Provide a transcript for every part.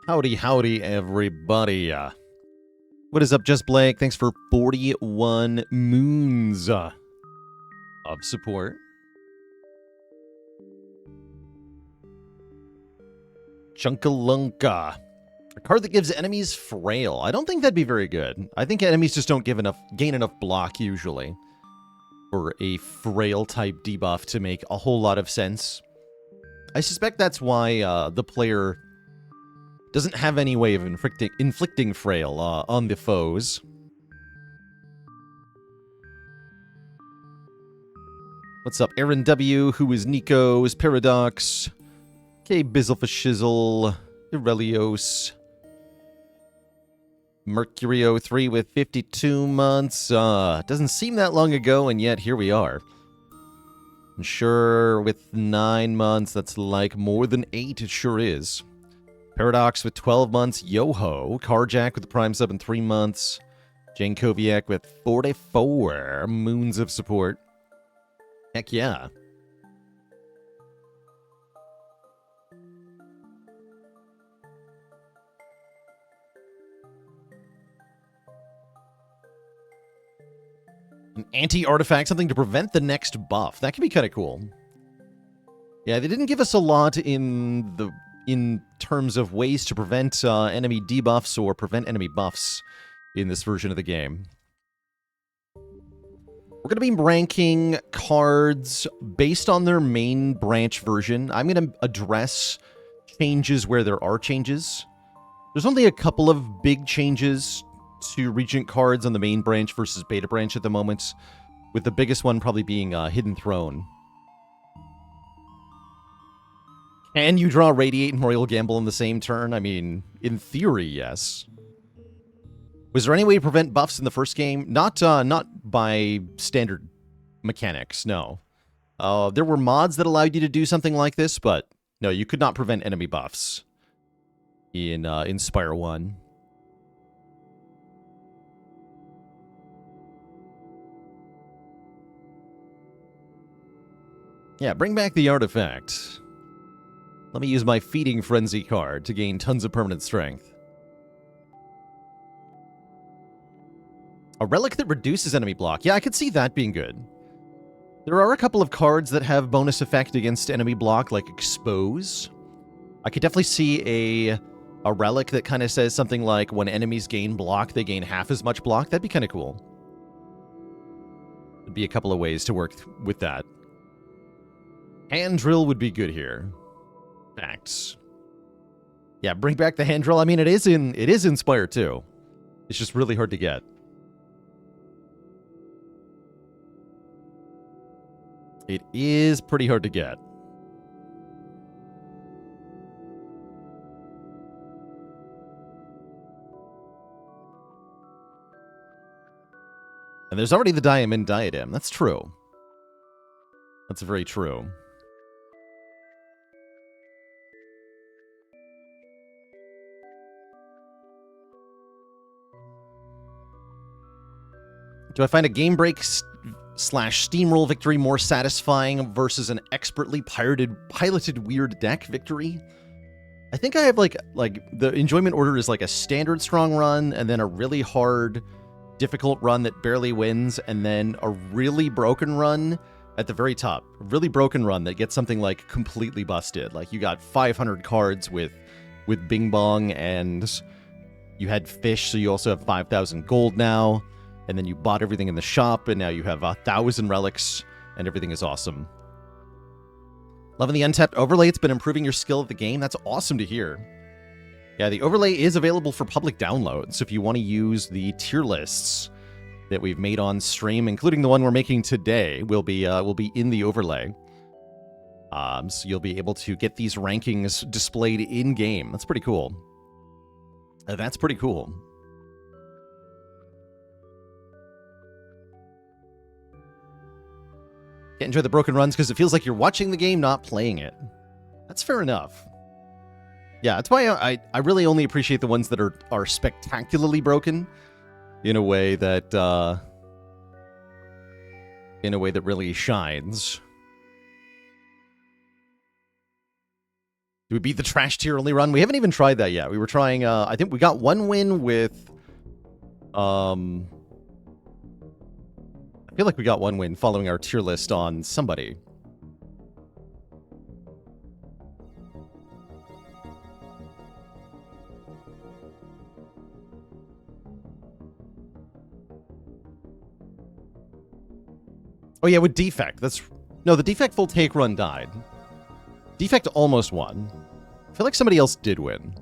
Howdy, howdy, everybody. What is up, Just Blake? Thanks for 41 moons of support. Chunkalunka. A card that gives enemies frail. I don't think that'd be very good. I think enemies just don't gain enough block, usually, for a frail type debuff to make a whole lot of sense. I suspect that's why the player doesn't have any way of inflicting frail on the foes. What's up, Aaron W., who is Nico's, Paradox, K. Bizzle for Shizzle, Aurelios, Mercurio3 with 52 months. Doesn't seem that long ago, and yet here we are. I'm sure with 9 months, that's like more than 8, it sure is. Paradox with 12 months, Yoho, Carjack with the Prime Sub in 3 months, Jankoviak with 44 moons of support. Heck yeah. An anti-artifact, something to prevent the next buff. That could be kind of cool. Yeah, they didn't give us a lot in terms of ways to prevent enemy debuffs or prevent enemy buffs in this version of the game. We're going to be ranking cards based on their main branch version. I'm going to address changes where there are changes. There's only a couple of big changes to Regent cards on the main branch versus beta branch at the moment, with the biggest one probably being Hidden Throne. Can you draw Radiate and Royal Gamble in the same turn? I mean, in theory, yes. Was there any way to prevent buffs in the first game? Not by standard mechanics, no. There were mods that allowed you to do something like this, but no, you could not prevent enemy buffs in Spire 1. Yeah, bring back the artifact. Let me use my Feeding Frenzy card to gain tons of permanent strength. A relic that reduces enemy block. Yeah, I could see that being good. There are a couple of cards that have bonus effect against enemy block, like Expose. I could definitely see a relic that kind of says something like, when enemies gain block, they gain half as much block. That'd be kind of cool. There'd be a couple of ways to work with that. Hand Drill would be good here. Facts. Yeah, bring back the Hand Drill. I mean, it is in Spire 2. It's just really hard to get. It is pretty hard to get. And there's already the Diamond Diadem. That's true. That's very true. Do I find a game break / steamroll victory more satisfying versus an expertly piloted weird deck victory? I think I have like the enjoyment order is like a standard strong run, and then a really hard, difficult run that barely wins, and then a really broken run at the very top. A really broken run that gets something like completely busted. Like you got 500 cards with Bing Bong, and you had fish, so you also have 5,000 gold now. And then you bought everything in the shop, and now you have 1,000 relics, and everything is awesome. Loving the untapped overlay. It's been improving your skill at the game. That's awesome to hear. Yeah, the overlay is available for public download, so if you want to use the tier lists that we've made on stream, including the one we're making today, will be in the overlay. So you'll be able to get these rankings displayed in-game. That's pretty cool. That's pretty cool. Can't enjoy the broken runs because it feels like you're watching the game, not playing it. That's fair enough. Yeah, that's why I really only appreciate the ones that are spectacularly broken in a way that really shines. Do we beat the trash tier only run? We haven't even tried that yet. We were trying, I think we got one win with, I feel like we got one win following our tier list on somebody. Oh yeah, with Defect. No, the Defect full take run died. Defect almost won. I feel like somebody else did win,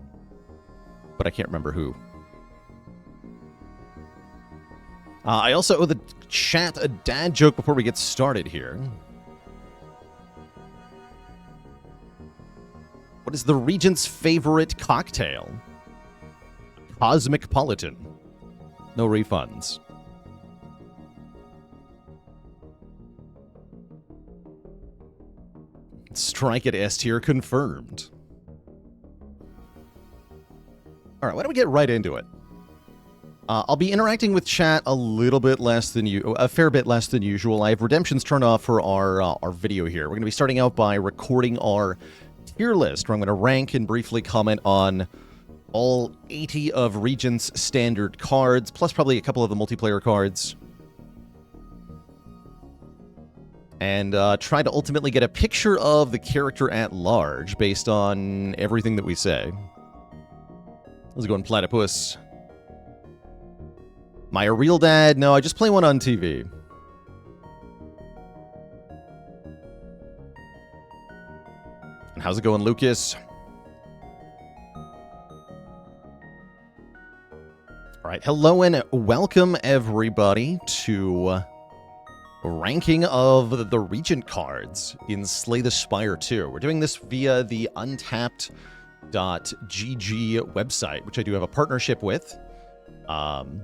but I can't remember who. I also owe the chat a dad joke before we get started here. What is the Regent's favorite cocktail? Cosmopolitan. No refunds. Strike at S tier confirmed. All right, why don't we get right into it? I'll be interacting with chat a little bit less than a fair bit less than usual. I have redemptions turned off for our video here. We're going to be starting out by recording our tier list, where I'm going to rank and briefly comment on all 80 of Regent's standard cards, plus probably a couple of the multiplayer cards. And try to ultimately get a picture of the character at large based on everything that we say. Let's go on Platypus. Am I a real dad? No, I just play one on TV. And how's it going, Lucas? All right, hello and welcome everybody to ranking of the Regent cards in Slay the Spire 2. We're doing this via the Untapped.gg website, which I do have a partnership with. And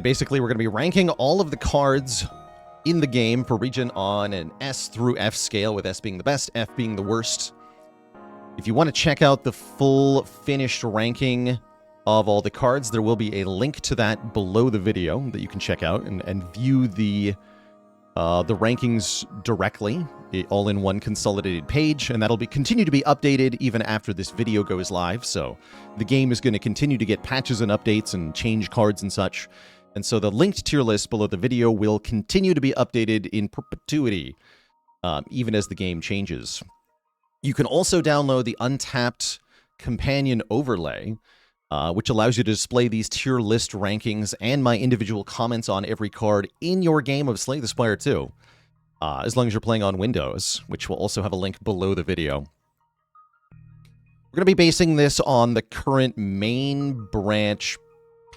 basically, we're going to be ranking all of the cards in the game for Regent on an S through F scale, with S being the best, F being the worst. If you want to check out the full finished ranking of all the cards, there will be a link to that below the video that you can check out and view the rankings directly, all in one consolidated page, and that'll continue to be updated even after this video goes live. So the game is going to continue to get patches and updates and change cards and such. And so the linked tier list below the video will continue to be updated in perpetuity, even as the game changes. You can also download the Untapped Companion Overlay, which allows you to display these tier list rankings and my individual comments on every card in your game of Slay the Spire 2, as long as you're playing on Windows, which will also have a link below the video. We're going to be basing this on the current main branch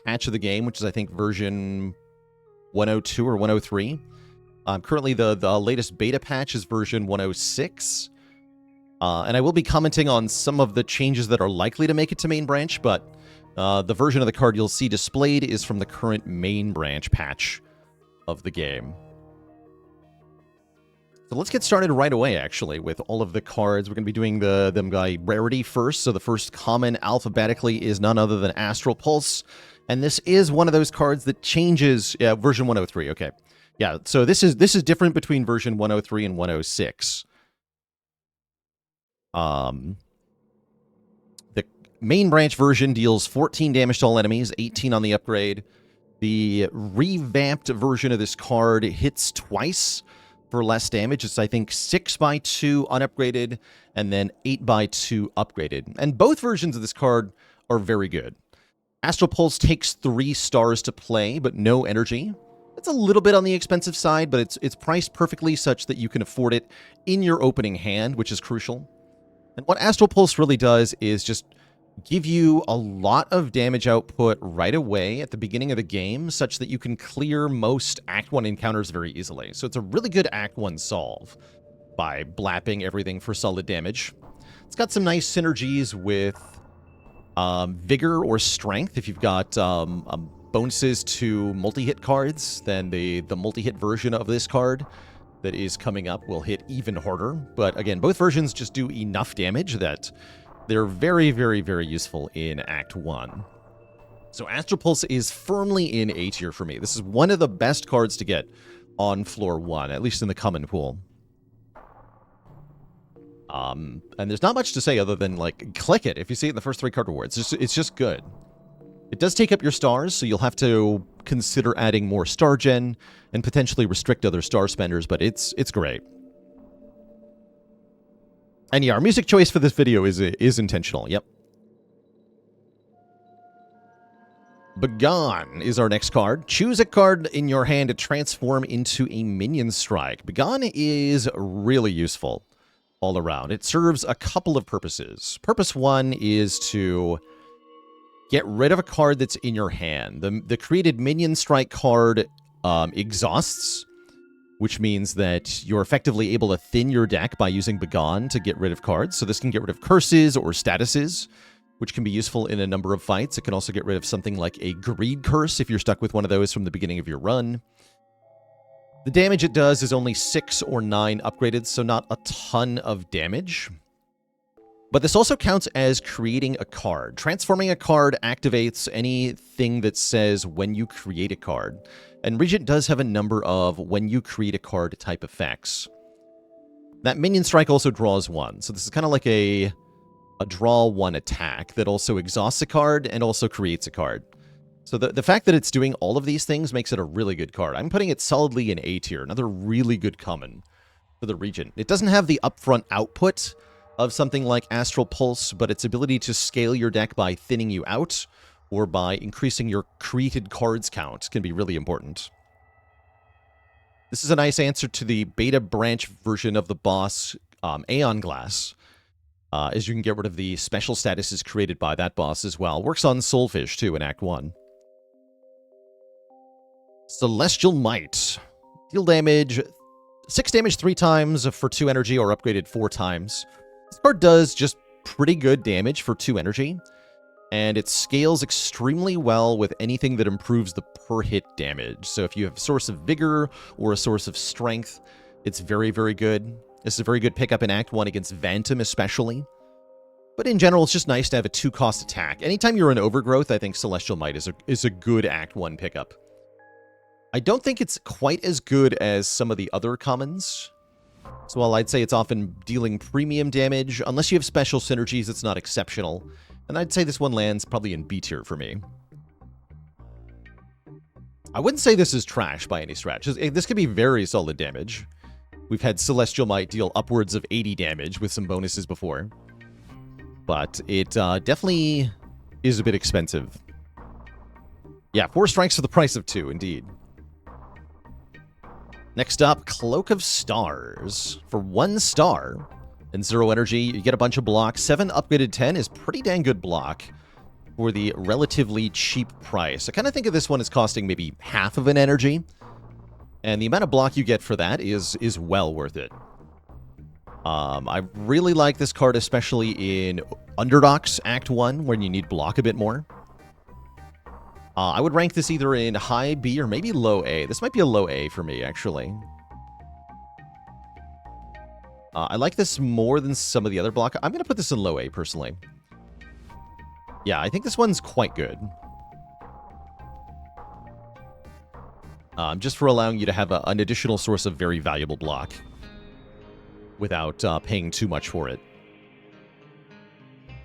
patch of the game, which is, I think, version 102 or 103. Currently, the latest beta patch is version 106. And I will be commenting on some of the changes that are likely to make it to main branch, but the version of the card you'll see displayed is from the current main branch patch of the game. So let's get started right away, actually, with all of the cards. We're going to be doing them by rarity first. So the first common alphabetically is none other than Astral Pulse. And this is one of those cards that changes version 103. Okay. Yeah, so this is different between version 103 and 106. The main branch version deals 14 damage to all enemies, 18 on the upgrade. The revamped version of this card hits twice for less damage. It's, I think, 6x2 unupgraded and then 8x2 upgraded. And both versions of this card are very good. Astral Pulse takes 3 stars to play, but no energy. It's a little bit on the expensive side, but it's priced perfectly such that you can afford it in your opening hand, which is crucial. And what Astral Pulse really does is just give you a lot of damage output right away at the beginning of the game, such that you can clear most Act 1 encounters very easily. So it's a really good Act 1 solve by blapping everything for solid damage. It's got some nice synergies with Vigor or Strength. If you've got bonuses to multi-hit cards, then the multi-hit version of this card that is coming up will hit even harder. But again, both versions just do enough damage that they're very, very, very useful in Act 1. So Astral Pulse is firmly in A tier for me. This is one of the best cards to get on floor 1, at least in the common pool. And there's not much to say other than, like, click it if you see it in the first 3 card rewards. It's just good. It does take up your stars, so you'll have to consider adding more star gen and potentially restrict other star spenders, but it's great. And yeah, our music choice for this video is intentional. Yep. Begone is our next card. Choose a card in your hand to transform into a minion strike. Begone is really useful all around. It serves a couple of purposes. Purpose 1 is to get rid of a card that's in your hand. The created minion strike card exhausts, which means that you're effectively able to thin your deck by using Begone to get rid of cards. So this can get rid of curses or statuses, which can be useful in a number of fights. It can also get rid of something like a Greed Curse if you're stuck with one of those from the beginning of your run. The damage it does is only 6 or 9 upgraded, so not a ton of damage. But this also counts as creating a card. Transforming a card activates anything that says when you create a card. And Regent does have a number of when you create a card type effects. That minion strike also draws 1. So this is kind of like a draw 1 attack that also exhausts a card and also creates a card. So the fact that it's doing all of these things makes it a really good card. I'm putting it solidly in A tier. Another really good common for the Regent. It doesn't have the upfront output of something like Astral Pulse, but its ability to scale your deck by thinning you out or by increasing your created cards count can be really important. This is a nice answer to the beta branch version of the boss, Aeon Glass, as you can get rid of the special statuses created by that boss as well. Works on Soulfish, too, in Act 1. Celestial Might. Deal damage, 6 damage 3 times for 2 energy or upgraded 4 times. This card does just pretty good damage for 2 energy, and it scales extremely well with anything that improves the per-hit damage. So if you have a source of vigor or a source of strength, it's very, very good. This is a very good pickup in Act 1 against Phantom especially. But in general, it's just nice to have a 2-cost attack. Anytime you're in Overgrowth, I think Celestial Might is a good Act 1 pickup. I don't think it's quite as good as some of the other commons. So while I'd say it's often dealing premium damage, unless you have special synergies, it's not exceptional. And I'd say this one lands probably in B tier for me. I wouldn't say this is trash by any stretch. This could be very solid damage. We've had Celestial Might deal upwards of 80 damage with some bonuses before. But it definitely is a bit expensive. Yeah, 4 strikes for the price of 2, indeed. Next up, Cloak of Stars. For 1 star and 0 energy, you get a bunch of blocks. 7 upgraded 10 is pretty dang good block for the relatively cheap price. I kind of think of this one as costing maybe half of an energy. And the amount of block you get for that is well worth it. I really like this card, especially in Underdocs Act 1, when you need block a bit more. I would rank this either in high B or maybe low A. This might be a low A for me, actually. I like this more than some of the other block. I'm going to put this in low A, personally. Yeah, I think this one's quite good. Just for allowing you to have an additional source of very valuable block without paying too much for it.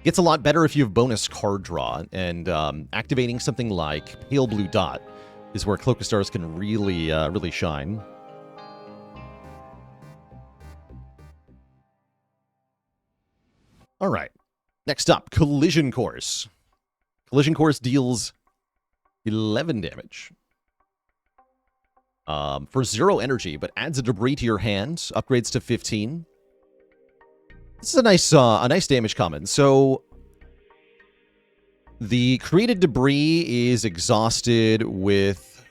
Gets a lot better if you have bonus card draw, and activating something like Pale Blue Dot is where Cloak of Stars can really, really shine. All right. Next up, Collision Course. Collision Course deals 11 damage. For 0 energy, but adds a debris to your hand, upgrades to 15. This is a nice damage common. So the created debris is exhausted with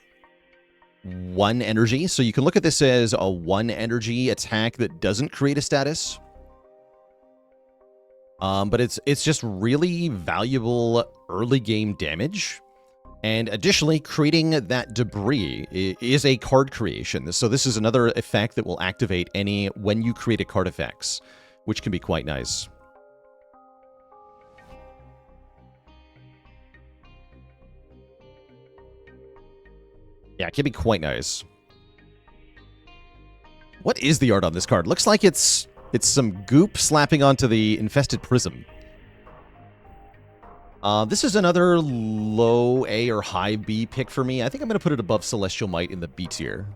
1 energy. So you can look at this as a 1 energy attack that doesn't create a status. But it's just really valuable early game damage. And additionally, creating that debris is a card creation. So this is another effect that will activate when you create a card effects, which can be quite nice. Yeah, it can be quite nice. What is the art on this card? Looks like it's It's some goop slapping onto the infested prism. This is another low A or high B pick for me. I think I'm going to put it above Celestial Might in the B tier.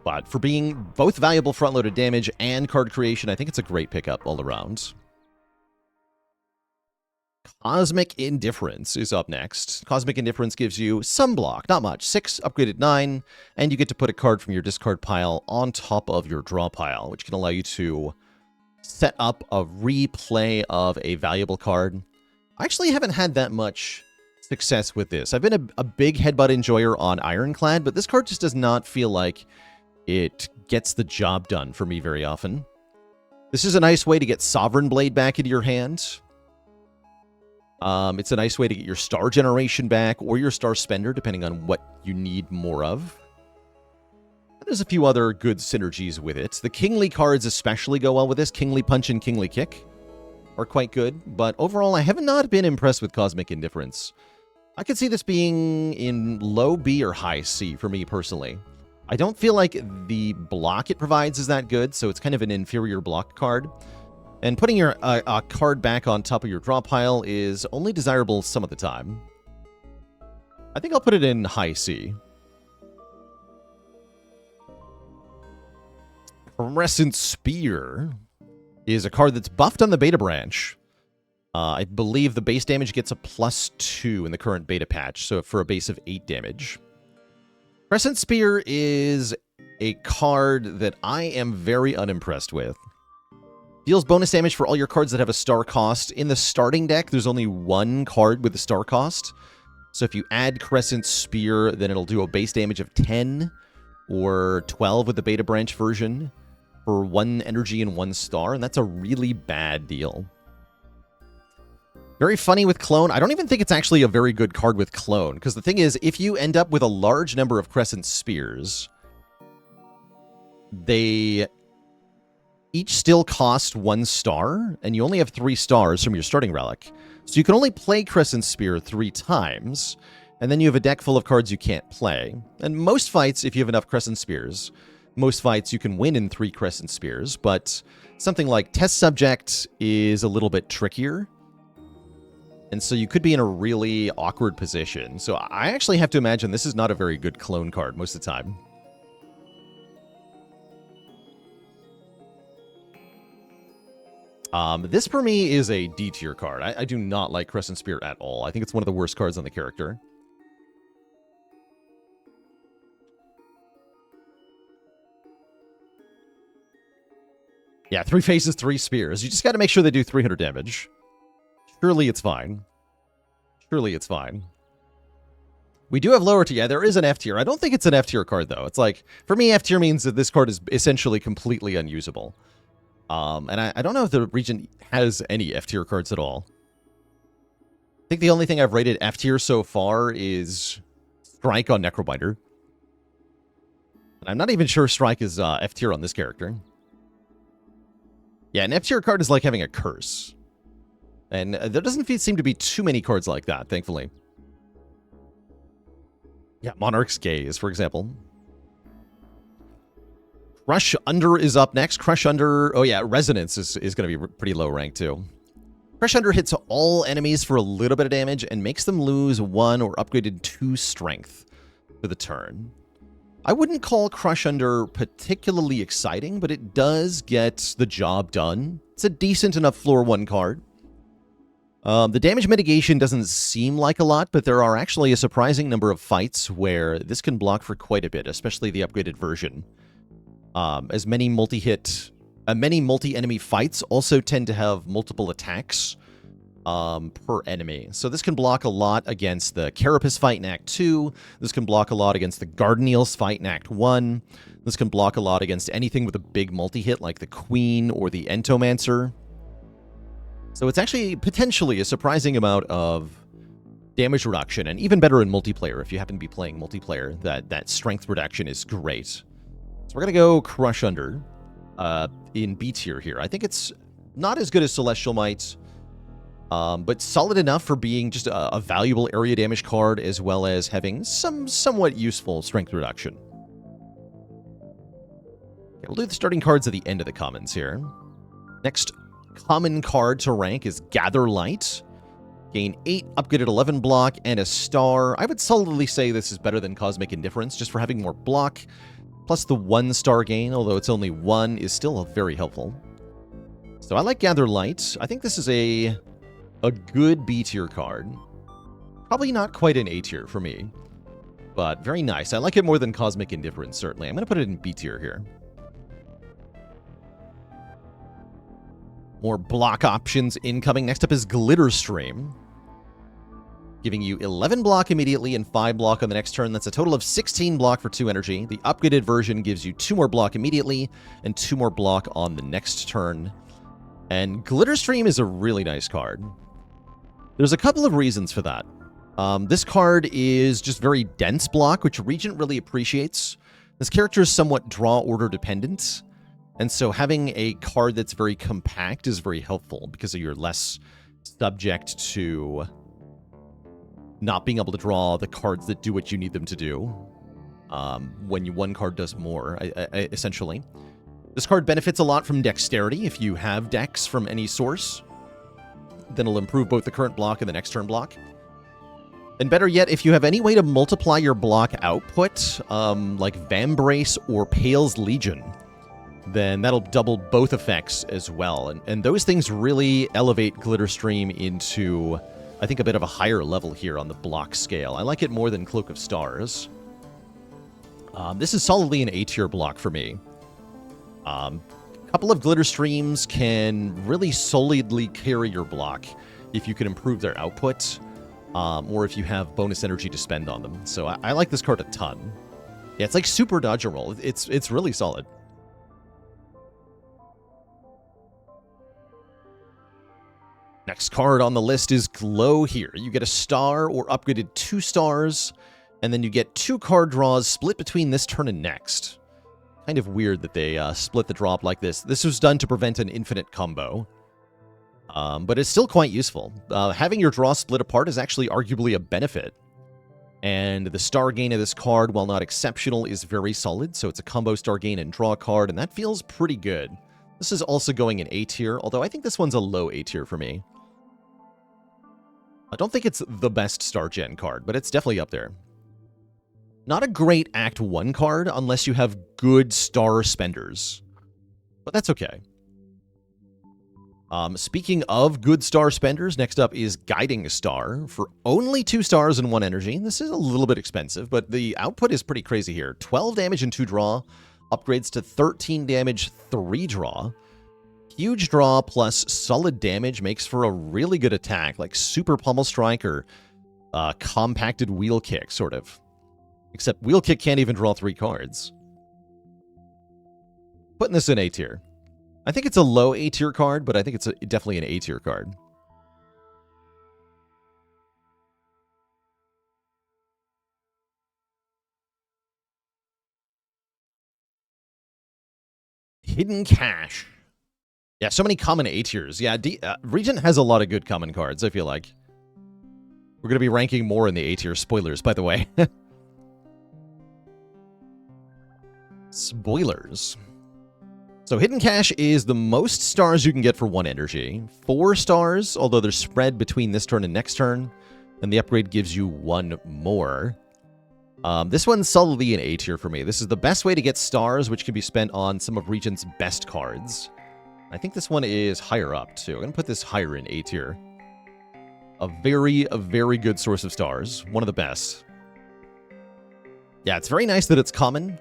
But for being both valuable front-loaded damage and card creation, I think it's a great pickup all around. Cosmic Indifference is up next. Cosmic Indifference gives you some block, not much. 6, upgraded 9, and you get to put a card from your discard pile on top of your draw pile, which can allow you to set up a replay of a valuable card. I actually haven't had that much success with this. I've been a big headbutt enjoyer on Ironclad, but this card just does not feel like it gets the job done for me very often. This is a nice way to get Sovereign Blade back into your hand. It's a nice way to get your Star Generation back, or your Star Spender, depending on what you need more of. There's a few other good synergies with it. The Kingly cards especially go well with this. Kingly Punch and Kingly Kick are quite good, but overall I have not been impressed with Cosmic Indifference. I could see this being in low B or high C for me personally. I don't feel like the block it provides is that good, so it's kind of an inferior block card. And putting your a card back on top of your draw pile is only desirable some of the time. I think I'll put it in high C. Crescent Spear is a card that's buffed on the beta branch. I believe the base damage gets a +2 in the current beta patch, so for a base of 8 damage. Crescent Spear is a card that I am very unimpressed with. Deals bonus damage for all your cards that have a star cost. In the starting deck, there's only one card with a star cost. So if you add Crescent Spear, then it'll do a base damage of 10 or 12 with the beta branch version for 1 energy and 1 star, and that's a really bad deal. Very funny with Clone. I don't even think it's actually a very good card with Clone, because the thing is, if you end up with a large number of Crescent Spears, they each still cost 1 star, and you only have 3 stars from your starting relic. So you can only play Crescent Spear 3 times, and then you have a deck full of cards you can't play. And most fights, if you have enough Crescent Spears, most fights you can win in 3 Crescent Spears, but something like Test Subject is a little bit trickier. And so you could be in a really awkward position. So I actually have to imagine this is not a very good clone card most of the time. This for me is a D tier card. I do not like Crescent Spear at all. I think it's one of the worst cards on the character. Yeah, 3 faces, 3 spears. You just got to make sure they do 300 damage. Surely it's fine. Surely it's fine. We do have lower tier. Yeah, there is an F tier. I don't think it's an F tier card, though. It's like, for me, F tier means that this card is essentially completely unusable. And I don't know if the Regent has any F tier cards at all. I think the only thing I've rated F tier so far is Strike on Necrobinder. And I'm not even sure Strike is F tier on this character. Yeah, an F tier card is like having a curse. And there doesn't seem to be too many cards like that, thankfully. Yeah, Monarch's Gaze, for example. Crush Under is up next. Crush Under, oh yeah, Resonance is going to be pretty low rank too. Crush Under hits all enemies for a little bit of damage and makes them lose 1 or upgraded 2 strength for the turn. I wouldn't call Crush Under particularly exciting, but it does get the job done. It's a decent enough floor 1 card. The damage mitigation doesn't seem like a lot, but there are actually a surprising number of fights where this can block for quite a bit, especially the upgraded version. As many multi-enemy fights also tend to have multiple attacks per enemy. So this can block a lot against the Carapace fight in Act 2. This can block a lot against the Gardeneals fight in Act 1. This can block a lot against anything with a big multi-hit like the Queen or the Entomancer. So it's actually potentially a surprising amount of damage reduction, and even better in multiplayer. If you happen to be playing multiplayer, that strength reduction is great. So we're going to go Crush Under in B tier here. I think it's not as good as Celestial Might, but solid enough for being just a valuable area damage card, as well as having some somewhat useful strength reduction. We'll do the starting cards at the end of the commons here. Next common card to rank is Gather Light. Gain 8, upgrade at 11 block, and a star. I would solidly say this is better than Cosmic Indifference, just for having more block. Plus the 1 star gain, although it's only 1, is still very helpful. So I like Gather Light. I think this is a good B tier card. Probably not quite an A tier for me, but very nice. I like it more than Cosmic Indifference, certainly. I'm going to put it in B tier here. More block options incoming. Next up is Glitter Stream, giving you 11 block immediately and 5 block on the next turn. That's a total of 16 block for 2 energy. The upgraded version gives you 2 more block immediately and 2 more block on the next turn. And Glitter Stream is a really nice card. There's a couple of reasons for that. This card is just very dense block, which Regent really appreciates. This character is somewhat draw order dependent. And so having a card that's very compact is very helpful because you're less subject to not being able to draw the cards that do what you need them to do when one card does more, essentially. This card benefits a lot from dexterity. If you have dex from any source, then it'll improve both the current block and the next turn block. And better yet, if you have any way to multiply your block output, like Vambrace or Pale's Legion, then that'll double both effects as well. And those things really elevate Glitter Stream into, I think, a bit of a higher level here on the block scale. I like it more than Cloak of Stars. This is solidly an A-tier block for me. A couple of Glitter Streams can really solidly carry your block if you can improve their output, or if you have bonus energy to spend on them. So I like this card a ton. Yeah, it's like super dodge and roll. It's really solid. Next card on the list is Glow here. You get a star or upgraded 2 stars, and then you get 2 card draws split between this turn and next. Kind of weird that they split the drop like this. This was done to prevent an infinite combo, but it's still quite useful. Having your draw split apart is actually arguably a benefit, and the star gain of this card, while not exceptional, is very solid, so it's a combo star gain and draw card, and that feels pretty good. This is also going in A tier, although I think this one's a low A tier for me. I don't think it's the best Star Gen card, but it's definitely up there. Not a great Act 1 card unless you have good star spenders, but that's okay. Speaking of good star spenders, next up is Guiding Star for only 2 stars and 1 energy. This is a little bit expensive, but the output is pretty crazy here. 12 damage and 2 draw, upgrades to 13 damage, 3 draw. Huge draw plus solid damage makes for a really good attack, like Super Pummel Strike or Compacted Wheel Kick, sort of. Except Wheel Kick can't even draw 3 cards. Putting this in A tier. I think it's a low A tier card, but I think it's definitely an A tier card. Hidden Cache. Yeah, so many common A tiers. Yeah, Regent has a lot of good common cards, I feel like. We're going to be ranking more in the A tier. Spoilers, by the way. Spoilers. So Hidden Cache is the most stars you can get for 1 energy. 4 stars, although they're spread between this turn and next turn. And the upgrade gives you 1 more. This one's solidly an A tier for me. This is the best way to get stars, which can be spent on some of Regent's best cards. I think this one is higher up, too. I'm going to put this higher in A tier. A very good source of stars. One of the best. Yeah, it's very nice that it's common.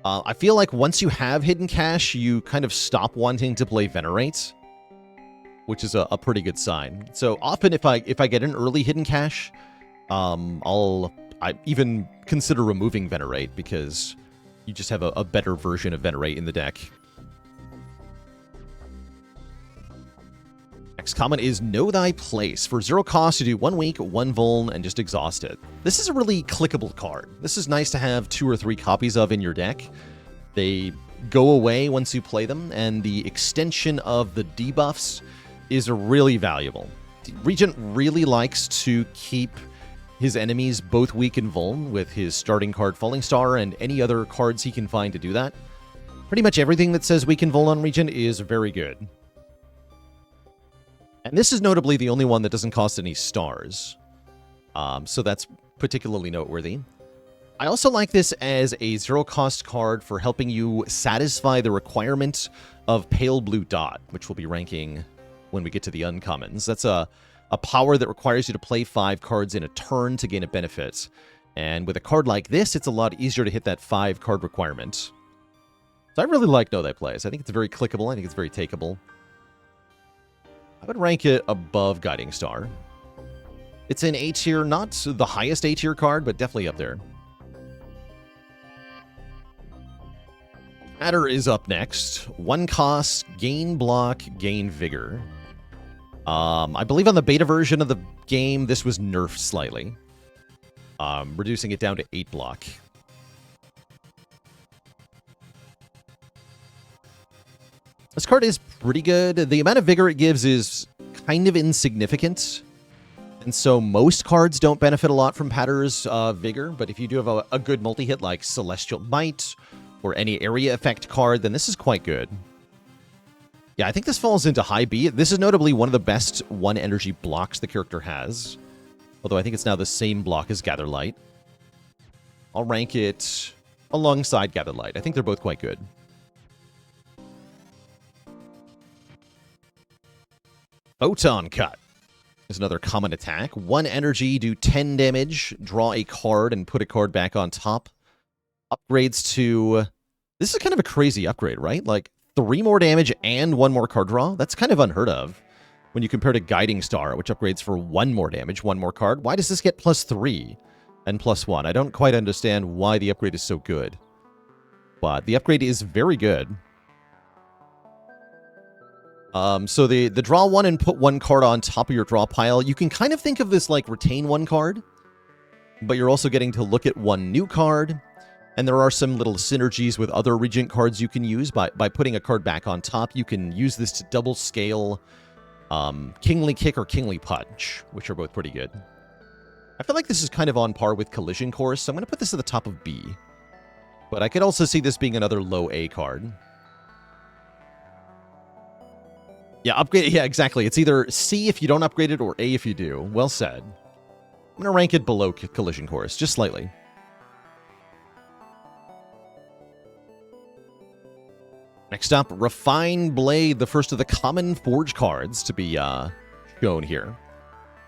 I feel like once you have Hidden Cache, you kind of stop wanting to play Venerate, which is a pretty good sign. So often if I get an early Hidden Cache, I even consider removing Venerate because you just have a better version of Venerate in the deck. Next common is Know Thy Place. For 0 cost, you do 1 week, 1 vuln, and just exhaust it. This is a really clickable card. This is nice to have 2 or 3 copies of in your deck. They go away once you play them, and the extension of the debuffs is really valuable. Regent really likes to keep his enemies both weak and vuln with his starting card Falling Star and any other cards he can find to do that. Pretty much everything that says we can Volt on Regent is very good. And this is notably the only one that doesn't cost any stars. So that's particularly noteworthy. I also like this as a zero-cost card for helping you satisfy the requirement of Pale Blue Dot, which we'll be ranking when we get to the uncommons. That's a power that requires you to play 5 cards in a turn to gain a benefit. And with a card like this, it's a lot easier to hit that 5-card requirement. So I really like Know Thy Place. I think it's very clickable. I think it's very takeable. I would rank it above Guiding Star. It's an A tier, not the highest A tier card, but definitely up there. Adder is up next. 1 cost, gain block, gain vigor. I believe on the beta version of the game, this was nerfed slightly. Reducing it down to 8 block. This card is pretty good. The amount of vigor it gives is kind of insignificant. And so most cards don't benefit a lot from Patter's vigor, but if you do have a good multi-hit like Celestial Might or any area effect card, then this is quite good. Yeah, I think this falls into high B. This is notably one of the best 1 energy blocks the character has. Although I think it's now the same block as Gather Light. I'll rank it alongside Gather Light. I think they're both quite good. Photon Cut is another common attack. 1 energy, do 10 damage, draw a card, and put a card back on top. Upgrades to... This is kind of a crazy upgrade, right? Like, 3 more damage and 1 more card draw? That's kind of unheard of when you compare to Guiding Star, which upgrades for 1 more damage, 1 more card. Why does this get +3 and +1? I don't quite understand why the upgrade is so good. But the upgrade is very good. So the draw 1 and put 1 card on top of your draw pile, you can kind of think of this like retain 1 card, but you're also getting to look at 1 new card, and there are some little synergies with other Regent cards you can use. By putting a card back on top, you can use this to double scale Kingly Kick or Kingly Punch, which are both pretty good. I feel like this is kind of on par with Collision Course, so I'm going to put this at the top of B. But I could also see this being another low A card. Yeah, upgrade. Yeah, exactly. It's either C if you don't upgrade it or A if you do. Well said. I'm going to rank it below Collision Course, just slightly. Next up, Refine Blade, the first of the common Forge cards to be shown here.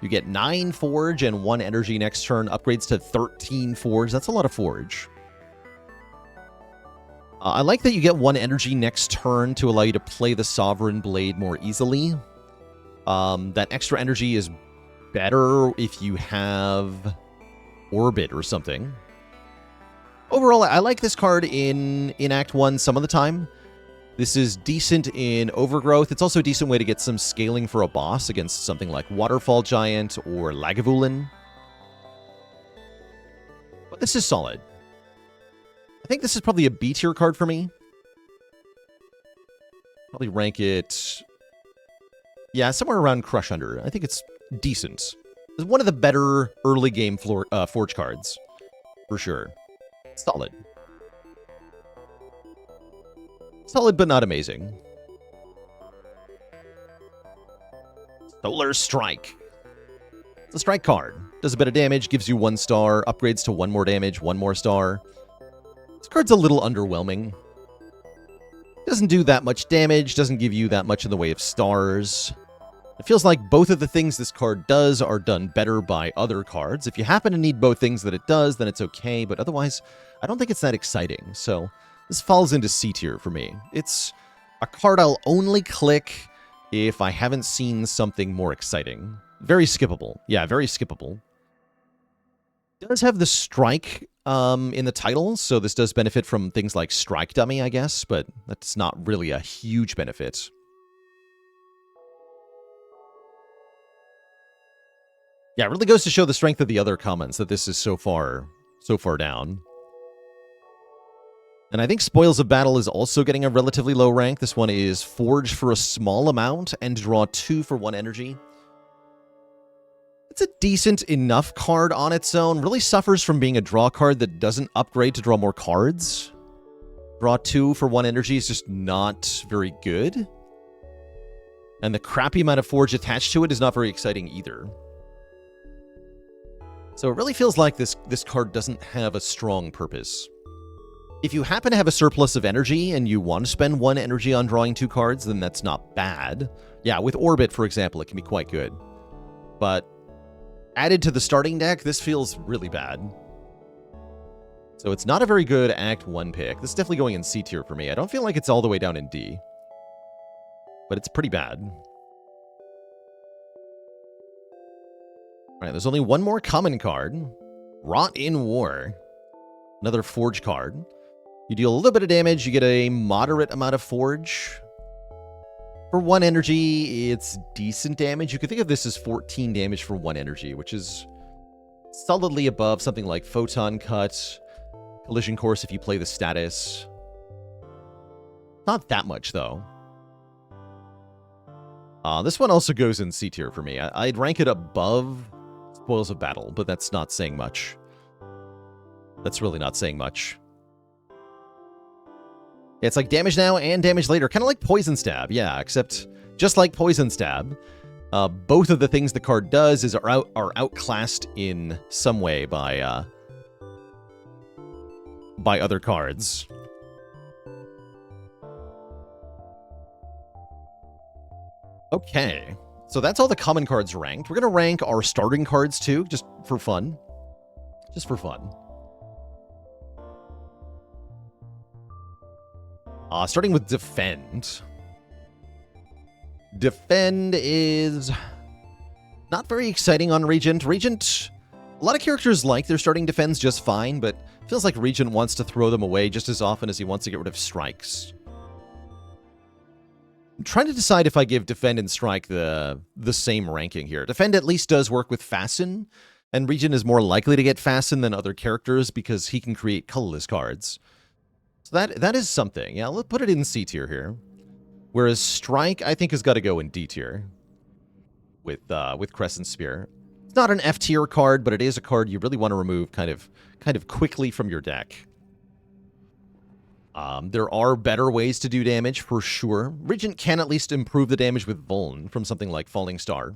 You get 9 Forge and 1 energy next turn, upgrades to 13 Forge. That's a lot of Forge. I like that you get 1 energy next turn to allow you to play the Sovereign Blade more easily. That extra energy is better if you have Orbit or something. Overall, I like this card in Act 1 some of the time. This is decent in Overgrowth. It's also a decent way to get some scaling for a boss against something like Waterfall Giant or Lagavulin. But this is solid. I think this is probably a B tier card for me. Probably rank it... Yeah, somewhere around Crush Under. I think it's decent. It's one of the better early game Forge cards. For sure. Solid. Solid, but not amazing. Solar Strike. It's a strike card. Does a bit of damage, gives you 1 star, upgrades to 1 more damage, 1 more star. This card's a little underwhelming. Doesn't do that much damage, doesn't give you that much in the way of stars. It feels like both of the things this card does are done better by other cards. If you happen to need both things that it does, then it's okay, but otherwise, I don't think it's that exciting. So this falls into C tier for me. It's a card I'll only click if I haven't seen something more exciting. Very skippable. Yeah, very skippable. It does have the strike in the title, so this does benefit from things like Strike Dummy, I guess, but that's not really a huge benefit. Yeah, it really goes to show the strength of the other comments that this is so far down. And I think Spoils of Battle is also getting a relatively low rank. This one is Forge for a small amount and draw 2 for 1 energy. It's a decent enough card on its own. Really suffers from being a draw card that doesn't upgrade to draw more cards. Draw 2 for 1 energy is just not very good. And the crappy amount of forge attached to it is not very exciting either. So it really feels like this card doesn't have a strong purpose. If you happen to have a surplus of energy and you want to spend 1 energy on drawing 2 cards, then that's not bad. Yeah, with Orbit, for example, it can be quite good. But added to the starting deck, this feels really bad. So it's not a very good Act 1 pick. This is definitely going in C tier for me. I don't feel like it's all the way down in D. But it's pretty bad. Alright, there's only one more common card. Rot in War. Another Forge card. You deal a little bit of damage, you get a moderate amount of Forge. For 1 energy, it's decent damage. You could think of this as 14 damage for 1 energy, which is solidly above something like Photon Cut, Collision Course if you play the status. Not that much, though. This one also goes in C tier for me. I'd rank it above Spoils of Battle, but that's not saying much. That's really not saying much. It's like damage now and damage later, kind of like Poison Stab, yeah, except just like Poison Stab, both of the things the card does are outclassed in some way by other cards. Okay, so that's all the common cards ranked. We're going to rank our starting cards too, just for fun. Just for fun. Starting with Defend. Defend is not very exciting on Regent. Regent, a lot of characters like their starting defends just fine, but it feels like Regent wants to throw them away just as often as he wants to get rid of strikes. I'm trying to decide if I give Defend and Strike the same ranking here. Defend at least does work with Fasten, and Regent is more likely to get Fasten than other characters because he can create colorless cards. So that is something. Yeah, let's put it in C tier here. Whereas Strike, I think, has got to go in D tier with Crescent Spear. It's not an F tier card, but it is a card you really want to remove kind of quickly from your deck. There are better ways to do damage, for sure. Regent can at least improve the damage with Vuln from something like Falling Star.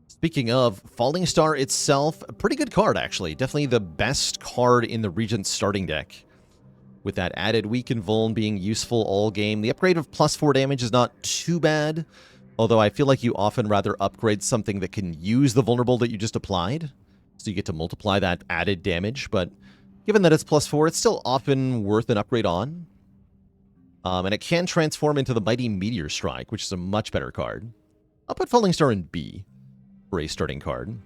Speaking of, Falling Star itself, a pretty good card, actually. Definitely the best card in the Regent starting deck. With that added Weaken Vuln being useful all game. The upgrade of +4 damage is not too bad, although I feel like you often rather upgrade something that can use the vulnerable that you just applied, so you get to multiply that added damage, but given that it's +4, it's still often worth an upgrade on. And it can transform into the Mighty Meteor Strike, which is a much better card. I'll put Falling Star in B for a starting card.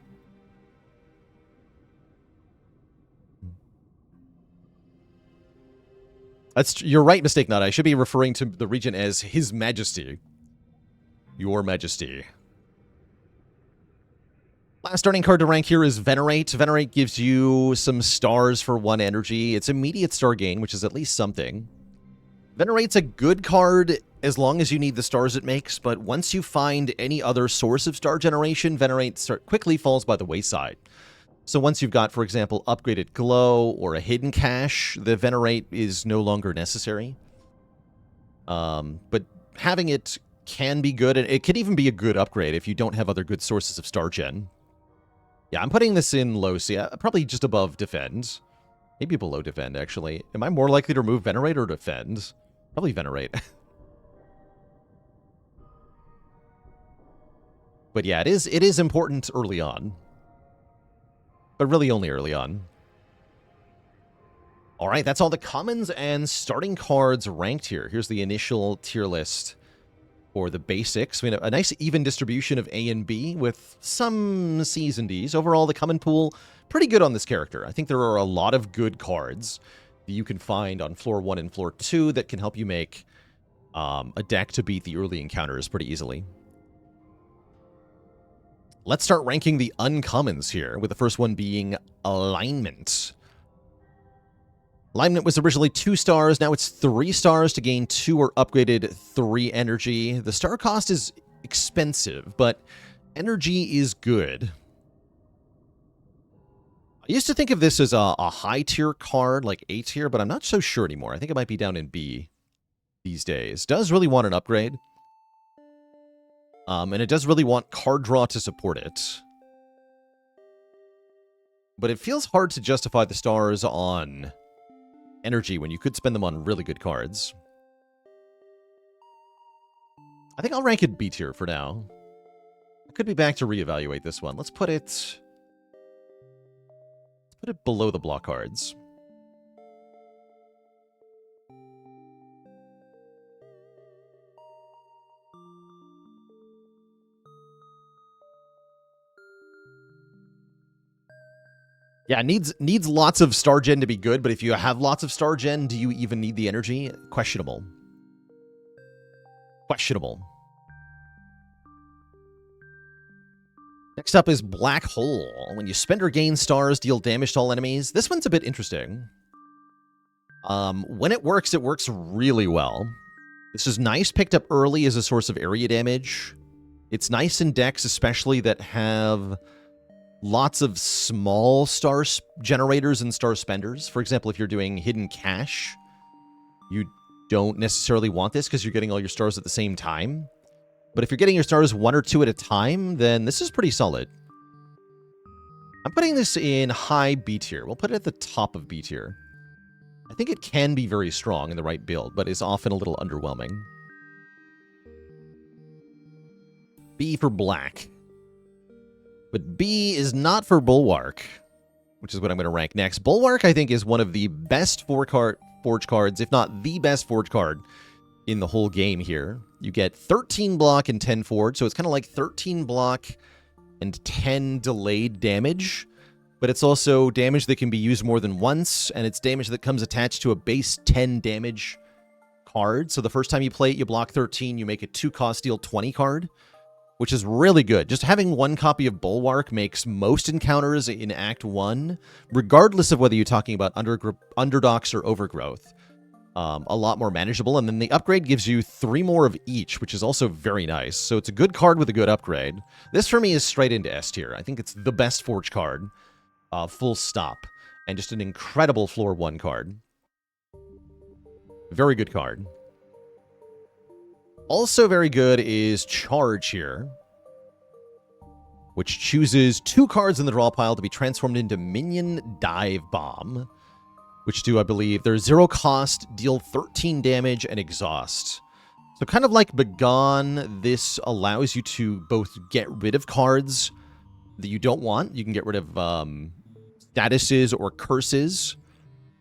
You're right, Mistake Nut. I should be referring to the Regent as His Majesty. Your Majesty. Last starting card to rank here is Venerate. Venerate gives you some stars for 1 energy. It's immediate star gain, which is at least something. Venerate's a good card as long as you need the stars it makes, but once you find any other source of star generation, Venerate quickly falls by the wayside. So once you've got, for example, upgraded Glow or a Hidden Cache, the Venerate is no longer necessary. But having it can be good, and it could even be a good upgrade if you don't have other good sources of star gen. Yeah, I'm putting this in low C, probably just above Defend. Maybe below Defend, actually. Am I more likely to remove Venerate or Defend? Probably Venerate. But yeah, it is important early on. But really only early on. Alright, that's all the commons and starting cards ranked here. Here's the initial tier list for the basics. We have a nice even distribution of A and B with some C's and D's. Overall, the common pool, pretty good on this character. I think there are a lot of good cards that you can find on floor 1 and floor 2 that can help you make a deck to beat the early encounters pretty easily. Let's start ranking the uncommons here, with the first one being Alignment. Alignment was originally 2 stars, now it's 3 stars to gain 2 or upgraded 3 energy. The star cost is expensive, but energy is good. I used to think of this as a high tier card, like A tier, but I'm not so sure anymore. I think it might be down in B these days. Does really want an upgrade. And it does really want card draw to support it. But it feels hard to justify the stars on energy when you could spend them on really good cards. I think I'll rank it B tier for now. I could be back to reevaluate this one. Let's put it below the block cards. Yeah, needs lots of star gen to be good, but if you have lots of star gen, do you even need the energy? Questionable. Questionable. Next up is Black Hole. When you spend or gain stars, deal damage to all enemies. This one's a bit interesting. When it works really well. This is nice, picked up early as a source of area damage. It's nice in decks, especially that have lots of small star generators and star spenders. For example, if you're doing hidden cache, you don't necessarily want this because you're getting all your stars at the same time. But if you're getting your stars 1 or 2 at a time, then this is pretty solid. I'm putting this in high B tier. We'll put it at the top of B tier. I think it can be very strong in the right build, but is often a little underwhelming. B for black. But B is not for Bulwark, which is what I'm going to rank next. Bulwark, I think, is one of the best Forge cards, if not the best Forge card in the whole game here. You get 13 block and 10 Forge, so it's kind of like 13 block and 10 delayed damage. But it's also damage that can be used more than once, and it's damage that comes attached to a base 10 damage card. So the first time you play it, you block 13, you make a 2-cost deal 20 card, which is really good. Just having one copy of Bulwark makes most encounters in Act 1, regardless of whether you're talking about Underdocs or Overgrowth, a lot more manageable. And then the upgrade gives you 3 more of each, which is also very nice. So it's a good card with a good upgrade. This, for me, is straight into S tier. I think it's the best Forge card, full stop. And just an incredible floor 1 card. Very good card. Also very good is Charge here, which chooses 2 cards in the draw pile to be transformed into Minion Dive Bomb, which do, I believe, they're 0 cost, deal 13 damage, and exhaust. So kind of like Begone, this allows you to both get rid of cards that you don't want. You can get rid of statuses or curses.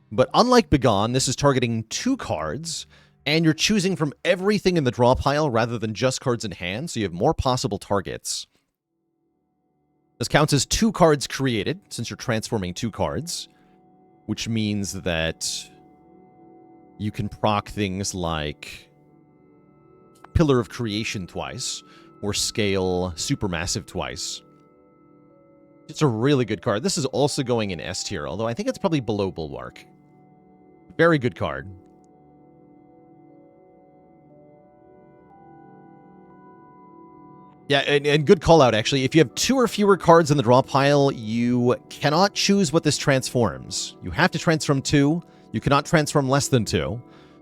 But unlike Begone, this is targeting 2 cards, and you're choosing from everything in the draw pile rather than just cards in hand, so you have more possible targets. This counts as 2 cards created, since you're transforming 2 cards, which means that you can proc things like Pillar of Creation twice, or Scale Supermassive twice. It's a really good card. This is also going in S tier, although I think it's probably below Bulwark. Very good card. Yeah, and good call out, actually. If you have 2 or fewer cards in the draw pile, you cannot choose what this transforms. You have to transform 2. You cannot transform less than 2.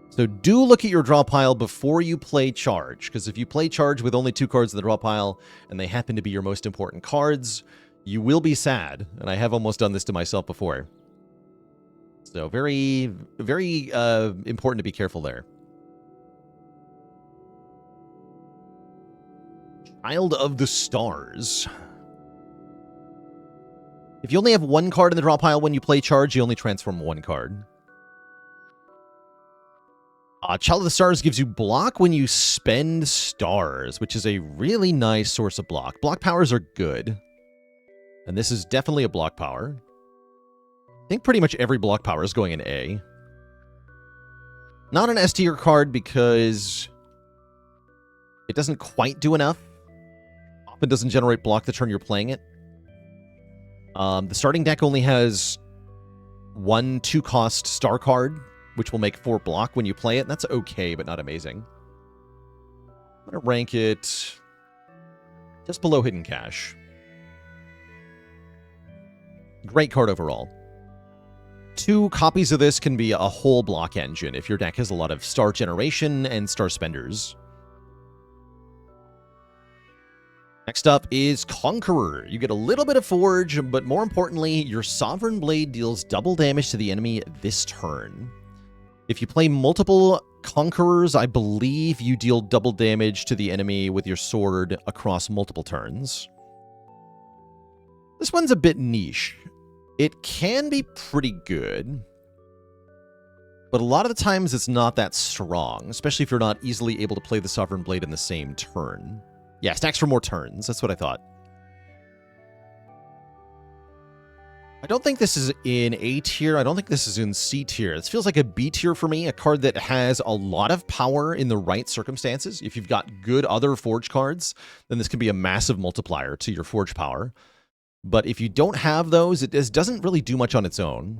So do look at your draw pile before you play Charge, because if you play Charge with only 2 cards in the draw pile, and they happen to be your most important cards, you will be sad. And I have almost done this to myself before. So very, very important to be careful there. Child of the Stars. If you only have 1 card in the draw pile when you play Charge, you only transform 1 card. Child of the Stars gives you block when you spend stars, which is a really nice source of block. Block powers are good. And this is definitely a block power. I think pretty much every block power is going in A. Not an S tier card because it doesn't quite do enough. Often doesn't generate block the turn you're playing it. The starting deck only has 1 2-cost star card, which will make 4 block when you play it. That's okay, but not amazing. I'm going to rank it just below Hidden Cache. Great card overall. 2 copies of this can be a whole block engine if your deck has a lot of star generation and star spenders. Next up is Conqueror. You get a little bit of Forge, but more importantly, your Sovereign Blade deals double damage to the enemy this turn. If you play multiple Conquerors, I believe you deal double damage to the enemy with your sword across multiple turns. This one's a bit niche. It can be pretty good, but a lot of the times it's not that strong, especially if you're not easily able to play the Sovereign Blade in the same turn. Yeah, stacks for more turns. That's what I thought. I don't think this is in A tier. I don't think this is in C tier. This feels like a B tier for me, a card that has a lot of power in the right circumstances. If you've got good other Forge cards, then this can be a massive multiplier to your Forge power. But if you don't have those, it doesn't really do much on its own.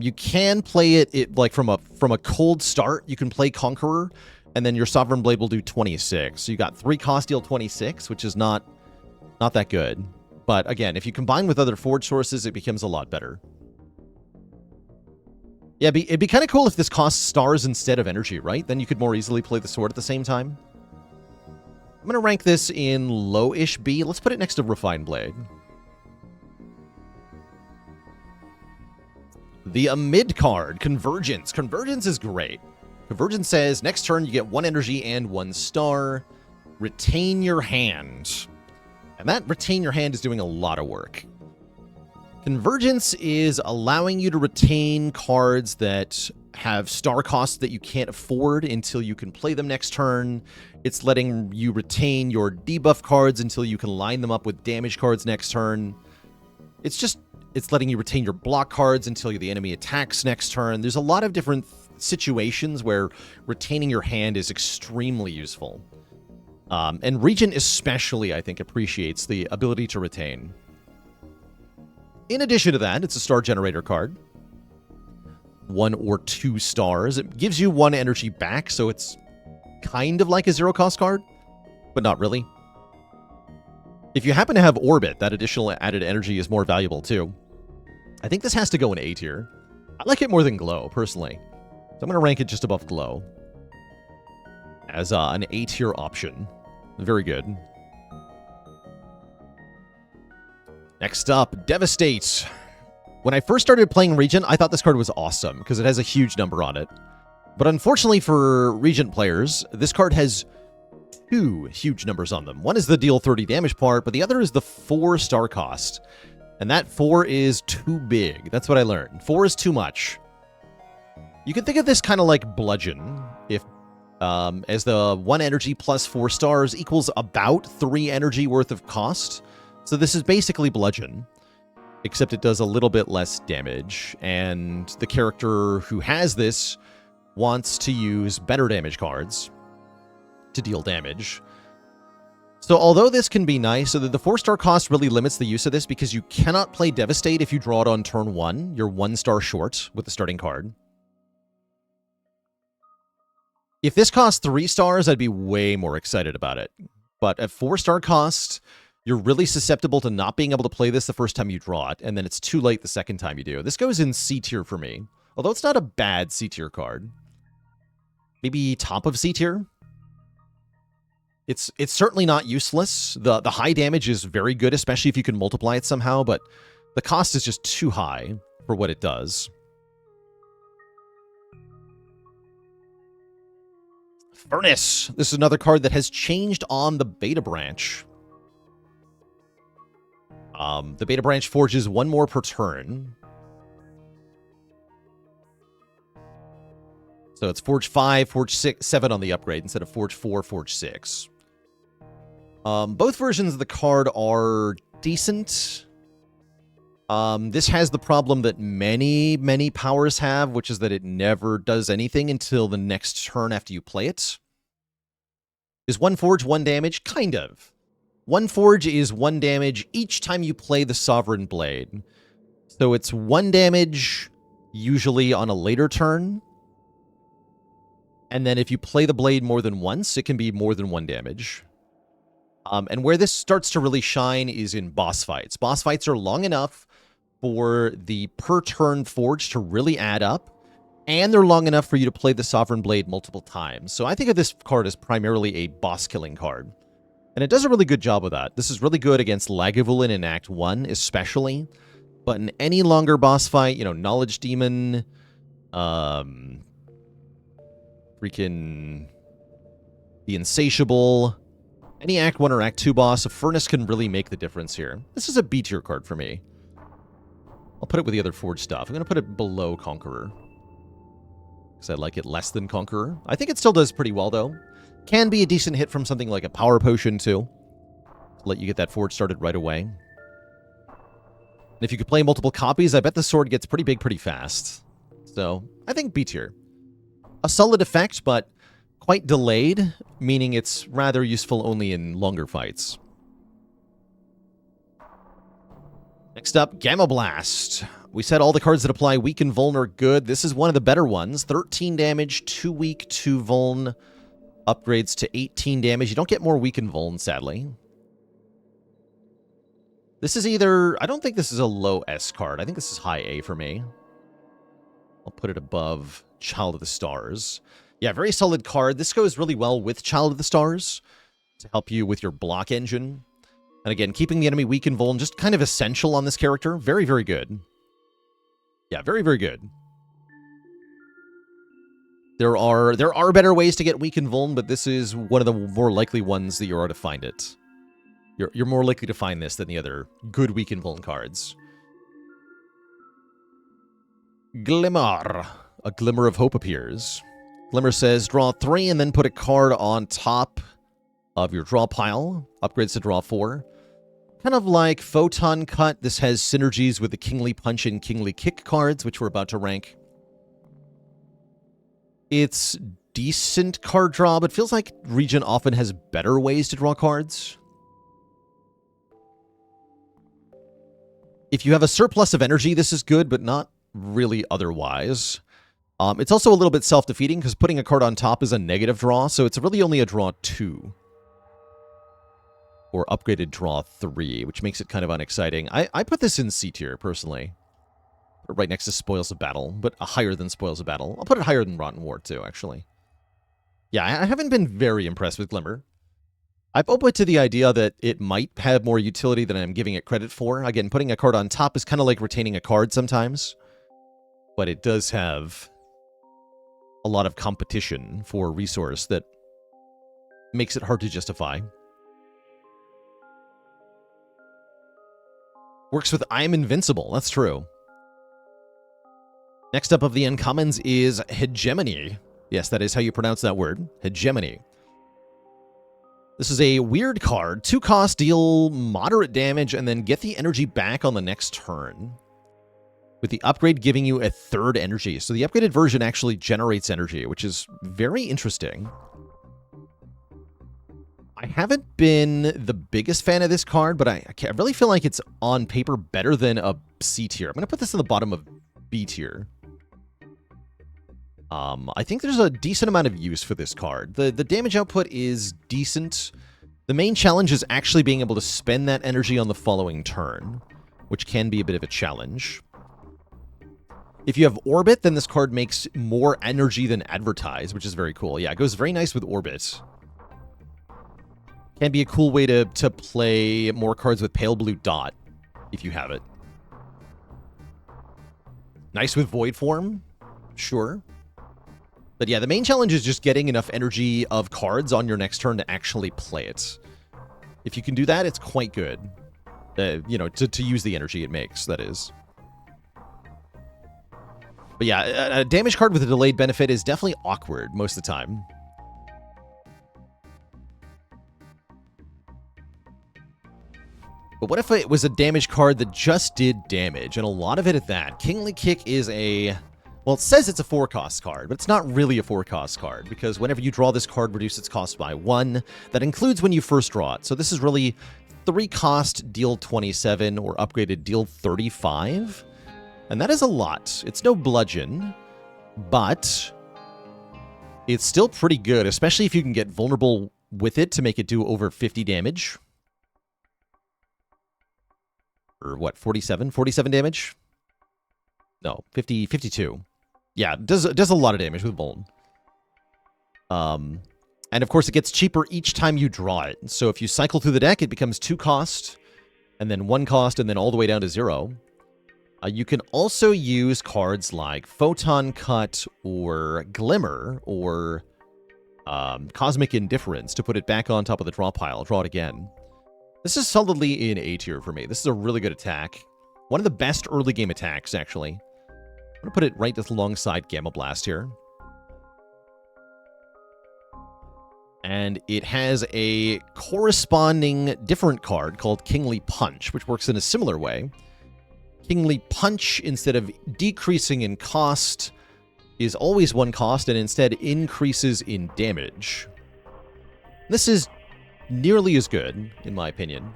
You can play it like from a cold start. You can play Conqueror, and then your Sovereign Blade will do 26. So you got 3 cost, deal 26, which is not that good. But again, if you combine with other Forge sources, it becomes a lot better. Yeah, it'd be kind of cool if this costs stars instead of energy, right? Then you could more easily play the sword at the same time. I'm going to rank this in low-ish B. Let's put it next to Refined Blade. The Amid card, Convergence. Convergence is great. Convergence says, next turn you get 1 energy and 1 star. Retain your hand. And that retain your hand is doing a lot of work. Convergence is allowing you to retain cards that have star costs that you can't afford until you can play them next turn. It's letting you retain your debuff cards until you can line them up with damage cards next turn. It's letting you retain your block cards until the enemy attacks next turn. There's a lot of different situations where retaining your hand is extremely useful. And Regent especially, I think, appreciates the ability to retain. In addition to that, it's a star generator card. 1 or 2 stars. It gives you 1 energy back, so it's kind of like a 0-cost card, but not really. If you happen to have Orbit, that additional added energy is more valuable too. I think this has to go in A tier. I like it more than Glow, personally. So I'm going to rank it just above Glow as an A tier option. Very good. Next up, Devastate. When I first started playing Regent, I thought this card was awesome because it has a huge number on it. But unfortunately for Regent players, this card has 2 huge numbers on them. One is the deal 30 damage part, but the other is the 4 star cost. And that 4 is too big. That's what I learned. 4 is too much. You can think of this kind of like Bludgeon, if as the 1 energy plus 4 stars equals about 3 energy worth of cost. So this is basically Bludgeon, except it does a little bit less damage, and the character who has this wants to use better damage cards to deal damage. So although this can be nice, so that the 4-star cost really limits the use of this because you cannot play Devastate if you draw it on turn 1. You're 1 star short with the starting card. If this costs 3 stars, I'd be way more excited about it. But at 4-star cost, you're really susceptible to not being able to play this the first time you draw it, and then it's too late the second time you do. This goes in C tier for me, although it's not a bad C tier card. Maybe top of C tier? It's certainly not useless. The high damage is very good, especially if you can multiply it somehow, but the cost is just too high for what it does. Furnace. This is another card that has changed on the beta branch. The beta branch forges 1 more per turn. So it's Forge 5, Forge 6, 7 on the upgrade instead of Forge 4, Forge 6. Both versions of the card are decent. This has the problem that many powers have, which is that it never does anything until the next turn after you play it. Is 1 Forge 1 damage? Kind of. 1 Forge is 1 damage each time you play the Sovereign Blade. So it's 1 damage, usually on a later turn. And then if you play the blade more than once, it can be more than 1 damage. And where this starts to really shine is in boss fights. Boss fights are long enough for the per turn forge to really add up, and they're long enough for you to play the Sovereign Blade multiple times. So I think of this card as primarily a boss killing card. And it does a really good job of that. This is really good against Lagavulin in Act 1, especially. But in any longer boss fight, you know, Knowledge Demon, freaking the Insatiable, any Act 1 or Act 2 boss, a Furnace can really make the difference here. This is a B tier card for me. I'll put it with the other Forge stuff. I'm going to put it below Conqueror, because I like it less than Conqueror. I think it still does pretty well, though. Can be a decent hit from something like a Power Potion, too, to let you get that Forge started right away. And if you could play multiple copies, I bet the sword gets pretty big pretty fast. So, I think B tier. A solid effect, but quite delayed, meaning it's rather useful only in longer fights. Next up, Gamma Blast. We said all the cards that apply weak and vuln are good. This is one of the better ones. 13 damage, 2 weak, 2 vuln. Upgrades to 18 damage. You don't get more weak and vuln, sadly. This is either... I don't think this is a low S card. I think this is high A for me. I'll put it above Child of the Stars. Yeah, very solid card. This goes really well with Child of the Stars to help you with your block engine. And again, keeping the enemy weak and vuln, just kind of essential on this character. Very, very good. Yeah, very, very good. There are better ways to get weak and vuln, but this is one of the more likely ones that you are to find it. You're more likely to find this than the other good weak and vuln cards. Glimmer. A glimmer of hope appears. Glimmer says, draw 3 and then put a card on top of your draw pile. Upgrades to draw 4. Kind of like Photon Cut, this has synergies with the Kingly Punch and Kingly Kick cards, which we're about to rank. It's decent card draw, but feels like Regent often has better ways to draw cards. If you have a surplus of energy, this is good, but not really otherwise. It's also a little bit self-defeating, because putting a card on top is a negative draw, so it's really only a draw 2. Or upgraded draw 3, which makes it kind of unexciting. I put this in C tier, personally. Right next to Spoils of Battle, but higher than Spoils of Battle. I'll put it higher than Rotten War, too, actually. Yeah, I haven't been very impressed with Glimmer. I'm open to the idea that it might have more utility than I'm giving it credit for. Again, putting a card on top is kind of like retaining a card sometimes. But it does have a lot of competition for a resource that makes it hard to justify. Works with I'm Invincible, that's true. Next up of the uncommons is Hegemony. Yes, that is how you pronounce that word. Hegemony. This is a weird card. 2 cost, deal moderate damage, and then get the energy back on the next turn. With the upgrade giving you a 3rd energy. So the upgraded version actually generates energy, which is very interesting. I haven't been the biggest fan of this card, but I really feel like it's on paper better than a C tier. I'm going to put this in the bottom of B tier. I think there's a decent amount of use for this card. The damage output is decent. The main challenge is actually being able to spend that energy on the following turn, which can be a bit of a challenge. If you have Orbit, then this card makes more energy than advertised, which is very cool. Yeah, it goes very nice with Orbit. Can be a cool way to play more cards with Pale Blue Dot, if you have it. Nice with Void Form, sure. But yeah, the main challenge is just getting enough energy of cards on your next turn to actually play it. If you can do that, it's quite good. You know, to use the energy it makes, that is. But yeah, a damage card with a delayed benefit is definitely awkward most of the time. But what if it was a damage card that just did damage, and a lot of it at that? Kingly Kick is a... Well, it says it's a 4-cost card, but it's not really a 4-cost card, because whenever you draw this card, reduce its cost by 1. That includes when you first draw it. So this is really 3-cost, deal 27, or upgraded, deal 35. And that is a lot. It's no bludgeon, but it's still pretty good, especially if you can get vulnerable with it to make it do over 50 damage. Or what, 47? 47 damage? No, 52. Yeah, it does a lot of damage with Bolt. And of course, it gets cheaper each time you draw it. So if you cycle through the deck, it becomes 2 cost, and then 1 cost, and then all the way down to 0. You can also use cards like Photon Cut or Glimmer or Cosmic Indifference to put it back on top of the draw pile. Draw it again. This is solidly in A tier for me. This is a really good attack. One of the best early game attacks, actually. I'm going to put it right alongside Gamma Blast here. And it has a corresponding different card called Kingly Punch, which works in a similar way. Kingly Punch, instead of decreasing in cost, is always 1 cost and instead increases in damage. This is nearly as good, in my opinion.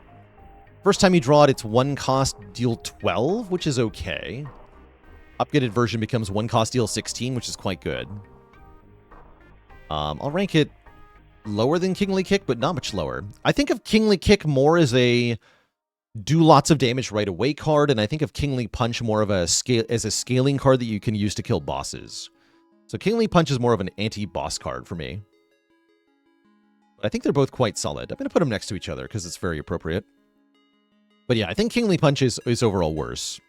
First time you draw it, it's 1 cost, deal 12, which is okay. Upgraded version becomes 1 cost, deal 16, which is quite good. I'll rank it lower than Kingly Kick, but not much lower. I think of Kingly Kick more as a do lots of damage right away card, and I think of Kingly Punch more of a scaling card that you can use to kill bosses. So Kingly Punch is more of an anti-boss card for me. I think they're both quite solid. I'm going to put them next to each other because it's very appropriate. But yeah, I think Kingly Punch is overall worse.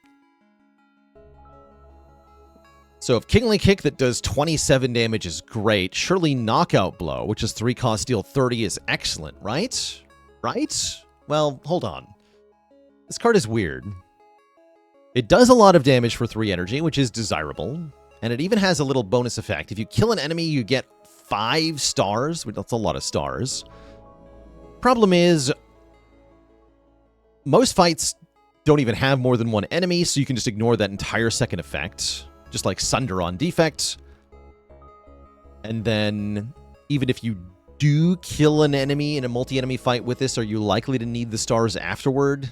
So if Kingly Kick that does 27 damage is great, surely Knockout Blow, which is 3 cost, deal 30, is excellent, right? Right? Well, hold on. This card is weird. It does a lot of damage for 3 energy, which is desirable. And it even has a little bonus effect. If you kill an enemy, you get 5 stars. That's a lot of stars. Problem is, most fights don't even have more than 1 enemy, so you can just ignore that entire second effect. Just like Sunder on defect. And then, even if you do kill an enemy in a multi-enemy fight with this, are you likely to need the stars afterward?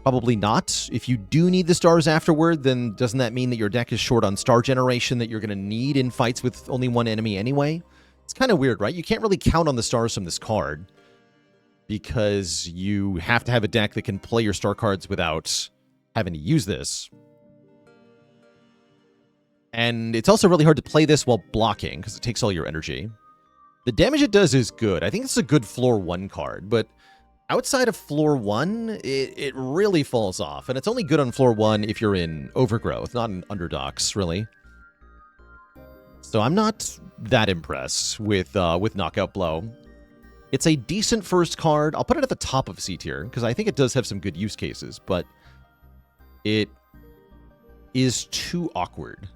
Probably not. If you do need the stars afterward, then doesn't that mean that your deck is short on star generation that you're going to need in fights with only 1 enemy anyway? It's kind of weird, right? You can't really count on the stars from this card because you have to have a deck that can play your star cards without having to use this. And it's also really hard to play this while blocking because it takes all your energy. The damage it does is good. I think it's a good floor 1 card, but outside of floor 1, it really falls off. And it's only good on floor 1 if you're in Overgrowth, not in Underdogs, really. So I'm not that impressed with Knockout Blow. It's a decent first card. I'll put it at the top of C tier because I think it does have some good use cases, but it is too awkward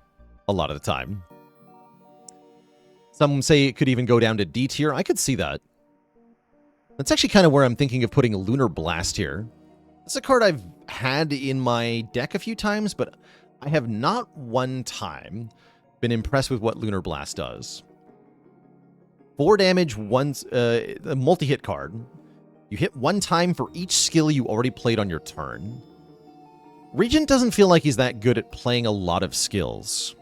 a lot of the time. Some say it could even go down to D tier. I could see that. That's actually kind of where I'm thinking of putting Lunar Blast here. It's a card I've had in my deck a few times, but I have not one time been impressed with what Lunar Blast does. 4 damage, once a multi-hit card. You hit 1 time for each skill you already played on your turn. Regent doesn't feel like he's that good at playing a lot of skills.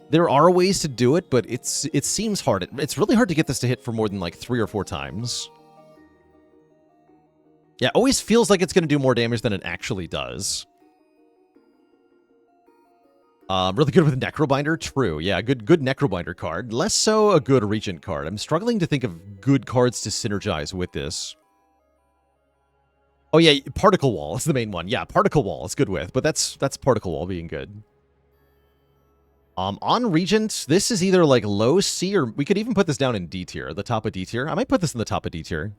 There are ways to do it, but it seems hard. It's really hard to get this to hit for more than like 3 or 4 times. Yeah, it always feels like it's going to do more damage than it actually does. Really good with Necrobinder? True. Yeah, good Necrobinder card. Less so a good Regent card. I'm struggling to think of good cards to synergize with this. Oh yeah, Particle Wall is the main one. Yeah, Particle Wall is good with, but that's Particle Wall being good. On Regent, this is either like low C or we could even put this down in D tier, the top of D tier. I might put this in the top of D tier.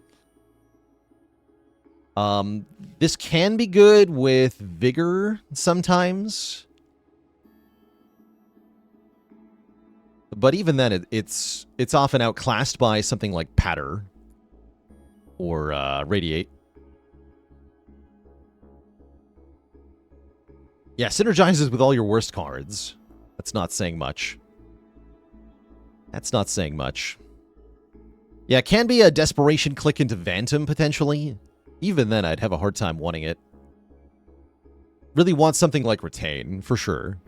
This can be good with Vigor sometimes. But even then, it's often outclassed by something like Patter or Radiate. Yeah, synergizes with all your worst cards. That's not saying much. That's not saying much. Yeah, it can be a desperation click into Phantom, potentially. Even then, I'd have a hard time wanting it. Really want something like Retain, for sure.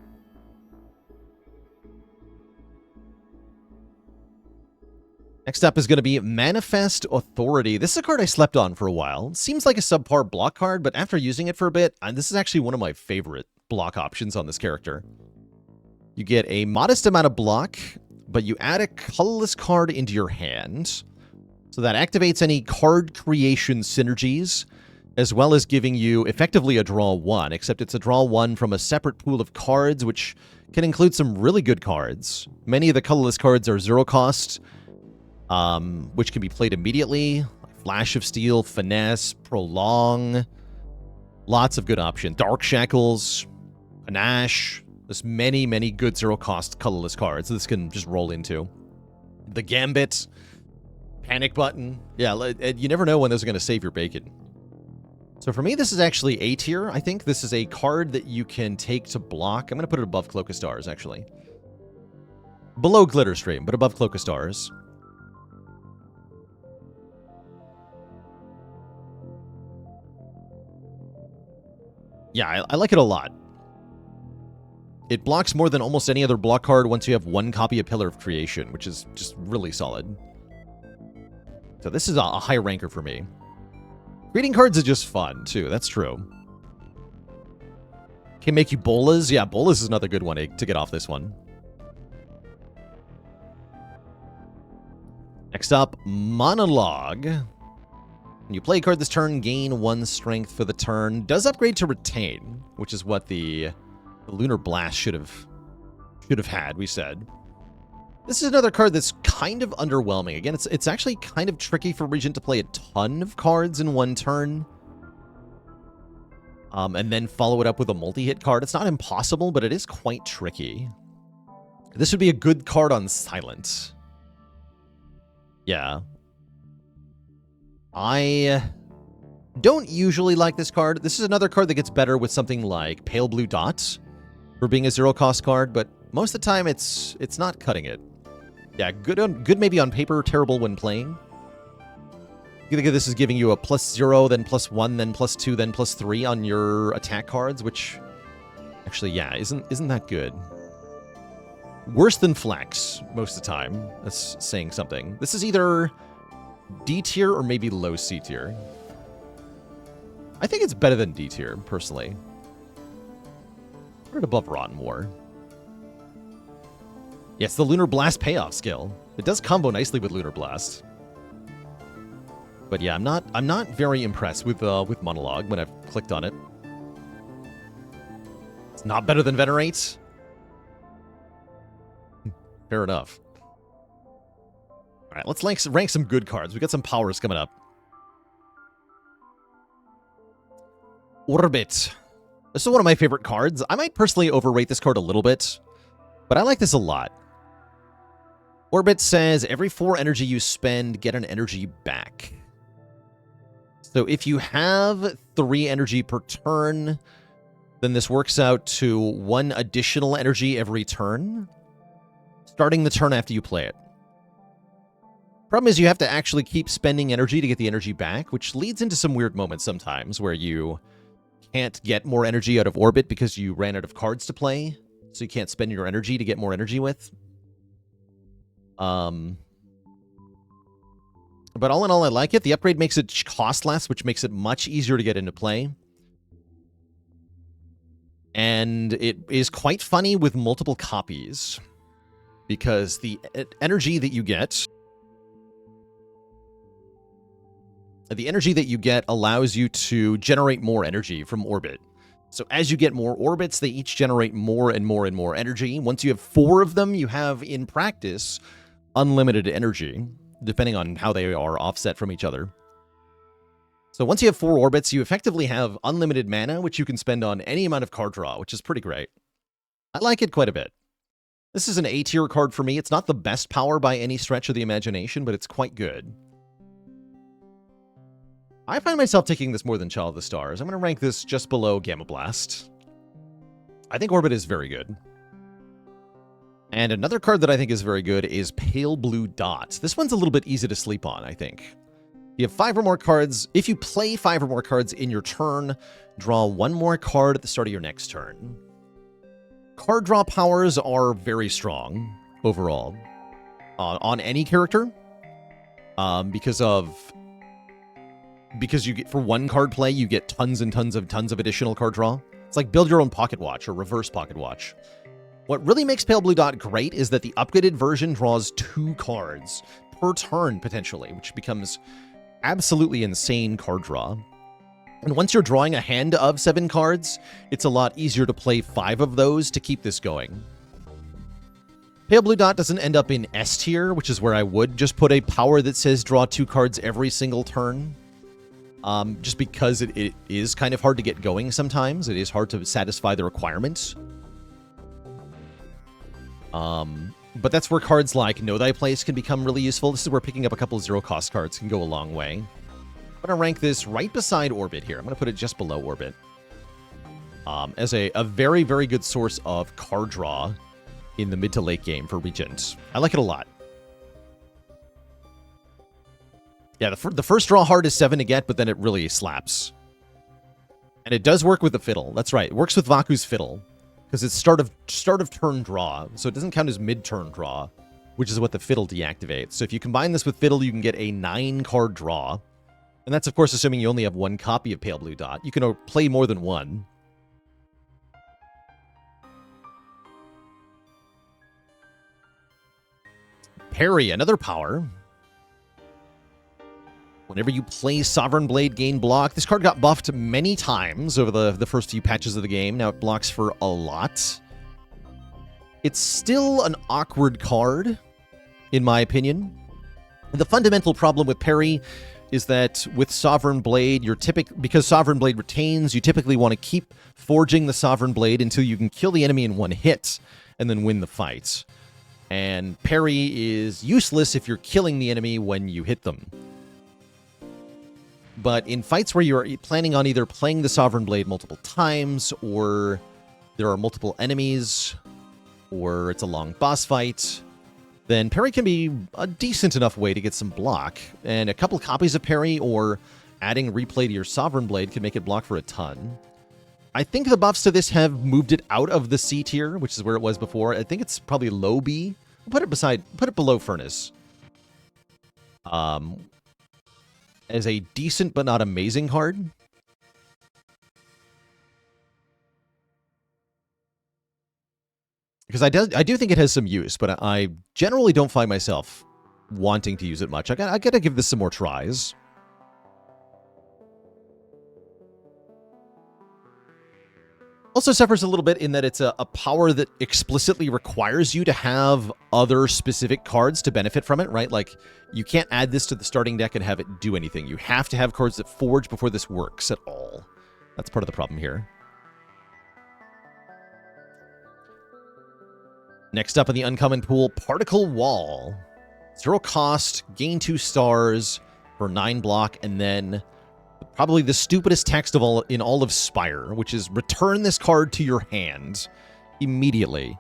Next up is going to be Manifest Authority. This is a card I slept on for a while. Seems like a subpar block card, but after using it for a bit, this is actually one of my favorite block options on this character. You get a modest amount of block, but you add a colorless card into your hand. So that activates any card creation synergies, as well as giving you effectively a draw 1, except it's a draw 1 from a separate pool of cards, which can include some really good cards. Many of the colorless cards are 0 cost, which can be played immediately. Flash of Steel, Finesse, Prolong. Lots of good options. Dark Shackles, Panache. There's many, many good 0 cost colorless cards this can just roll into. The Gambit, Panic Button. Yeah, you never know when those are going to save your bacon. So for me, this is actually A tier, I think. This is a card that you can take to block. I'm going to put it above Cloak of Stars, actually. Below Glitterstream, but above Cloak of Stars. Yeah, I like it a lot. It blocks more than almost any other block card once you have 1 copy of Pillar of Creation, which is just really solid. So this is a high ranker for me. Creating cards is just fun, too. That's true. Can make you Bolas. Yeah, Bolas is another good one to get off this one. Next up, Monologue. When you play a card this turn, gain 1 strength for the turn. Does upgrade to Retain, which is what the Lunar Blast should have had, we said. This is another card that's kind of underwhelming. Again, it's actually kind of tricky for Regent to play a ton of cards in 1 turn. And then follow it up with a multi-hit card. It's not impossible, but it is quite tricky. This would be a good card on Silent. Yeah. I don't usually like this card. This is another card that gets better with something like Pale Blue Dot for being a 0 cost card, but most of the time it's not cutting it. Yeah, good maybe on paper, terrible when playing. You think of this as giving you a +0, then +1, then +2, then +3 on your attack cards, which actually, yeah, isn't that good. Worse than Flex most of the time. That's saying something. This is either D tier or maybe low C tier. I think it's better than D tier, personally. Put it above Rotten War. Yes, the Lunar Blast payoff skill. It does combo nicely with Lunar Blast. But yeah, I'm not very impressed with Monologue when I've clicked on it. It's not better than Venerate. Fair enough. All right, let's rank some good cards. We got some powers coming up. Orbit. This is one of my favorite cards. I might personally overrate this card a little bit, but I like this a lot. Orbit says, every 4 energy you spend, get an energy back. So if you have 3 energy per turn, then this works out to 1 additional energy every turn, starting the turn after you play it. Problem is you have to actually keep spending energy to get the energy back, which leads into some weird moments sometimes where you can't get more energy out of Orbit because you ran out of cards to play, so you can't spend your energy to get more energy with. But all in all, I like it. The upgrade makes it cost less, which makes it much easier to get into play. And it is quite funny with multiple copies, because the energy that you get... The energy that you get allows you to generate more energy from Orbit. So as you get more orbits, they each generate more and more and more energy. Once you have 4 of them, you have, in practice, unlimited energy, depending on how they are offset from each other. So once you have 4 orbits, you effectively have unlimited mana, which you can spend on any amount of card draw, which is pretty great. I like it quite a bit. This is an A tier card for me. It's not the best power by any stretch of the imagination, but it's quite good. I find myself taking this more than Child of the Stars. I'm going to rank this just below Gamma Blast. I think Orbit is very good. And another card that I think is very good is Pale Blue Dot. This one's a little bit easy to sleep on, I think. You have 5 or more cards. If you play 5 or more cards in your turn, draw 1 more card at the start of your next turn. Card draw powers are very strong overall on any character. because you get, for one card play, you get tons and tons of additional card draw. It's like build your own pocket watch or reverse pocket watch. What really makes Pale Blue Dot great is that the upgraded version draws 2 cards per turn, potentially, which becomes absolutely insane card draw. And once you're drawing a hand of 7 cards, it's a lot easier to play 5 of those to keep this going. Pale Blue Dot doesn't end up in S tier, which is where I would just put a power that says draw 2 cards every single turn. Just because it is kind of hard to get going sometimes. It is hard to satisfy the requirements. But that's where cards like Know Thy Place can become really useful. This is where picking up a couple of 0-cost cards can go a long way. I'm going to rank this right beside Orbit here. I'm going to put it just below Orbit. As a very, very good source of card draw in the mid to late game for Regent. I like it a lot. Yeah, the first draw hard is 7 to get, but then it really slaps. And it does work with the Fiddle. That's right. It works with Vaku's Fiddle. Because it's start of turn draw, so it doesn't count as mid-turn draw, which is what the Fiddle deactivates. So if you combine this with Fiddle, you can get a 9-card draw. And that's, of course, assuming you only have 1 copy of Pale Blue Dot. You can play more than 1. Parry, another power. Whenever you play Sovereign Blade, gain block. This card got buffed many times over the first few patches of the game. Now it blocks for a lot. It's still an awkward card, in my opinion. The fundamental problem with parry is that with Sovereign Blade, because Sovereign Blade retains, you typically want to keep forging the Sovereign Blade until you can kill the enemy in 1 hit and then win the fight. And parry is useless if you're killing the enemy when you hit them. But in fights where you're planning on either playing the Sovereign Blade multiple times, or there are multiple enemies, or it's a long boss fight, then parry can be a decent enough way to get some block. And a couple copies of parry or adding replay to your Sovereign Blade can make it block for a ton. I think the buffs to this have moved it out of the C tier, which is where it was before. I think it's probably low B. Put it below Furnace. As a decent but not amazing card. Because I do think it has some use, but I generally don't find myself wanting to use it much. I gotta give this some more tries. Also suffers a little bit in that it's a power that explicitly requires you to have other specific cards to benefit from it, right? Like, you can't add this to the starting deck and have it do anything. You have to have cards that forge before this works at all. That's part of the problem here. Next up in the uncommon pool, Particle Wall. 0 cost, gain 2 stars for 9 block, and then probably the stupidest text of all in all of Spire, which is return this card to your hand immediately,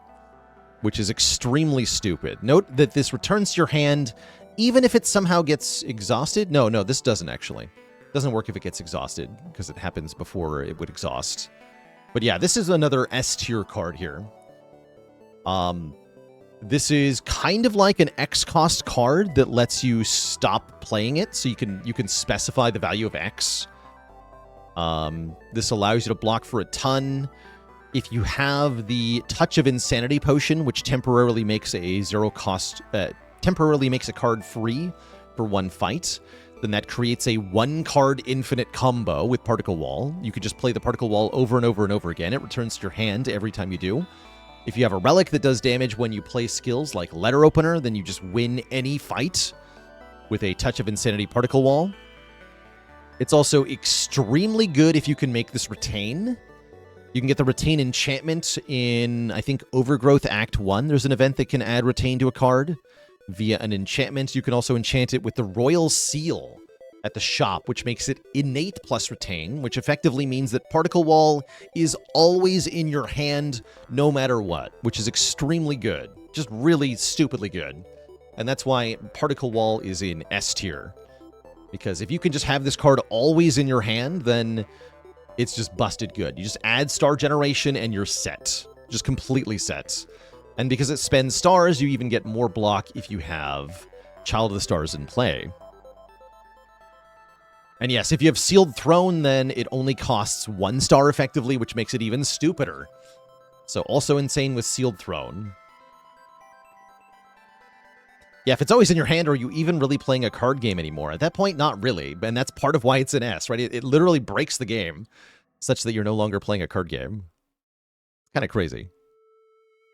which is extremely stupid. Note that this returns to your hand even if it somehow gets exhausted. No, this doesn't actually. It doesn't work if it gets exhausted because it happens before it would exhaust. But yeah, this is another S tier card here. This is kind of like an X cost card that lets you stop playing it, so you can specify the value of X. This allows you to block for a ton. If you have the Touch of Insanity potion, which temporarily makes a 0 cost, temporarily makes a card free for 1 fight, then that creates a 1-card infinite combo with Particle Wall. You could just play the Particle Wall over and over and over again. It returns to your hand every time you do. If you have a relic that does damage when you play skills like Letter Opener, then you just win any fight with a Touch of Insanity Particle Wall. It's also extremely good if you can make this retain. You can get the Retain enchantment in, I think, Overgrowth Act 1. There's an event that can add Retain to a card via an enchantment. You can also enchant it with the Royal Seal at the shop, which makes it innate plus retain, which effectively means that Particle Wall is always in your hand no matter what, which is extremely good. Just really stupidly good. And that's why Particle Wall is in S tier. Because if you can just have this card always in your hand, then it's just busted good. You just add Star Generation and you're set. Just completely set. And because it spends stars, you even get more block if you have Child of the Stars in play. And yes, if you have Sealed Throne, then it only costs 1 star effectively, which makes it even stupider. So also insane with Sealed Throne. Yeah, if it's always in your hand, are you even really playing a card game anymore? At that point, not really. And that's part of why it's an S, right? It literally breaks the game such that you're no longer playing a card game. Kind of crazy.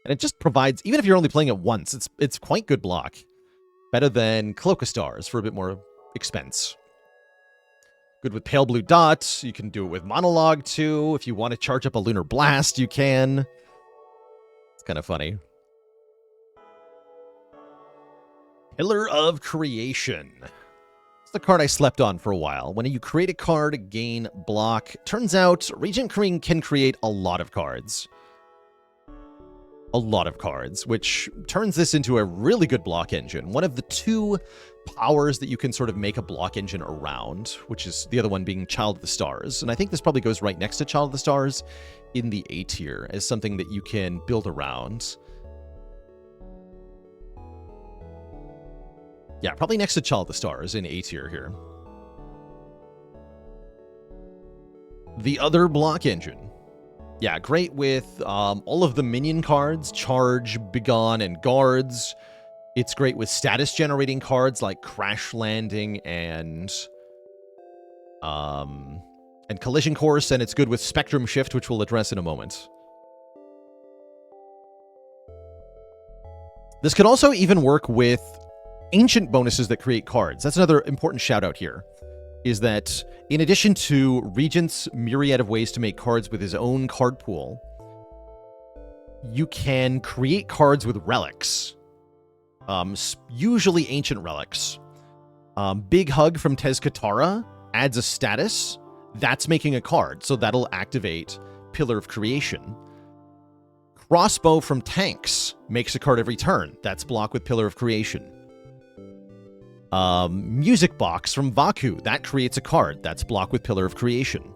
And it just provides, even if you're only playing it once, it's quite good block. Better than Cloak of Stars for a bit more expense. Good with Pale Blue Dot. You can do it with Monologue too. If you want to charge up a Lunar Blast, you can. It's kind of funny. Pillar of Creation. It's the card I slept on for a while. When you create a card, gain block. Turns out, Regent can create a lot of cards. A lot of cards, which turns this into a really good block engine. One of the 2 powers that you can sort of make a block engine around, which is the other one being Child of the Stars. And I think this probably goes right next to Child of the Stars in the A tier as something that you can build around. Yeah, probably next to Child of the Stars in A tier here. The other block engine. Yeah, great with all of the minion cards, Charge, Begone, and Guards. It's great with status-generating cards like Crash Landing and Collision Course, and it's good with Spectrum Shift, which we'll address in a moment. This could also even work with Ancient bonuses that create cards. That's another important shout-out here, is that in addition to Regent's myriad of ways to make cards with his own card pool, you can create cards with relics. Usually ancient relics. Big Hug from Tezcatara adds a status. That's making a card, so that'll activate Pillar of Creation. Crossbow from Tanks makes a card every turn. That's block with Pillar of Creation. Music Box from Vaku. That creates a card. That's block with Pillar of Creation.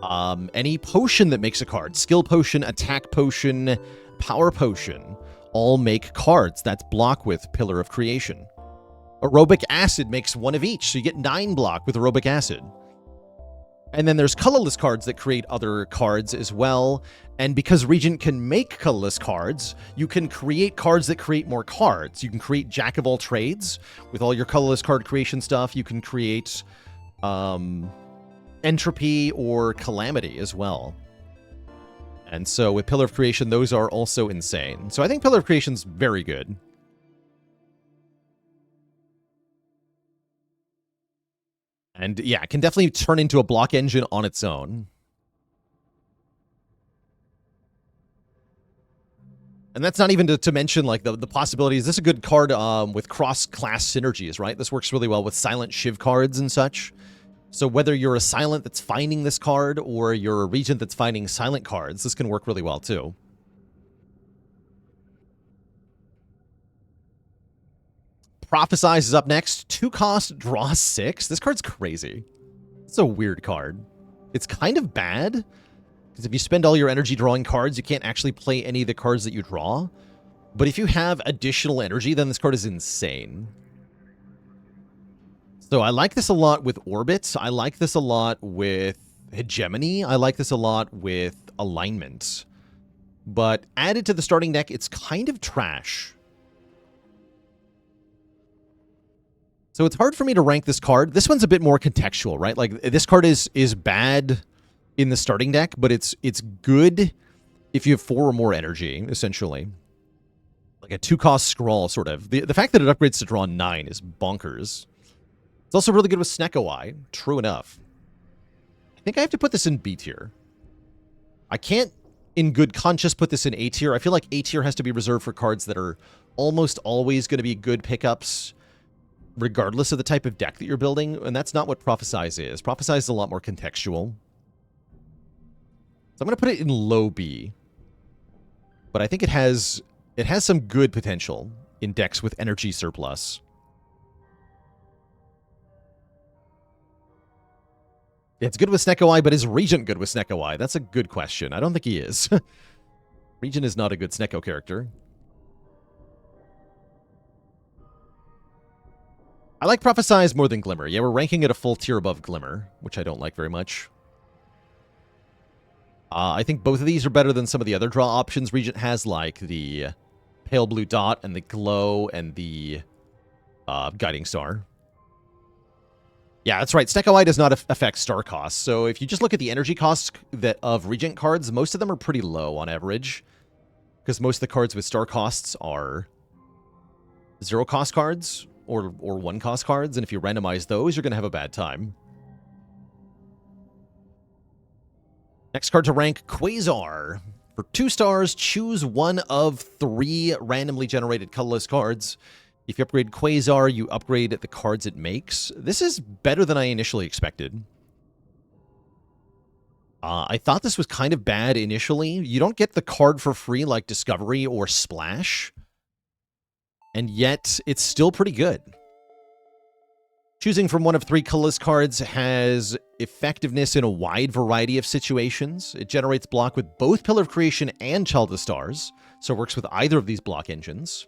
Any potion that makes a card. Skill Potion, Attack Potion, Power Potion. All make cards. That's block with Pillar of Creation. Aerobic Acid makes 1 of each, so you get 9 block with Aerobic Acid. And then there's colorless cards that create other cards as well. And because Regent can make colorless cards, you can create cards that create more cards. You can create Jack of all trades with all your colorless card creation stuff. You can create Entropy or Calamity as well. And so with Pillar of Creation, those are also insane. So I think Pillar of Creation's very good. And yeah, it can definitely turn into a block engine on its own. And that's not even to mention like the possibilities. This is a good card with cross-class synergies, right? This works really well with silent Shiv cards and such. So whether you're a silent that's finding this card or you're a Regent that's finding silent cards, this can work really well too. Prophesize is up next. 2 cost, draw 6. This card's crazy. It's a weird card. It's kind of bad, because if you spend all your energy drawing cards, you can't actually play any of the cards that you draw. But if you have additional energy, then this card is insane. So I like this a lot with Orbit. I like this a lot with Hegemony. I like this a lot with Alignment. But added to the starting deck, it's kind of trash. So it's hard for me to rank this card. This one's a bit more contextual, right? Like, this card is bad in the starting deck, but it's good if you have 4 or more energy, essentially. Like a 2-cost scroll, sort of. The fact that it upgrades to draw 9 is bonkers. It's also really good with Snecko Eye. True enough. I think I have to put this in B tier. I can't, in good conscience, put this in A tier. I feel like A tier has to be reserved for cards that are almost always going to be good pickups, regardless of the type of deck that you're building, and that's not what Prophesize is. Prophesize is a lot more contextual. So I'm going to put it in low B. But I think it has some good potential in decks with energy surplus. It's good with Snecko Eye, but is Regent good with Snecko Eye? That's a good question. I don't think he is. Regent is not a good Snecko character. I like Prophesize more than Glimmer. Yeah, we're ranking it a full tier above Glimmer, which I don't like very much. I think both of these are better than some of the other draw options Regent has, like the Pale Blue Dot and the Glow and the Guiding Star. Yeah, that's right. Snecko Eye does not affect star costs. So if you just look at the energy costs of Regent cards, most of them are pretty low on average. Because most of the cards with star costs are 0 cost cards or 1 cost cards. And if you randomize those, you're going to have a bad time. Next card to rank, Quasar. For 2 stars, choose one of 3 randomly generated colorless cards. If you upgrade Quasar, you upgrade the cards it makes. This is better than I initially expected. I thought this was kind of bad initially. You don't get the card for free like Discovery or Splash. And yet, it's still pretty good. Choosing from one of 3 colorless cards has effectiveness in a wide variety of situations. It generates block with both Pillar of Creation and Child of the Stars, so it works with either of these block engines.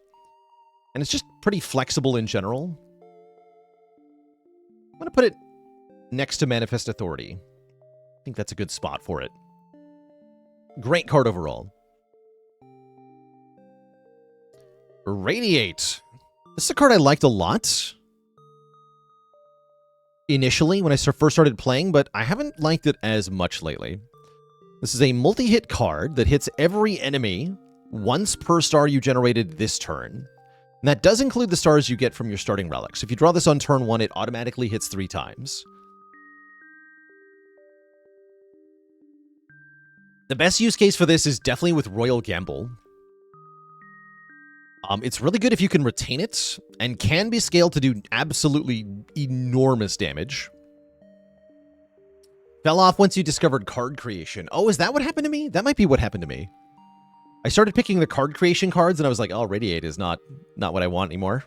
And it's just pretty flexible in general. I'm going to put it next to Manifest Authority. I think that's a good spot for it. Great card overall. Radiate. This is a card I liked a lot initially when I first started playing, but I haven't liked it as much lately. This is a multi-hit card that hits every enemy once per star you generated this turn. And that does include the stars you get from your starting relics. If you draw this on turn 1, it automatically hits 3 times. The best use case for this is definitely with Royal Gamble. It's really good if you can retain it, and can be scaled to do absolutely enormous damage. Fell off once you discovered card creation. Oh, is that what happened to me? That might be what happened to me. I started picking the card creation cards, and I was like, oh, Radiate is not what I want anymore.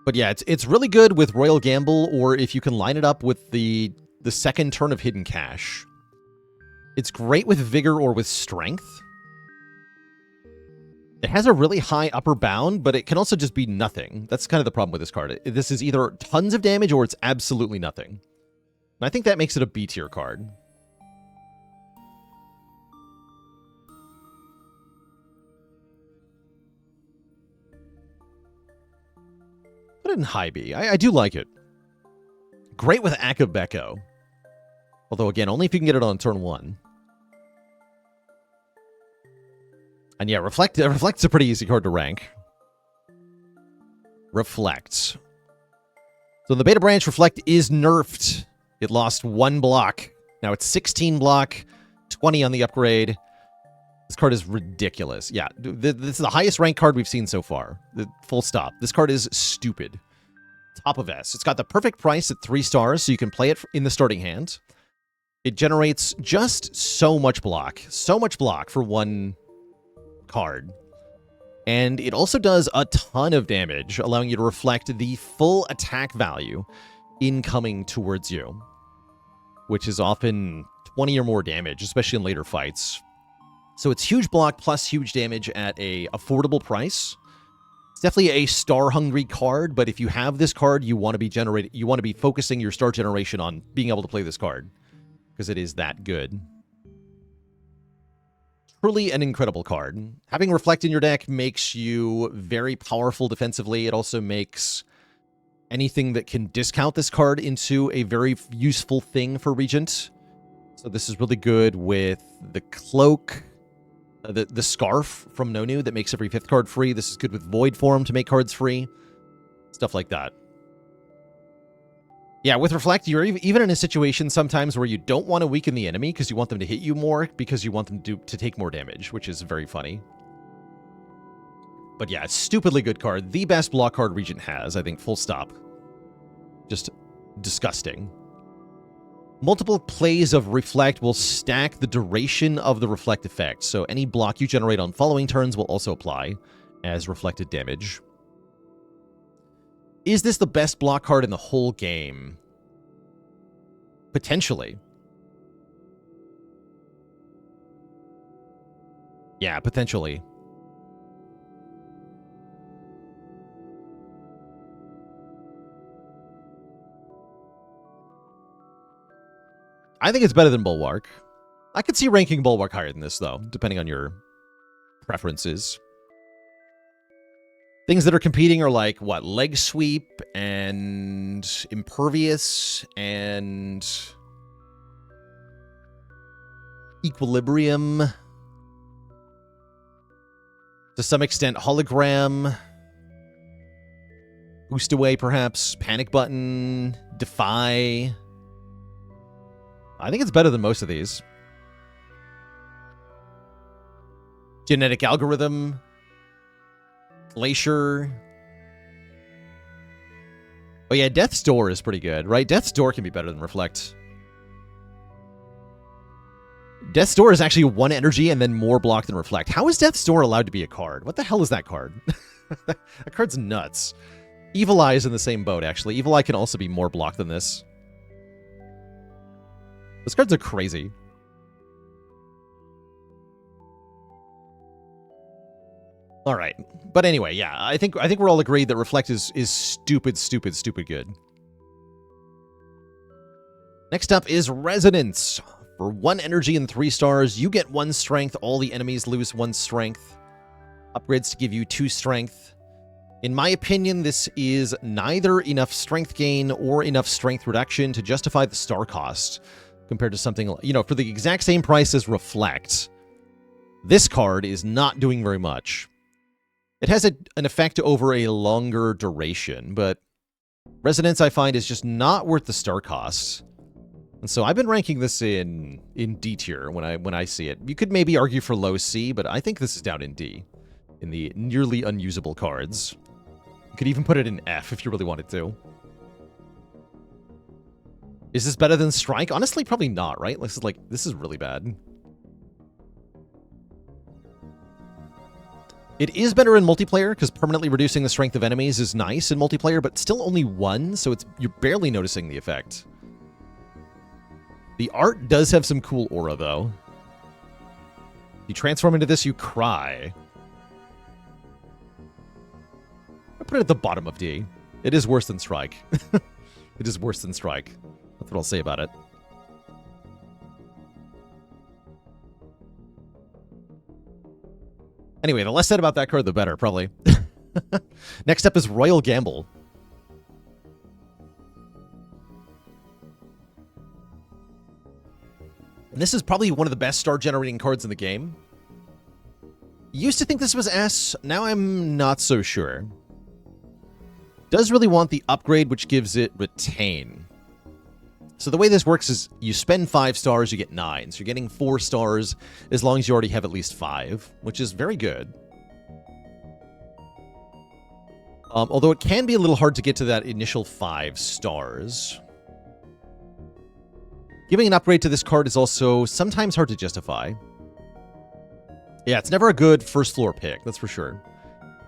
But yeah, it's really good with Royal Gamble, or if you can line it up with the second turn of Hidden Cache. It's great with Vigor or with Strength. It has a really high upper bound, but it can also just be nothing. That's kind of the problem with this card. This is either tons of damage or it's absolutely nothing. And I think that makes it a B tier card. Put it in high B. I do like it. Great with Akabeko. Although, again, only if you can get it on turn 1. And yeah, Reflect's a pretty easy card to rank. Reflect. So in the beta branch, Reflect is nerfed. It lost 1 block. Now it's 16 block, 20 on the upgrade. This card is ridiculous. Yeah, this is the highest ranked card we've seen so far. Full stop. This card is stupid. Top of S. It's got the perfect price at 3 stars, so you can play it in the starting hand. It generates just so much block. So much block for 1 card. And it also does a ton of damage, allowing you to reflect the full attack value incoming towards you, which is often 20 or more damage, especially in later fights. So it's huge block plus huge damage at a affordable price. It's definitely a star-hungry card, but if you have this card, you want to be focusing your star generation on being able to play this card, because it is that good. Truly an incredible card. Having Reflect in your deck makes you very powerful defensively. It also makes anything that can discount this card into a very useful thing for Regent. So this is really good with the Cloak, the Scarf from Nonu that makes every 5th card free. This is good with Void Form to make cards free. Stuff like that. Yeah, with Reflect, you're even in a situation sometimes where you don't want to weaken the enemy because you want them to hit you more because you want them to take more damage, which is very funny. But yeah, stupidly good card. The best block card Regent has, I think, full stop. Just disgusting. Multiple plays of Reflect will stack the duration of the Reflect effect, so any block you generate on following turns will also apply as reflected damage. Is this the best block card in the whole game? Potentially. Yeah, potentially. I think it's better than Bulwark. I could see ranking Bulwark higher than this, though, depending on your preferences. Things that are competing are like, what, Leg Sweep and Impervious and Equilibrium. To some extent, Hologram. Boost Away, perhaps. Panic Button. Defy. I think it's better than most of these. Genetic Algorithm. Glacier. Oh yeah, Death's Door is pretty good, right? Death's Door can be better than Reflect. Death's Door is actually 1 energy and then more block than Reflect. How is Death's Door allowed to be a card? What the hell is that card? That card's nuts. Evil Eye is in the same boat, actually. Evil Eye can also be more block than this. Those cards are crazy. All right. But anyway, yeah, I think we're all agreed that Reflect is stupid good. Next up is Resonance. For 1 energy and 3 stars, you get 1 strength. All the enemies lose 1 strength. Upgrades to give you 2 strength. In my opinion, this is neither enough strength gain or enough strength reduction to justify the star cost compared to something, you know, for the exact same price as Reflect. This card is not doing very much. It has an effect over a longer duration, but Resonance, I find, is just not worth the star cost. And so I've been ranking this in D tier when I see it. You could maybe argue for low C, but I think this is down in D, in the nearly unusable cards. You could even put it in F if you really wanted to. Is this better than Strike? Honestly, probably not, right? This is really bad. It is better in multiplayer, because permanently reducing the strength of enemies is nice in multiplayer, but still only 1, so you're barely noticing the effect. The art does have some cool aura, though. You transform into this, you cry. I put it at the bottom of D. It is worse than Strike. It is worse than Strike. That's what I'll say about it. Anyway, the less said about that card, the better, probably. Next up is Royal Gamble. And this is probably one of the best star-generating cards in the game. Used to think this was S, now I'm not so sure. Does really want the upgrade, which gives it Retain. So the way this works is you spend 5 stars, you get 9. So you're getting 4 stars as long as you already have at least 5, which is very good. Although it can be a little hard to get to that initial 5 stars. Giving an upgrade to this card is also sometimes hard to justify. Yeah, it's never a good first floor pick, that's for sure.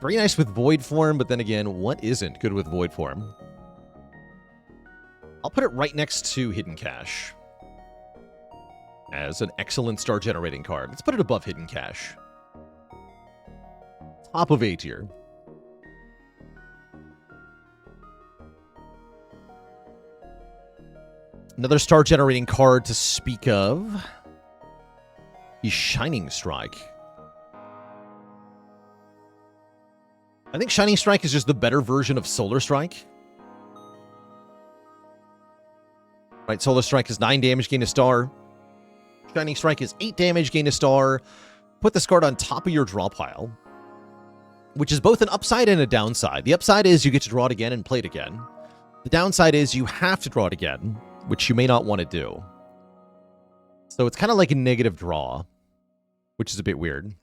Very nice with Void Form, but then again, what isn't good with Void Form? I'll put it right next to Hidden Cache as an excellent star-generating card. Let's put it above Hidden Cache. Top of A tier. Another star-generating card to speak of is Shining Strike. I think Shining Strike is just the better version of Solar Strike. Right, Solar Strike is 9 damage, gain a star. Shining Strike is 8 damage, gain a star. Put this card on top of your draw pile, which is both an upside and a downside. The upside is you get to draw it again and play it again. The downside is you have to draw it again, which you may not want to do. So it's kind of like a negative draw, which is a bit weird.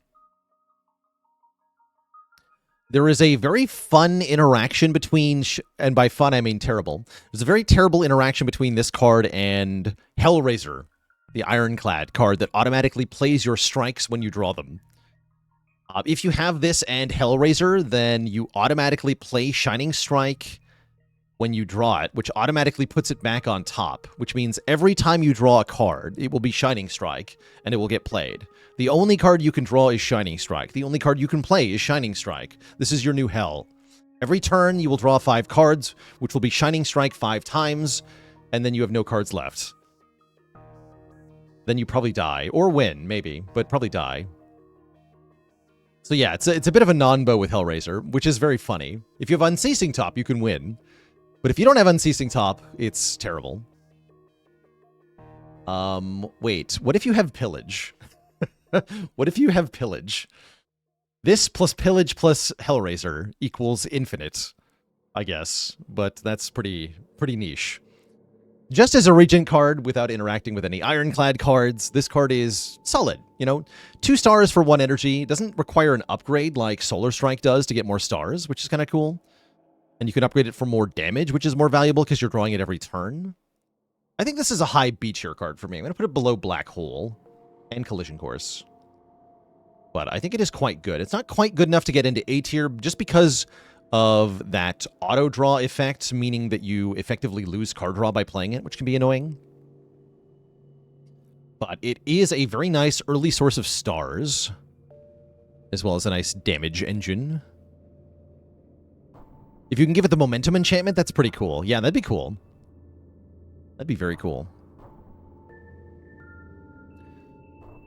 There is a very fun interaction between, and by fun I mean terrible. There's a very terrible interaction between this card and Hellraiser, the Ironclad card that automatically plays your strikes when you draw them. If you have this and Hellraiser, then you automatically play Shining Strike when you draw it, which automatically puts it back on top, which means every time you draw a card, it will be Shining Strike, and it will get played. The only card you can draw is Shining Strike. The only card you can play is Shining Strike. This is your new hell. Every turn, you will draw 5 cards, which will be Shining Strike 5 times, and then you have no cards left. then you probably die. Or win, maybe, but probably die. So yeah, it's a bit of a non-bow with Hellraiser, which is very funny. If you have Unceasing Top, you can win. But if you don't have Unceasing Top, it's terrible. Wait, what if you have Pillage? What if you have Pillage? This plus Pillage plus Hellraiser equals infinite, I guess. But that's pretty niche. Just as a Regent card without interacting with any Ironclad cards, this card is solid. You know, 2 stars for 1 energy. Doesn't require an upgrade like Solar Strike does to get more stars, which is kind of cool. And you can upgrade it for more damage, which is more valuable because you're drawing it every turn. I think this is a high B tier card for me. I'm going to put it below Black Hole and Collision Course. But I think it is quite good. It's not quite good enough to get into A tier just because of that auto draw effect, meaning that you effectively lose card draw by playing it, which can be annoying. But it is a very nice early source of stars, as well as a nice damage engine. If you can give it the momentum enchantment, that's pretty cool. Yeah, that'd be cool. That'd be very cool.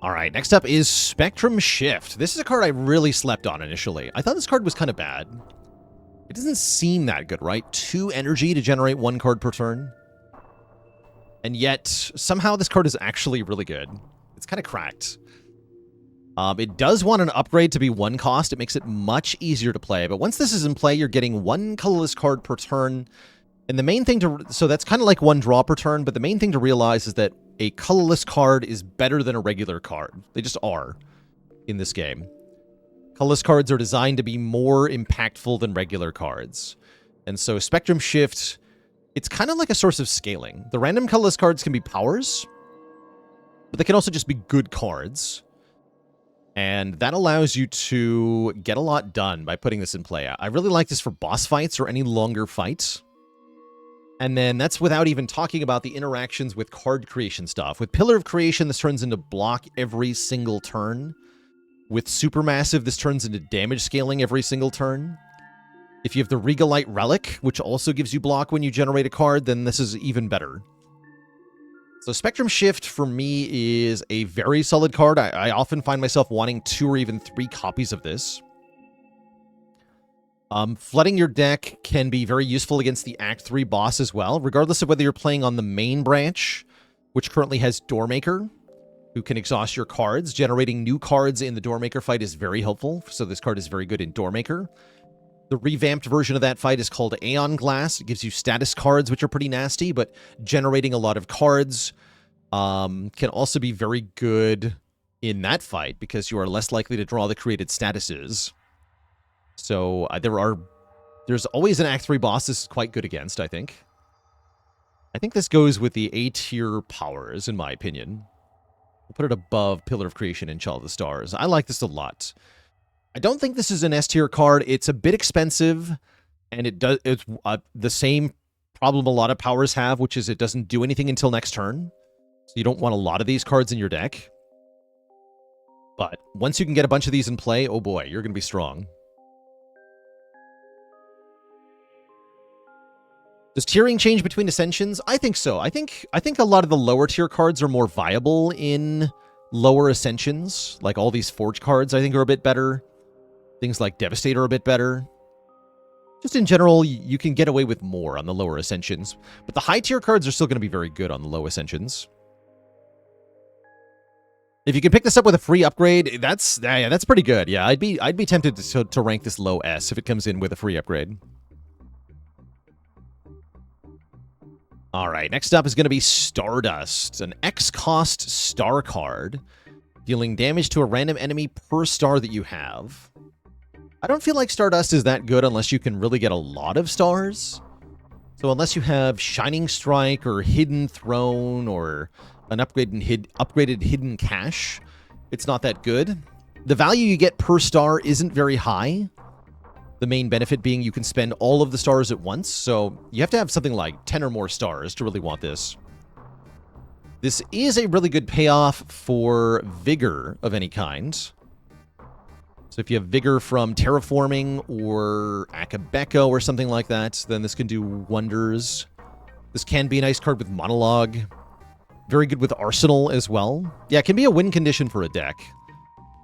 All right, next up is Spectrum Shift. This is a card I really slept on initially. I thought this card was kind of bad. It doesn't seem that good, right? 2 energy to generate 1 card per turn. And yet, somehow this card is actually really good. It's kind of cracked. It does want an upgrade to be 1 cost. It makes it much easier to play. But once this is in play, you're getting 1 colorless card per turn. And the main thing to... So that's kind of like 1 draw per turn. But the main thing to realize is that a colorless card is better than a regular card. They just are in this game. Colorless cards are designed to be more impactful than regular cards. And so Spectrum Shift, it's kind of like a source of scaling. The random colorless cards can be powers, but they can also just be good cards. And that allows you to get a lot done by putting this in play. I really like this for boss fights or any longer fights. And then that's without even talking about the interactions with card creation stuff. With Pillar of Creation, this turns into block every single turn. With Supermassive, this turns into damage scaling every single turn. If you have the Regalite Relic, which also gives you block when you generate a card, then this is even better. So Spectrum Shift, for me, is a very solid card. I often find myself wanting 2 or even 3 copies of this. Flooding your deck can be very useful against the Act 3 boss as well, regardless of whether you're playing on the main branch, which currently has Doormaker, who can exhaust your cards. Generating new cards in the Doormaker fight is very helpful, so this card is very good in Doormaker. The revamped version of that fight is called Aeon Glass. It gives you status cards, which are pretty nasty, but generating a lot of cards can also be very good in that fight because you are less likely to draw the created statuses. So there's always an Act 3 boss this is quite good against, I think. I think this goes with the A-tier powers, in my opinion. We'll put it above Pillar of Creation and Child of the Stars. I like this a lot. I don't think this is an S-tier card. It's a bit expensive, and it's the same problem a lot of powers have, which is it doesn't do anything until next turn. So you don't want a lot of these cards in your deck. But once you can get a bunch of these in play, oh boy, you're going to be strong. Does tiering change between Ascensions? I think so. I think a lot of the lower tier cards are more viable in lower Ascensions. Like all these Forge cards, I think, are a bit better. Things like Devastator are a bit better. Just in general, you can get away with more on the lower Ascensions. But the high tier cards are still going to be very good on the low Ascensions. If you can pick this up with a free upgrade, that's pretty good. Yeah, I'd be tempted to rank this low S if it comes in with a free upgrade. All right, next up is going to be Stardust, an X-cost star card, dealing damage to a random enemy per star that you have. I don't feel like Stardust is that good unless you can really get a lot of stars. So unless you have Shining Strike or Hidden Throne or an upgraded Hidden Cache, it's not that good. The value you get per star isn't very high. The main benefit being you can spend all of the stars at once, so you have to have something like 10 or more stars to really want this. This is a really good payoff for Vigor of any kind. So if you have Vigor from Terraforming or Akabeko or something like that, then this can do wonders. This can be a nice card with Monologue. Very good with Arsenal as well. Yeah, it can be a win condition for a deck,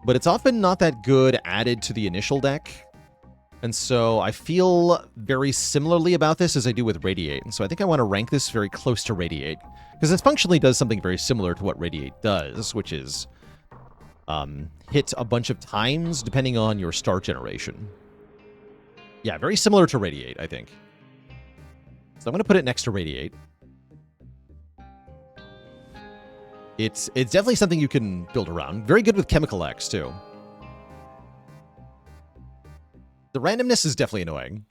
but it's often not that good added to the initial deck. And so I feel very similarly about this as I do with Radiate. And so I think I want to rank this very close to Radiate, because it functionally does something very similar to what Radiate does, which is hit a bunch of times depending on your star generation. Yeah, very similar to Radiate, I think. So I'm going to put it next to Radiate. It's definitely something you can build around. Very good with Chemical X, too. The randomness is definitely annoying.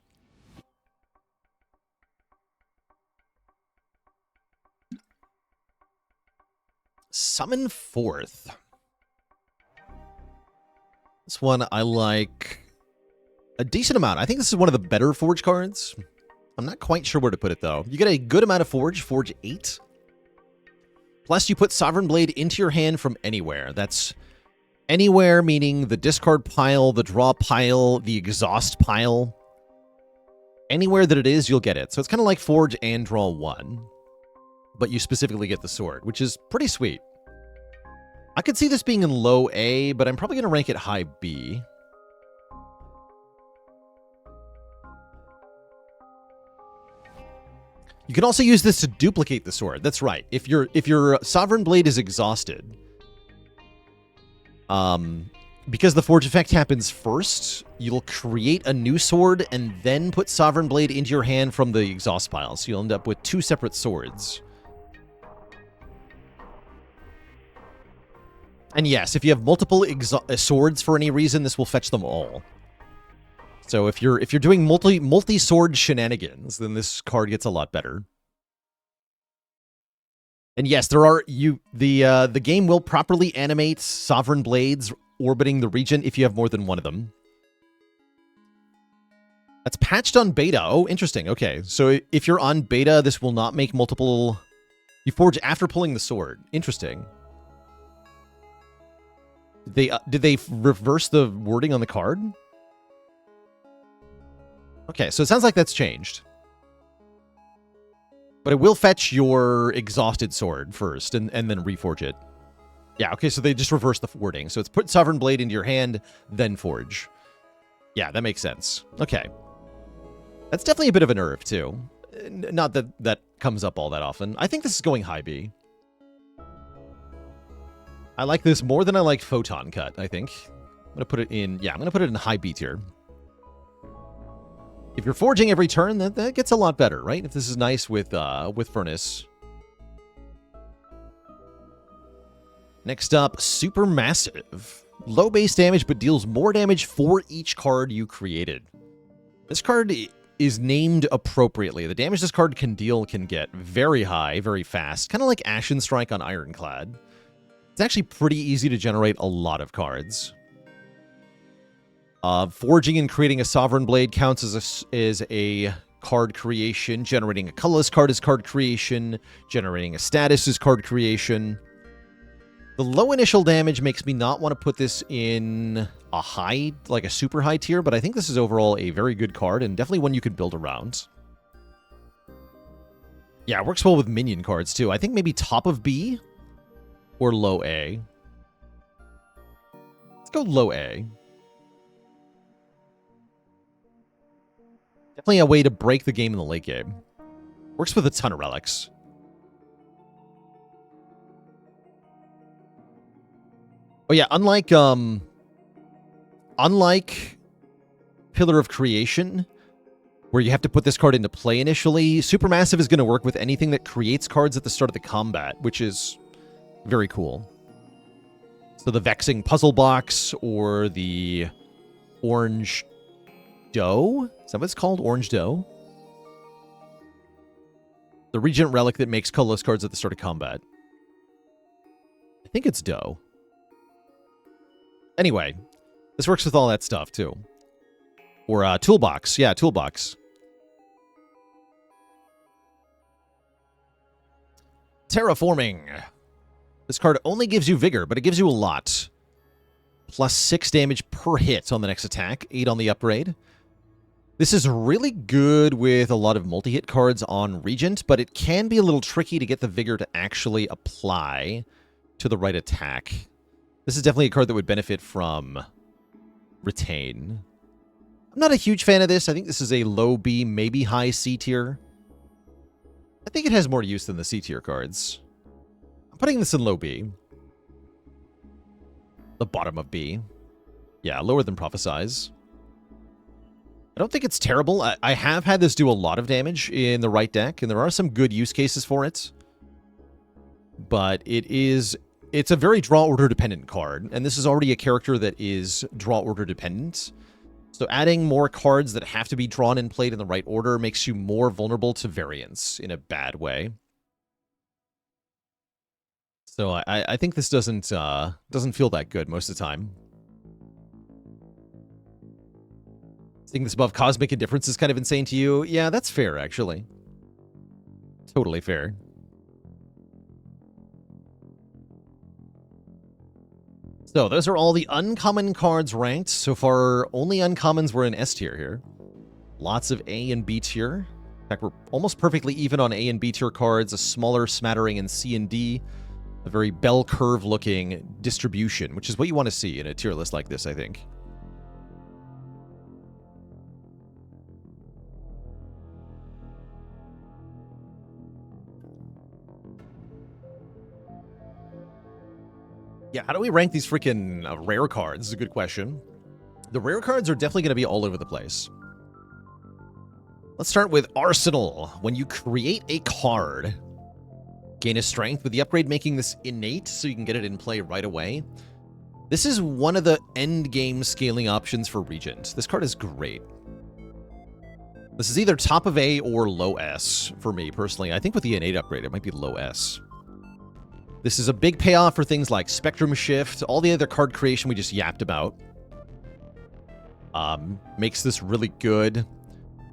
Summon Forth. This one I like a decent amount. I think this is one of the better Forge cards. I'm not quite sure where to put it, though. You get a good amount of Forge, Forge 8. Plus, you put Sovereign Blade into your hand from anywhere. That's anywhere, meaning the discard pile, the draw pile, the exhaust pile. Anywhere that it is, you'll get it. So it's kind of like Forge and Draw 1. But you specifically get the sword, which is pretty sweet. I could see this being in low A, but I'm probably going to rank it high B. You can also use this to duplicate the sword. That's right. If your Sovereign Blade is exhausted, because the Forge effect happens first, you'll create a new sword and then put Sovereign Blade into your hand from the exhaust pile. So you'll end up with 2 separate swords. And yes, if you have multiple swords for any reason, this will fetch them all. So if you're doing multi-sword shenanigans, then this card gets a lot better. And yes, the game will properly animate Sovereign Blades orbiting the Regent if you have more than one of them. That's patched on beta. Oh, interesting. Okay, so if you're on beta, this will not make multiple... You forge after pulling the sword. Interesting. Did they reverse the wording on the card? Okay, so it sounds like that's changed. But it will fetch your exhausted sword first and then reforge it. Yeah, okay, so they just reversed the wording. So it's put Sovereign Blade into your hand, then forge. Yeah, that makes sense. Okay. That's definitely a bit of a nerf, too. Not that that comes up all that often. I think this is going high B. I like this more than I like Photon Cut, I think. I'm going to put it in... Yeah, I'm going to put it in high B tier. If you're forging every turn, that gets a lot better, right? If this is nice with Furnace. Next up, Supermassive. Low base damage, but deals more damage for each card you created. This card is named appropriately. The damage this card can deal can get very high, very fast. Kind of like Ashen Strike on Ironclad. It's actually pretty easy to generate a lot of cards. Forging and creating a Sovereign Blade counts as a card creation. Generating a colorless card is card creation. Generating a status is card creation. The low initial damage makes me not want to put this in a high, like a super high tier, but I think this is overall a very good card and definitely one you could build around. Yeah, it works well with minion cards too. I think maybe top of B or low A. Let's go low A. Definitely a way to break the game in the late game. Works with a ton of relics. Oh yeah, unlike Pillar of Creation, where you have to put this card into play initially, Supermassive is going to work with anything that creates cards at the start of the combat, which is very cool. So the Vexing Puzzle Box, or the Orange Dough? Is that what it's called? Orange Dough? The Regent Relic that makes colorless cards at the start of combat. I think it's Dough. Anyway, this works with all that stuff, too. Or Toolbox. Yeah, Toolbox. Terraforming. This card only gives you Vigor, but it gives you a lot. Plus 6 damage per hit on the next attack. 8 on the upgrade. This is really good with a lot of multi-hit cards on Regent, but it can be a little tricky to get the Vigor to actually apply to the right attack. This is definitely a card that would benefit from Retain. I'm not a huge fan of this. I think this is a low B, maybe high C tier. I think it has more use than the C tier cards. I'm putting this in low B. The bottom of B. Yeah, lower than Prophesize. I don't think it's terrible. I have had this do a lot of damage in the right deck, and there are some good use cases for it. But it's a very draw order dependent card, and this is already a character that is draw order dependent. So adding more cards that have to be drawn and played in the right order makes you more vulnerable to variance in a bad way. So I think this doesn't feel that good most of the time. Seeing this above Cosmic Indifference is kind of insane to you. Yeah, that's fair, actually. Totally fair. So, those are all the uncommon cards ranked. So far, only uncommons were in S tier here. Lots of A and B tier. In fact, we're almost perfectly even on A and B tier cards. A smaller smattering in C and D. A very bell curve looking distribution, which is what you want to see in a tier list like this, I think. Yeah, how do we rank these freaking rare cards? Is a good question. The rare cards are definitely going to be all over the place. Let's start with Arsenal. When you create a card, gain a strength, with the upgrade making this innate so you can get it in play right away. This is one of the end game scaling options for Regent. This card is great. This is either top of A or low S for me, personally. I think with the innate upgrade, it might be low S. This is a big payoff for things like Spectrum Shift, all the other card creation we just yapped about. Makes this really good.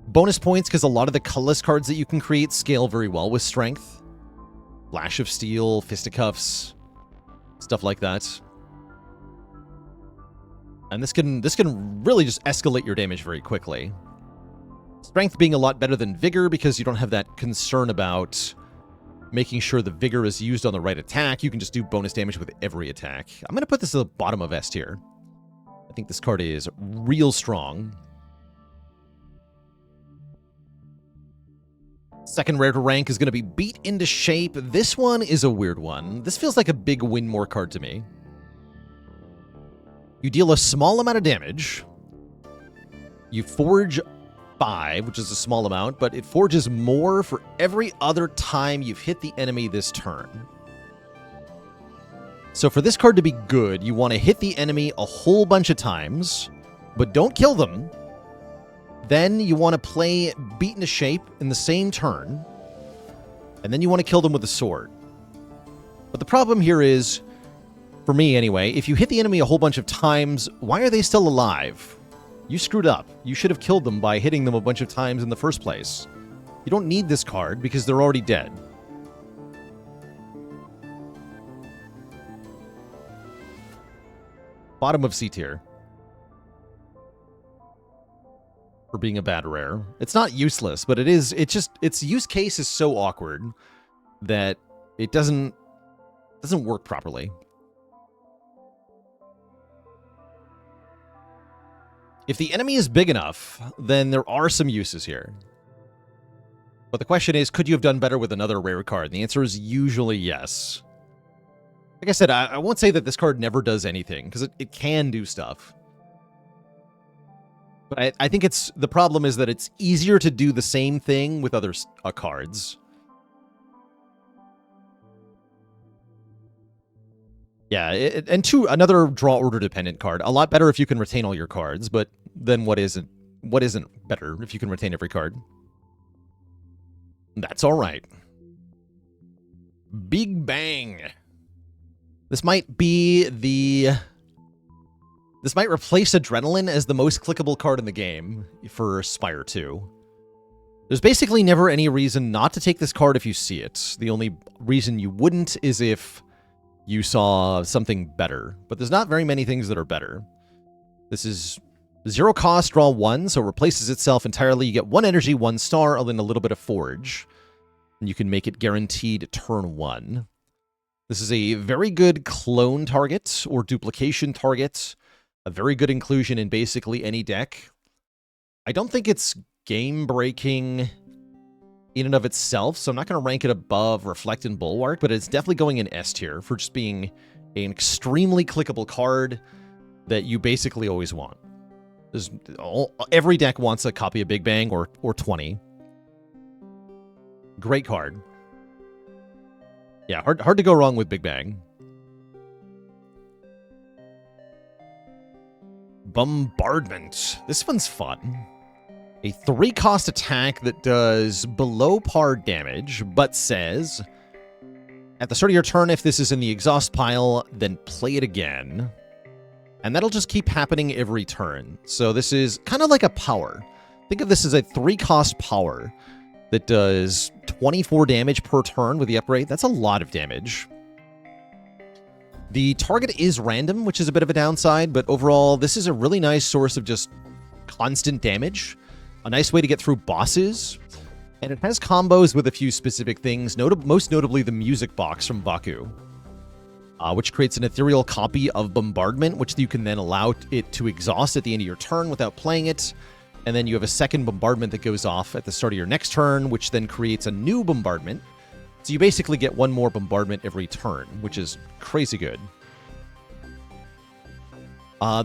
Bonus points, because a lot of the colorless cards that you can create scale very well with Strength. Flash of Steel, Fisticuffs, stuff like that. And this can really just escalate your damage very quickly. Strength being a lot better than Vigor, because you don't have that concern about making sure the Vigor is used on the right attack. You can just do bonus damage with every attack. I'm going to put this at the bottom of S tier. I think this card is real strong. Second rare to rank is going to be Beat into Shape. This one is a weird one. This feels like a big win more card to me. You deal a small amount of damage. You forge 5, which is a small amount, but it forges more for every other time you've hit the enemy this turn. So for this card to be good, you want to hit the enemy a whole bunch of times, but don't kill them. Then you want to play Beat into Shape in the same turn, and then you want to kill them with a sword. But the problem here is, for me anyway, if you hit the enemy a whole bunch of times, why are they still alive? You screwed up. You should have killed them by hitting them a bunch of times in the first place. You don't need this card because they're already dead. Bottom of C tier. For being a bad rare. It's not useless, but its use case is so awkward that it doesn't work properly. If the enemy is big enough, then there are some uses here. But the question is, could you have done better with another rare card? And the answer is usually yes. Like I said, I won't say that this card never does anything, because it can do stuff. But I think the problem is that it's easier to do the same thing with other cards. Yeah, another draw order dependent card. A lot better if you can retain all your cards, but then what isn't better if you can retain every card? That's all right. Big Bang. This might replace Adrenaline as the most clickable card in the game for Spire 2. There's basically never any reason not to take this card if you see it. The only reason you wouldn't is if you saw something better. But there's not very many things that are better. This is 0 cost, draw 1, so it replaces itself entirely. You get 1 energy, 1 star, and then a little bit of forge. And you can make it guaranteed turn 1. This is a very good clone target or duplication target. A very good inclusion in basically any deck. I don't think it's game-breaking in and of itself, so I'm not going to rank it above Reflect and Bulwark, but it's definitely going in S tier for just being an extremely clickable card that you basically always want. Every deck wants a copy of Big Bang or 20. Great card. Yeah, hard to go wrong with Big Bang. Bombardment. This one's fun. A 3-cost attack that does below par damage, but says, at the start of your turn, if this is in the exhaust pile, then play it again. And that'll just keep happening every turn. So this is kind of like a power. Think of this as a 3-cost power that does 24 damage per turn with the upgrade. That's a lot of damage. The target is random, which is a bit of a downside, but overall, this is a really nice source of just constant damage. A nice way to get through bosses. And it has combos with a few specific things, most notably the music box from Baku, which creates an ethereal copy of Bombardment, which you can then allow it to exhaust at the end of your turn without playing it. And then you have a second Bombardment that goes off at the start of your next turn, which then creates a new Bombardment. So you basically get one more Bombardment every turn, which is crazy good.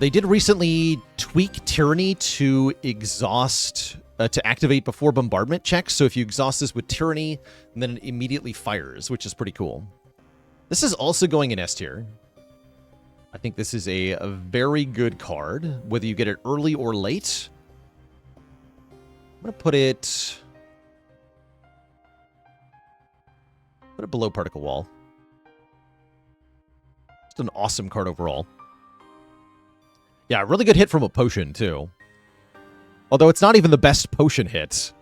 They did recently tweak Tyranny to exhaust, to activate before Bombardment checks. So if you exhaust this with Tyranny, then it immediately fires, which is pretty cool. This is also going in S tier. I think this is a very good card, whether you get it early or late. I'm going to put it below Particle Wall. Just an awesome card overall. Yeah, really good hit from a potion, too. Although it's not even the best potion hit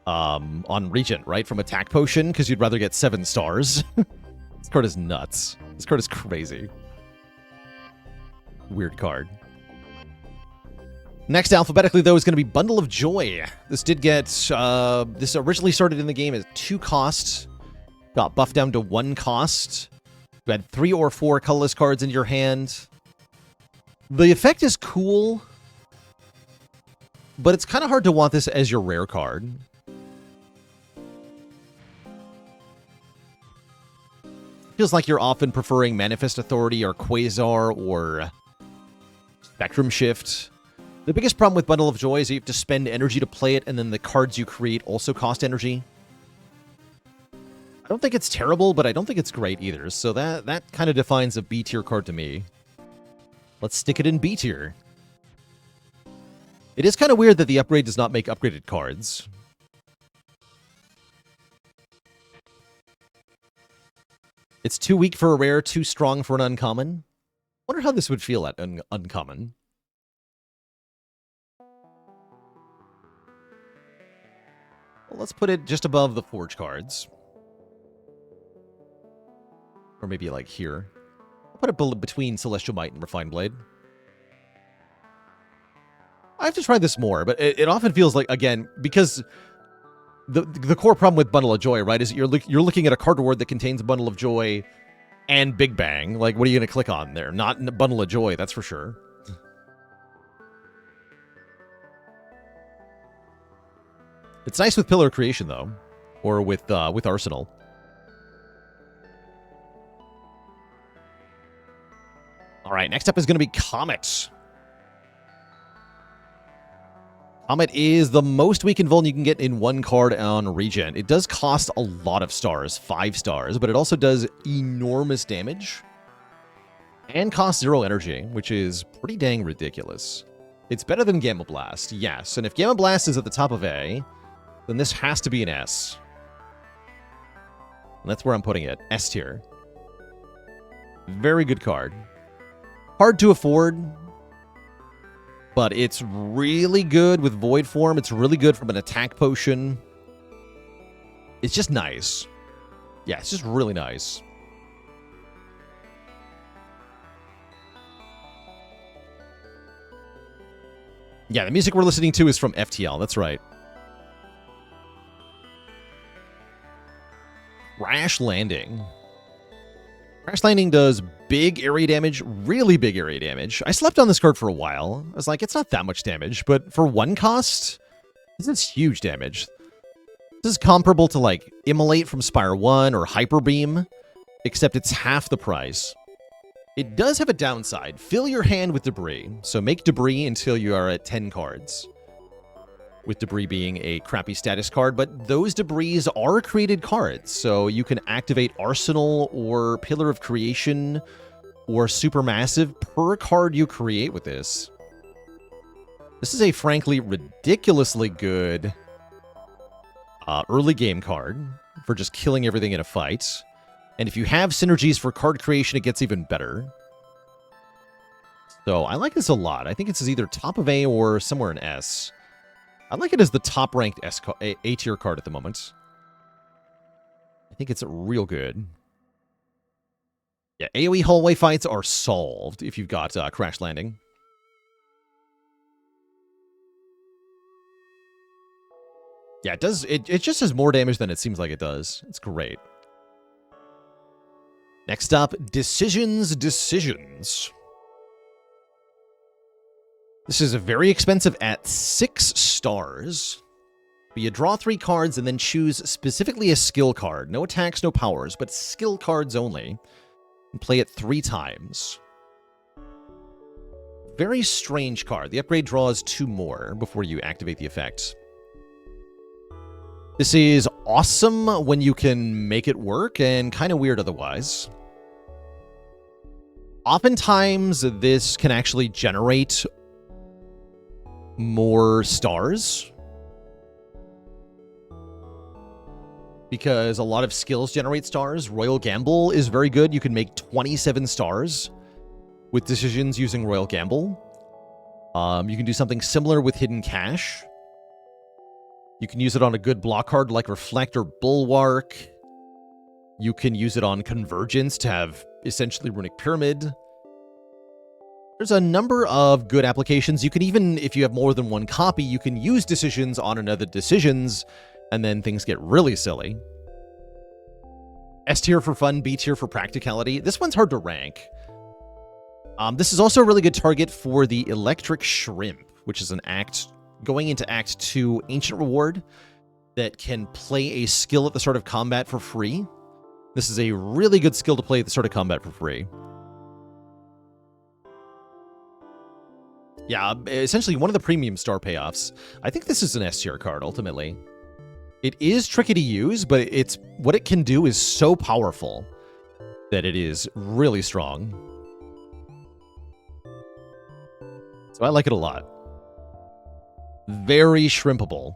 on Regent, right? From attack potion, because you'd rather get 7 stars. This card is nuts. This card is crazy. Weird card. Next, alphabetically, though, is going to be Bundle of Joy. This did get... this originally started in the game as 2 costs. Got buffed down to 1 cost. You had 3 or 4 colorless cards in your hand. The effect is cool, but it's kind of hard to want this as your rare card. Feels like you're often preferring Manifest Authority or Quasar or Spectrum Shift. The biggest problem with Bundle of Joy is you have to spend energy to play it, and then the cards you create also cost energy. I don't think it's terrible, but I don't think it's great either, so that kind of defines a B tier card to me. Let's stick it in B tier. It is kind of weird that the upgrade does not make upgraded cards. It's too weak for a rare, too strong for an uncommon. Wonder how this would feel at an uncommon. Well, let's put it just above the Forge cards. Or maybe like here. I'll put it between Celestial Might and Refined Blade. I have to try this more, but it often feels like, again, because the core problem with Bundle of Joy, right, is that you're looking at a card reward that contains Bundle of Joy and Big Bang. Like, what are you going to click on there? Not Bundle of Joy, that's for sure. It's nice with Pillar Creation, though, or with Arsenal. All right, next up is going to be Comet. Comet is the most weakened Vuln you can get in 1 card on Regent. It does cost a lot of stars, 5 stars, but it also does enormous damage. And costs 0 energy, which is pretty dang ridiculous. It's better than Gamma Blast, yes. And if Gamma Blast is at the top of A, then this has to be an S. And that's where I'm putting it, S tier. Very good card. Hard to afford, but it's really good with Void Form. It's really good from an attack potion. It's just nice. Yeah, it's just really nice. Yeah, the music we're listening to is from FTL. That's right. Crash Landing. Crash Landing does big area damage, really big area damage. I slept on this card for a while. I was like, it's not that much damage, but for 1 cost, this is huge damage. This is comparable to like Immolate from Spire 1 or Hyper Beam, except it's half the price. It does have a downside. Fill your hand with debris. So make debris until you are at 10 cards. With debris being a crappy status card, but those debris are created cards. So you can activate Arsenal or Pillar of Creation or Supermassive per card you create with this. This is a frankly ridiculously good early game card for just killing everything in a fight. And if you have synergies for card creation, it gets even better. So I like this a lot. I think it's either top of A or somewhere in S. I like it as the top-ranked A-tier card at the moment. I think it's real good. Yeah, AoE hallway fights are solved if you've got Crash Landing. Yeah, it does. It just does more damage than it seems like it does. It's great. Next up, Decisions. This is very expensive at 6 stars. But you draw 3 cards and then choose specifically a skill card. No attacks, no powers, but skill cards only. And play it 3 times. Very strange card. The upgrade draws 2 more before you activate the effect. This is awesome when you can make it work, and kind of weird otherwise. Oftentimes, this can actually generate more stars. Because a lot of skills generate stars. Royal Gamble is very good. You can make 27 stars with decisions using Royal Gamble. You can do something similar with Hidden Cash. You can use it on a good block card like Reflect or Bulwark. You can use it on Convergence to have essentially Runic Pyramid. There's a number of good applications. You can even, if you have more than 1 copy, you can use decisions on another decisions, and then things get really silly. S tier for fun, B tier for practicality. This one's hard to rank. This is also a really good target for the Electric Shrimp, which is an going into Act 2 Ancient Reward that can play a skill at the start of combat for free. This is a really good skill to play at the start of combat for free. Yeah, essentially one of the premium star payoffs. I think this is an S tier card, ultimately. It is tricky to use, but what it can do is so powerful that it is really strong. So I like it a lot. Very shrimpable.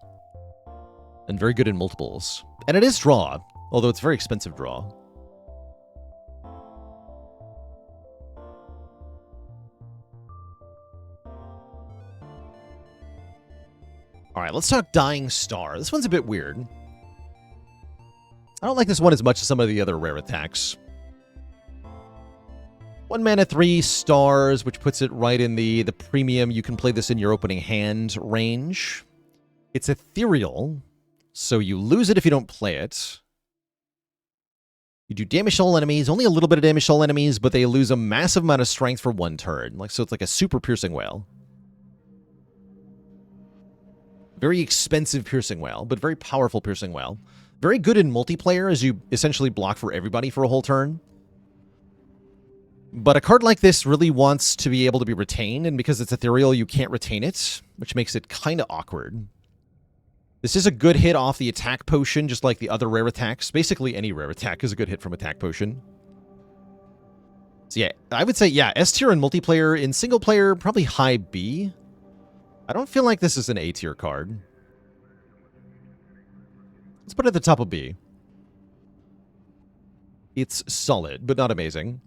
And very good in multiples. And it is draw, although it's very expensive draw. Alright, let's talk Dying Star. This one's a bit weird. I don't like this one as much as some of the other rare attacks. 1 mana, 3 stars, which puts it right in the premium. You can play this in your opening hand range. It's ethereal, so you lose it if you don't play it. You do damage to all enemies, only a little bit of damage to all enemies, but they lose a massive amount of strength for 1 turn. So it's like a super piercing whale. Very expensive piercing whale, but very powerful piercing whale. Very good in multiplayer, as you essentially block for everybody for a whole turn. But a card like this really wants to be able to be retained, and because it's ethereal, you can't retain it, which makes it kind of awkward. This is a good hit off the attack potion, just like the other rare attacks. Basically, any rare attack is a good hit from attack potion. So yeah, I would say, yeah, S tier in multiplayer. In single player, probably high B. I don't feel like this is an A tier card. Let's put it at the top of B. It's solid, but not amazing.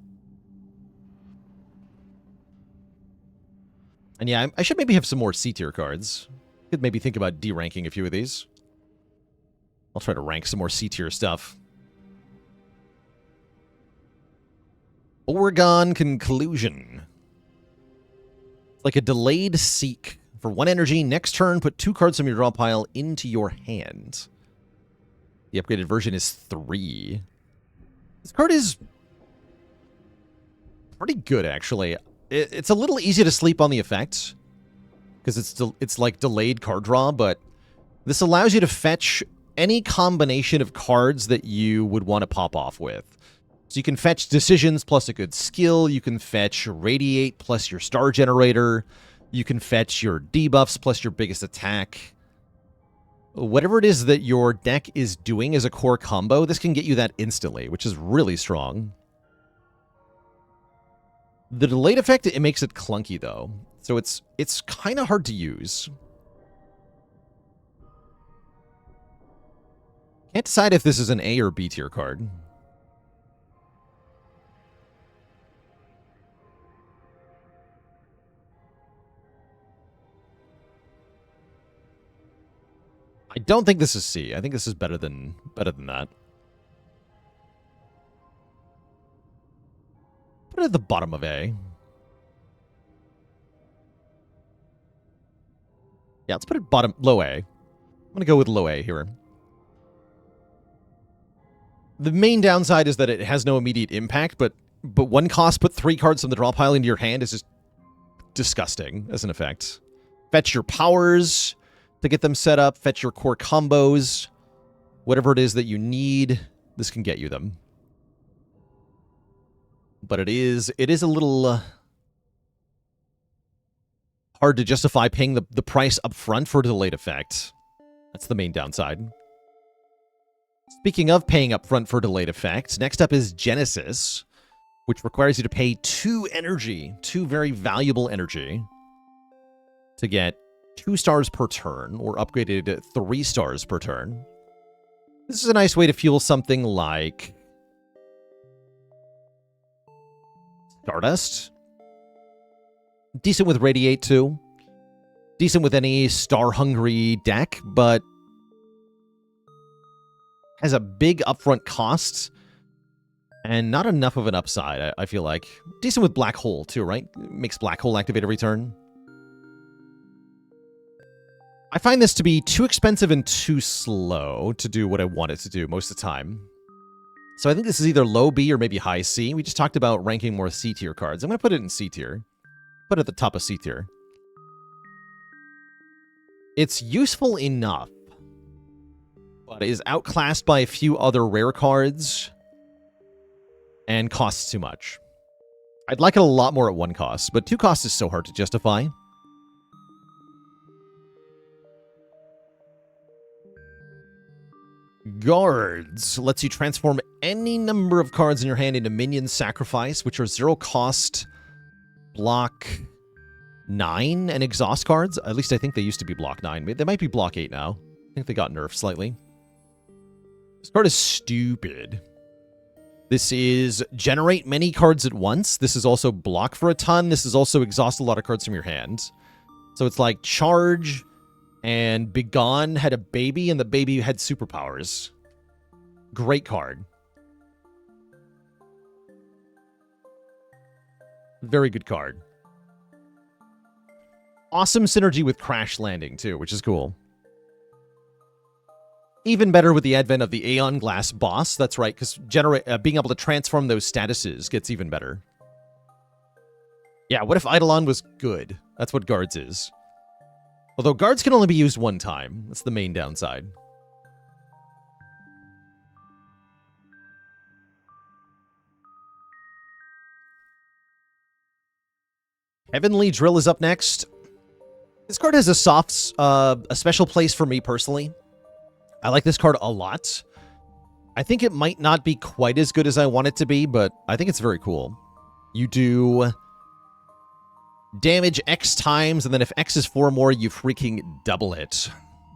And yeah, I should maybe have some more C tier cards. Could maybe think about D-ranking a few of these. I'll try to rank some more C tier stuff. Oregon Conclusion. It's like a delayed seek For 1 energy, next turn, put 2 cards from your draw pile into your hand. The upgraded version is 3. This card is pretty good, actually. It's a little easy to sleep on the effect, because it's like delayed card draw, but this allows you to fetch any combination of cards that you would want to pop off with. So you can fetch Decisions plus a good skill, you can fetch Radiate plus your Star Generator, you can fetch your debuffs plus your biggest attack. Whatever it is that your deck is doing as a core combo, this can get you that instantly, which is really strong. The delayed effect, it makes it clunky, though. So it's kind of hard to use. Can't decide if this is an A or B tier card. I don't think this is C. I think this is better than that. Put it at the bottom of A. Yeah, let's put it low A. I'm gonna go with low A here. The main downside is that it has no immediate impact, but 1 cost, put 3 cards from the draw pile into your hand is just disgusting as an effect. Fetch your powers to get them set up, fetch your core combos, whatever it is that you need, this can get you them. But it is a little hard to justify paying the price up front for a delayed effect. That's the main downside. Speaking of paying up front for delayed effects, next up is Genesis, which requires you to pay 2 energy, 2 very valuable energy, to get 2 stars per turn, or upgraded 3 stars per turn. This is a nice way to fuel something like Stardust. Decent with Radiate, too. Decent with any star-hungry deck, but has a big upfront cost and not enough of an upside, I feel like. Decent with Black Hole, too, right? Makes Black Hole activate every turn. I find this to be too expensive and too slow to do what I want it to do most of the time. So I think this is either low B or maybe high C. We just talked about ranking more C tier cards. I'm going to put it in C tier. Put it at the top of C tier. It's useful enough, but is outclassed by a few other rare cards and costs too much. I'd like it a lot more at 1 cost, but 2 costs is so hard to justify. Guards lets you transform any number of cards in your hand into minion sacrifice, which are 0 cost, block 9, and exhaust cards. At least I think they used to be block 9. They might be block 8 now. I think they got nerfed slightly. This card is stupid. This is generate many cards at once. This is also block for a ton. This is also exhaust a lot of cards from your hand. So it's like charge, and Begone had a baby, and the baby had superpowers. Great card. Very good card. Awesome synergy with Crash Landing, too, which is cool. Even better with the advent of the Aeon Glass boss. That's right, because being able to transform those statuses gets even better. Yeah, what if Eidolon was good? That's what Guards is. Although Guards can only be used 1 time. That's the main downside. Heavenly Drill is up next. This card has a special place for me personally. I like this card a lot. I think it might not be quite as good as I want it to be, but I think it's very cool. You do damage X times, and then if X is 4 more, you freaking double it.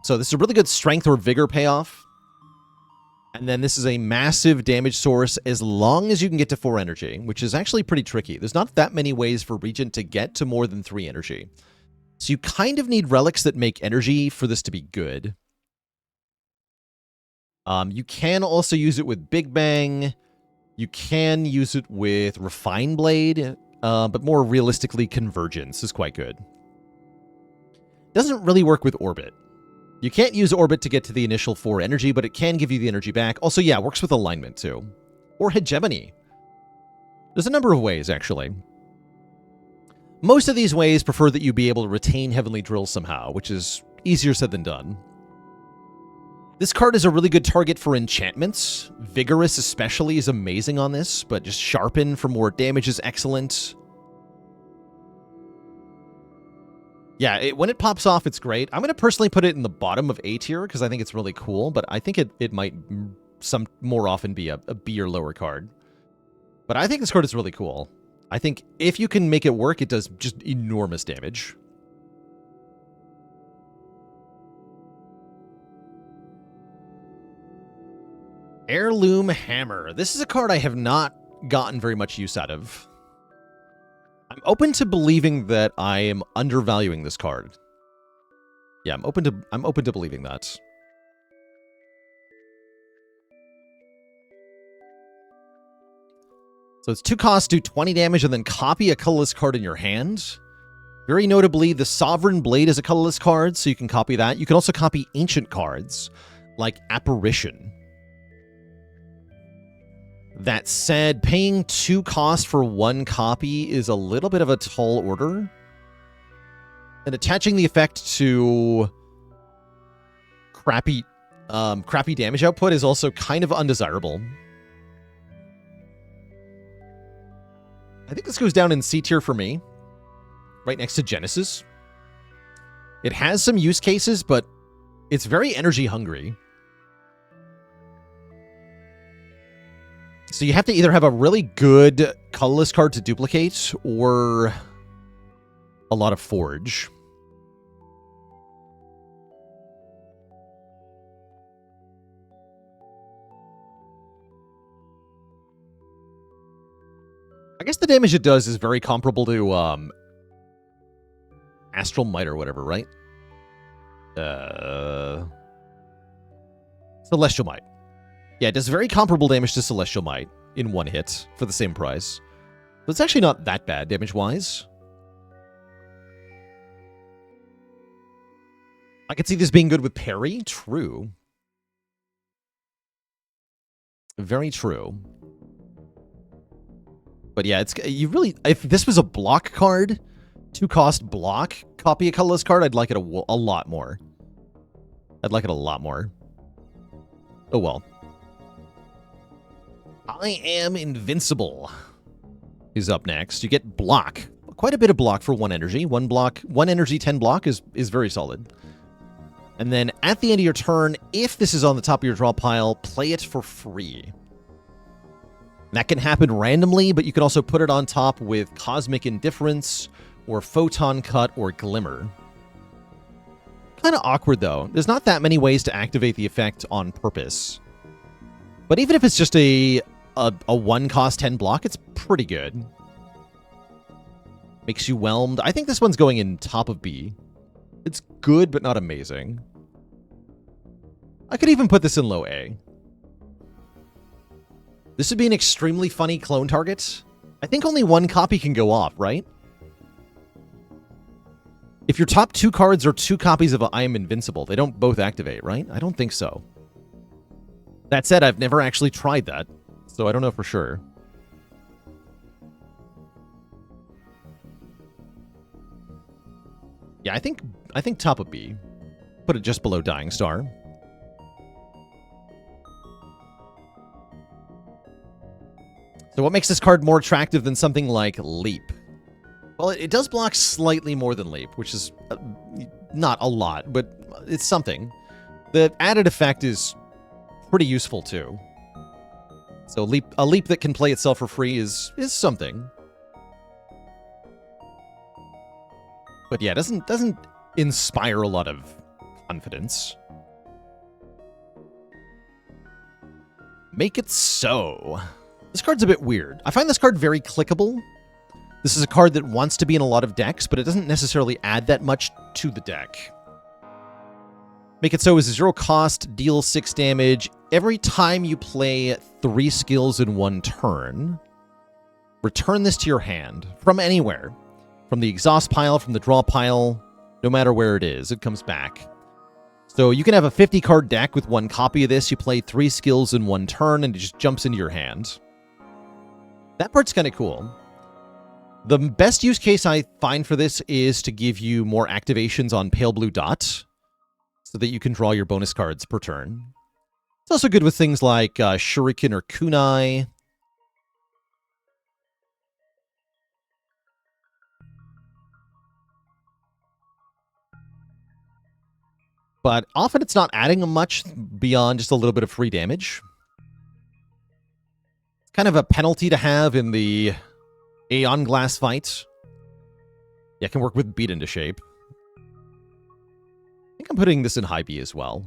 So this is a really good strength or vigor payoff. And then this is a massive damage source as long as you can get to 4 energy, which is actually pretty tricky. There's not that many ways for Regent to get to more than 3 energy. So you kind of need relics that make energy for this to be good. You can also use it with Big Bang. You can use it with Refine Blade, but more realistically, Convergence is quite good. Doesn't really work with Orbit. You can't use Orbit to get to the initial 4 energy, but it can give you the energy back. Also, yeah, works with alignment, too. Or hegemony. There's a number of ways, actually. Most of these ways prefer that you be able to retain Heavenly Drill somehow, which is easier said than done. This card is a really good target for enchantments. Vigorous especially is amazing on this, but just Sharpen for more damage is excellent. Yeah, when it pops off, it's great. I'm going to personally put it in the bottom of A tier because I think it's really cool, but I think it might some more often be a B or lower card. But I think this card is really cool. I think if you can make it work, it does just enormous damage. Heirloom Hammer. This is a card I have not gotten very much use out of. I'm open to believing that I am undervaluing this card. Yeah, I'm open to believing that. So it's 2 costs, do 20 damage, and then copy a colorless card in your hand. Very notably, the Sovereign Blade is a colorless card, so you can copy that. You can also copy ancient cards, like Apparition. That said, paying 2 cost for 1 copy is a little bit of a tall order. And attaching the effect to crappy damage output is also kind of undesirable. I think this goes down in C tier for me, right next to Genesis. It has some use cases, but it's very energy hungry. So you have to either have a really good colorless card to duplicate or a lot of Forge. I guess the damage it does is very comparable to Astral Might or whatever, right? Celestial Might. Yeah, it does very comparable damage to Celestial Might in 1 hit for the same price. So it's actually not that bad damage-wise. I could see this being good with parry. True. Very true. But yeah, if this was a block card, 2 cost block, copy a colorless card, I'd like it a lot more. I'd like it a lot more. Oh well. I Am Invincible is up next. You get block. Quite a bit of block for 1 energy. 1 block, 1 energy, 10 block is very solid. And then at the end of your turn, if this is on the top of your draw pile, play it for free. That can happen randomly, but you can also put it on top with Cosmic Indifference, or Photon Cut, or Glimmer. Kind of awkward, though. There's not that many ways to activate the effect on purpose. But even if it's just a 1 cost 10 block, it's pretty good. Makes you whelmed. I think this one's going in top of B. It's good, but not amazing. I could even put this in low A. This would be an extremely funny clone target. I think only 1 copy can go off, right? If your top 2 cards are 2 copies of I Am Invincible, they don't both activate, right? I don't think so. That said, I've never actually tried that, so I don't know for sure. Yeah, I think top of B. Put it just below Dying Star. So what makes this card more attractive than something like Leap? Well, it does block slightly more than Leap, which is not a lot, but it's something. The added effect is pretty useful, too. So a Leap that can play itself for free is something. But yeah, it doesn't inspire a lot of confidence. Make It So. This card's a bit weird. I find this card very clickable. This is a card that wants to be in a lot of decks, but it doesn't necessarily add that much to the deck. Make It So is a 0 cost, deal 6 damage. Every time you play 3 skills in 1 turn, return this to your hand from anywhere. From the exhaust pile, from the draw pile. No matter where it is, it comes back. So you can have a 50-card deck with one copy of this. You play 3 skills in one turn, and it just jumps into your hand. That part's kind of cool. The best use case I find for this is to give you more activations on Pale Blue Dot, so that you can draw your bonus cards per turn. It's also good with things like Shuriken or Kunai. But often it's not adding much beyond just a little bit of free damage. It's kind of a penalty to have in the Aeon Glass fight. Yeah, it can work with Beat into Shape. I think I'm putting this in High B as well.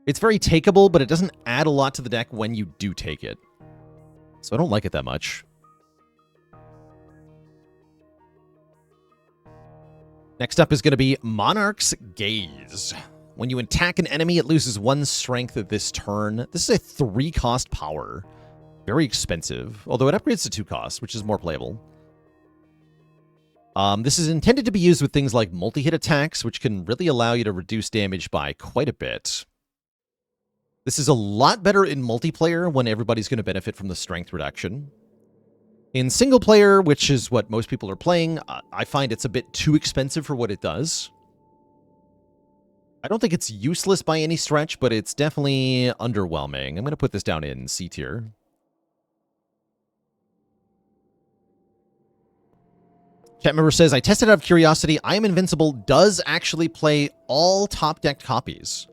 It's very takeable, but it doesn't add a lot to the deck when you do take it. So I don't like it that much. Next up is going to be Monarch's Gaze. When you attack an enemy, it loses 1 strength at this turn. This is a 3-cost power. Very expensive, although it upgrades to 2 costs, which is more playable. This is intended to be used with things like multi-hit attacks, which can really allow you to reduce damage by quite a bit. This is a lot better in multiplayer when everybody's going to benefit from the strength reduction. In single player, which is what most people are playing, I find it's a bit too expensive for what it does. I don't think it's useless by any stretch, but it's definitely underwhelming. I'm going to put this down in C tier. Chat member says, I tested out of curiosity. I Am Invincible does actually play all top-decked copies.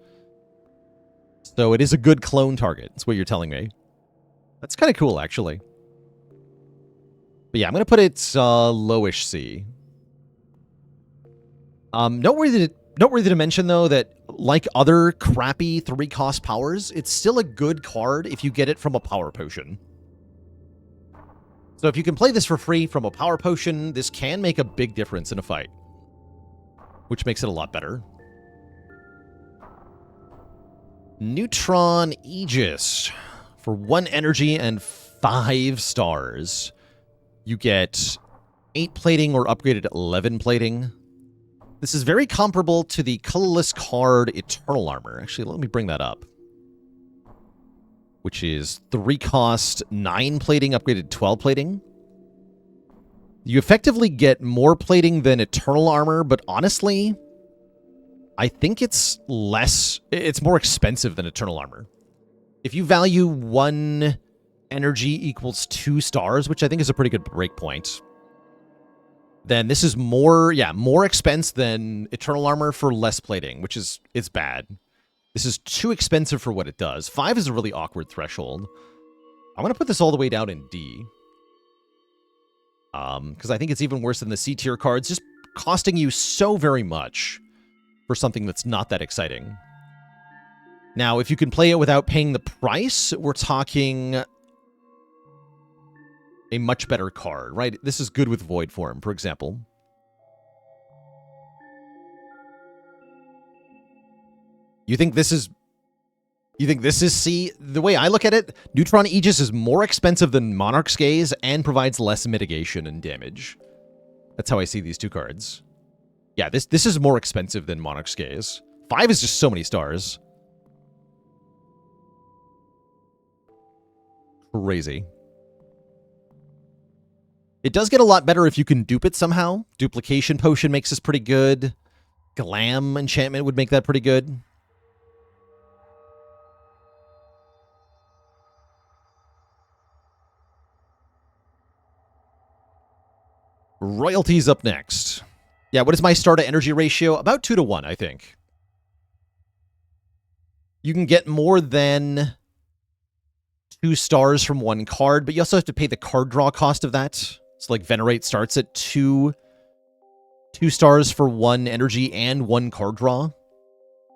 So it is a good clone target. That's what you're telling me. That's kind of cool, actually. But yeah, I'm going to put it lowish C. Noteworthy to mention, though, that like other crappy 3-cost powers, it's still a good card if you get it from a power potion. So if you can play this for free from a power potion, this can make a big difference in a fight, which makes it a lot better. Neutron Aegis. For 1 energy and 5 stars. You get 8 plating or upgraded 11 plating. This is very comparable to the colorless card Eternal Armor. Actually, let me bring that up. Which is 3 cost, 9 plating, upgraded 12 plating. You effectively get more plating than Eternal Armor, but honestly, I think it's more expensive than Eternal Armor. If you value 1 energy equals 2 stars, which I think is a pretty good breakpoint, then this is more expense than Eternal Armor for less plating, which is, it's bad. This is too expensive for what it does. 5 is a really awkward threshold. I'm going to put this all the way down in D. Because I think it's even worse than the C tier cards, just costing you so very much for something that's not that exciting. Now, if you can play it without paying the price, we're talking a much better card, right? This is good with Void Form, for example. You think this is C? The way I look at it, Neutron Aegis is more expensive than Monarch's Gaze and provides less mitigation and damage. That's how I see these 2 cards. Yeah, this is more expensive than Monarch's Gaze. 5 is just so many stars. Crazy. It does get a lot better if you can dupe it somehow. Duplication Potion makes this pretty good. Glam Enchantment would make that pretty good. Royalties up next. Yeah, what is my star to energy ratio? About 2 to 1, I think. You can get more than 2 stars from 1 card, but you also have to pay the card draw cost of that. So like Venerate starts at 2 stars for 1 energy and 1 card draw.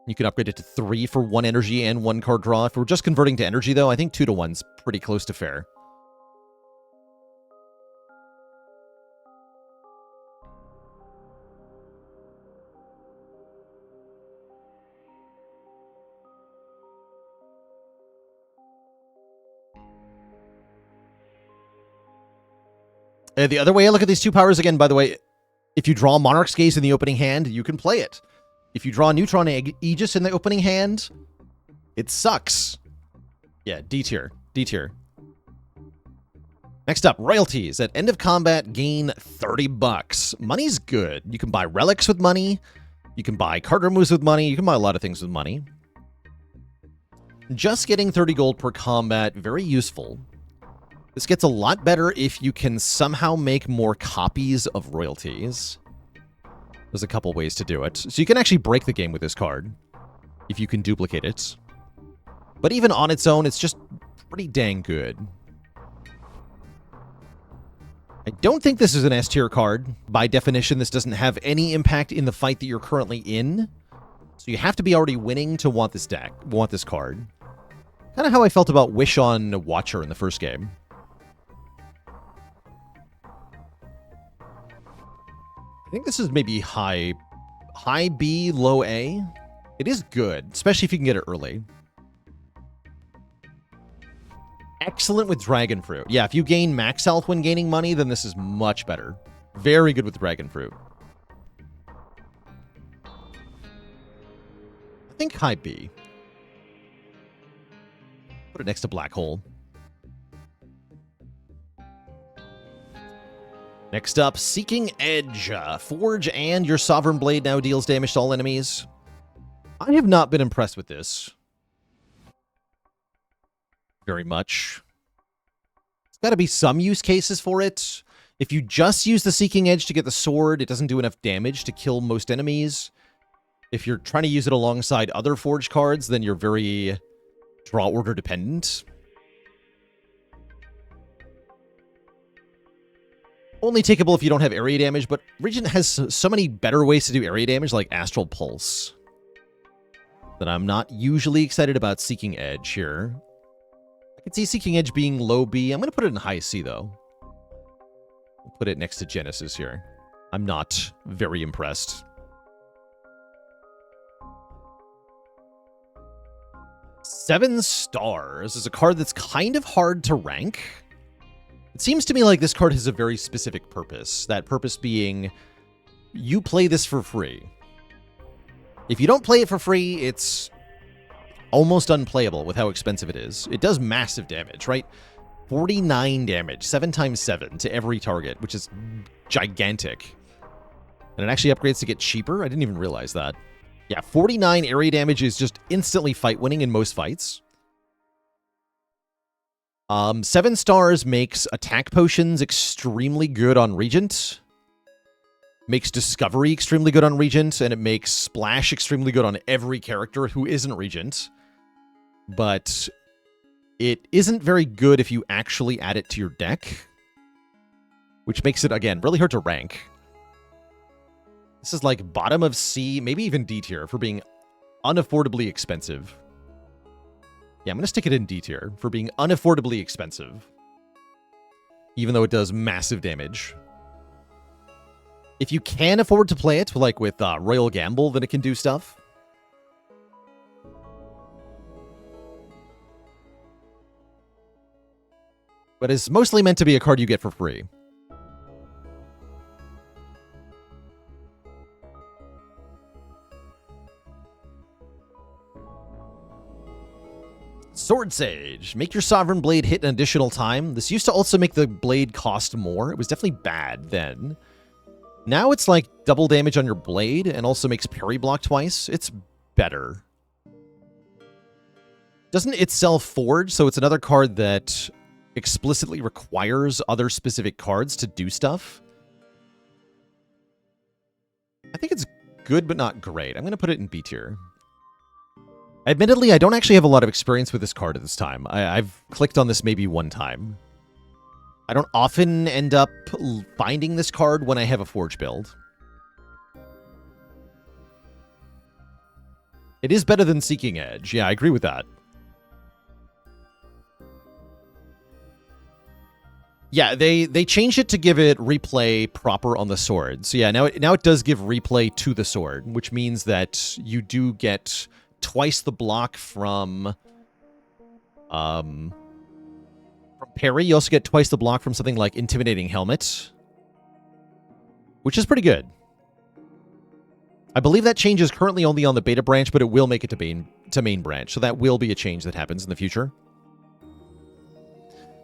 You can upgrade it to 3 for 1 energy and 1 card draw. If we're just converting to energy, though, I think 2 to 1's pretty close to fair. The other way I look at these 2 powers, again, by the way, If you draw Monarch's Gaze in the opening hand, you can play it. If you draw Neutron Aegis in the opening hand, it sucks. Yeah, D tier. D tier. Next up, royalties. At end of combat, gain 30 bucks. Money's good. You can buy relics with money. You can buy card removes with money. You can buy a lot of things with money. Just getting 30 gold per combat, very useful. This gets a lot better if you can somehow make more copies of royalties. There's a couple ways to do it. So you can actually break the game with this card, if you can duplicate it. But even on its own, it's just pretty dang good. I don't think this is an S tier card. By definition, this doesn't have any impact in the fight that you're currently in. So you have to be already winning to want this deck, want this card. Kind of how I felt about Wish on Watcher in the first game. I think this is maybe high B, low A. It is good, especially if you can get it early. Excellent with Dragon Fruit. Yeah, if you gain max health when gaining money, then this is much better. Very good with Dragon Fruit. I think high B. Put it next to Black Hole. Next up, Seeking Edge. Forge and your Sovereign Blade now deals damage to all enemies. I have not been impressed with this very much. There's got to be some use cases for it. If you just use the Seeking Edge to get the sword, it doesn't do enough damage to kill most enemies. If you're trying to use it alongside other Forge cards, then you're very draw order dependent. Only takeable if you don't have area damage, but Regent has so many better ways to do area damage, like Astral Pulse, that I'm not usually excited about Seeking Edge here. I can see Seeking Edge being low B. I'm going to put it in high C, though. We'll put it next to Genesis here. I'm not very impressed. Seven Stars is a card that's kind of hard to rank. It seems to me like this card has a very specific purpose. That purpose being, you play this for free. If you don't play it for free, it's almost unplayable with how expensive it is. It does massive damage, right? 49 damage, 7 times 7 to every target, which is gigantic. And it actually upgrades to get cheaper? I didn't even realize that. Yeah, 49 area damage is just instantly fight-winning in most fights. 7 stars makes attack potions extremely good on Regent. Makes Discovery extremely good on Regent, and it makes Splash extremely good on every character who isn't Regent. But it isn't very good if you actually add it to your deck, which makes it, again, really hard to rank. This is like bottom of C, maybe even D tier for being unaffordably expensive. Yeah, I'm going to stick it in D tier for being unaffordably expensive, even though it does massive damage. If you can afford to play it, like with Royal Gamble, then it can do stuff. But it's mostly meant to be a card you get for free. Sword Sage. Make your Sovereign Blade hit an additional time. This used to also make the blade cost more. It was definitely bad then. Now it's like double damage on your blade and also makes parry block twice. It's better. Doesn't itself forge, so it's another card that explicitly requires other specific cards to do stuff. I think it's good, but not great. I'm going to put it in B tier. Admittedly, I don't actually have a lot of experience with this card at this time. I've clicked on this maybe one time. I don't often end up finding this card when I have a Forge build. It is better than Seeking Edge. Yeah, I agree with that. Yeah, they changed it to give it replay proper on the sword. So yeah, now it does give replay to the sword, which means that you do get twice the block from parry. You also get twice the block from something like Intimidating Helmet, which is pretty good. I believe that change is currently only on the beta branch, but it will make it to main branch, so that will be a change that happens in the future.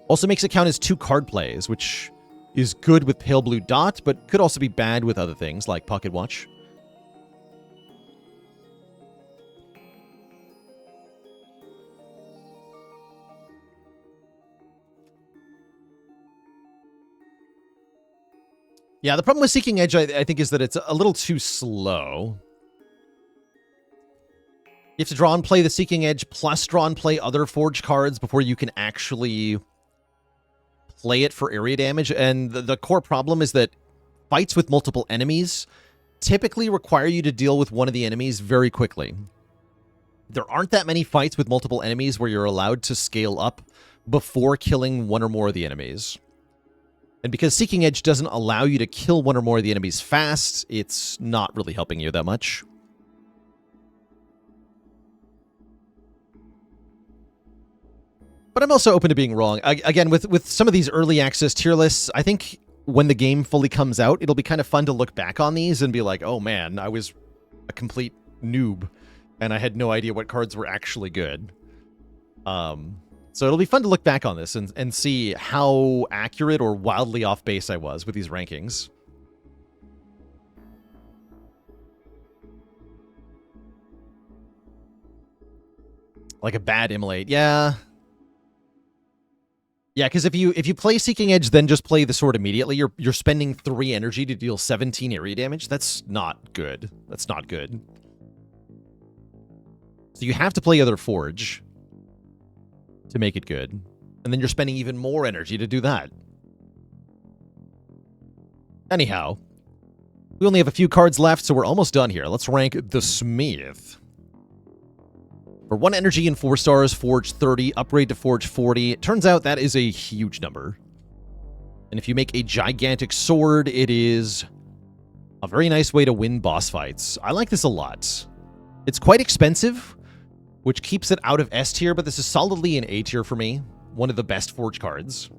Also makes it count as 2 card plays, which is good with Pale Blue Dot, but could also be bad with other things like Pocket Watch. Yeah, the problem with Seeking Edge, I think, is that it's a little too slow. You have to draw and play the Seeking Edge plus draw and play other Forge cards before you can actually play it for area damage. And the core problem is that fights with multiple enemies typically require you to deal with one of the enemies very quickly. There aren't that many fights with multiple enemies where you're allowed to scale up before killing one or more of the enemies. And because Seeking Edge doesn't allow you to kill one or more of the enemies fast, it's not really helping you that much. But I'm also open to being wrong. Again, with some of these early access tier lists, I think when the game fully comes out, it'll be kind of fun to look back on these and be like, oh man, I was a complete noob, and I had no idea what cards were actually good. So it'll be fun to look back on this and see how accurate or wildly off base I was with these rankings. Like a bad Immolate, yeah. Yeah, because if you play Seeking Edge, then just play the sword immediately, you're spending 3 energy to deal 17 area damage. That's not good. That's not good. So you have to play other Forge to make it good. And then you're spending even more energy to do that. Anyhow, we only have a few cards left, so we're almost done here. Let's rank the Smith. For 1 energy and 4 stars, Forge 30, upgrade to Forge 40. It turns out that is a huge number. And if you make a gigantic sword, it is a very nice way to win boss fights. I like this a lot. It's quite expensive, which keeps it out of S tier, but this is solidly an A tier for me. One of the best Forge cards.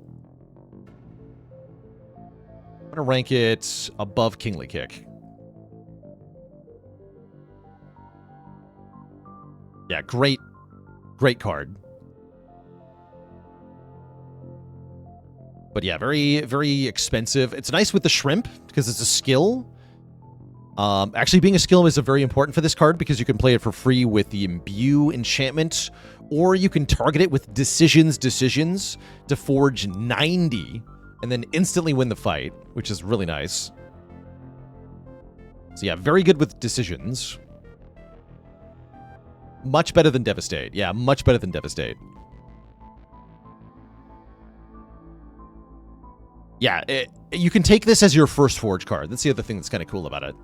I'm going to rank it above Kingly Kick. Yeah, great card. But yeah, very, very expensive. It's nice with the Shrimp, because it's a skill. Actually, being a skill is very important for this card, because you can play it for free with the Imbue enchantment, or you can target it with Decisions to forge 90, and then instantly win the fight, which is really nice. So yeah, very good with Decisions. Much better than Devastate. Yeah, much better than Devastate. Yeah, you can take this as your first Forge card. That's the other thing that's kind of cool about it.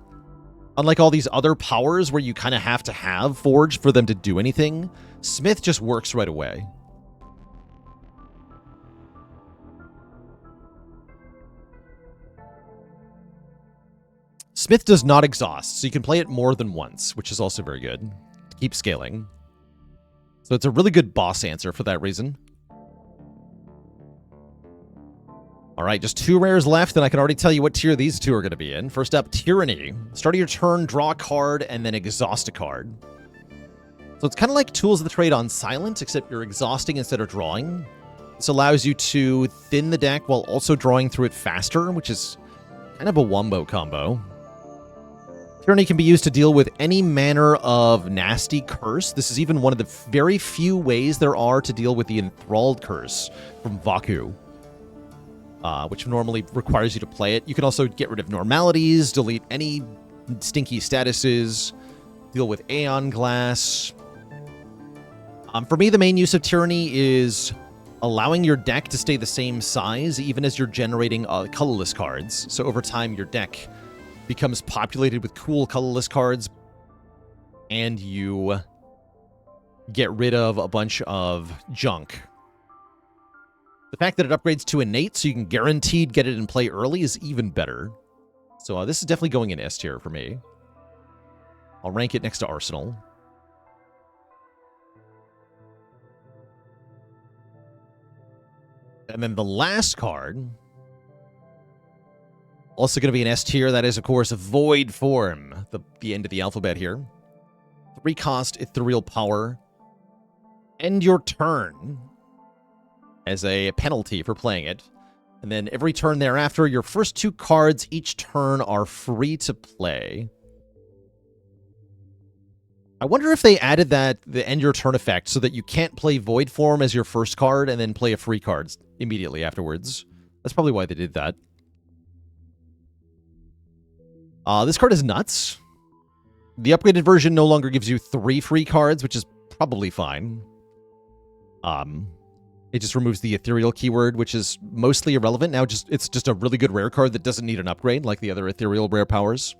Unlike all these other powers where you kind of have to have Forge for them to do anything, Smith just works right away. Smith does not exhaust, so you can play it more than once, which is also very good. Keep scaling. So it's a really good boss answer for that reason. All right, just 2 rares left, and I can already tell you what tier these 2 are going to be in. First up, Tyranny. Start of your turn, draw a card, and then exhaust a card. So it's kind of like Tools of the Trade on Silent, except you're exhausting instead of drawing. This allows you to thin the deck while also drawing through it faster, which is kind of a wombo combo. Tyranny can be used to deal with any manner of nasty curse. This is even one of the very few ways there are to deal with the Enthralled Curse from Vaku, which normally requires you to play it. You can also get rid of normalities, delete any stinky statuses, deal with Aeon Glass. For me, the main use of Tyranny is allowing your deck to stay the same size even as you're generating colorless cards. So over time, your deck becomes populated with cool colorless cards, and you get rid of a bunch of junk. The fact that it upgrades to innate, so you can guaranteed get it in play early, is even better. So this is definitely going in S tier for me. I'll rank it next to Arsenal. And then the last card Also going to be an S tier. That is, of course, Void Form, the end of the alphabet here. 3-cost ethereal power. End your turn as a penalty for playing it. And then every turn thereafter, your first 2 cards each turn are free to play. I wonder if they added the end your turn effect so that you can't play Void Form as your first card and then play a free card immediately afterwards. That's probably why they did that. This card is nuts. The upgraded version no longer gives you 3 free cards, which is probably fine. It just removes the ethereal keyword, which is mostly irrelevant. Now it's just a really good rare card that doesn't need an upgrade like the other ethereal rare powers.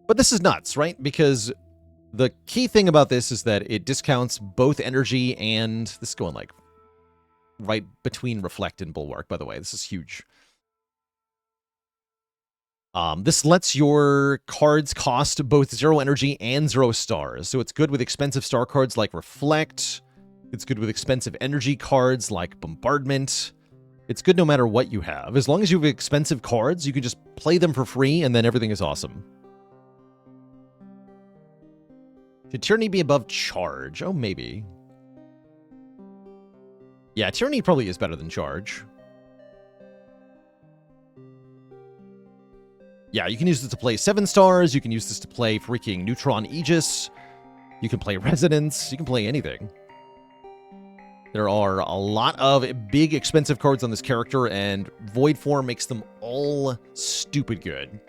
But this is nuts, right? Because the key thing about this is that it discounts both energy and... This is going like right between Reflect and Bulwark, by the way. This is huge. This lets your cards cost both 0 energy and 0 stars. So it's good with expensive star cards like Reflect. It's good with expensive energy cards like Bombardment. It's good no matter what you have. As long as you have expensive cards, you can just play them for free, and then everything is awesome. Should Tyranny be above Charge? Oh, maybe. Yeah, Tyranny probably is better than Charge. Yeah, you can use this to play 7 stars. You can use this to play freaking Neutron Aegis. You can play Resonance. You can play anything. There are a lot of big, expensive cards on this character, and Void Form makes them all stupid good.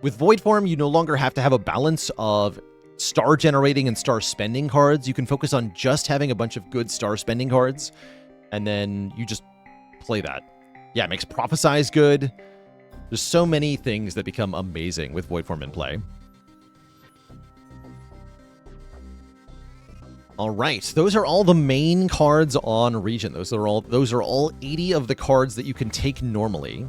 With Void Form, you no longer have to have a balance of star generating and star spending cards. You can focus on just having a bunch of good star spending cards, and then you just play that. Yeah, it makes Prophesize good. There's so many things that become amazing with Void Form in play. All right, those are all the main cards on Regent. Those are all 80 of the cards that you can take normally.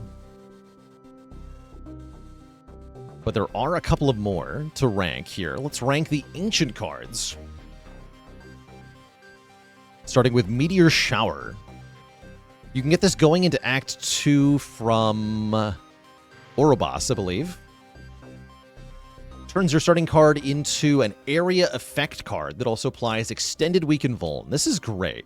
But there are a couple of more to rank here. Let's rank the ancient cards. Starting with Meteor Shower. You can get this going into Act 2 from Ouroboros, I believe. Turns your starting card into an area effect card that also applies extended weaken vuln. This is great.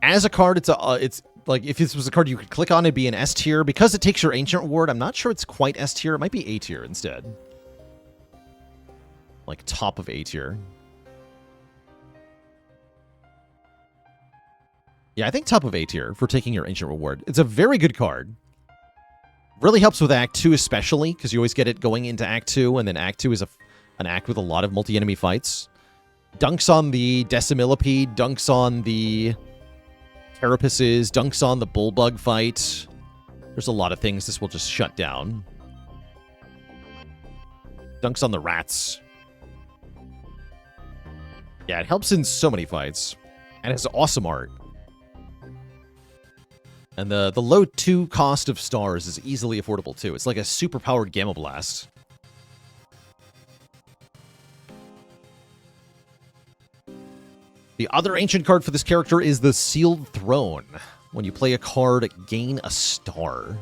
As a card, it's like if this was a card you could click on, it'd be an S tier. Because it takes your ancient reward, I'm not sure it's quite S tier. It might be A tier instead. Like top of A tier. Yeah, I think top of A tier for taking your ancient reward. It's a very good card. Really helps with Act 2 especially, because you always get it going into Act 2, and then Act 2 is an act with a lot of multi-enemy fights. Dunks on the Decimillipede, dunks on the Carapaces, dunks on the Bullbug fight. There's a lot of things this will just shut down. Dunks on the rats. Yeah, it helps in so many fights. And it's awesome art. And the low 2 cost of stars is easily affordable, too. It's like a super-powered Gamma Blast. The other ancient card for this character is the Sealed Throne. When you play a card, gain a star.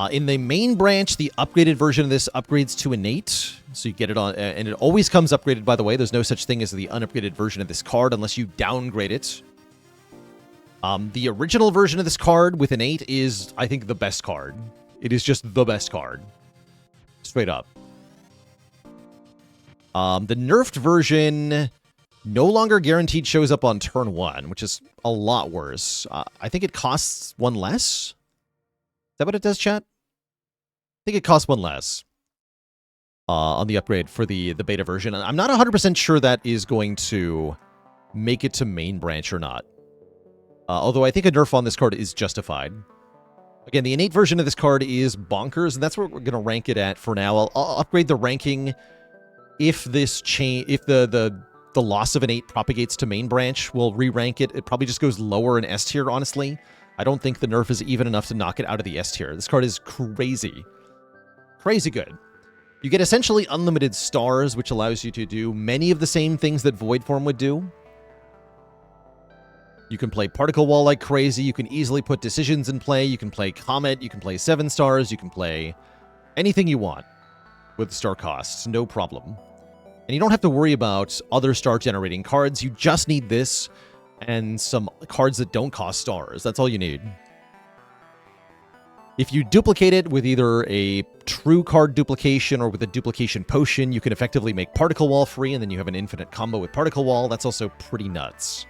In the main branch, the upgraded version of this upgrades to innate. So you get it on... and it always comes upgraded, by the way. There's no such thing as the unupgraded version of this card unless you downgrade it. The original version of this card with innate is, I think, the best card. It is just the best card. Straight up. The nerfed version no longer guaranteed shows up on turn 1, which is a lot worse. I think it costs 1 less. Is that what it does, chat? I think it costs 1 less on the upgrade for the beta version. I'm not 100% sure that is going to make it to main branch or not. Although I think a nerf on this card is justified. Again, the innate version of this card is bonkers, and that's what we're going to rank it at for now. I'll upgrade the ranking if this if the loss of innate propagates to main branch. We'll re-rank it. It probably just goes lower in S tier, honestly. I don't think the nerf is even enough to knock it out of the S tier. This card is crazy. Crazy good. You get essentially unlimited stars, which allows you to do many of the same things that Void Form would do. You can play Particle Wall like crazy. You can easily put Decisions in play. You can play Comet. You can play 7 stars. You can play anything you want with star costs. No problem. And you don't have to worry about other star-generating cards. You just need this and some cards that don't cost stars. That's all you need. If you duplicate it with either a true card duplication or with a duplication potion, you can effectively make Particle Wall free, and then you have an infinite combo with Particle Wall. That's also pretty nuts.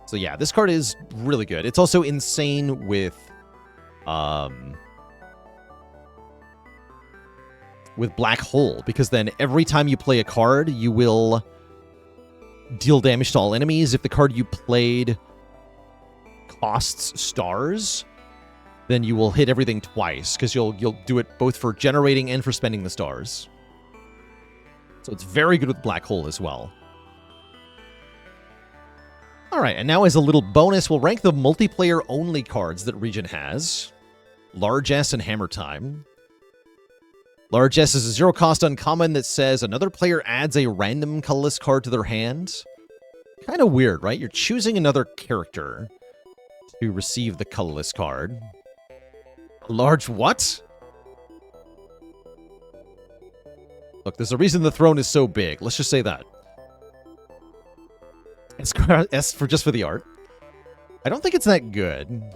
So yeah, this card is really good. It's also insane with Black Hole, because then every time you play a card, you will deal damage to all enemies. If the card you played costs stars, then you will hit everything twice, because you'll do it both for generating and for spending the stars. So it's very good with Black Hole as well. Alright, and now as a little bonus, we'll rank the multiplayer-only cards that Regent has. Large S and Hammer Time. Large S is a 0-cost uncommon that says another player adds a random colorless card to their hand. Kind of weird, right? You're choosing another character to receive the colorless card. Large what? Look, there's a reason the throne is so big. Let's just say that. S for just for the art. I don't think it's that good.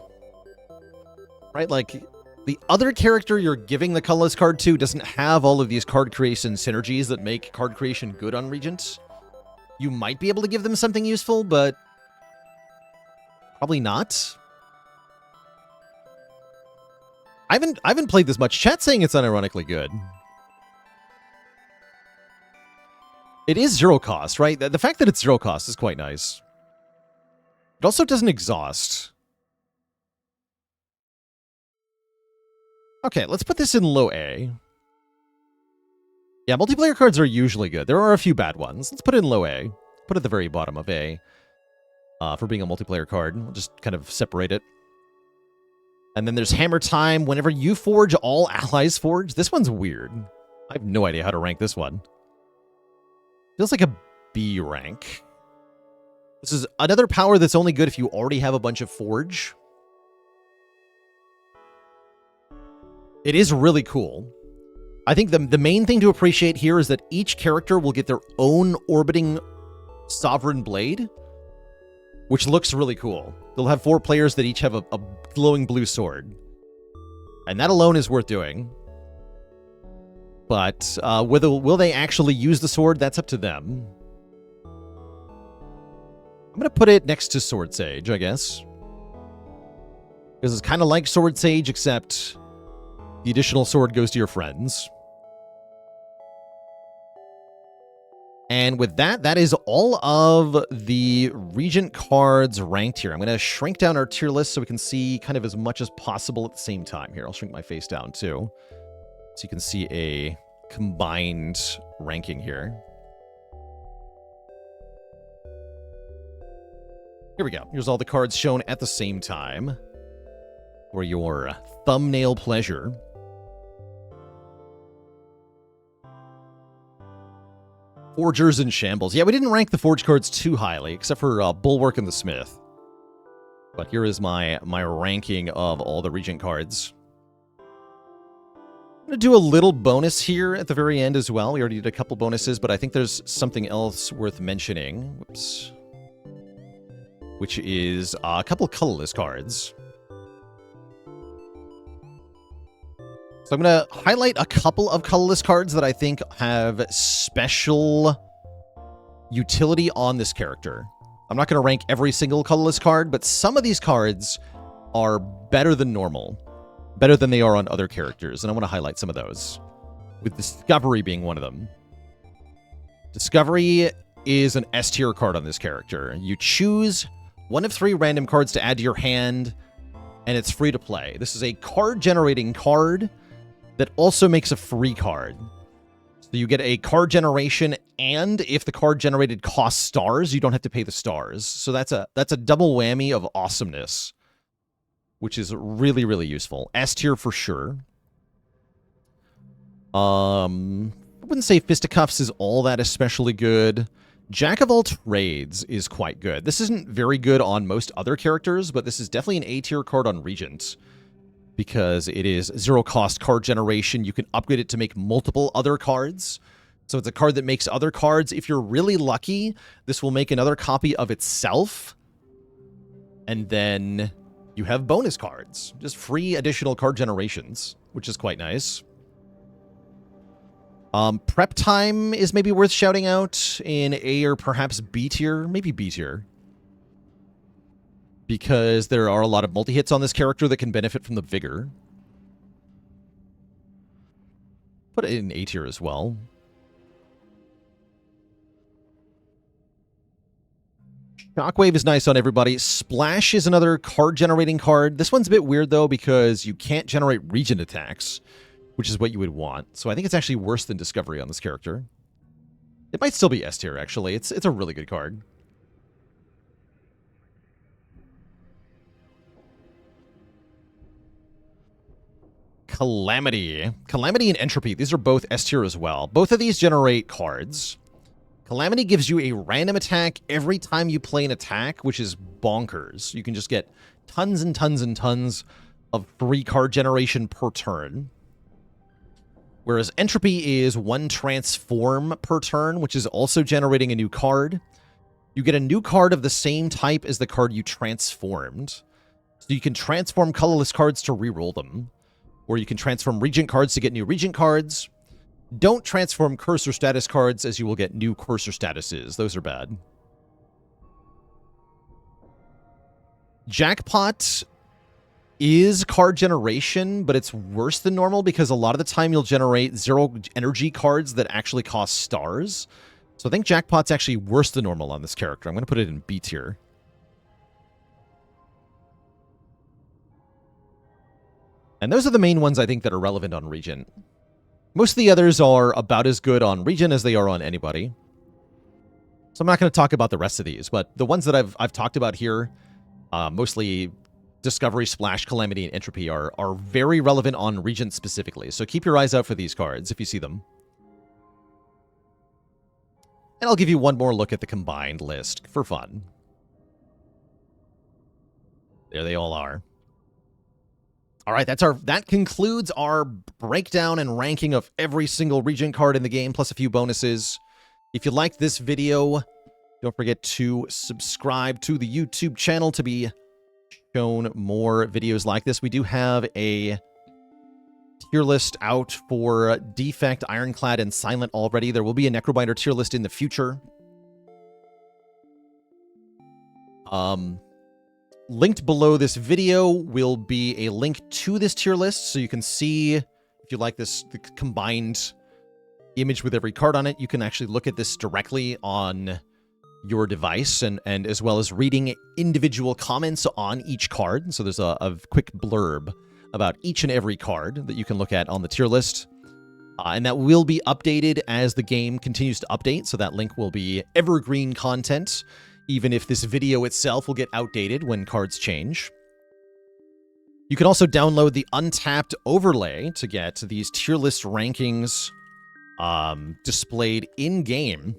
Right, like, the other character you're giving the colorless card to doesn't have all of these card creation synergies that make card creation good on Regent. You might be able to give them something useful, but probably not. I haven't played this much. Chat's saying it's unironically good. It is 0 cost, right? The fact that it's 0 cost is quite nice. It also doesn't exhaust. Okay, let's put this in low A. Yeah, multiplayer cards are usually good. There are a few bad ones. Let's put it in low A. Put it at the very bottom of A. For being a multiplayer card. We'll just kind of separate it. And then there's Hammer Time. Whenever you forge, all allies forge. This one's weird. I have no idea how to rank this one. Feels like a B rank. This is another power that's only good if you already have a bunch of forge. It is really cool. I think the main thing to appreciate here is that each character will get their own orbiting Sovereign Blade, which looks really cool. They'll have 4 players that each have a glowing blue sword. And that alone is worth doing. But will they actually use the sword? That's up to them. I'm going to put it next to Sword Sage, I guess. Because it's kind of like Sword Sage, except the additional sword goes to your friends. And with that, that is all of the Regent cards ranked here. I'm going to shrink down our tier list so we can see kind of as much as possible at the same time. Here, I'll shrink my face down too, so you can see a combined ranking here. Here we go. Here's all the cards shown at the same time for your thumbnail pleasure. Forgers and Shambles. Yeah, we didn't rank the Forge cards too highly, except for Bulwark and the Smith. But here is my ranking of all the Regent cards. I'm going to do a little bonus here at the very end as well. We already did a couple bonuses, but I think there's something else worth mentioning. Whoops. Which is a couple of colorless cards. So I'm going to highlight a couple of colorless cards that I think have special utility on this character. I'm not going to rank every single colorless card, but some of these cards are better than normal. Better than they are on other characters, and I want to highlight some of those. With Discovery being one of them. Discovery is an S tier card on this character. You choose one of 3 random cards to add to your hand, and it's free to play. This is a card-generating card that also makes a free card. So you get a card generation, and if the card generated costs stars, you don't have to pay the stars. So that's a double whammy of awesomeness, which is really, really useful. S tier for sure. I wouldn't say Fisticuffs is all that especially good. Jack of all trades is quite good. This isn't very good on most other characters, but this is definitely an A-tier card on Regent because it is zero-cost card generation. You can upgrade it to make multiple other cards. So it's a card that makes other cards. If you're really lucky, this will make another copy of itself. And then you have bonus cards, just free additional card generations, which is quite nice. Prep time is maybe worth shouting out in A or perhaps B tier, maybe B tier. Because there are a lot of multi-hits on this character that can benefit from the Vigor. Put it in A tier as well. Shockwave is nice on everybody. Splash is another card-generating card. This one's a bit weird, though, because you can't generate Regent attacks, which is what you would want. So I think it's actually worse than Discovery on this character. It might still be S tier, actually. It's a really good card. Calamity. Calamity and Entropy. These are both S tier as well. Both of these generate cards. Calamity gives you a random attack every time you play an attack, which is bonkers. You can just get tons and tons and tons of free card generation per turn. Whereas Entropy is one transform per turn, which is also generating a new card. You get a new card of the same type as the card you transformed. So you can transform colorless cards to reroll them. Or you can transform Regent cards to get new Regent cards. Don't transform cursor status cards, as you will get new cursor statuses. Those are bad. Jackpot is card generation, but it's worse than normal because a lot of the time you'll generate 0 energy cards that actually cost stars. So I think Jackpot's actually worse than normal on this character. I'm going to put it in B tier. And those are the main ones I think that are relevant on Regent. Most of the others are about as good on Regent as they are on anybody. So I'm not going to talk about the rest of these, but the ones that I've talked about here, mostly Discovery, Splash, Calamity, and Entropy, are very relevant on Regent specifically. So keep your eyes out for these cards if you see them. And I'll give you one more look at the combined list for fun. There they all are. All right, that concludes our breakdown and ranking of every single Regent card in the game, plus a few bonuses. If you liked this video, don't forget to subscribe to the YouTube channel to be shown more videos like this. We do have a tier list out for Defect, Ironclad, and Silent already. There will be a Necrobinder tier list in the future. Linked below this video will be a link to this tier list, so you can see, if you like this, the combined image with every card on it, you can actually look at this directly on your device, and as well as reading individual comments on each card. So there's a quick blurb about each and every card that you can look at on the tier list. And that will be updated as the game continues to update, so that link will be evergreen content, even if this video itself will get outdated when cards change. You can also download the Untapped overlay to get these tier list rankings displayed in-game,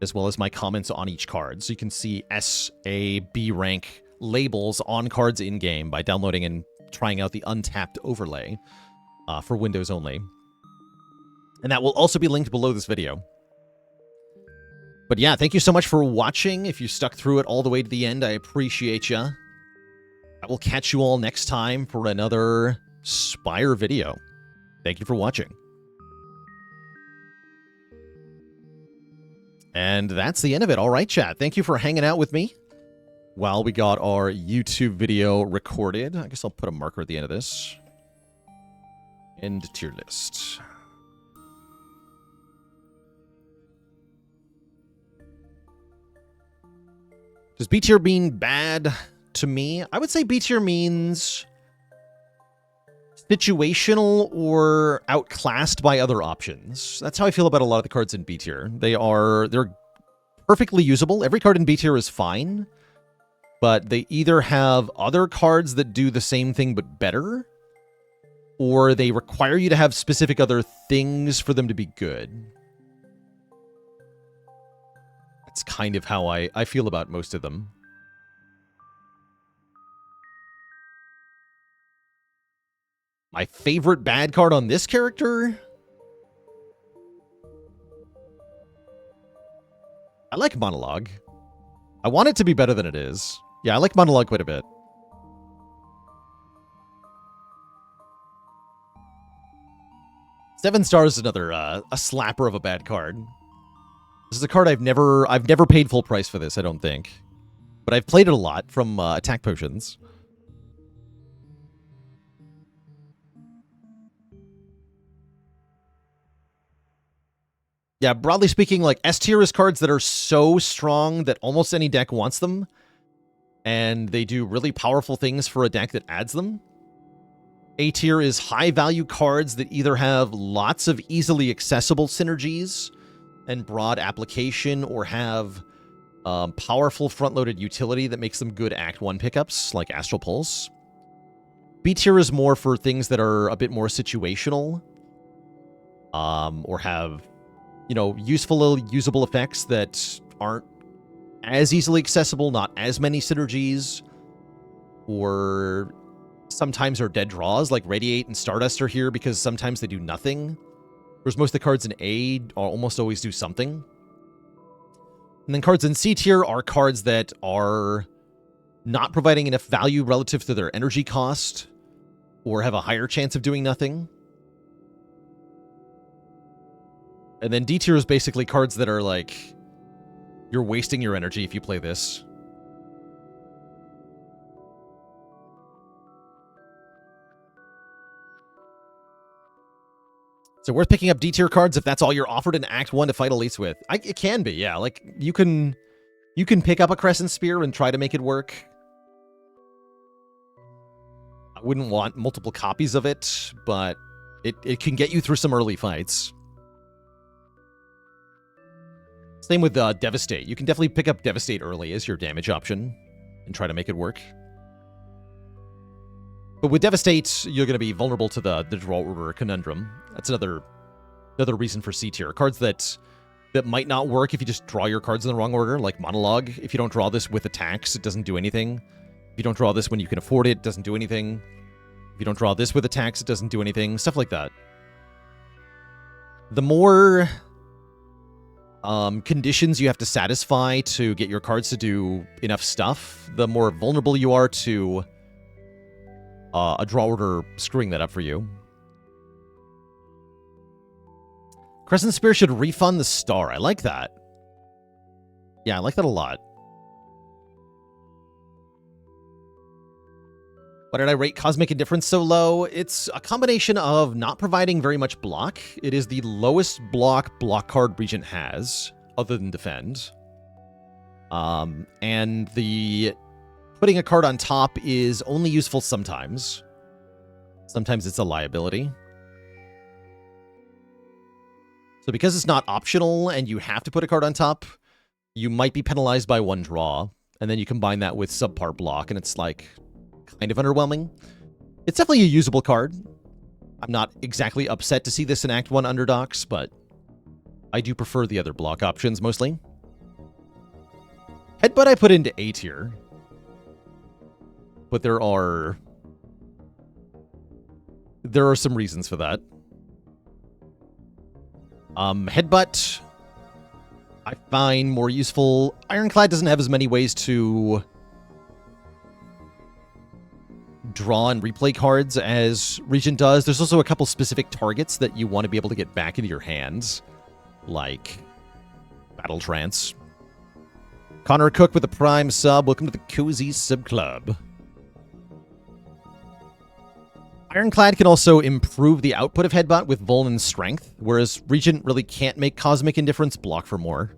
as well as my comments on each card. So you can see S, A, B rank labels on cards in-game by downloading and trying out the Untapped overlay for Windows only. And that will also be linked below this video. But yeah, thank you so much for watching. If you stuck through it all the way to the end, I appreciate you. I will catch you all next time for another Spire video. Thank you for watching. And that's the end of it. All right, chat. Thank you for hanging out with me while we got our YouTube video recorded. I guess I'll put a marker at the end of this. End tier list. Does B tier mean bad to me? I would say B tier means situational or outclassed by other options. That's how I feel about a lot of the cards in B tier. They're perfectly usable. Every card in B tier is fine, but they either have other cards that do the same thing but better, or they require you to have specific other things for them to be good. That's kind of how I feel about most of them. My favorite bad card on this character? I like Monologue. I want it to be better than it is. Yeah, I like Monologue quite a bit. Seven Stars is another a slapper of a bad card. This is a card I've never paid full price for this, I don't think. But I've played it a lot from attack potions. Yeah, broadly speaking, like S tier is cards that are so strong that almost any deck wants them. And they do really powerful things for a deck that adds them. A tier is high value cards that either have lots of easily accessible synergies and broad application, or have powerful front-loaded utility that makes them good Act 1 pickups, like Astral Pulse. B tier is more for things that are a bit more situational, or have, you know, useful, usable effects that aren't as easily accessible, not as many synergies, or sometimes are dead draws, like Radiate and Stardust are here because sometimes they do nothing. Whereas most of the cards in A almost always do something. And then cards in C tier are cards that are not providing enough value relative to their energy cost, or have a higher chance of doing nothing. And then D tier is basically cards that are like, you're wasting your energy if you play this. So worth picking up D tier cards if that's all you're offered in Act 1 to fight elites with. It can be, yeah. Like, you can pick up a Crescent Spear and try to make it work. I wouldn't want multiple copies of it, but it can get you through some early fights. Same with Devastate. You can definitely pick up Devastate early as your damage option and try to make it work. But with Devastate, you're going to be vulnerable to the draw order conundrum. That's another reason for C tier. Cards that might not work if you just draw your cards in the wrong order, like Monologue. If you don't draw this with attacks, it doesn't do anything. If you don't draw this when you can afford it, it doesn't do anything. If you don't draw this with attacks, it doesn't do anything. Stuff like that. The more conditions you have to satisfy to get your cards to do enough stuff, the more vulnerable you are to a draw order screwing that up for you. Crescent Spear should refund the star. I like that. Yeah, I like that a lot. Why did I rate Cosmic Indifference so low? It's a combination of not providing very much block. It is the lowest block card Regent has, other than Defend. And the putting a card on top is only useful sometimes. Sometimes it's a liability. So because it's not optional and you have to put a card on top, you might be penalized by one draw. And then you combine that with subpar block, and it's like kind of underwhelming. It's definitely a usable card. I'm not exactly upset to see this in Act 1 underdocs, but I do prefer the other block options mostly. Headbutt I put into A tier. But there are some reasons for that. Headbutt I find more useful. Ironclad doesn't have as many ways to draw and replay cards as Regent does. There's also a couple specific targets that you want to be able to get back into your hands, like Battle Trance. Connor Cook with a Prime sub. Welcome to the Cozy Sub Club. Ironclad can also improve the output of Headbutt with Vuln and Strength, whereas Regent really can't make Cosmic Indifference block for more.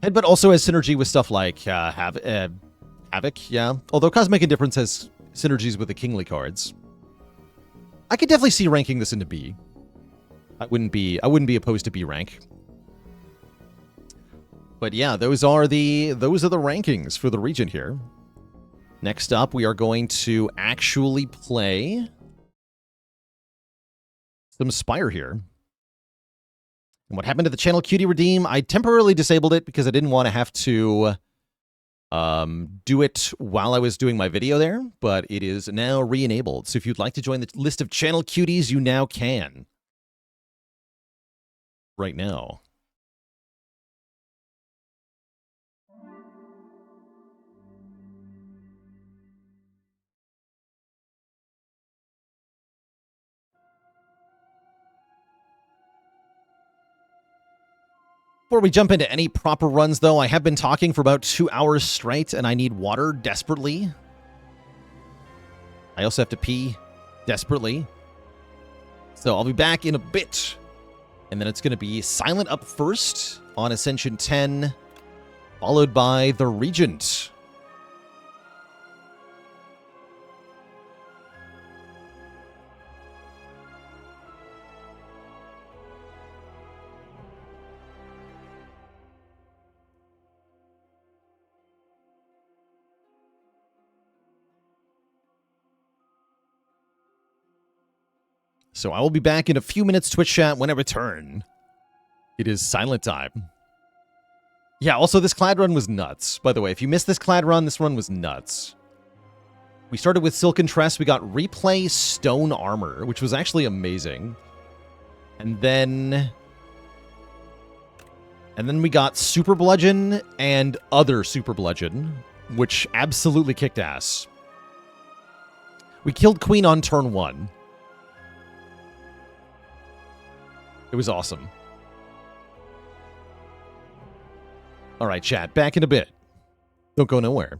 Headbutt also has synergy with stuff like Havoc, yeah. Although Cosmic Indifference has synergies with the Kingly cards. I could definitely see ranking this into B. I wouldn't be opposed to B rank. But yeah, those are the rankings for the Regent here. Next up, we are going to actually play some Spire here. And what happened to the channel Cutie Redeem? I temporarily disabled it because I didn't want to have to do it while I was doing my video there, but it is now re-enabled. So if you'd like to join the list of channel cuties, you now can. Right now. Before we jump into any proper runs, though, I have been talking for about 2 hours straight, and I need water desperately. I also have to pee desperately. So I'll be back in a bit. And then it's going to be Silent up first on Ascension 10, followed by the Regent. So I will be back in a few minutes, Twitch chat, when I return. It is Silent time. Yeah, also this clad run was nuts. By the way, if you missed this clad run, this run was nuts. We started with Silken Tress. We got Replay Stone Armor, which was actually amazing. And then we got Super Bludgeon and other Super Bludgeon, which absolutely kicked ass. We killed Queen on turn 1. It was awesome. All right, chat, back in a bit. Don't go nowhere.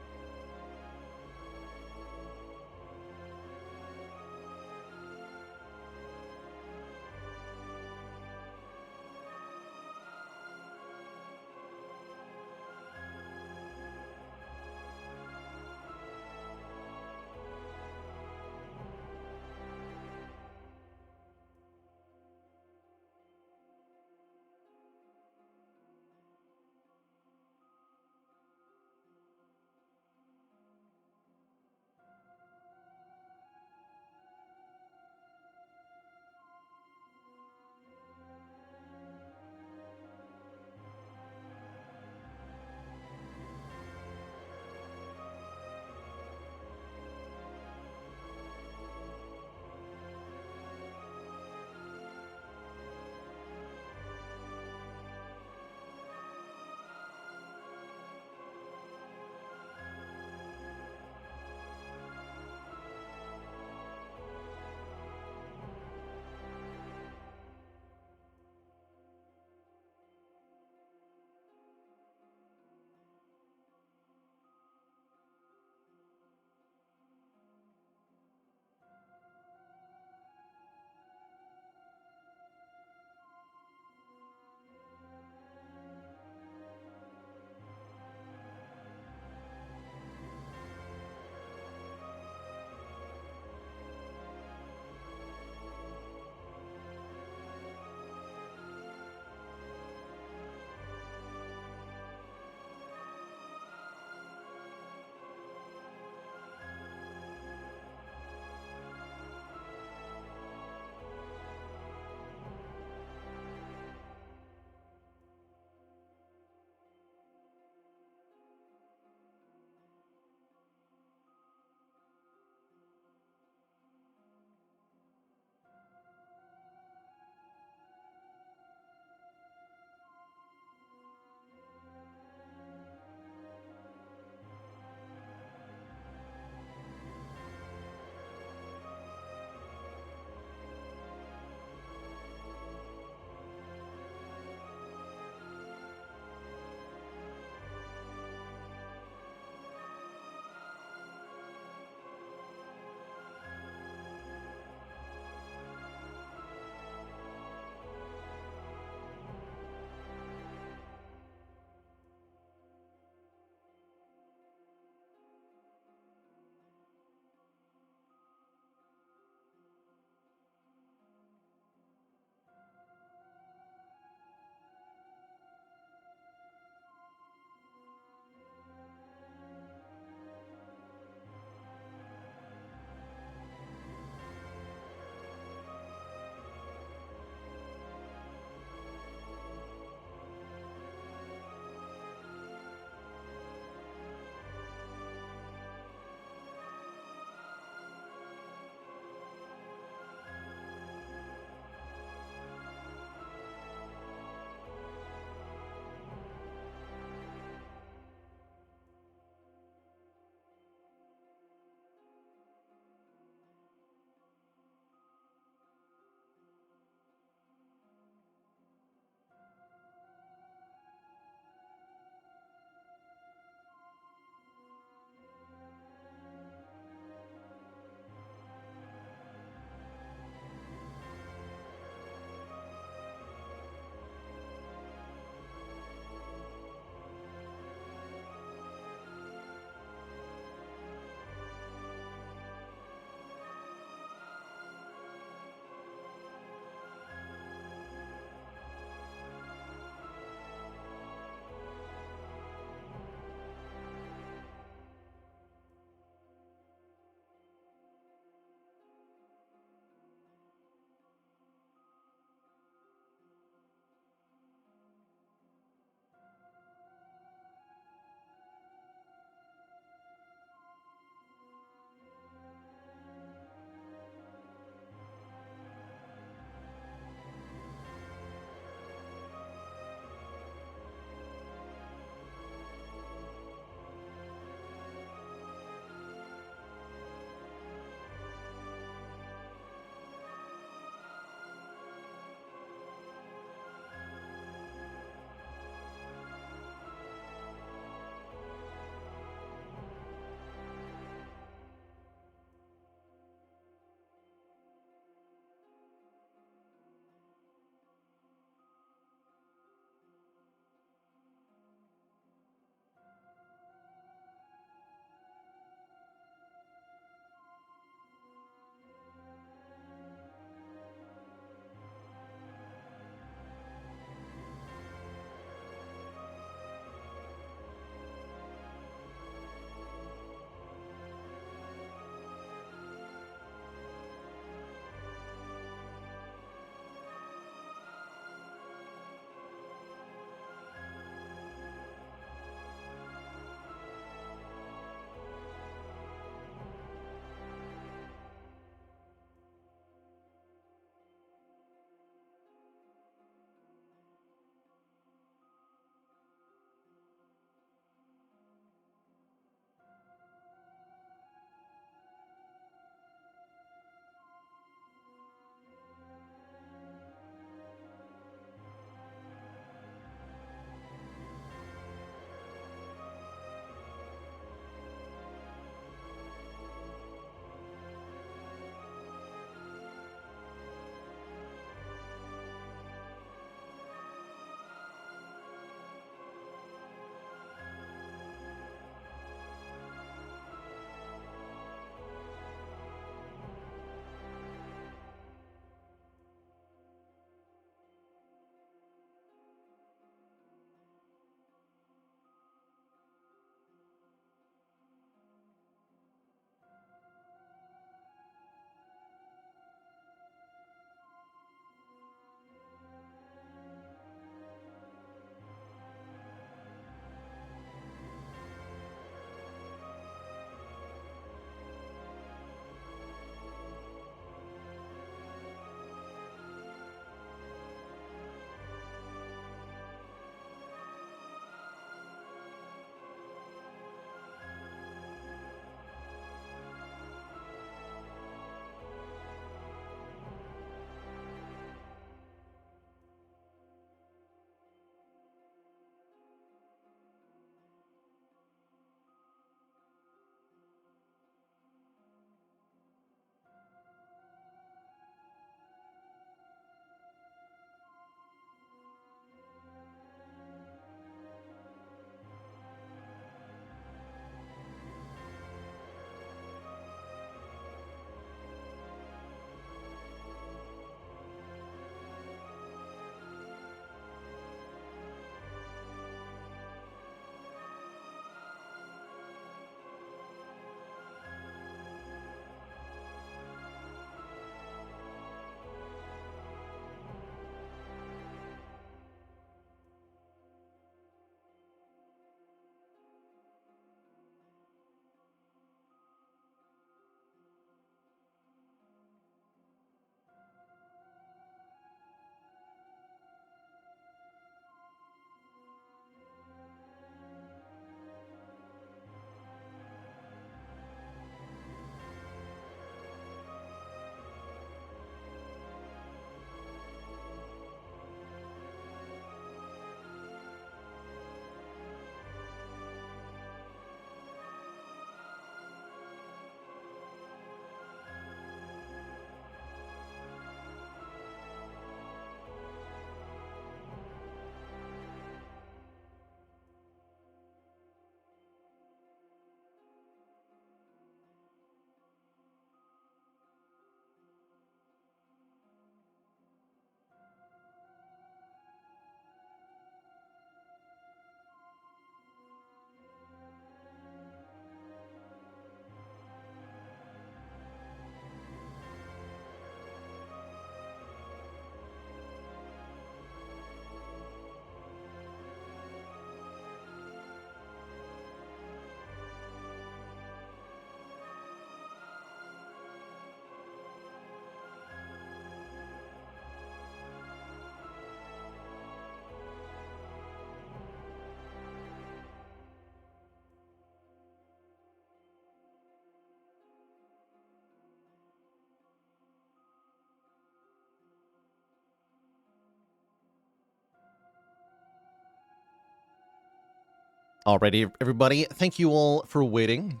Alrighty, everybody, thank you all for waiting.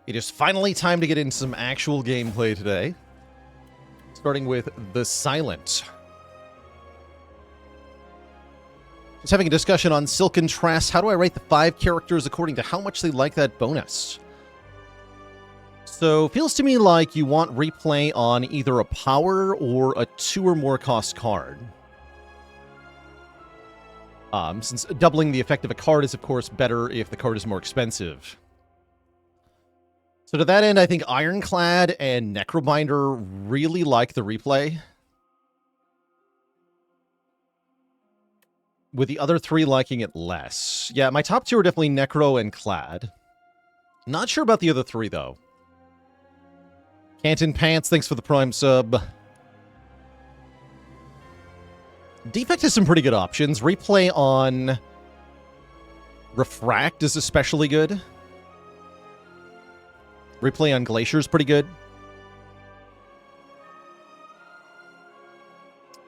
It is finally time to get into some actual gameplay today. Starting with The Silent. Just having a discussion on Silken Tress. How do I rate the 5 characters according to how much they like that bonus? So, feels to me like you want replay on either a power or a 2 or more cost card. Since doubling the effect of a card is, of course, better if the card is more expensive. So to that end, I think Ironclad and Necrobinder really like the replay, with the other 3 liking it less. Yeah, my top 2 are definitely Necro and Clad. Not sure about the other 3, though. Canton Pants, thanks for the Prime sub. Defect has some pretty good options. Replay on Refract is especially good. Replay on Glacier is pretty good.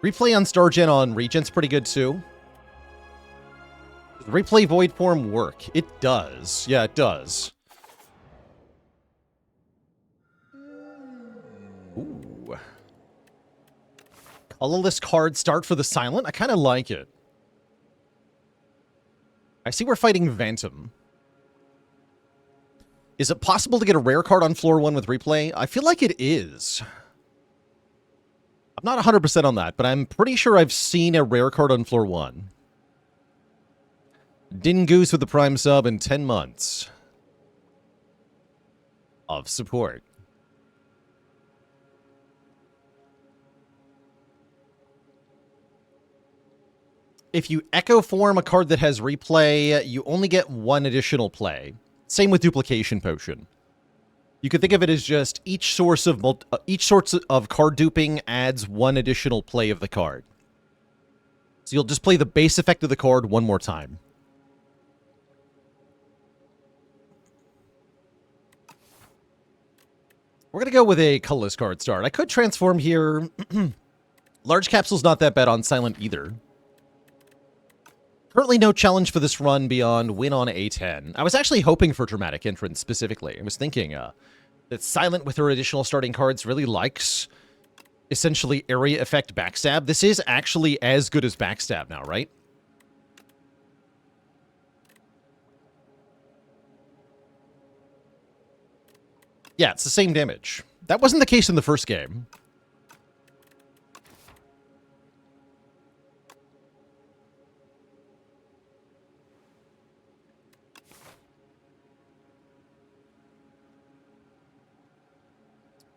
Replay on Stargen on Regent's pretty good too. Does Replay Void Form work? It does. Yeah, it does. Ooh. Colorless card start for the Silent? I kind of like it. I see we're fighting Vantum. Is it possible to get a rare card on floor 1 with replay? I feel like it is. I'm not 100% on that, but I'm pretty sure I've seen a rare card on floor 1. Din Goose with the Prime sub in 10 months of support. If you Echo Form a card that has replay, you only get 1 additional play. Same with Duplication Potion. You could think of it as just each source of card duping adds 1 additional play of the card. So you'll just play the base effect of the card 1 more time. We're going to go with a colorless card start. I could transform here. Large Capsule's not that bad on Silent either. Currently no challenge for this run beyond win on A10. I was actually hoping for Dramatic Entrance specifically. I was thinking that Silent with her additional starting cards really likes essentially area effect backstab. This is actually as good as backstab now, right? Yeah, it's the same damage. That wasn't the case in the first game.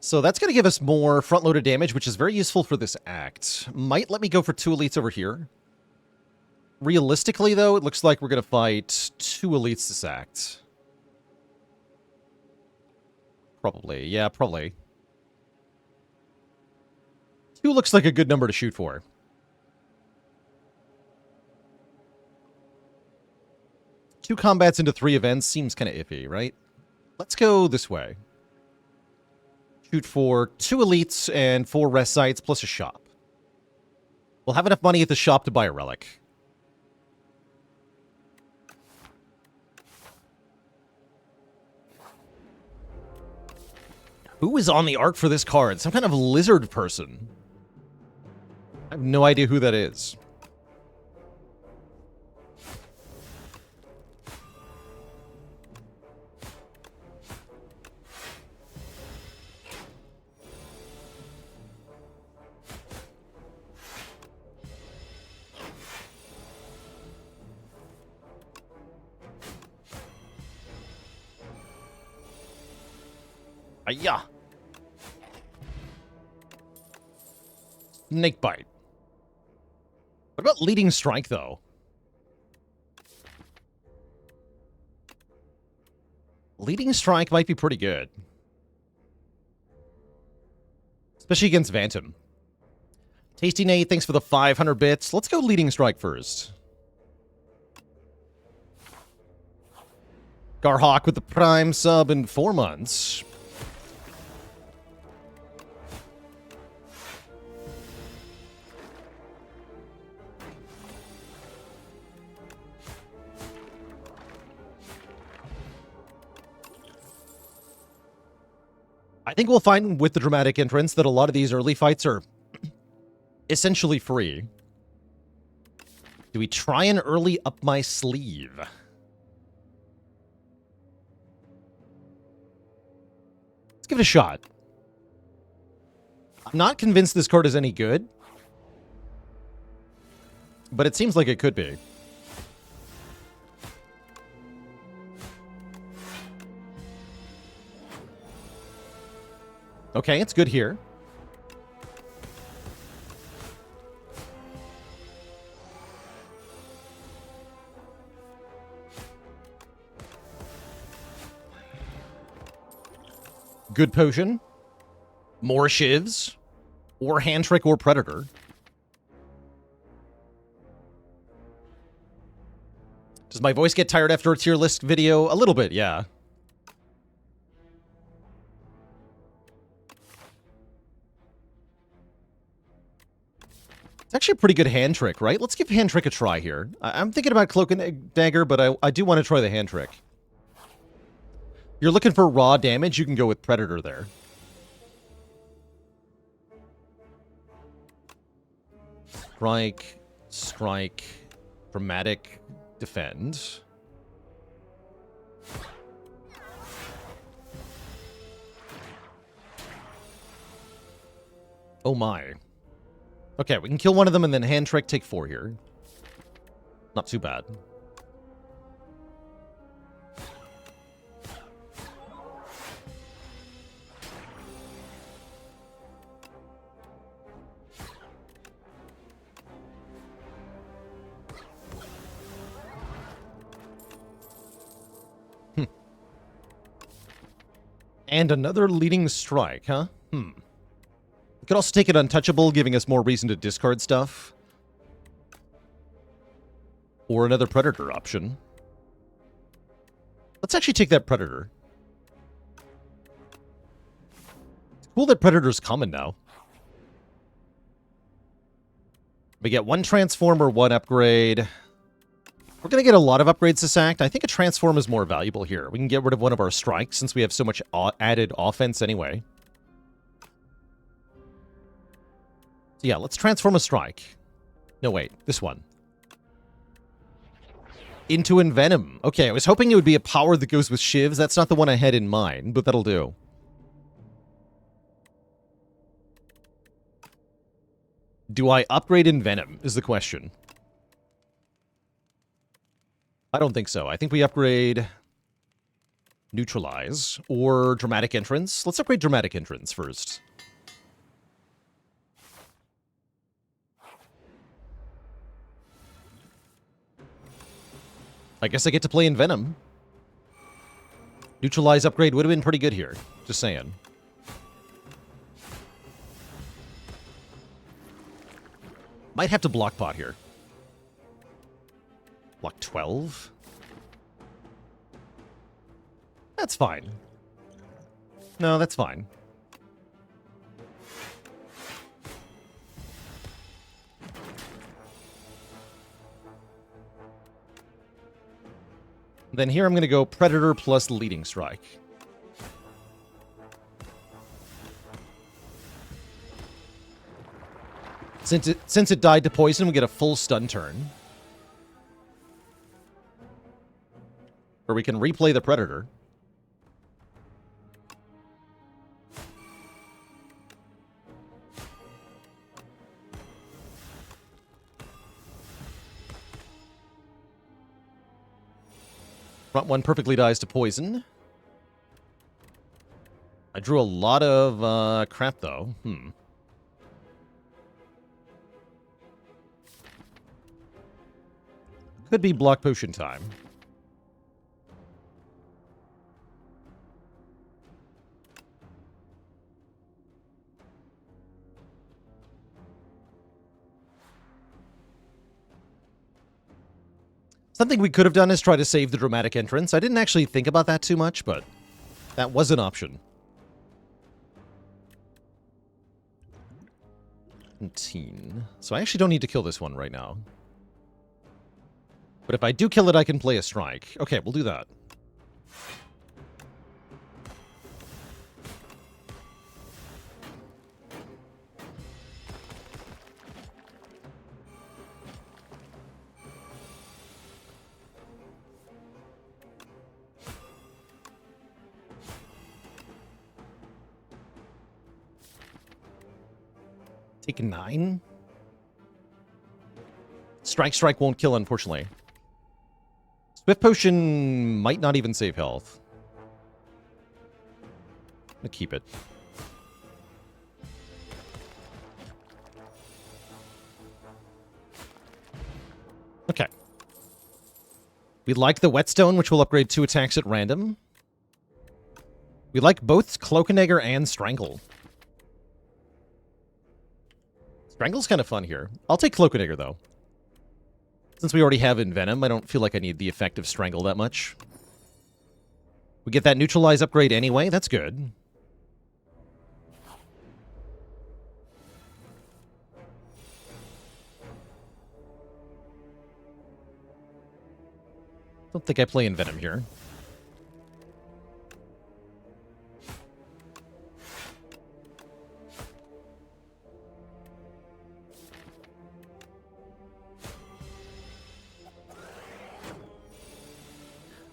So that's going to give us more front-loaded damage, which is very useful for this act. Might let me go for 2 elites over here. Realistically, though, it looks like we're going to fight 2 elites this act. Probably. Yeah, probably. 2 looks like a good number to shoot for. Two combats into 3 events seems kind of iffy, right? Let's go this way. Shoot for 2 elites and 4 rest sites plus a shop. We'll have enough money at the shop to buy a relic. Who is on the art for this card? Some kind of lizard person. I have no idea who that is. Ayah! Snakebite. What about Leading Strike, though? Leading Strike might be pretty good. Especially against Vantum. Tasty Nate, thanks for the 500 bits. Let's go Leading Strike first. Garhawk with the Prime sub in 4 months. I think we'll find with the dramatic entrance that a lot of these early fights are essentially free. Do we try an early up my sleeve? Let's give it a shot. I'm not convinced this card is any good, but it seems like it could be. Okay, it's good here. Good potion. More shivs. Or hand trick or predator. Does my voice get tired after a tier list video? A little bit, yeah. It's actually a pretty good hand trick, right? Let's give hand trick a try here. I'm thinking about Cloak and Dagger, but I do want to try the hand trick. You're looking for raw damage, you can go with Predator there. Strike, strike, dramatic, defend. Oh my. Okay, we can kill one of them and then hand trick, take 4 here. Not too bad. And another leading strike, huh? We could also take it untouchable, giving us more reason to discard stuff. Or another Predator option. Let's actually take that Predator. It's cool that Predator's common now. We get 1 Transformer, 1 upgrade. We're going to get a lot of upgrades to sacked. I think a Transform is more valuable here. We can get rid of one of our strikes since we have so much added offense anyway. So yeah, let's transform a strike. No, wait. This one. Into Envenom. Okay, I was hoping it would be a power that goes with shivs. That's not the one I had in mind, but that'll do. Do I upgrade Envenom, is the question. I don't think so. I think we upgrade Neutralize or Dramatic Entrance. Let's upgrade Dramatic Entrance first. I guess I get to play Envenom. Neutralize upgrade would have been pretty good here. Just saying. Might have to block pot here. Block 12? That's fine. No, that's fine. Then here I'm going to go Predator plus Leading Strike. Since it died to poison, we get a full stun turn. Or we can replay the Predator. Front one perfectly dies to poison. I drew a lot of crap, though. Could be block potion time. Something we could have done is try to save the Dramatic Entrance. I didn't actually think about that too much, but that was an option. 17. So I actually don't need to kill this one right now. But if I do kill it, I can play a strike. Okay, we'll do that. Take 9. Strike won't kill, unfortunately. Swift Potion might not even save health. I'm gonna keep it. Okay. We like the Whetstone, which will upgrade 2 attacks at random. We like both Cloak and Dagger and Strangle. Strangle's kind of fun here. I'll take Cloak and Dagger, though. Since we already have Envenom, I don't feel like I need the effect of Strangle that much. We get that Neutralize upgrade anyway. That's good. Don't think I play Envenom here.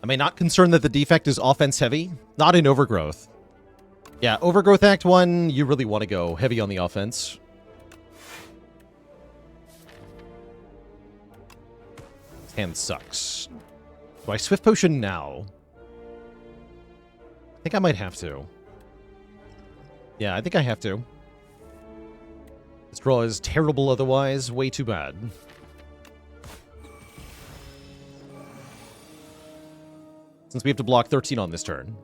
Am I not concerned that the defect is offense heavy? Not in Overgrowth. Yeah, Overgrowth Act 1, you really want to go heavy on the offense. This hand sucks. Do I Swift Potion now? I think I might have to. Yeah, I think I have to. This draw is terrible otherwise. Way too bad. Since we have to block 13 on this turn.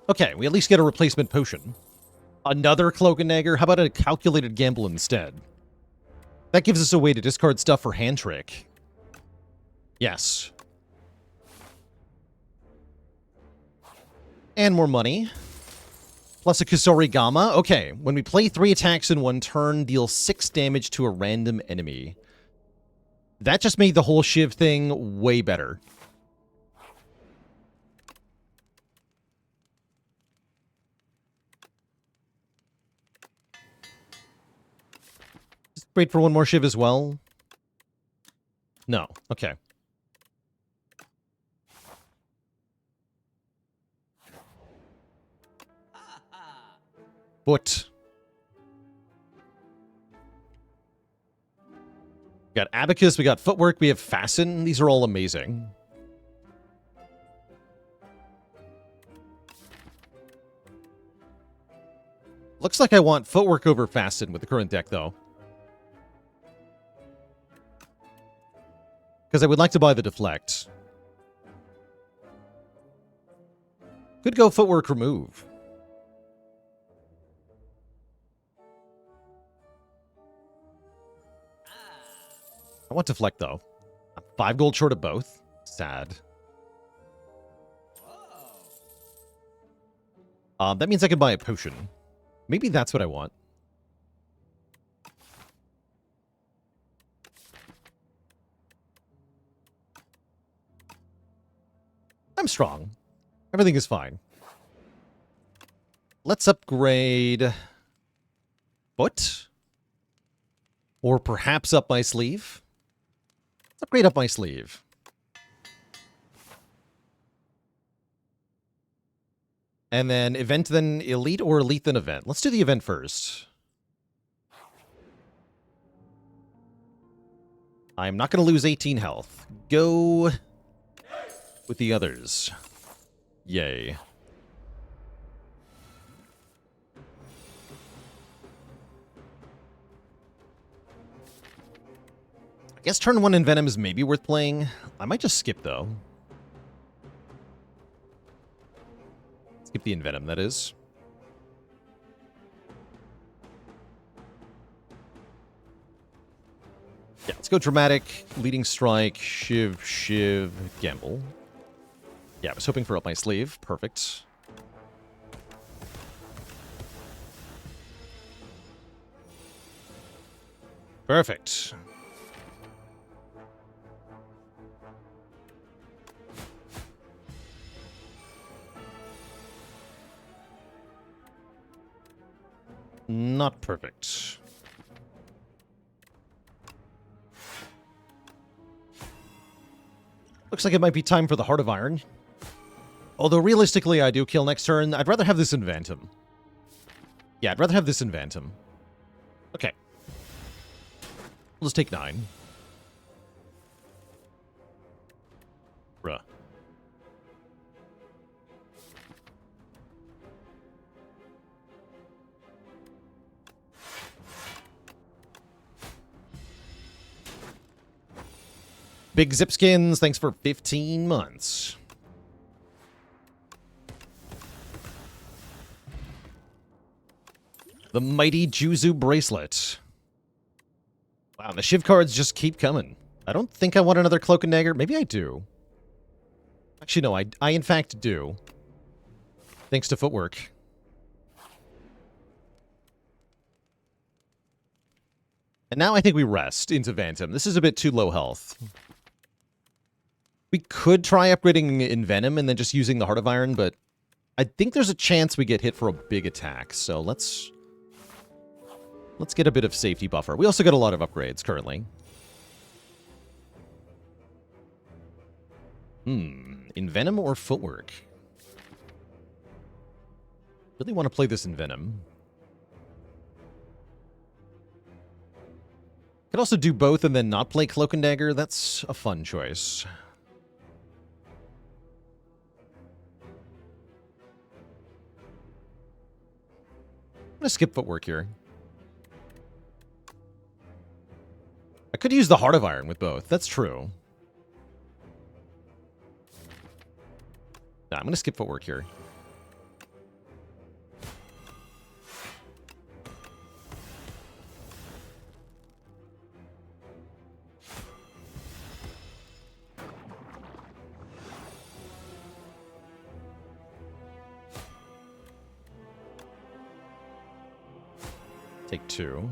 Okay, we at least get a replacement potion. Another Cloak and Dagger? How about a Calculated Gamble instead? That gives us a way to discard stuff for Hand Trick. Yes. And more money. Plus a Kusori Gamma. Okay, when we play 3 attacks in one turn, deal 6 damage to a random enemy. That just made the whole Shiv thing way better. Wait for one more Shiv as well? No. Okay. But we got Abacus, we got Footwork, we have Fasten. These are all amazing. Looks like I want Footwork over Fasten with the current deck, though. Because I would like to buy the Deflect. Could go Footwork remove. I want Deflect, though. I'm 5 gold short of both. Sad. That means I can buy a potion. Maybe that's what I want. I'm strong. Everything is fine. Let's upgrade Foot. Or perhaps up my sleeve. Let's upgrade up my sleeve. And then event, then elite, or elite, then event. Let's do the event first. I'm not going to lose 18 health. Go with the others. Yay. I guess turn 1 Envenom is maybe worth playing. I might just skip, though. Skip the Envenom, that is. Yeah, let's go Dramatic, Leading Strike, Shiv, Gamble. Yeah, I was hoping for up my sleeve. Perfect. Perfect. Not perfect. Looks like it might be time for the Heart of Iron. Although realistically I do kill next turn, I'd rather have this in Phantom. Yeah, I'd rather have this in Phantom. Okay. We'll just take 9. Bruh. Big Zipskins, thanks for 15 months. The mighty Juzu bracelet. Wow, the Shiv cards just keep coming. I don't think I want another Cloak and Dagger. Maybe I do. Actually, no, I in fact do. Thanks to Footwork. And now I think we rest into Phantom. This is a bit too low health. We could try upgrading in Venom and then just using the Heart of Iron, but I think there's a chance we get hit for a big attack. So let's get a bit of safety buffer. We also get a lot of upgrades currently. In Venom or Footwork? Really want to play this in Venom. Could also do both and then not play Cloak and Dagger. That's a fun choice. I'm going to skip Footwork here. I could use the Heart of Iron with both. That's true. Nah, I'm going to skip Footwork here. Take 2.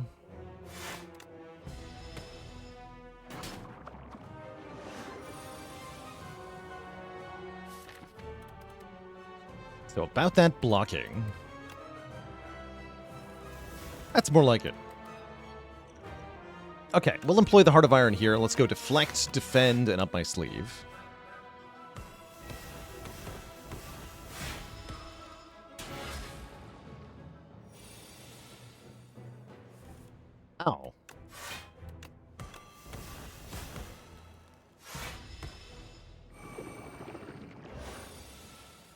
So about that blocking. That's more like it. Okay, we'll employ the Heart of Iron here. Let's go deflect, defend, and up my sleeve. Ow.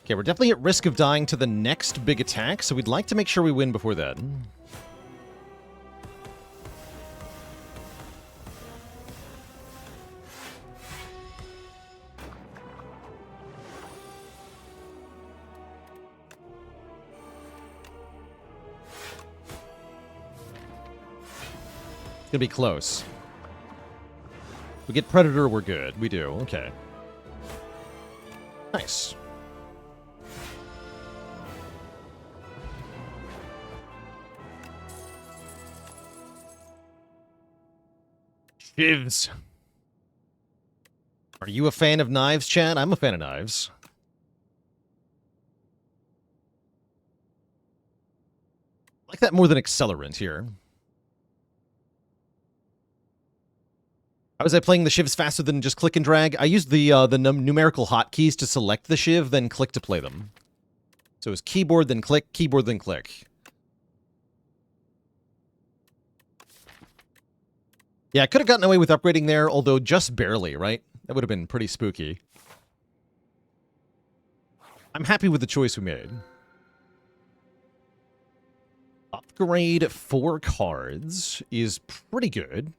Okay, we're definitely at risk of dying to the next big attack, so we'd like to make sure we win before then. It's gonna be close. We get Predator, we're good. We do, okay. Nice. Shivs. Are you a fan of knives, Chad? I'm a fan of knives. I like that more than accelerant here. How was I playing the shivs faster than just click and drag? I used the numerical hotkeys to select the shiv, then click to play them. So it was keyboard, then click, keyboard, then click. Yeah, I could have gotten away with upgrading there, although just barely, right? That would have been pretty spooky. I'm happy with the choice we made. Upgrade 4 cards is pretty good.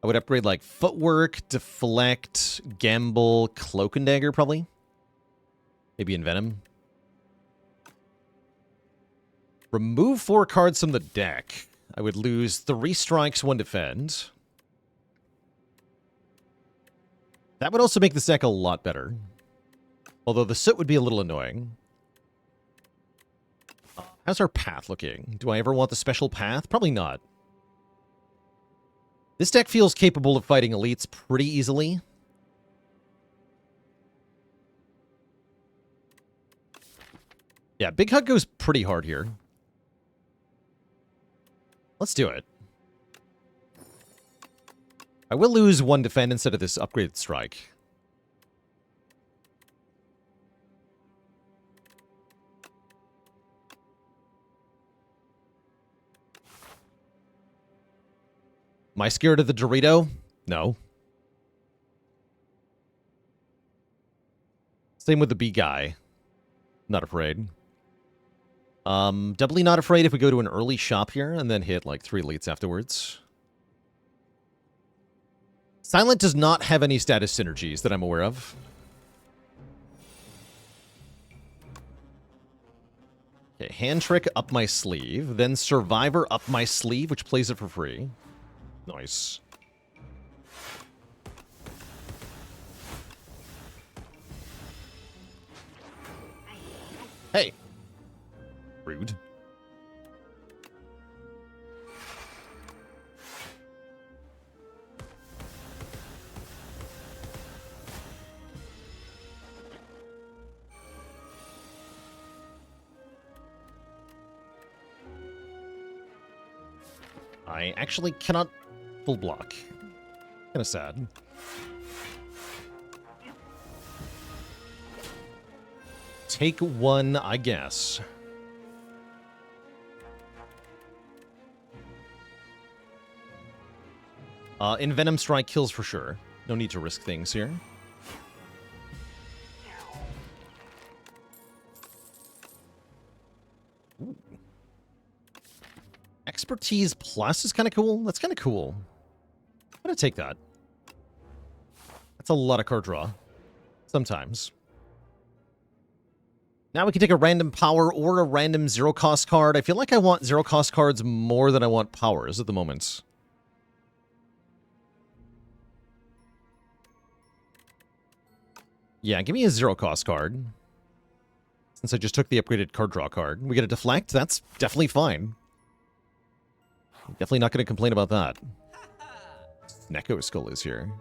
I would upgrade like Footwork, Deflect, Gamble, Cloak and Dagger probably. Maybe in Venom. Remove 4 cards from the deck. I would lose 3 strikes, 1 defend. That would also make this deck a lot better. Although the soot would be a little annoying. How's our path looking? Do I ever want the special path? Probably not. This deck feels capable of fighting elites pretty easily. Yeah, Big Hug goes pretty hard here. Let's do it. I will lose 1 defend instead of this upgraded strike. Am I scared of the Dorito? No. Same with the B guy. Not afraid. Doubly not afraid if we go to an early shop here and then hit like 3 elites afterwards. Silent does not have any status synergies that I'm aware of. Okay, Hand Trick up my sleeve, then Survivor up my sleeve, which plays it for free. Nice. Hey. Rude. I actually cannot full block. Kind of sad. Take 1, I guess. Envenom Strike kills for sure. No need to risk things here. Ooh. Expertise Plus is kind of cool. That's kind of cool. I'm going to take that. That's a lot of card draw. Sometimes. Now we can take a random power or a random 0-cost card. I feel like I want 0-cost cards more than I want powers at the moment. Yeah, give me a 0-cost card. Since I just took the upgraded card draw card. We get a deflect? That's definitely fine. Definitely not going to complain about that. Neko Skull is here.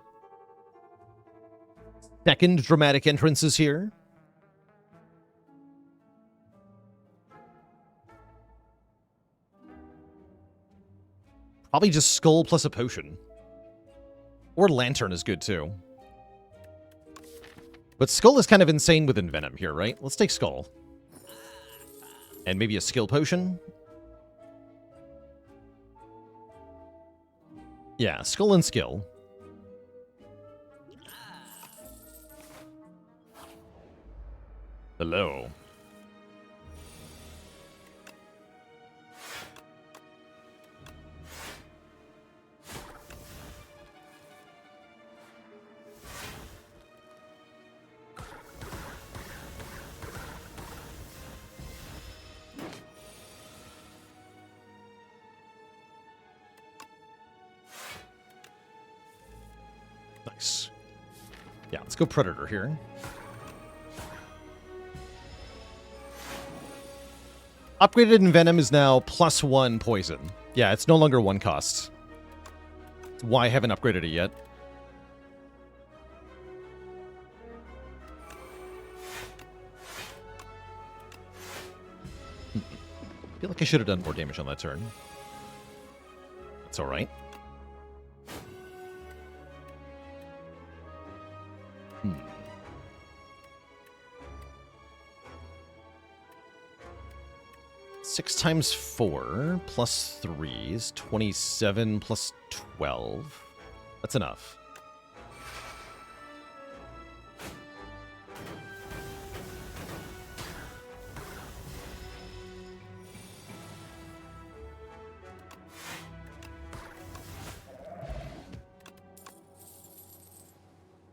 Second dramatic entrance is here. Probably just Skull plus a potion. Or Lantern is good too. But Skull is kind of insane with Envenom here, right? Let's take Skull. And maybe a skill potion? Yeah, Skull and skill. Hello. Nice. Yeah, let's go Predator here. Upgraded Envenom is now +1 poison. Yeah, it's no longer 1 cost. That's why I haven't upgraded it yet. I feel like I should have done more damage on that turn. That's alright. Six times 4 plus 3 is 27 plus 12. That's enough.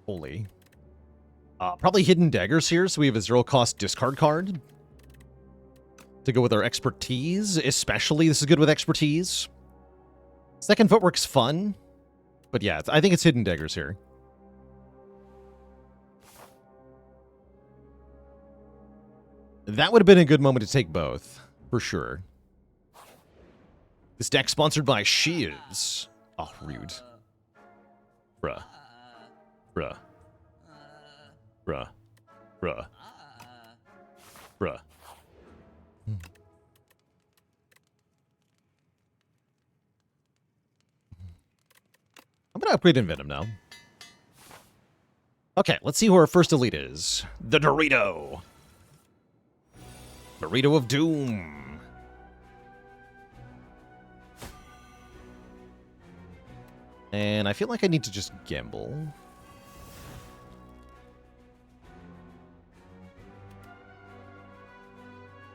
Holy. Probably Hidden Daggers here, so we have a 0-cost discard card to go with our expertise, especially. This is good with expertise. Second Footwork's fun. But yeah, I think it's Hidden Daggers here. That would have been a good moment to take both, for sure. This deck sponsored by Shears. Oh, rude. Bruh. Bruh. Bruh. Bruh. Bruh. I'm gonna upgrade Envenom now. Okay, let's see who our first elite is. The Dorito. Dorito of Doom. And I feel like I need to just gamble.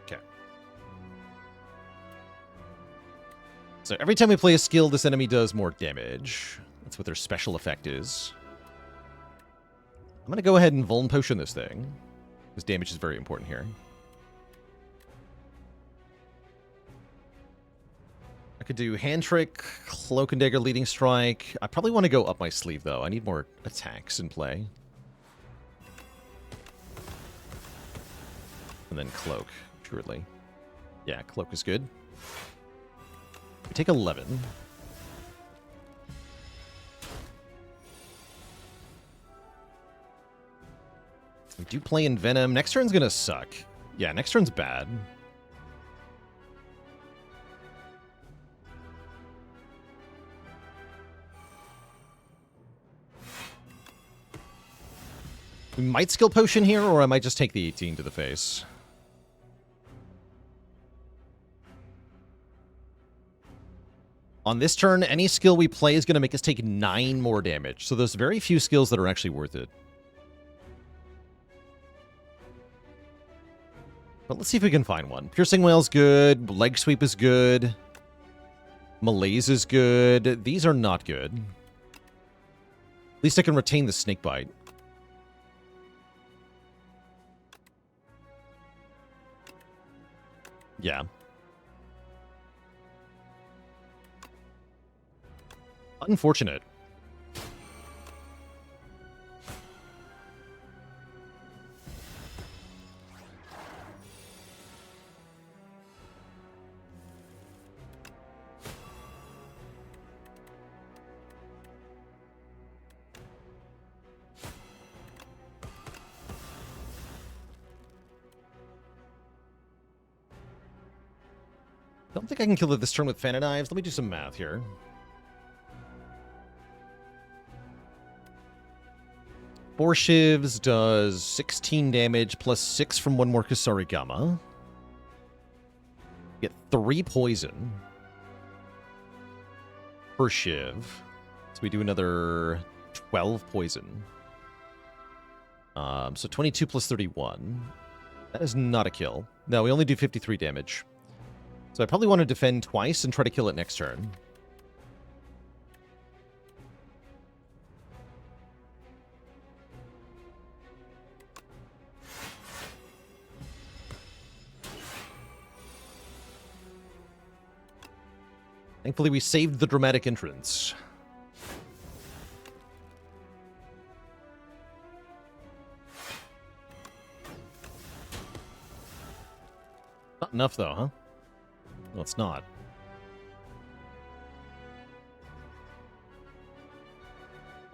Okay. So every time we play a skill, this enemy does more damage. That's what their special effect is. I'm going to go ahead and Vuln Potion this thing, because damage is very important here. I could do Hand Trick, Cloak and Dagger, Leading Strike. I probably want to go up my sleeve, though. I need more attacks in play. And then Cloak, surely. Yeah, Cloak is good. We take 11. We do play in Venom. Next turn's gonna suck. Yeah, next turn's bad. We might skill potion here, or I might just take the 18 to the face. On this turn, any skill we play is going to make us take 9 more damage. So there's very few skills that are actually worth it. But let's see if we can find one. Piercing Wail's good. Leg Sweep is good. Malaise is good. These are not good. At least I can retain the Snake Bite. Yeah. Unfortunate. Don't think I can kill it this turn with Fan Knives. Let me do some math here. Four Shivs does 16 damage plus 6 from one more Kusarigama. Get 3 poison per Shiv. So we do another 12 poison. So 22 plus 31. That is not a kill. No, we only do 53 damage. So I probably want to defend twice and try to kill it next turn. Thankfully, we saved the dramatic entrance. Not enough, though, huh? No, it's not.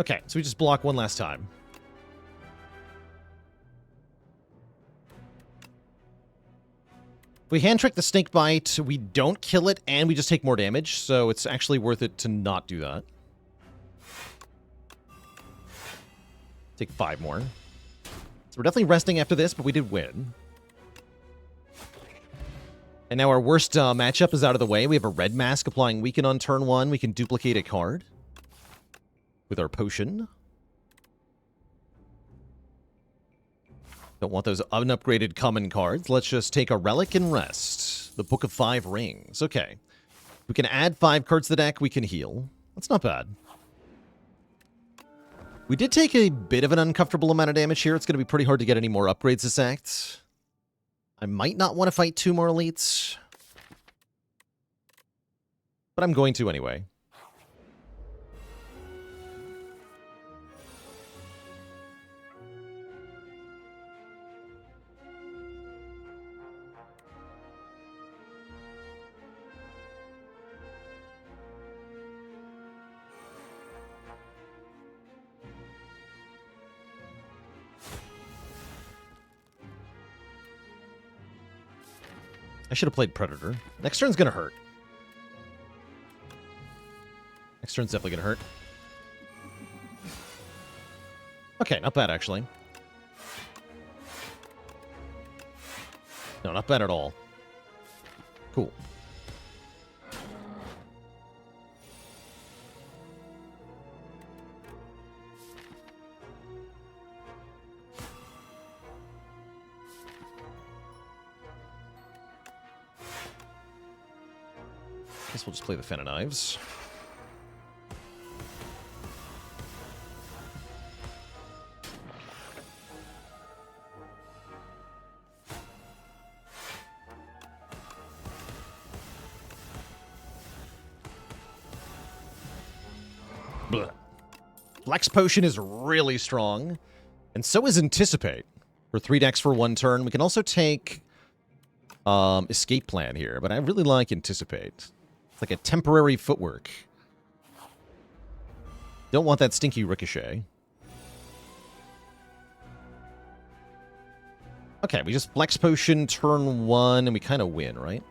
Okay, so we just block one last time. If we hand trick the Snake Bite, we don't kill it, and we just take more damage, so it's actually worth it to not do that. Take 5 more. So we're definitely resting after this, but we did win. And now our worst matchup is out of the way. We have a Red Mask applying Weaken on turn 1. We can duplicate a card with our potion. Don't want those unupgraded common cards. Let's just take a Relic and rest. The Book of 5 Rings. Okay. We can add 5 cards to the deck. We can heal. That's not bad. We did take a bit of an uncomfortable amount of damage here. It's going to be pretty hard to get any more upgrades this act. I might not want to fight 2 more elites, but I'm going to anyway. I should have played Predator. Next turn's gonna hurt. Next turn's definitely gonna hurt. Okay, not bad, actually. No, not bad at all. Cool. Guess we'll just play the Fan of Knives. Blech. Flex Potion is really strong, and so is Anticipate. For 3 decks for 1 turn. We can also take Escape Plan here, but I really like Anticipate. It's like a temporary footwork. Don't want that stinky Ricochet. Okay, we just Flex Potion turn 1, and we kind of win, right?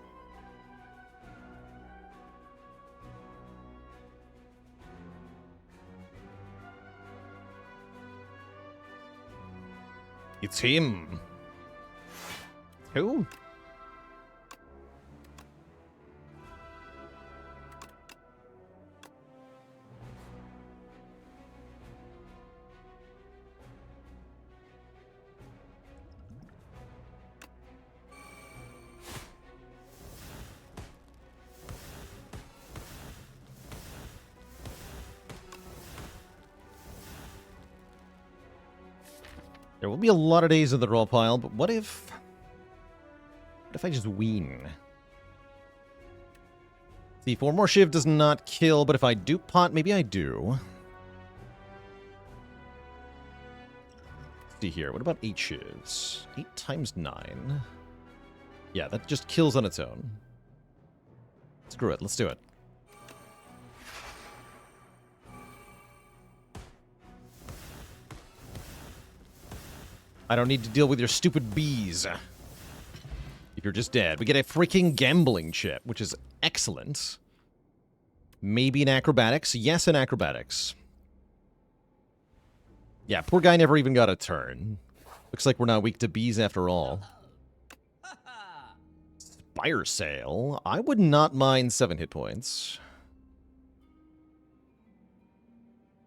It's him. Who? There will be a lot of days in the draw pile, but what if I just ween? See, 4 more Shiv does not kill, but if I do pot, maybe I do. Let's see here, what about 8 Shivs? 8 times 9. Yeah, that just kills on its own. Screw it, let's do it. I don't need to deal with your stupid bees. If you're just dead. We get a freaking gambling chip, which is excellent. Maybe in acrobatics. Yes, in acrobatics. Yeah, poor guy never even got a turn. Looks like we're not weak to bees after all. Spire Sale. I would not mind 7 hit points.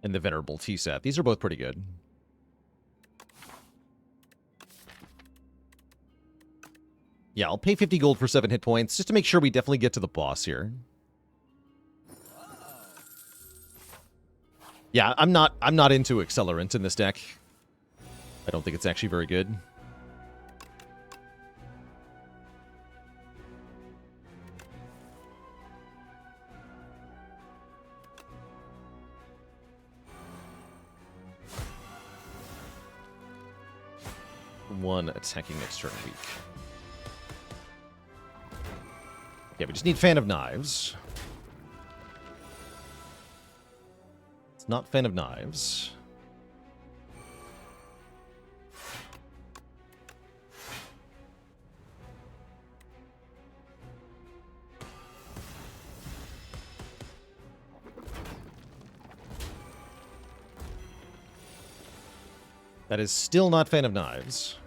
And the Venerable T-Sat. These are both pretty good. Yeah, I'll pay 50 gold for 7 hit points, just to make sure we definitely get to the boss here. Yeah, I'm not into Accelerant in this deck. I don't think it's actually very good. One attacking next turn weak. Yeah, we just need Fan of Knives. It's not Fan of Knives. That is still not Fan of Knives.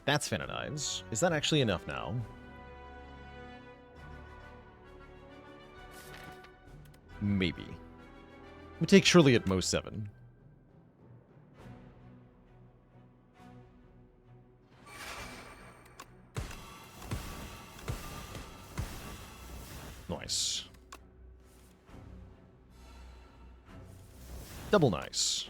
That's Fan of Knives. Is that actually enough now? Maybe. We take surely at most 7. Nice. Double nice.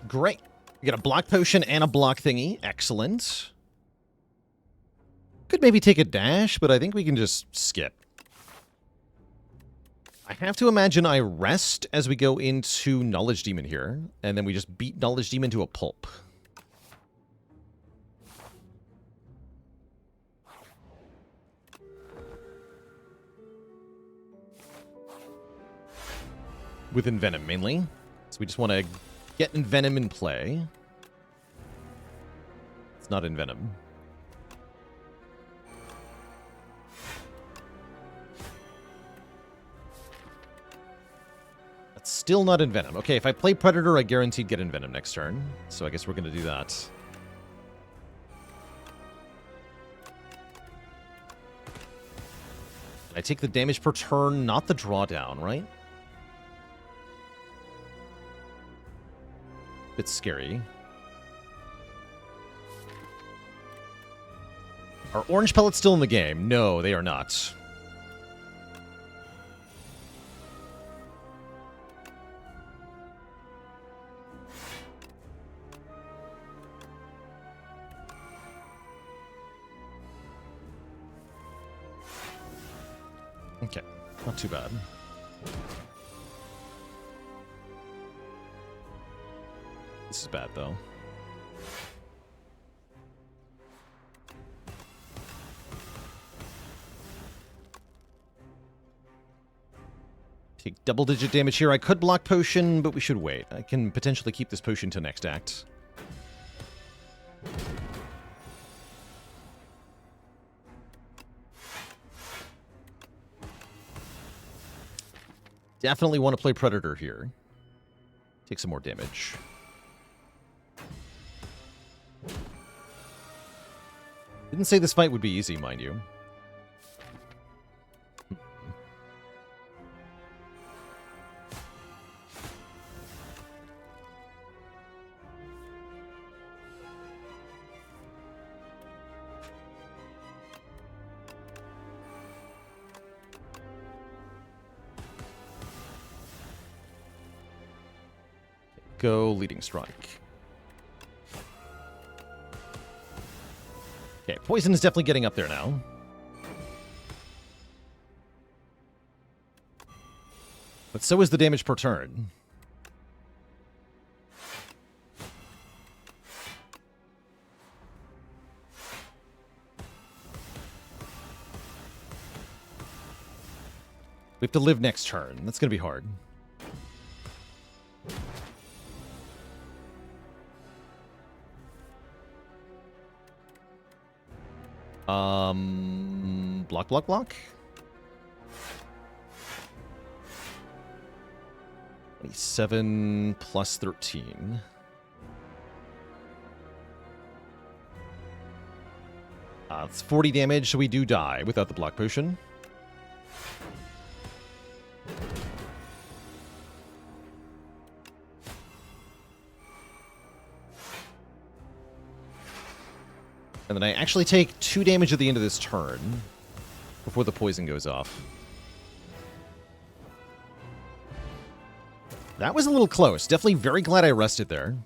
Great. We got a block potion and a block thingy. Excellent. Could maybe take a dash, but I think we can just skip. I have to imagine I rest as we go into Knowledge Demon here, and then we just beat Knowledge Demon to a pulp. with Envenom, mainly. So we just want to get Envenom in play. It's not Envenom. That's still not Envenom. Okay, if I play Predator, I guaranteed get Envenom next turn. So I guess we're going to do that. I take the damage per turn, not the drawdown, right? Bit scary. Are orange pellets still in the game? No, they are not. Okay, not too bad. This is bad, though. Take double-digit damage here. I could block potion, but we should wait. I can potentially keep this potion till next act. Definitely want to play Predator here. Take some more damage. Didn't say this fight would be easy, mind you. Go leading strike. Okay, poison is definitely getting up there now. But so is the damage per turn. We have to live next turn. That's going to be hard. Block, block, block. 27 plus 13. It's 40 damage, so we do die without the block potion. And then I actually take 2 damage at the end of this turn before the poison goes off. That was a little close. Definitely very glad I rested there.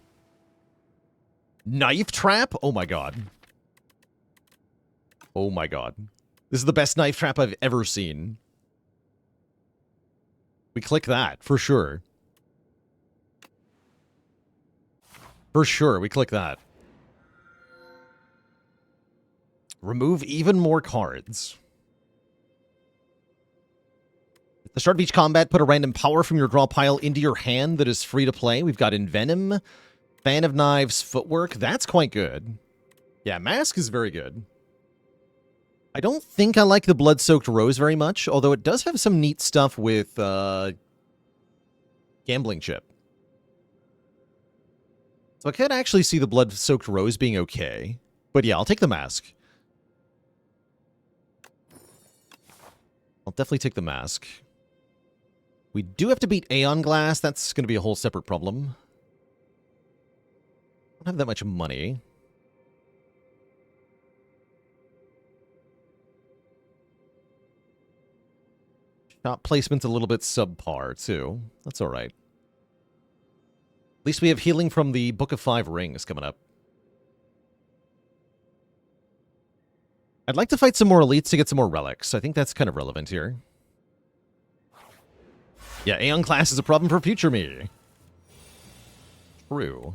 Knife trap? Oh my god. Oh my god. This is the best knife trap I've ever seen. We click that, for sure. For sure, we click that. Remove even more cards. At the start of each combat, put a random power from your draw pile into your hand that is free to play. We've got Envenom, Fan of Knives, Footwork. That's quite good. Yeah, Mask is very good. I don't think I like the Blood-Soaked Rose very much, although it does have some neat stuff with Gambling Chip. So I could actually see the Blood-Soaked Rose being okay. But yeah, I'll take the Mask. I'll definitely take the Mask. We do have to beat Aeon Glass. That's going to be a whole separate problem. I don't have that much money. Shop placement's a little bit subpar, too. That's all right. At least we have healing from the Book of 5 Rings coming up. I'd like to fight some more elites to get some more relics. I think that's kind of relevant here. Yeah, Aeon Class is a problem for future me. True.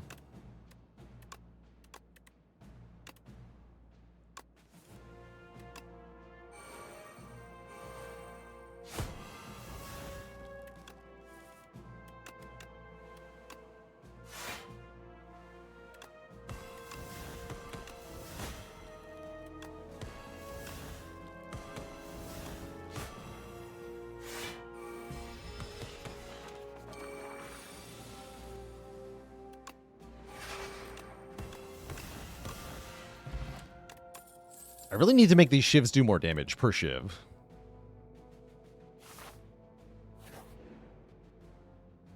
I really need to make these shivs do more damage per shiv.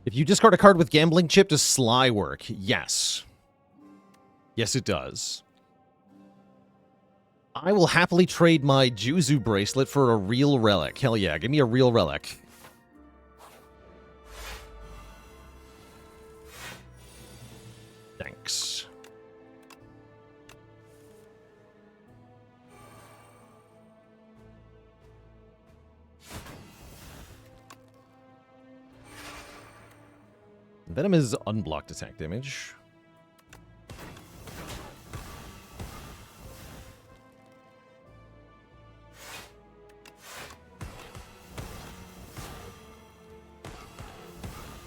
If you discard a card with Gambling Chip, does Sly work? Yes. Yes, it does. I will happily trade my Juzu bracelet for a real relic. Hell yeah, give me a real relic. Thanks. Venom is unblocked attack damage.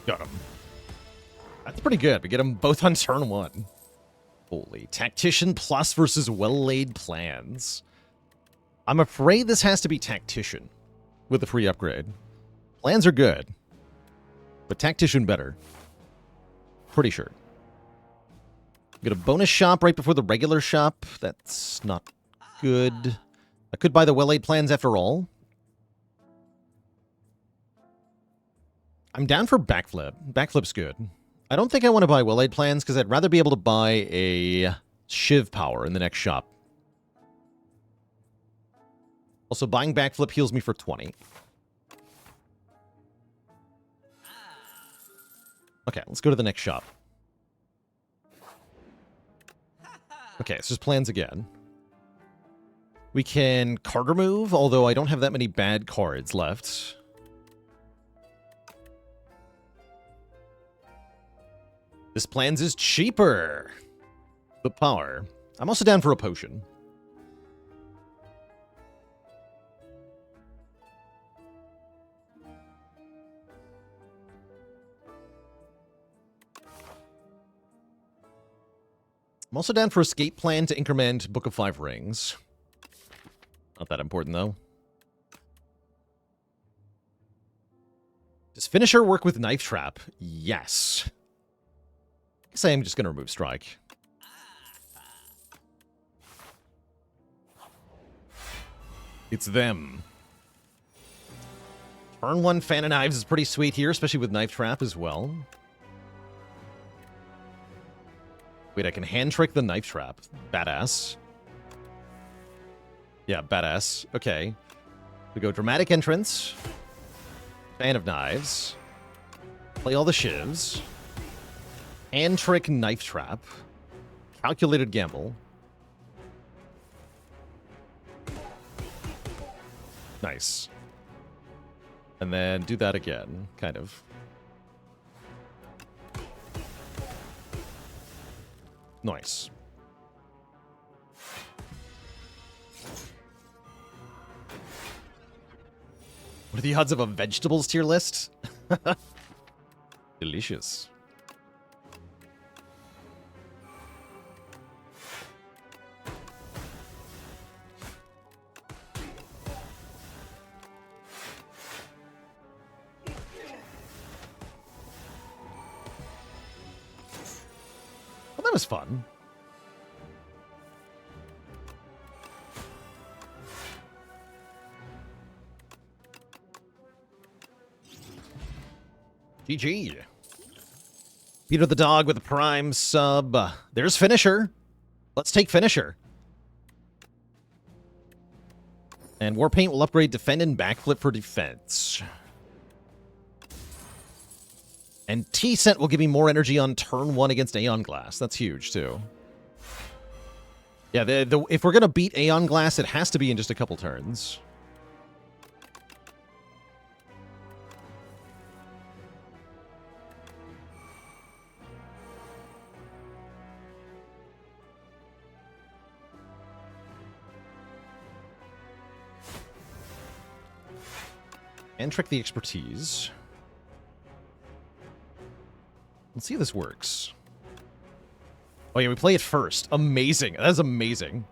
Got him. That's pretty good. We get them both on turn 1. Holy. Tactician plus versus well-laid plans. I'm afraid this has to be Tactician with the free upgrade. Plans are good, but Tactician better. Pretty sure. Get a bonus shop right before the regular shop. That's not good. I could buy the well-laid plans after all. I'm down for backflip. Backflip's good. I don't think I want to buy well-laid plans because I'd rather be able to buy a Shiv power in the next shop. Also, buying backflip heals me for 20. Okay, let's go to the next shop. Okay, it's just plans again. We can card remove, although I don't have that many bad cards left. This plans is cheaper. The power. I'm also down for a potion. I'm also down for escape plan to increment Book of 5 Rings. Not that important, though. Does Finisher work with Knife Trap? Yes. I guess I am just going to remove Strike. It's them. Turn 1 Fan of Knives is pretty sweet here, especially with Knife Trap as well. Wait, I can hand trick the Knife Trap. Badass. Yeah, badass. Okay. We go Dramatic Entrance. Fan of Knives. Play all the shivs. Hand trick Knife Trap. Calculated Gamble. Nice. And then do that again, kind of. Nice. What are the odds of a vegetables tier list? Delicious. Well, that was fun. GG. Peter the Dog with a Prime sub. There's Finisher. Let's take Finisher. And Warpaint will upgrade Defend and Backflip for defense. And T-Scent will give me more energy on turn 1 against Aeon Glass. That's huge, too. Yeah, if we're going to beat Aeon Glass, it has to be in just a couple turns. And trick the expertise. Let's see if this works. Oh yeah, we play it first. Amazing. That's amazing.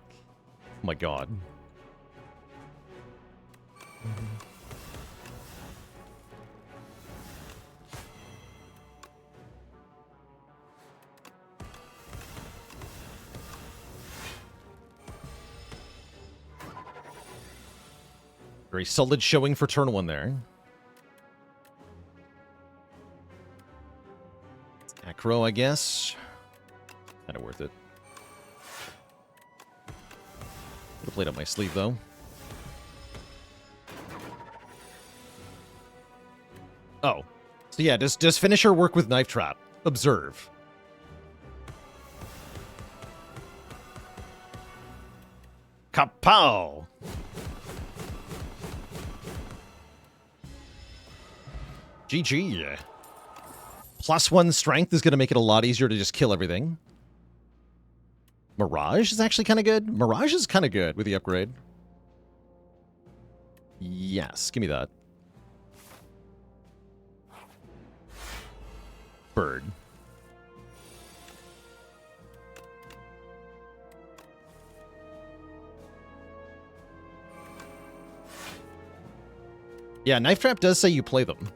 Oh my god. Very solid showing for turn 1 there. Acro, I guess. Kind of worth it. Could have played up my sleeve, though. Oh. So yeah, does Finisher work with Knife Trap? Observe. Kapow! GG. +1 strength is going to make it a lot easier to just kill everything. Mirage is actually kind of good. Mirage is kind of good with the upgrade. Yes, give me that. Bird. Yeah, Knife Trap does say you play them.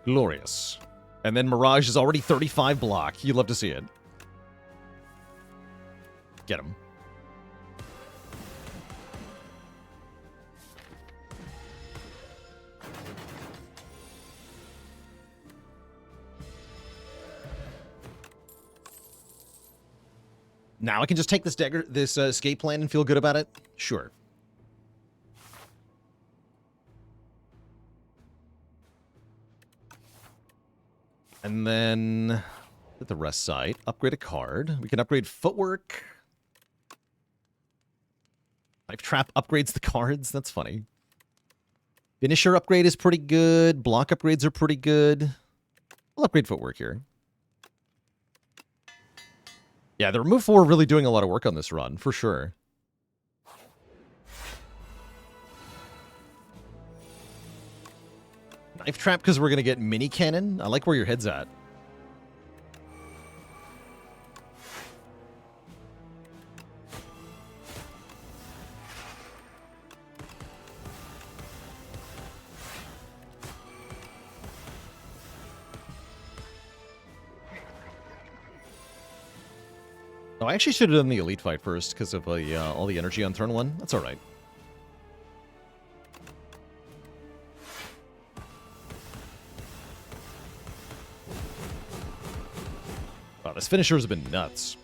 Glorious. And then Mirage is already 35 block. You love to see it. Get him. Now I can just take this escape plan and feel good about it? Sure. And then at the rest side, upgrade a card. We can upgrade footwork. Knife Trap upgrades the cards. That's funny. Finisher upgrade is pretty good. Block upgrades are pretty good. I'll upgrade footwork here. Yeah, the remove 4 really doing a lot of work on this run, for sure. Knife Trap because we're going to get mini cannon. I like where your head's at. Oh, I actually should have done the elite fight first because of all the energy on turn 1. That's all right. Wow, this finisher has been nuts.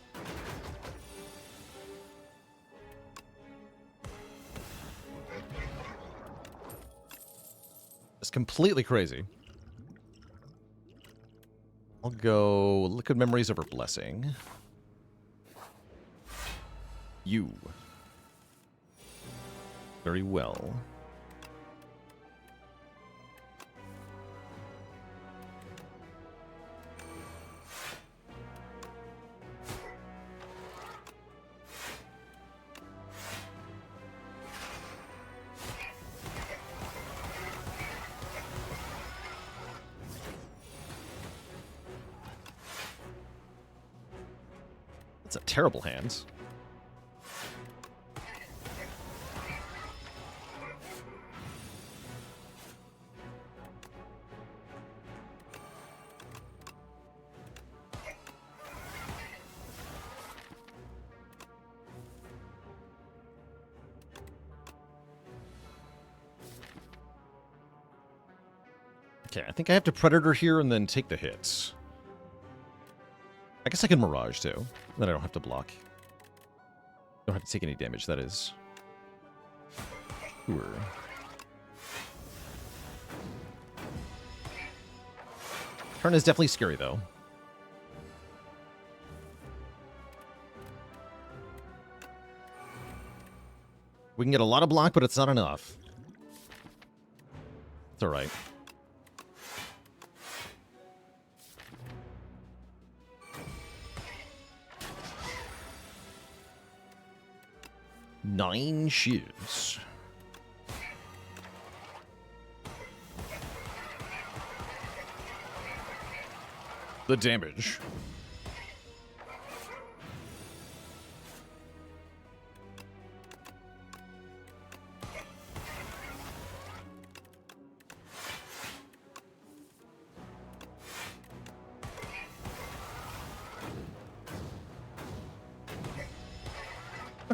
It's completely crazy. I'll go Liquid Memories over Blessing. You. Very well. That's a terrible hand. Okay, I think I have to Predator here and then take the hits. I guess I can Mirage, too. Then I don't have to block. Don't have to take any damage, that is. Sure. Turn is definitely scary, though. We can get a lot of block, but it's not enough. It's alright. Nine shoes. The damage.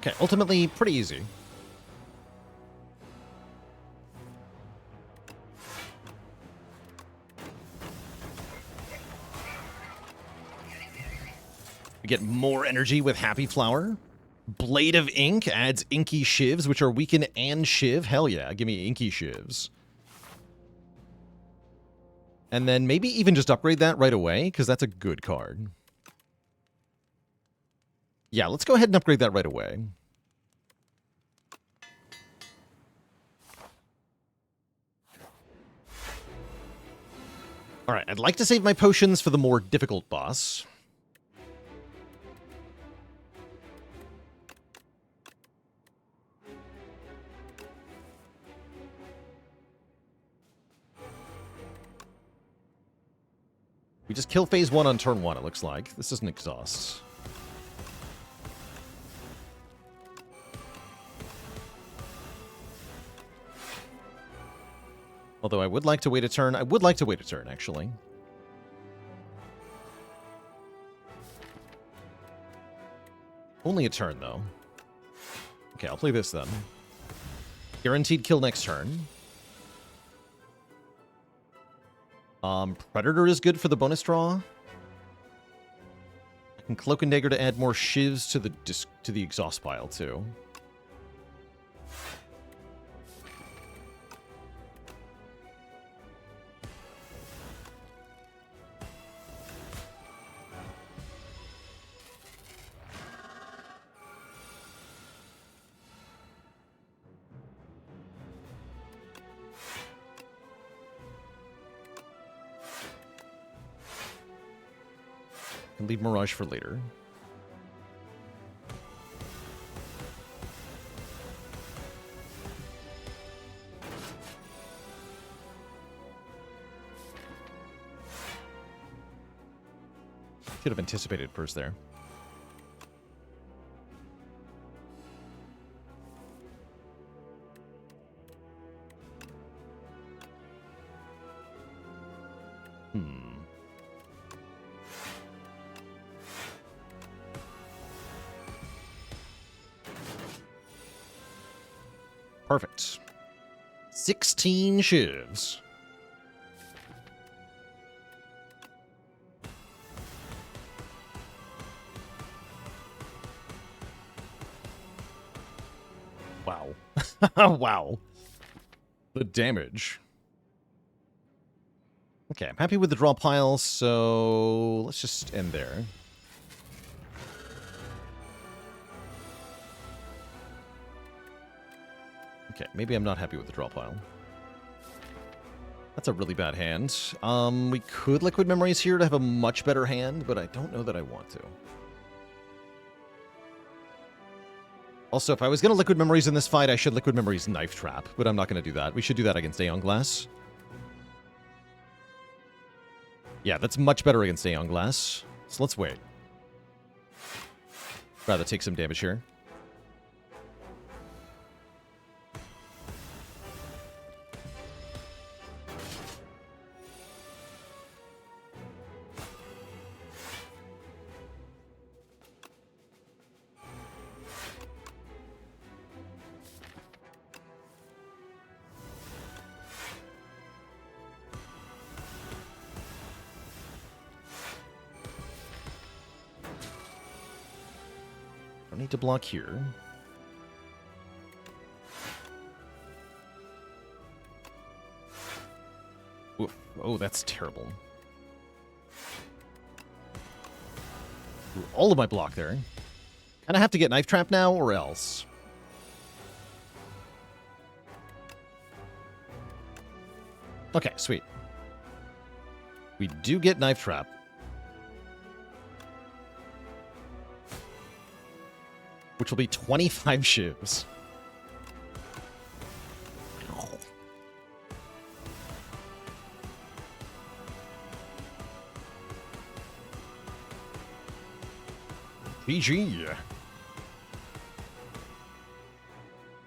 Okay, ultimately, pretty easy. We get more energy with Happy Flower. Blade of Ink adds Inky Shivs, which are weaken and Shiv. Hell yeah, give me Inky Shivs. And then maybe even just upgrade that right away, because that's a good card. Yeah, let's go ahead and upgrade that right away. Alright, I'd like to save my potions for the more difficult boss. We just kill phase 1 on turn 1, it looks like. This doesn't exhaust. Although I would like to wait a turn. I would like to wait a turn, actually. Only a turn, though. Okay, I'll play this, then. Guaranteed kill next turn. Predator is good for the bonus draw. I can Cloak and Dagger to add more shivs to the exhaust pile, too. Can leave Mirage for later. Should have anticipated first there. Perfect. 16 shivs. Wow. Wow. The damage. Okay, I'm happy with the draw pile, so let's just end there. Okay, maybe I'm not happy with the draw pile. That's a really bad hand. We could Liquid Memories here to have a much better hand, but I don't know that I want to. Also, if I was going to Liquid Memories in this fight, I should Liquid Memories Knife Trap, but I'm not going to do that. We should do that against Aeon Glass. Yeah, that's much better against Aeon Glass. So let's wait. Rather take some damage here. Need to block here. Oof. Oh, that's terrible. Ooh, all of my block there. Kind of have to get Knife Trap now, or else. Okay, sweet. We do get Knife Trap. Which will be 25 shivs. GG.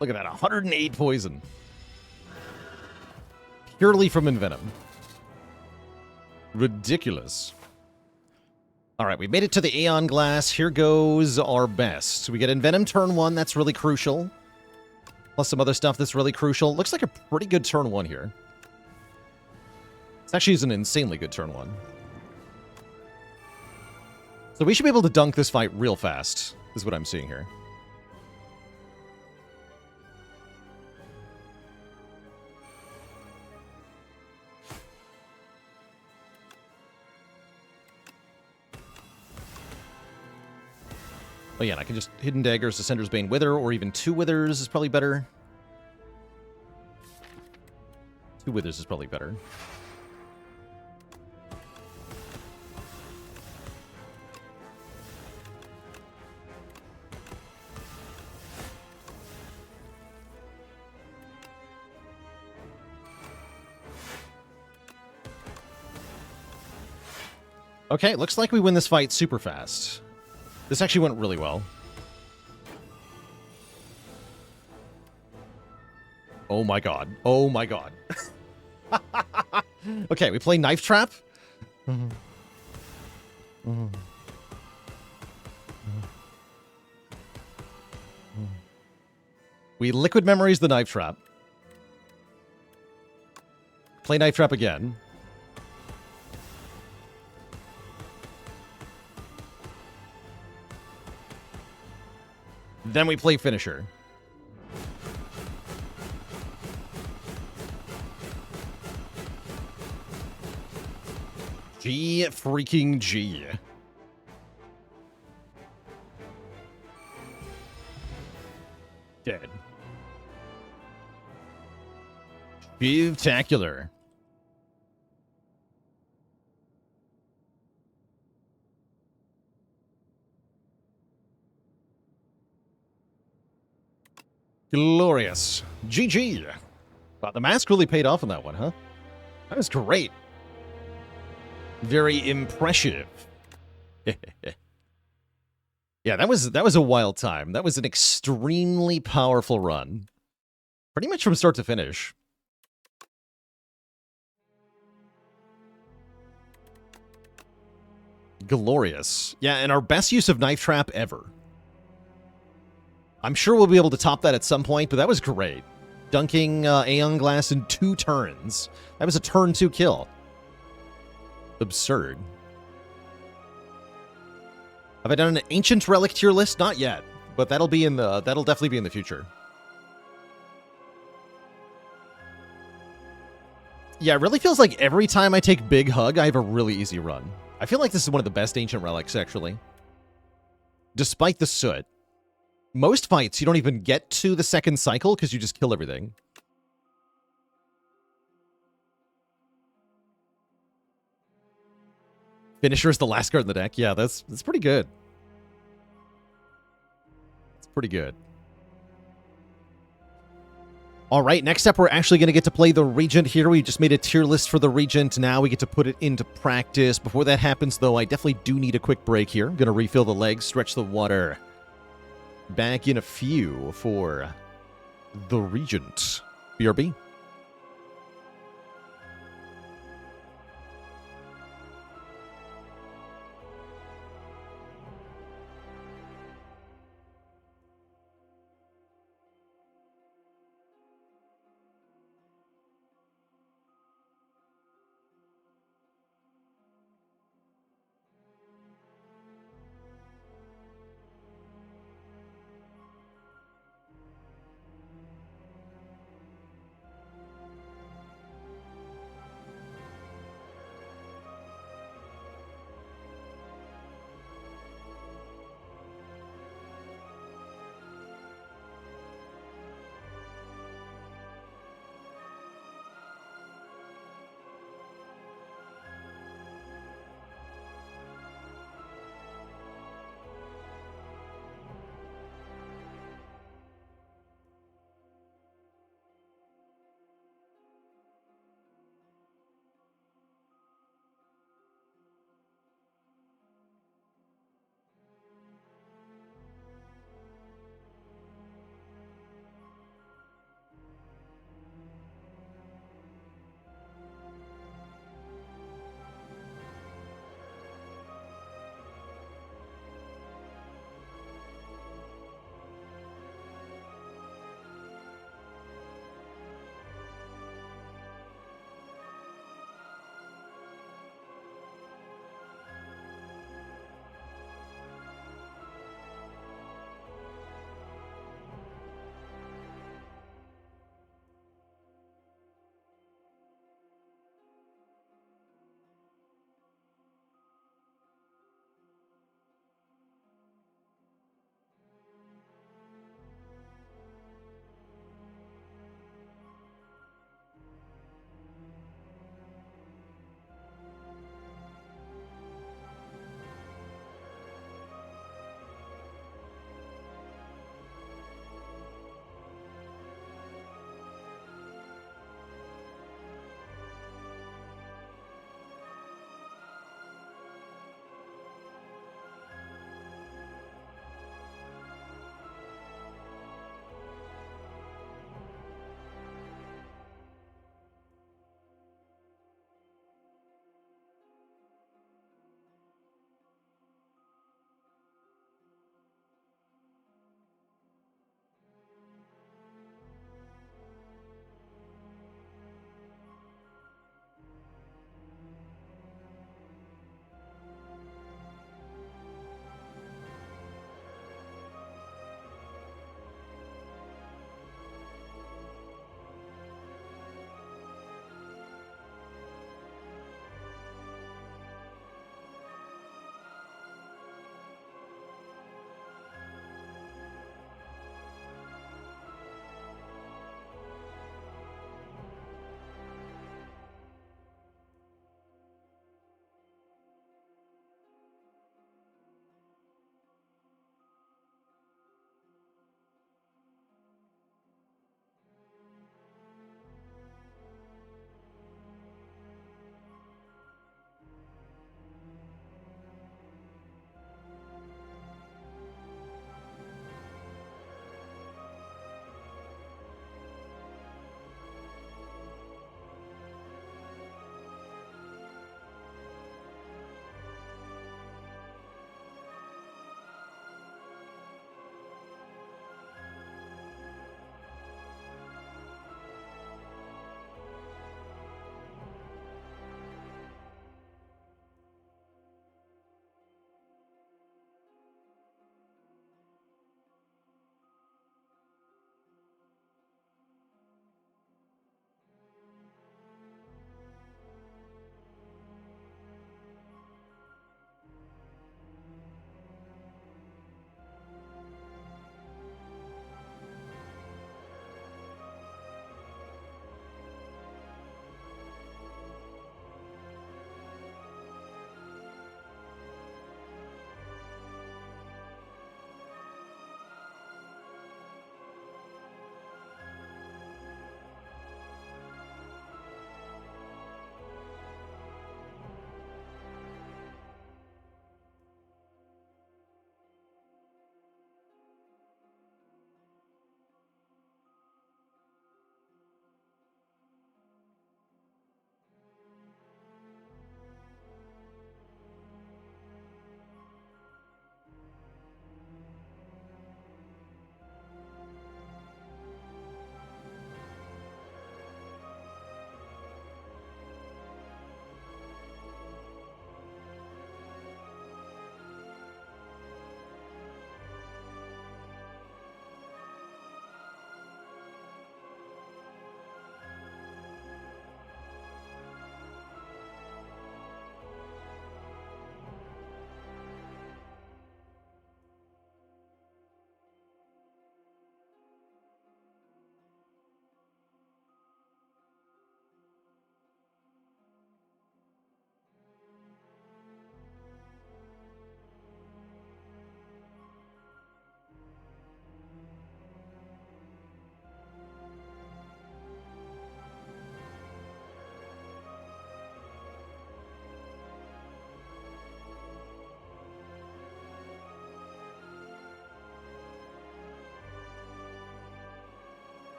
Look at that, 108 poison. Purely from Envenom. Ridiculous. All right, we made it to the Aeon Glass. Here goes our best. We get Envenom turn 1. That's really crucial. Plus some other stuff that's really crucial. Looks like a pretty good turn 1 here. This actually is an insanely good turn 1. So we should be able to dunk this fight real fast, is what I'm seeing here. Oh yeah, and I can just Hidden Daggers, Ascender's Bane Wither, or even 2 Withers is probably better. 2 Withers is probably better. Okay, looks like we win this fight super fast. This actually went really well. Oh my god. Oh my god. Okay, we play Knife Trap. We Liquid Memories the Knife Trap. Play Knife Trap again. Then we play Finisher. G freaking G. Dead. Spectacular. Glorious. GG. Wow, the mask really paid off on that one, huh? That was great. Very impressive. Yeah, that was a wild time. That was an extremely powerful run. Pretty much from start to finish. Glorious. Yeah, and our best use of Knife Trap ever. I'm sure we'll be able to top that at some point, but that was great. Dunking Aeon Glass in 2 turns. That was a turn 2 kill. Absurd. Have I done an Ancient Relic tier list? Not yet, but that'll definitely be in the future. Yeah, it really feels like every time I take Big Hug, I have a really easy run. I feel like this is one of the best Ancient Relics, actually. Despite the soot. Most fights, you don't even get to the second cycle because you just kill everything. Finisher is the last card in the deck. Yeah, that's pretty good. It's pretty good. All right, next up, we're actually going to get to play the Regent here. We just made a tier list for the Regent. Now we get to put it into practice. Before that happens, though, I definitely do need a quick break here. I'm going to refill the legs, stretch the water. Back in a few for the Regent. BRB.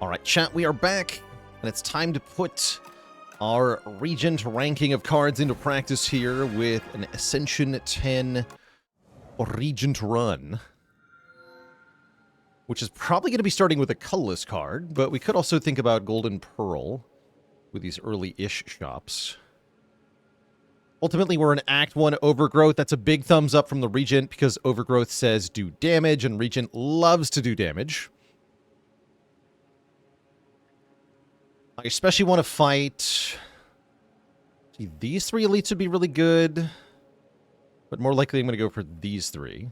All right, chat, we are back, and it's time to put our Regent ranking of cards into practice here with an Ascension 10 Regent run, which is probably going to be starting with a colorless card, but we could also think about Golden Pearl with these early-ish shops. Ultimately, we're in Act 1 Overgrowth. That's a big thumbs up from the Regent because Overgrowth says do damage, and Regent loves to do damage. I especially want to fight... See, these three elites would be really good, but more likely I'm going to go for these three.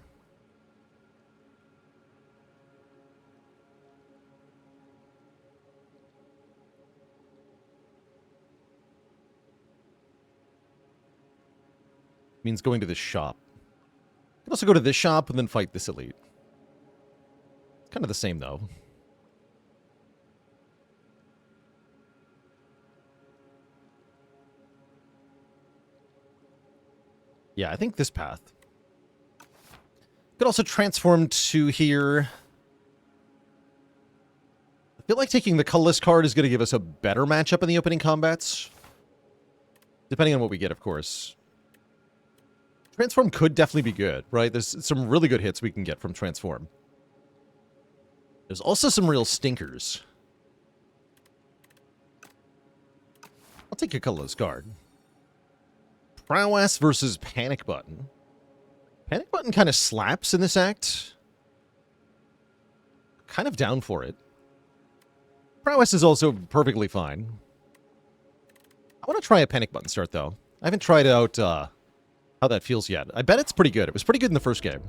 Means going to this shop. You can also go to this shop and then fight this elite. It's kind of the same, though. Yeah, I think this path. Could also transform to here. I feel like taking the colorless card is going to give us a better matchup in the opening combats. Depending on what we get, of course. Transform could definitely be good, right? There's some really good hits we can get from Transform. There's also some real stinkers. I'll take a colorless card. Prowess versus Panic Button. Panic Button kind of slaps in this act. Kind of down for it. Prowess is also perfectly fine. I want to try a Panic Button start, though. I haven't tried out how that feels yet. I bet it's pretty good. It was pretty good in the first game.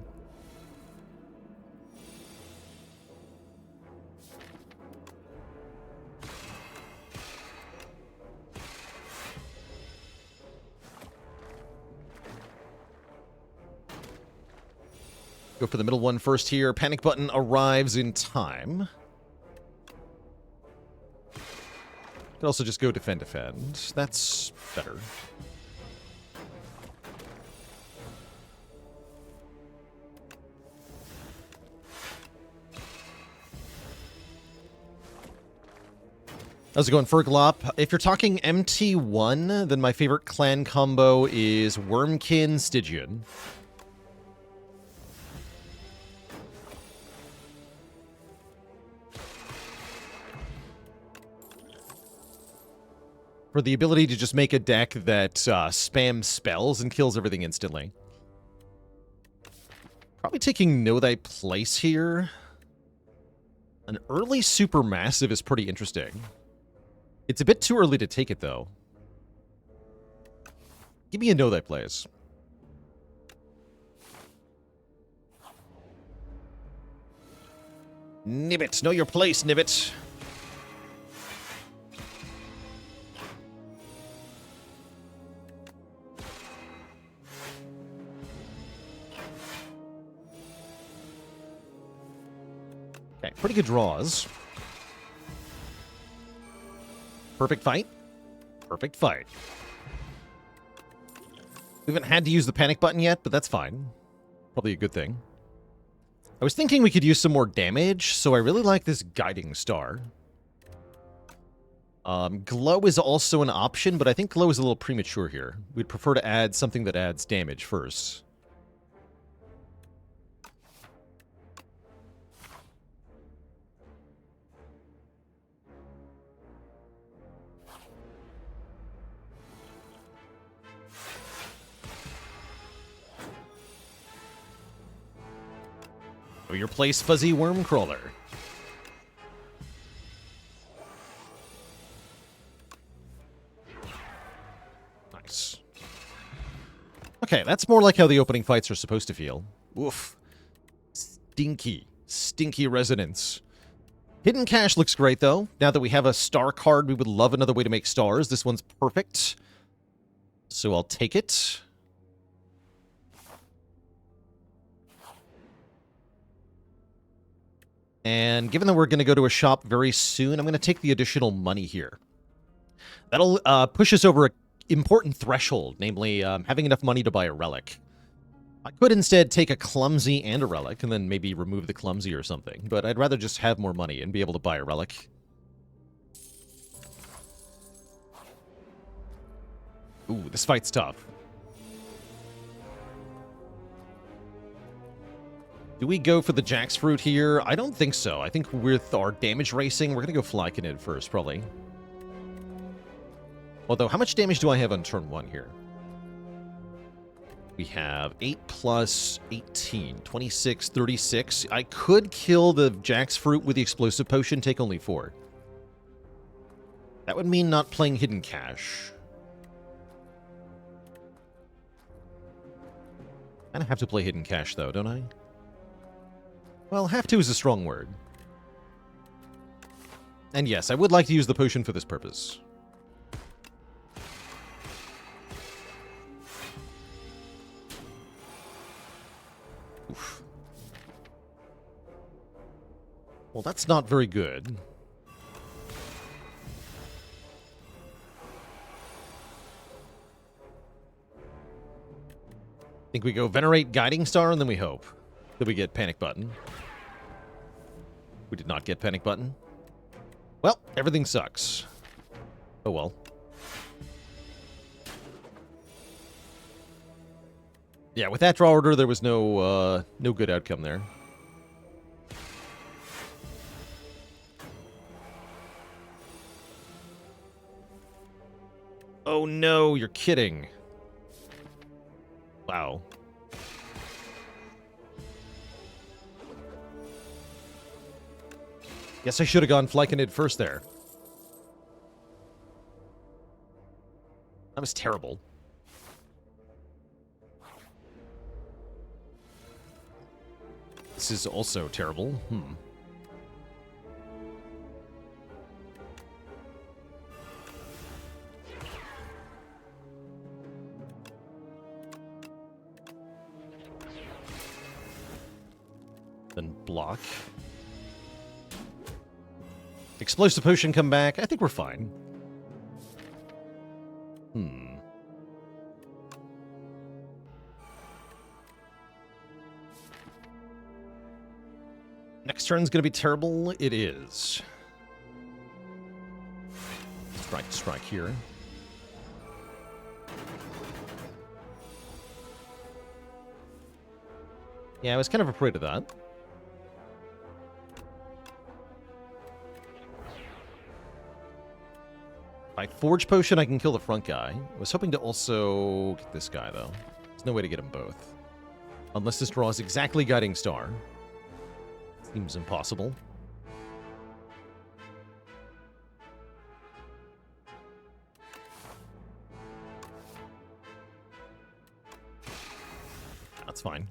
Go for the middle one first here. Panic Button arrives in time. Could also just go defend, defend. That's better. How's it going, Ferglop? If you're talking MT1, then my favorite clan combo is Wormkin Stygian. For the ability to just make a deck that spams spells and kills everything instantly. Probably taking Know Thy Place here. An early Supermassive is pretty interesting. It's a bit too early to take it, though. Give me a Know Thy Place. Nibbit, know your place, Nibbit. Okay, pretty good draws. Perfect fight. Perfect fight. We haven't had to use the panic button yet, but that's fine. Probably a good thing. I was thinking we could use some more damage, so I really like this Guiding Star. Glow is also an option, but I think Glow is a little premature here. We'd prefer to add something that adds damage first. Your place, Fuzzy Worm Crawler. Nice. Okay, that's more like how the opening fights are supposed to feel. Oof. Stinky. Stinky resonance. Hidden Cache looks great, though. Now that we have a star card, we would love another way to make stars. This one's perfect. So I'll take it. And given that we're going to go to a shop very soon, I'm going to take the additional money here. That'll push us over an important threshold, namely having enough money to buy a relic. I could instead take a clumsy and a relic, and then maybe remove the clumsy or something, but I'd rather just have more money and be able to buy a relic. Ooh, this fight's tough. Do we go for the Jaxfruit here? I don't think so. I think with our damage racing, we're going to go Flyconid first, probably. Although, how much damage do I have on turn 1 here? We have 8 plus 18, 26, 36. I could kill the Jaxfruit with the Explosive Potion, take only 4. That would mean not playing Hidden Cache. I kind of have to play Hidden Cache, though, don't I? Well, have to is a strong word. And yes, I would like to use the potion for this purpose. Oof. Well, that's not very good. I think we go Venerate Guiding Star, and then we hope that we get Panic Button. We did not get Panic Button. Well, everything sucks. Oh well. Yeah, with that draw order, there was no good outcome there. Oh no, you're kidding. Wow. Guess I should have gone Flyconid first there. That was terrible. This is also terrible. Then block. Explosive Potion come back. I think we're fine. Next turn's gonna be terrible. It is. Strike here. Yeah, I was kind of afraid of that. By Forge Potion, I can kill the front guy. I was hoping to also get this guy, though. There's no way to get them both. Unless this draws exactly Guiding Star. Seems impossible. That's fine.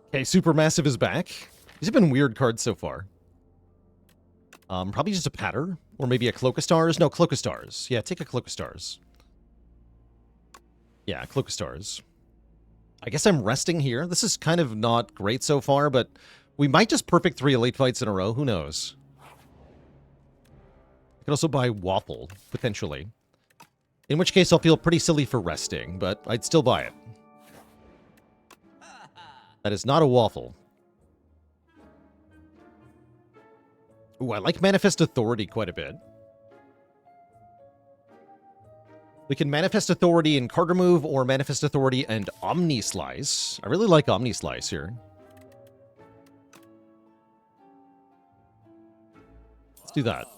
Okay, Supermassive is back. These have been weird cards so far. Probably just a Patter, or maybe a Cloak of Stars. No, Cloak of Stars. Yeah, take a Cloak of Stars. Yeah, Cloak of Stars. I guess I'm resting here. This is kind of not great so far, but we might just perfect 3 Elite fights in a row. Who knows? I could also buy Waffle, potentially. In which case, I'll feel pretty silly for resting, but I'd still buy it. That is not a Waffle. Ooh, I like Manifest Authority quite a bit. We can Manifest Authority in Card Remove, or Manifest Authority and Omni Slice. I really like Omni Slice here. Let's do that.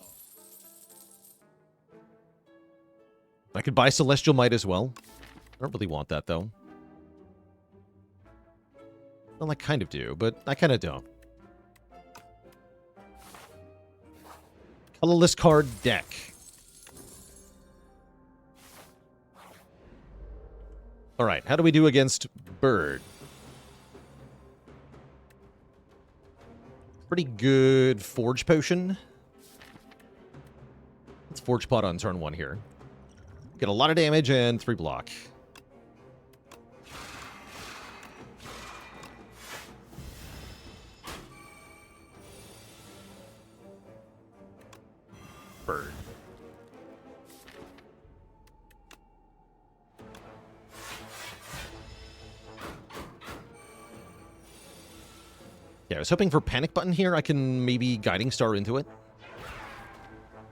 I could buy Celestial Might as well. I don't really want that, though. Well, I kind of do, but I kind of don't. Colorless card deck. Alright, how do we do against Bird? Pretty good Forge Potion. Let's Forge Pot on turn 1 here. Get a lot of damage and 3 block. Bird. Yeah, I was hoping for Panic Button here. I can maybe Guiding Star into it.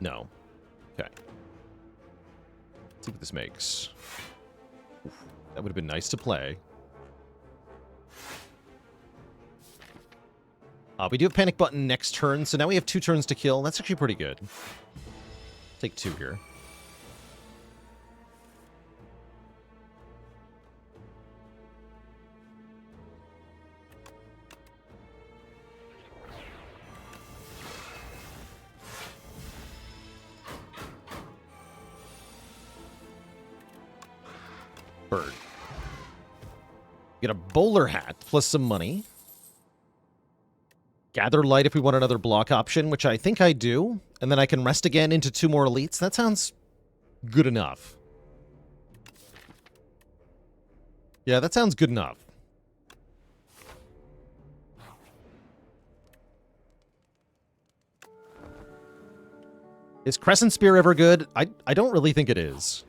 No. Okay. Let's see what this makes. Oof, that would have been nice to play. We do have Panic Button next turn, so now we have 2 turns to kill. That's actually pretty good. Take 2 here. Bird. Get a bowler hat plus some money. Gather Light if we want another block option, which I think I do. And then I can rest again into 2 more elites. That sounds good enough. Yeah, that sounds good enough. Is Crescent Spear ever good? I don't really think it is.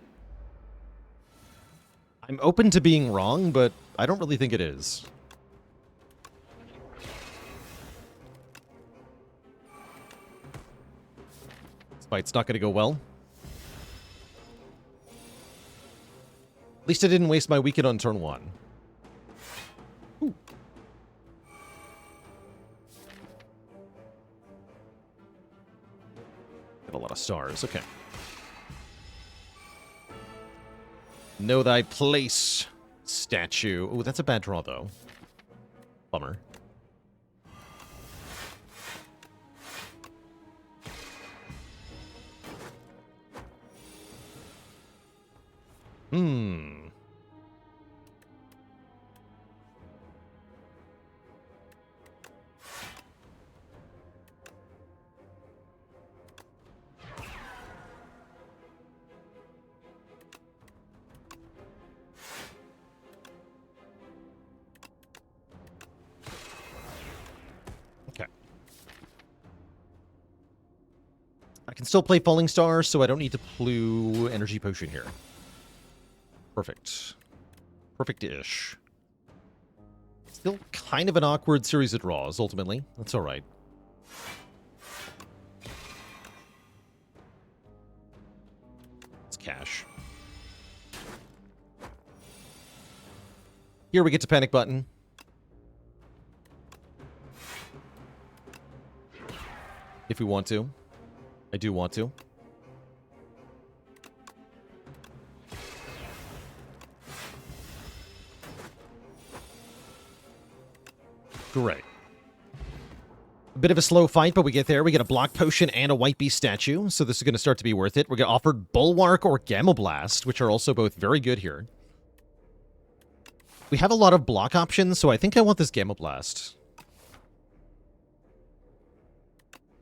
I'm open to being wrong, but I don't really think it is. This fight's not going to go well. At least I didn't waste my weekend on turn 1. Ooh. Got a lot of stars. Okay. Know thy place, statue. Oh, that's a bad draw, though. Bummer. Okay. I can still play Falling Star, so I don't need to plue Energy Potion here. Perfect. Perfect-ish. Still kind of an awkward series of draws, ultimately. That's all right. It's cash. Here we get to Panic Button. If we want to. I do want to. Great. A bit of a slow fight, but we get there. We get a Block Potion and a White Beast statue, so this is going to start to be worth it. We're going to offer Bulwark or Gamma Blast, which are also both very good here. We have a lot of block options, so I think I want this Gamma Blast.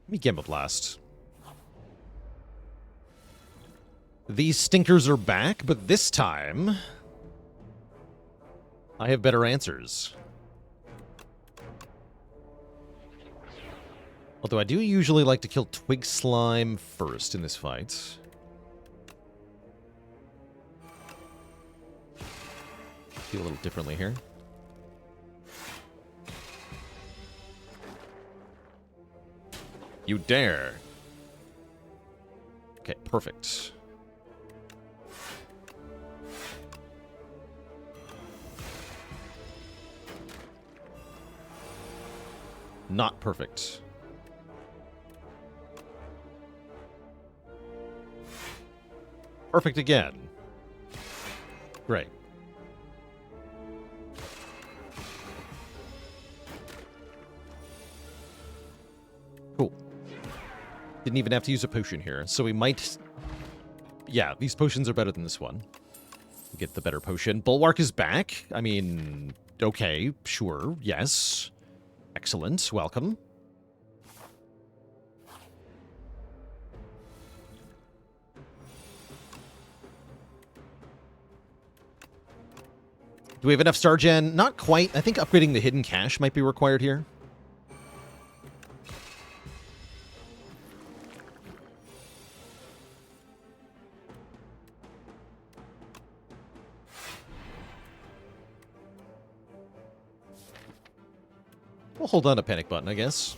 Let me Gamma Blast. These stinkers are back, but this time I have better answers. Although I do usually like to kill Twig Slime first in this fight. Do a little differently here. You dare. Okay, perfect. Not perfect. Perfect again. Great. Cool. Didn't even have to use a potion here, so we might... Yeah, these potions are better than this one. We get the better potion. Bulwark is back. I mean, okay, sure, yes. Excellent, welcome. Do we have enough Star Gen? Not quite. I think upgrading the Hidden Cache might be required here. We'll hold on to panic button, I guess.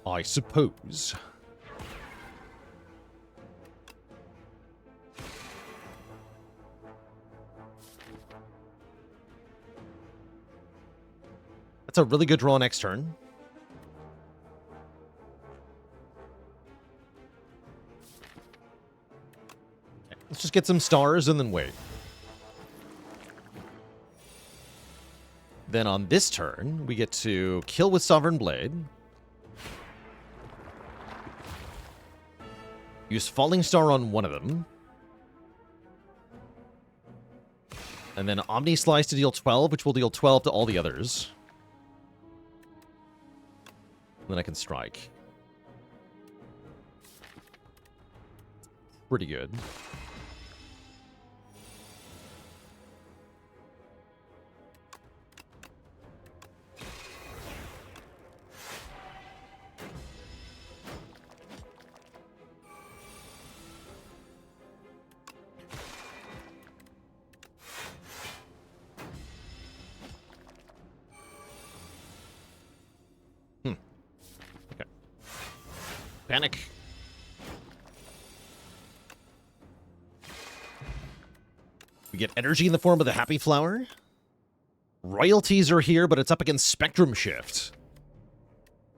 I suppose. That's a really good draw next turn. Okay, let's just get some stars and then wait. Then on this turn, we get to kill with Sovereign Blade. Use Falling Star on one of them. And then Omni Slice to deal 12, which will deal 12 to all the others. Then I can strike. Pretty good. Panic. We get energy in the form of the Happy Flower. Royalties are here, but it's up against Spectrum Shift.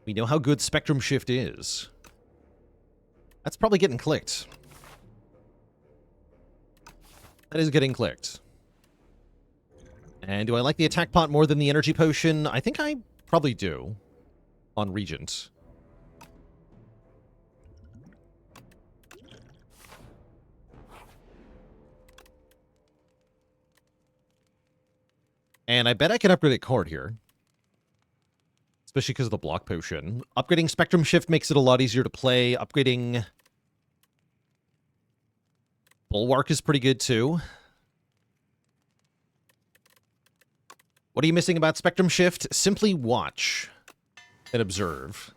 We know how good Spectrum Shift is. That's probably getting clicked. That is getting clicked. And do I like the attack pot more than the energy potion? I think I probably do. On Regent. And I bet I can upgrade a card here. Especially because of the block potion. Upgrading Spectrum Shift makes it a lot easier to play. Upgrading Bulwark is pretty good too. What are you missing about Spectrum Shift? Simply watch and observe.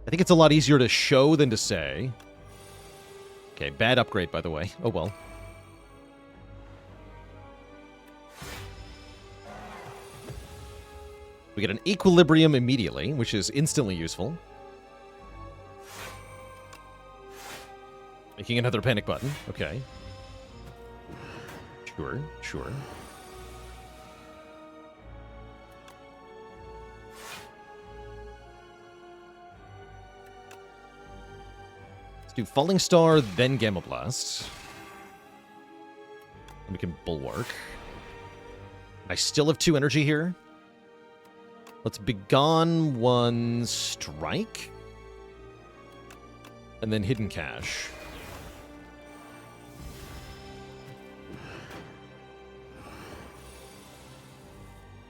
I think it's a lot easier to show than to say. Okay, bad upgrade, by the way. Oh well. We get an Equilibrium immediately, which is instantly useful. Making another panic button. Okay. Sure, sure. Let's do Falling Star, then Gamma Blast. And we can Bulwark. I still have 2 energy here. Let's Begone one Strike. And then Hidden Cache.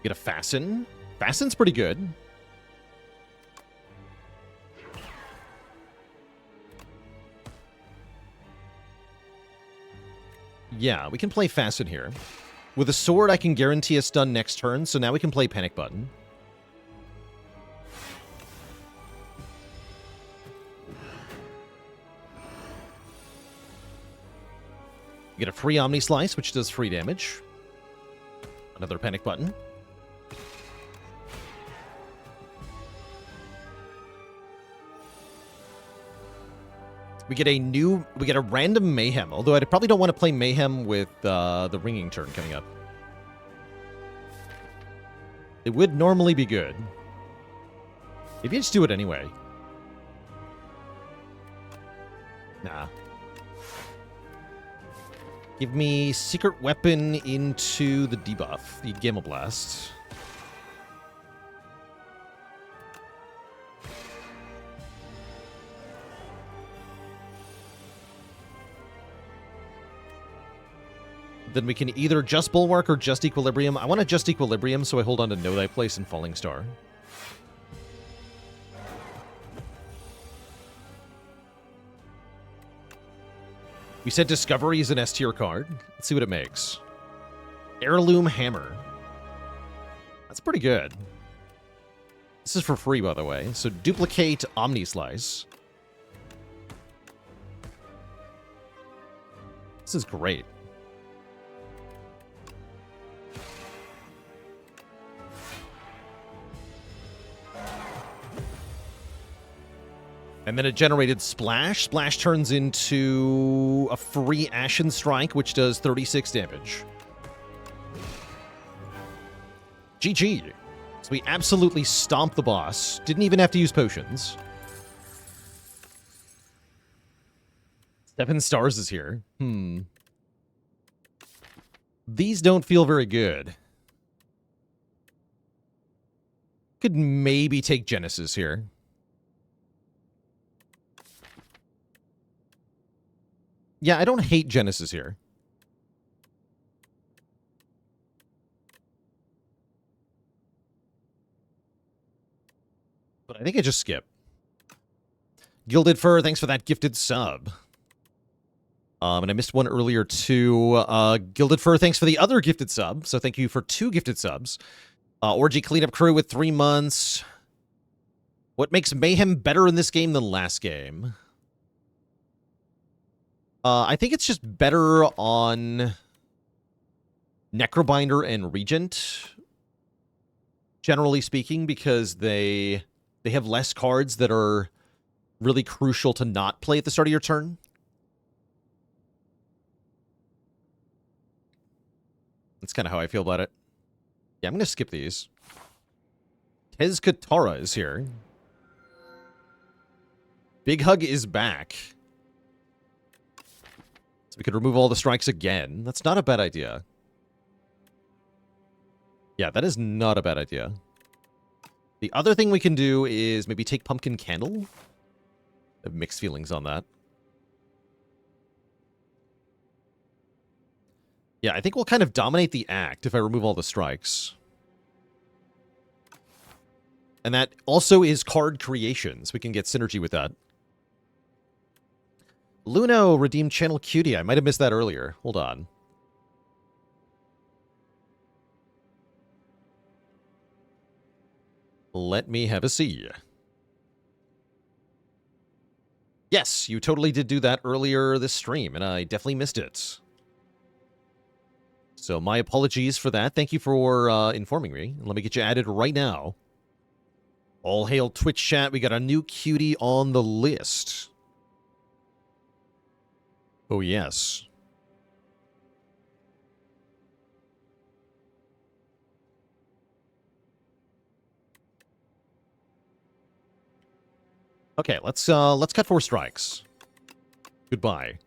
Get a Fasten. Fasten's pretty good. Yeah, we can play Fasten here. With a sword, I can guarantee a stun next turn, so now we can play Panic Button. Get a free Omni Slice, which does free damage. Another Panic Button. We get a random Mayhem, although I probably don't want to play Mayhem with the Ringing turn coming up. It would normally be good. Maybe I just do it anyway. Nah. Give me Secret Weapon into the debuff, the Gamma Blast. Then we can either just Bulwark or just Equilibrium. I want to just Equilibrium, so I hold on to Know Thy Place and Falling Star. We said Discovery is an S tier card. Let's see what it makes. Heirloom Hammer. That's pretty good. This is for free, by the way. So duplicate Omni Slice. This is great. And then it generated Splash. Splash turns into a free Ashen Strike, which does 36 damage. GG. So we absolutely stomped the boss. Didn't even have to use potions. 7 stars is here. These don't feel very good. Could maybe take Genesis here. Yeah, I don't hate Genesis here. But I think I just skip. Gilded Fur, thanks for that gifted sub. And I missed one earlier too. Gilded Fur, thanks for the other gifted sub. So thank you for 2 gifted subs. Orgy Cleanup Crew with 3 months. What makes Mayhem better in this game than last game? I think it's just better on Necrobinder and Regent, generally speaking, because they have less cards that are really crucial to not play at the start of your turn. That's kind of how I feel about it. Yeah, I'm going to skip these. Tez Katara is here. Big Hug is back. So we could remove all the strikes again. That's not a bad idea. Yeah, that is not a bad idea. The other thing we can do is maybe take Pumpkin Candle. I have mixed feelings on that. Yeah, I think we'll kind of dominate the act if I remove all the strikes. And that also is card creation, so we can get synergy with that. Luno, redeemed channel cutie. I might have missed that earlier. Hold on. Let me have a see. Yes, you totally did do that earlier this stream, and I definitely missed it. So my apologies for that. Thank you for informing me. Let me get you added right now. All hail Twitch chat. We got a new cutie on the list. Oh, yes. Okay, let's cut 4 strikes. Goodbye.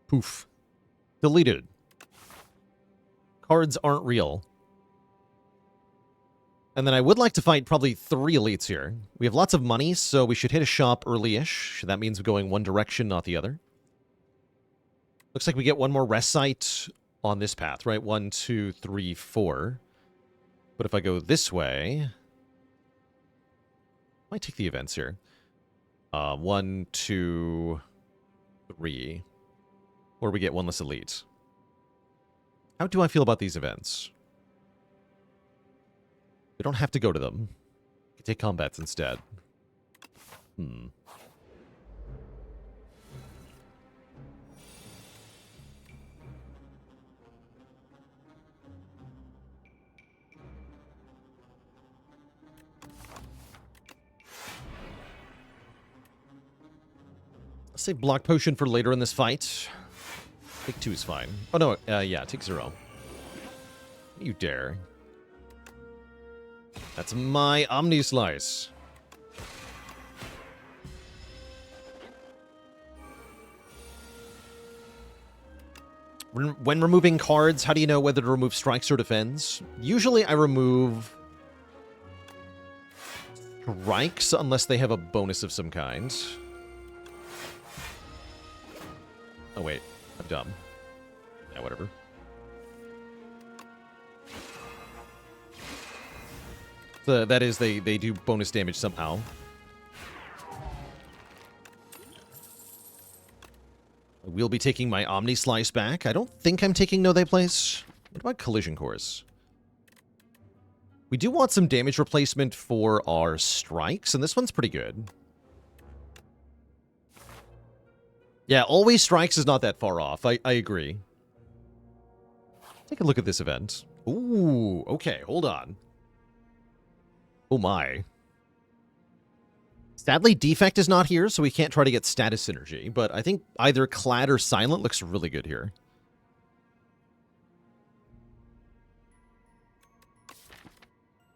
Poof. Deleted. Cards aren't real. And then I would like to fight probably 3 elites here. We have lots of money, so we should hit a shop early-ish. That means we're going one direction, not the other. Looks like we get one more rest site on this path, right? 1, 2, 3, 4. But if I go this way... I might take the events here. 1, 2, 3. Or we get one less elite. How do I feel about these events? We don't have to go to them. We can take combats instead. Let's save block potion for later in this fight. Take 2 is fine. Oh no, yeah, take 0. You dare. That's my Omni Slice. When removing cards, how do you know whether to remove strikes or defends? Usually I remove strikes unless they have a bonus of some kind. Oh wait, I'm dumb. Yeah, whatever. That is, they do bonus damage somehow. We'll be taking my Omni Slice back. I don't think I'm taking No They Place. What about Collision Course? We do want some damage replacement for our strikes, and this one's pretty good. Yeah, always strikes is not that far off. I agree. Take a look at this event. Ooh, okay, hold on. Oh my. Sadly, Defect is not here, so we can't try to get status synergy, but I think either Clad or Silent looks really good here.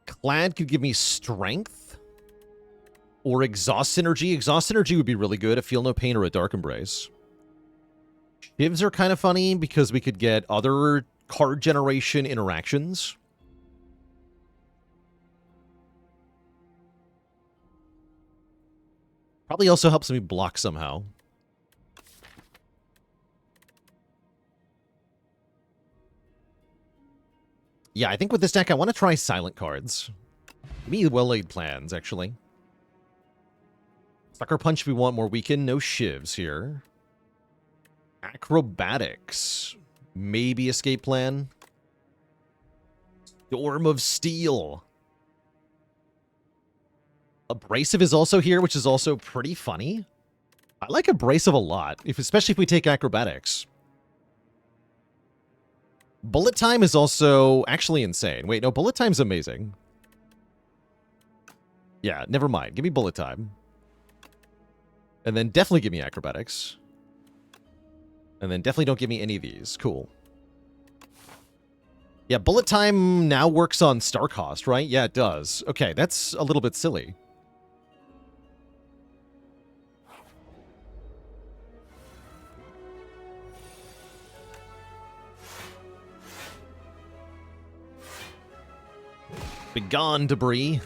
Clad could give me Strength or Exhaust Synergy. Exhaust Synergy would be really good, a Feel No Pain or a Dark Embrace. Shivs are kind of funny because we could get other card generation interactions. Probably also helps me block somehow. Yeah, I think with this deck, I want to try Silent cards. Give me well-laid plans, actually. Sucker Punch if we want more weaken. No Shivs here. Acrobatics. Maybe Escape Plan. Storm of Steel. Abrasive is also here, which is also pretty funny. I like Abrasive a lot, especially if we take Acrobatics. Bullet Time is also actually insane. Wait, no, Bullet Time's amazing. Yeah, never mind. Give me Bullet Time. And then definitely give me Acrobatics. And then definitely don't give me any of these. Cool. Yeah, Bullet Time now works on Star Cost, right? Yeah, it does. Okay, that's a little bit silly. Begone, debris.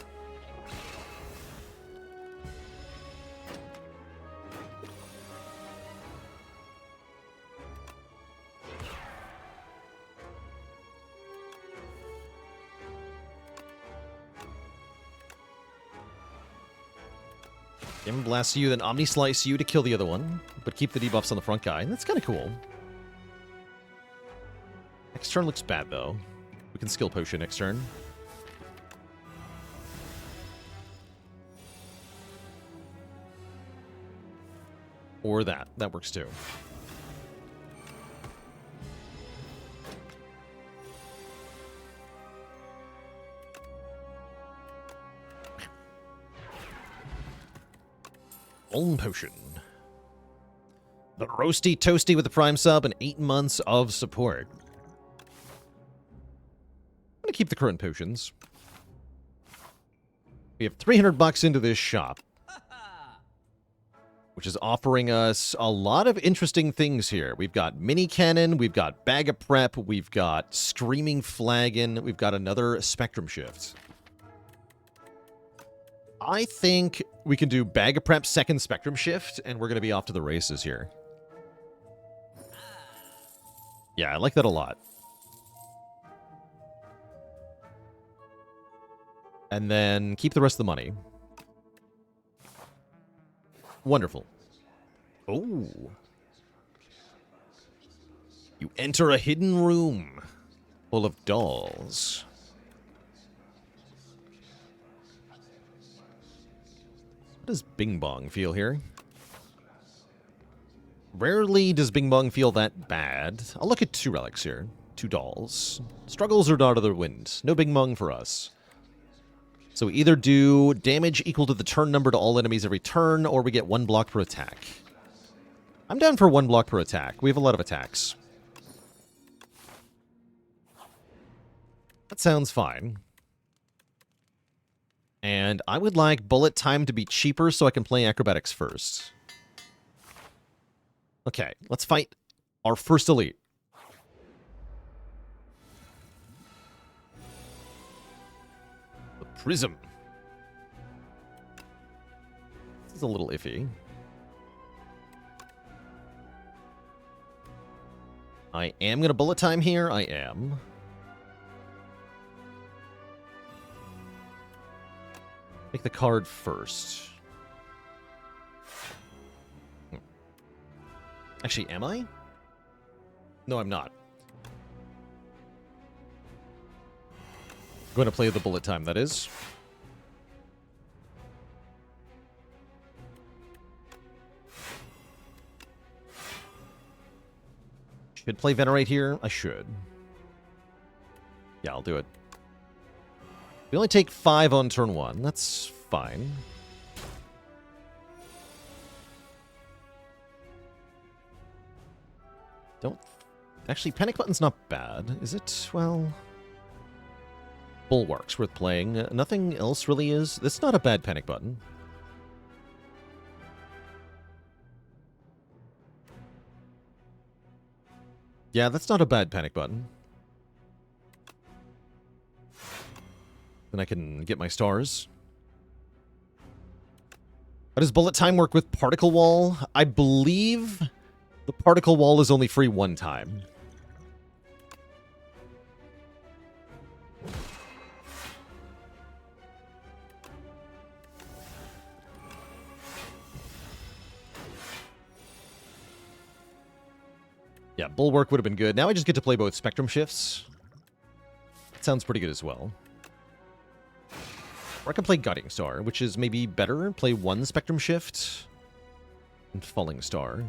Game Blast you, then Omni Slice you to kill the other one, but keep the debuffs on the front guy. That's kind of cool. Next turn looks bad, though. We can skill potion next turn. Or that. That works too. Golden Potion. The Roasty Toasty with the Prime sub and 8 months of support. I'm going to keep the current potions. We have 300 bucks into this shop, which is offering us a lot of interesting things here. We've got Mini Cannon, we've got Bag of Prep, we've got Screaming Flagon, we've got another Spectrum Shift. I think we can do Bag of Prep, second Spectrum Shift, and we're going to be off to the races here. Yeah, I like that a lot. And then keep the rest of the money. Wonderful. Oh. You enter a hidden room full of dolls. What does Bing Bong feel here? Rarely does Bing Bong feel that bad. I'll look at 2 relics here. 2 dolls. Struggles are not of the wind. No Bing Bong for us. So we either do damage equal to the turn number to all enemies every turn, or we get 1 block per attack. I'm down for 1 block per attack. We have a lot of attacks. That sounds fine. And I would like Bullet Time to be cheaper so I can play Acrobatics first. Okay, let's fight our first elite. Prism. This is a little iffy. I am going to Bullet Time here. I am. Take the card first. Actually, am I? No, I'm not. Going to play the Bullet Time, that is. Should play Venerate here? I should. Yeah, I'll do it. We only take 5 on turn 1. That's fine. Don't... Actually, Panic Button's not bad, is it? Well... Bulwark's worth playing. Nothing else really is. This is not a bad Panic Button. Yeah, that's not a bad Panic Button. Then I can get my stars. How does Bullet Time work with Particle Wall? I believe the Particle Wall is only free one time. Yeah, Bulwark would have been good. Now I just get to play both Spectrum Shifts. That sounds pretty good as well. Or I can play Guiding Star, which is maybe better. Play one Spectrum Shift and Falling Star.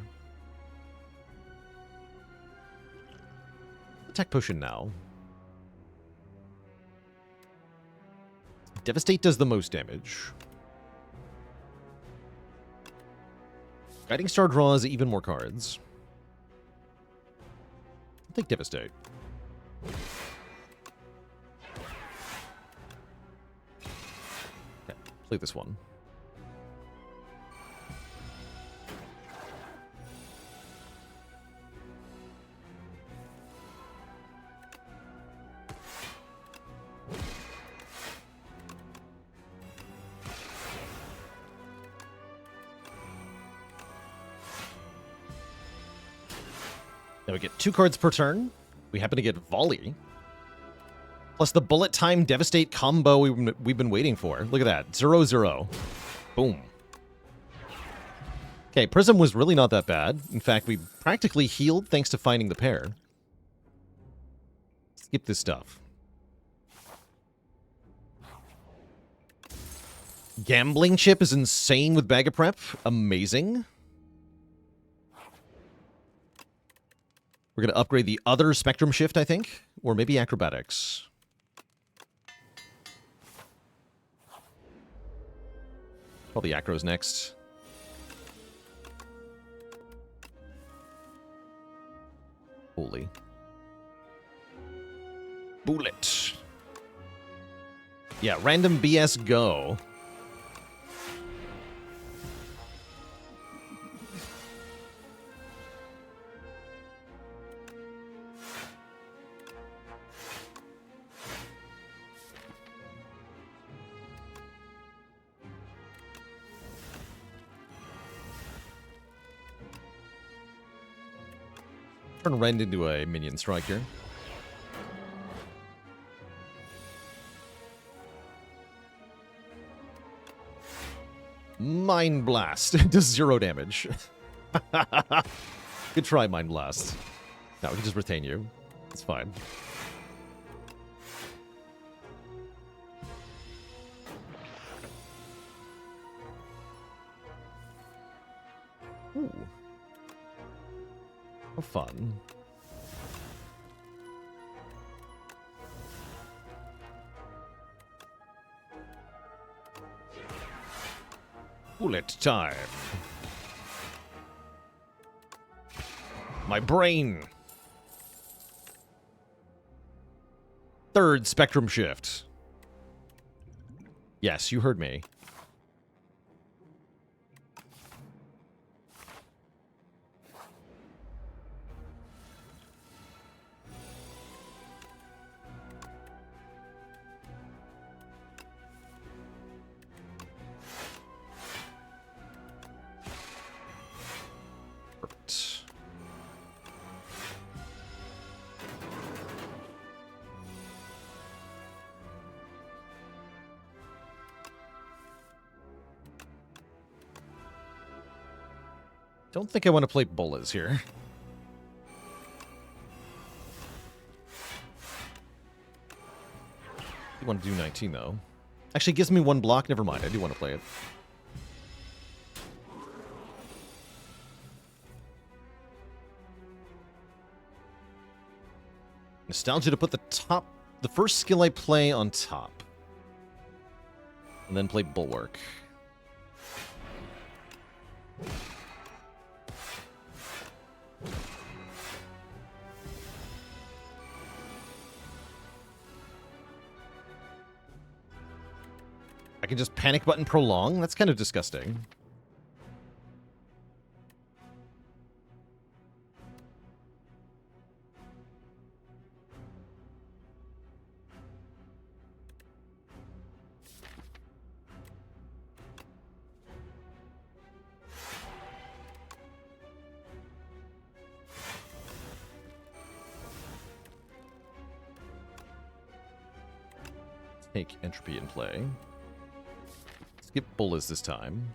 Attack Potion now. Devastate does the most damage. Guiding Star draws even more cards. I'll take Devastate. Okay, play this one. Now we get 2 cards per turn. We happen to get Volley. Plus the Bullet Time Devastate combo we've been waiting for. Look at that. 0-0. Boom. Okay, Prism was really not that bad. In fact, we practically healed thanks to finding the pair. Skip this stuff. Gambling Chip is insane with Bag of Prep. Amazing. We're going to upgrade the other Spectrum Shift, I think. Or maybe Acrobatics. Probably Acro's next. Holy. Bullet. Yeah, random BS go. Turn Rend into a minion strike here. Mind Blast. Does 0 damage. Good try, Mind Blast. No, we can just retain you. It's fine. Ooh. How fun. Bullet time. My brain. Third Spectrum Shift. Yes, you heard me. Don't think I want to play Bolas here. You want to do 19, though. Actually, it gives me 1 block. Never mind. I do want to play it. Nostalgia to put the first skill I play on top. And then play Bulwark. can just panic button prolong? That's kind of disgusting. Take entropy in play. Skip bullies this time.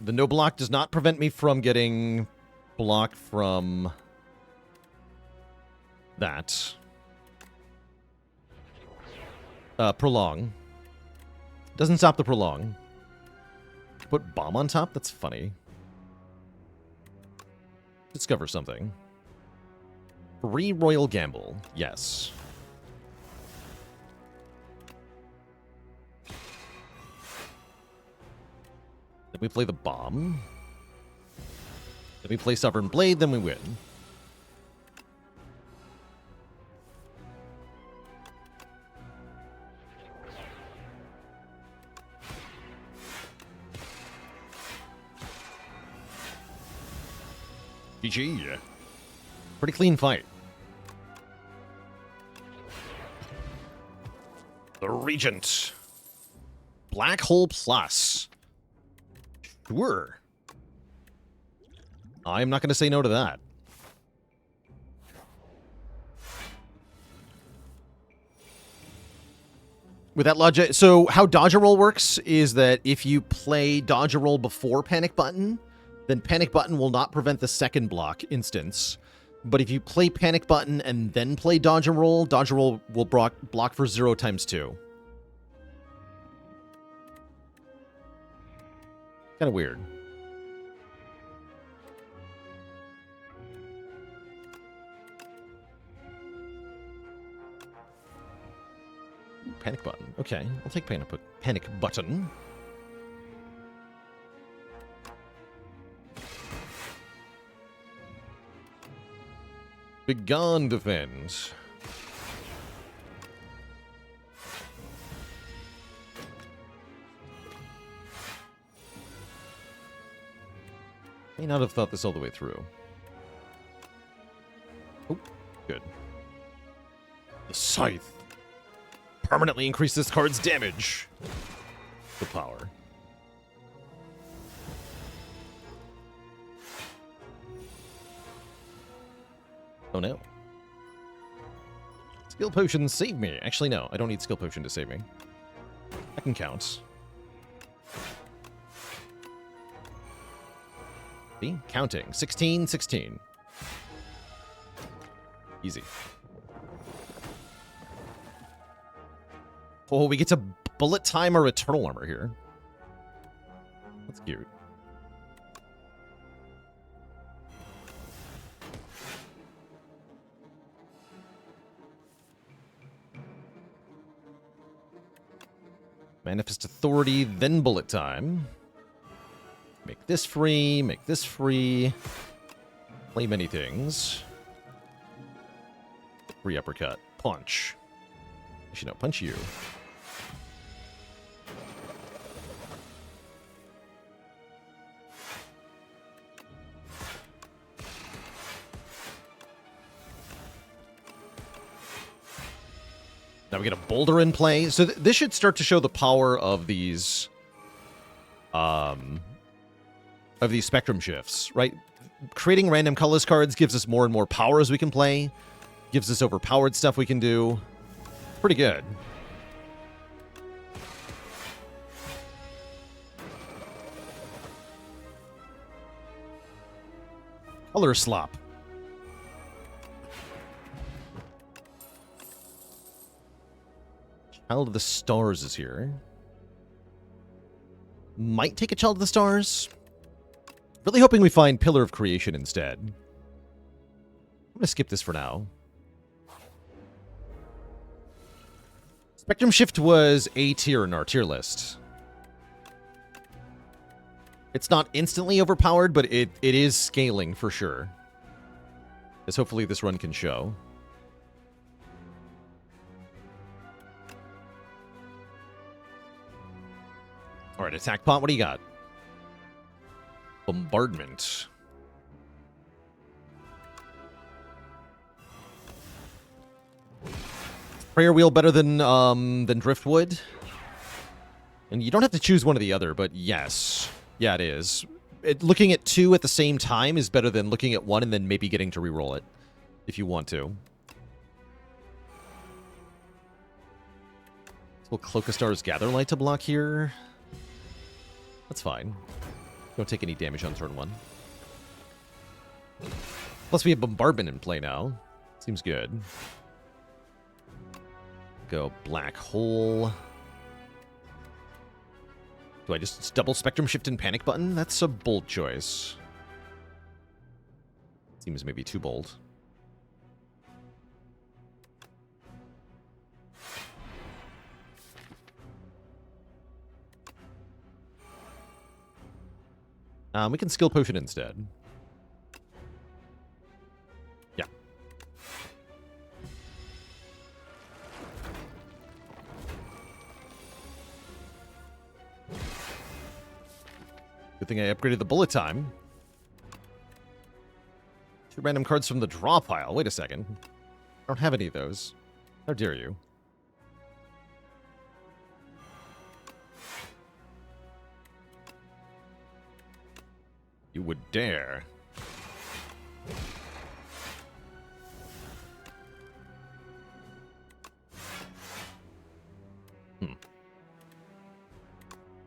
The no block does not prevent me from getting blocked from that. Prolong. Doesn't stop the prolong. Put bomb on top? That's funny. Discover something. Free Royal Gamble. Yes. Then we play the bomb. Then we play Sovereign Blade, then we win. GG. Pretty clean fight. The Regent. Black Hole Plus. Sure. I'm not going to say no to that. With that logic, so how Dodge a Roll works is that if you play Dodge a Roll before Panic Button, then Panic Button will not prevent the second block instance. But if you play Panic Button and then play Dodge a Roll will block for 0 times 2. Kind of weird. Panic Button. Okay, I'll take Panic Button. Begone defend. May not have thought this all the way through. Oh, good. The Scythe. Permanently increase this card's damage. The power. Oh no. Skill Potion save me. Actually, no. I don't need Skill Potion to save me. I can count. See? Counting. 16, 16. Easy. Oh, we get to bullet time our Eternal Armor here. That's cute. Manifest Authority, then bullet time. Make this free, make this free. Play many things. Free uppercut. Punch. Actually, no, punch you. Now we get a boulder in play. So this should start to show the power of these spectrum shifts, right? Creating random colorless cards gives us more and more power as we can play. Gives us overpowered stuff we can do. Pretty good. Color slop. Child of the Stars is here. Might take a Child of the Stars. Really hoping we find Pillar of Creation instead. I'm going to skip this for now. Spectrum Shift was A tier in our tier list. It's not instantly overpowered, but it is scaling for sure. As hopefully this run can show. All right, attack pot. What do you got? Bombardment. Prayer wheel better than driftwood. And you don't have to choose one or the other, but yes. Yeah, it is. Looking at two at the same time is better than looking at one and then maybe getting to reroll it, if you want to. Will Cloak of Stars Gatherlight to block here? That's fine. Don't take any damage on turn 1. Plus we have Bombardment in play now. Seems good. Go Black Hole. Do I just double Spectrum Shift and Panic button? That's a bold choice. Seems maybe too bold. We can Skill Potion instead. Yeah. Good thing I upgraded the bullet time. 2 random cards from the draw pile. Wait a second. I don't have any of those. How dare you? You would dare.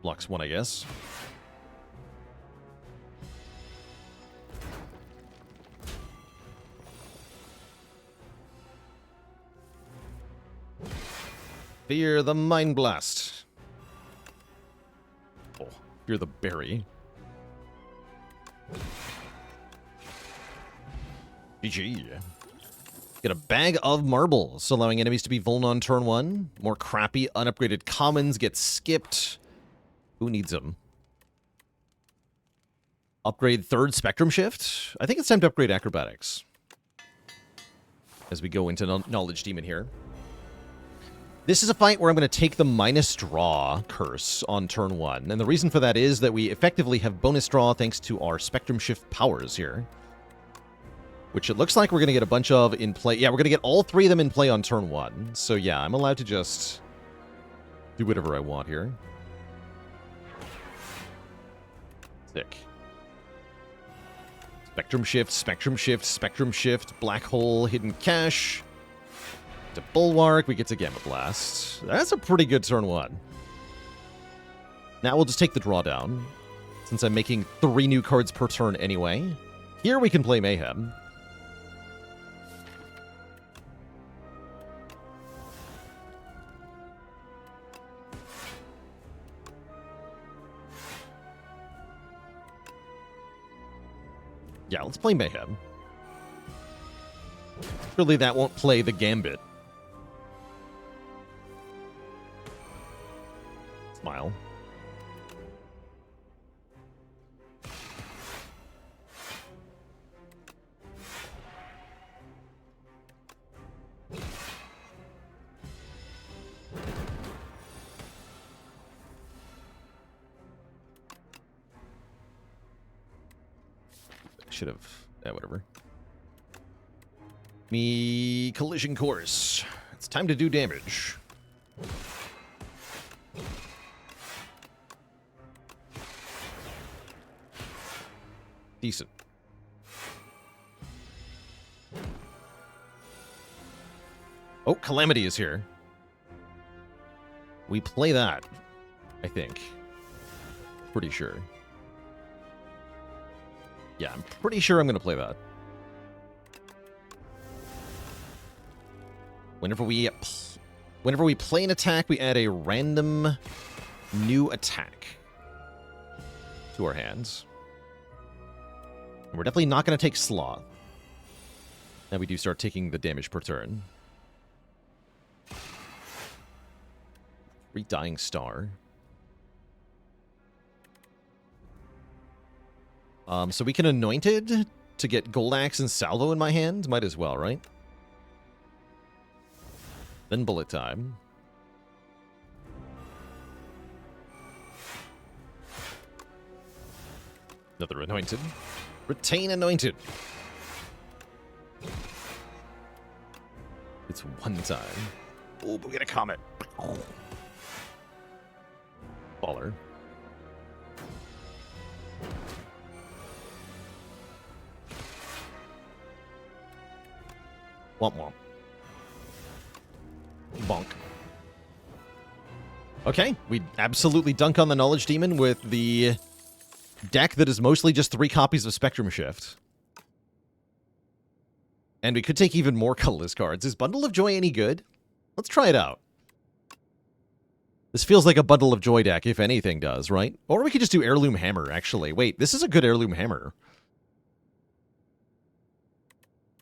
Blocks 1, I guess. Fear the Mind Blast. Oh, fear the berry. GG. Get a bag of marbles, allowing enemies to be vulnerable on turn 1. More crappy, unupgraded commons get skipped. Who needs them? Upgrade 3rd Spectrum Shift. I think it's time to upgrade Acrobatics. As we go into Knowledge Demon here. This is a fight where I'm going to take the minus draw curse on turn 1. And the reason for that is that we effectively have bonus draw thanks to our Spectrum Shift powers here. Which it looks like we're going to get a bunch of in play. Yeah, we're going to get all 3 of them in play on turn 1. So yeah, I'm allowed to just do whatever I want here. Sick. Spectrum Shift, Spectrum Shift, Spectrum Shift, Black Hole, Hidden Cache. To Bulwark, we get to Gamma Blast. That's a pretty good turn 1. Now we'll just take the drawdown, since I'm making 3 new cards per turn anyway. Here we can play Mayhem. Yeah, let's play Mayhem. Surely that won't play the Gambit. Smile. Should have... whatever. Me Collision Course. It's time to do damage. Decent. Oh, Calamity is here. We play that, I think. Pretty sure. Yeah, I'm pretty sure I'm going to play that. Whenever we play an attack, we add a random new attack to our hands. And we're definitely not going to take Sloth. Now we do start taking the damage per turn. Dying Star. So we can Anointed to get Gold Axe and Salvo in my hand? Might as well, right? Then Bullet Time. Another anointed. Retain anointed. It's one time. Oh, but we get a comet. Baller. Womp womp. Bonk. Okay, we absolutely dunk on the Knowledge Demon with the deck that is mostly just 3 copies of Spectrum Shift. And we could take even more colorless cards. Is Bundle of Joy any good? Let's try it out. This feels like a Bundle of Joy deck, if anything does, right? Or we could just do Heirloom Hammer, actually. Wait, this is a good Heirloom Hammer.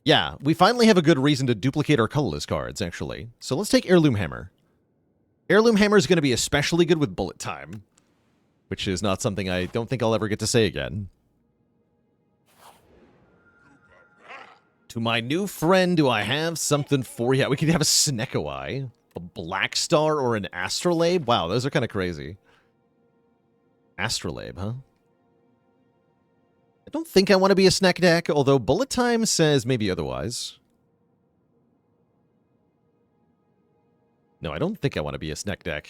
Yeah, we finally have a good reason to duplicate our colorless cards, actually. So let's take Heirloom Hammer. Heirloom Hammer is going to be especially good with Bullet Time, which is not something I don't think I'll ever get to say again. To my new friend, do I have something for you? We could have a Snecko Eye, a Black Star, or an Astrolabe. Wow, those are kind of crazy. Astrolabe, huh? I don't think I want to be a Sneck deck, although Bullet Time says maybe otherwise. No, I don't think I want to be a Sneck deck.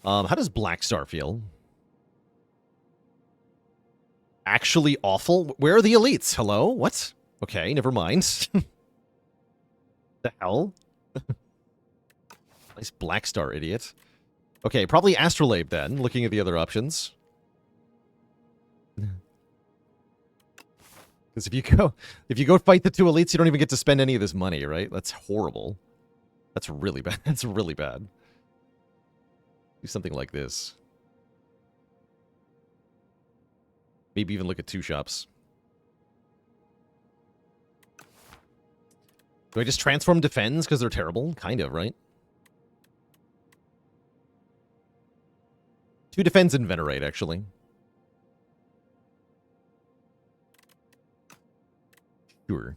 How does Black Star feel? Actually awful? Where are the elites? Hello? What? Okay, never mind. The hell? Nice Black Star, idiot. Okay, probably Astrolabe then, looking at the other options. Because if you go fight the 2 elites, you don't even get to spend any of this money, right? That's horrible. That's really bad. That's really bad. Do something like this. Maybe even look at 2 shops. Do I just transform defends because they're terrible? Kind of, right? 2 defends and venerate, actually. Sure.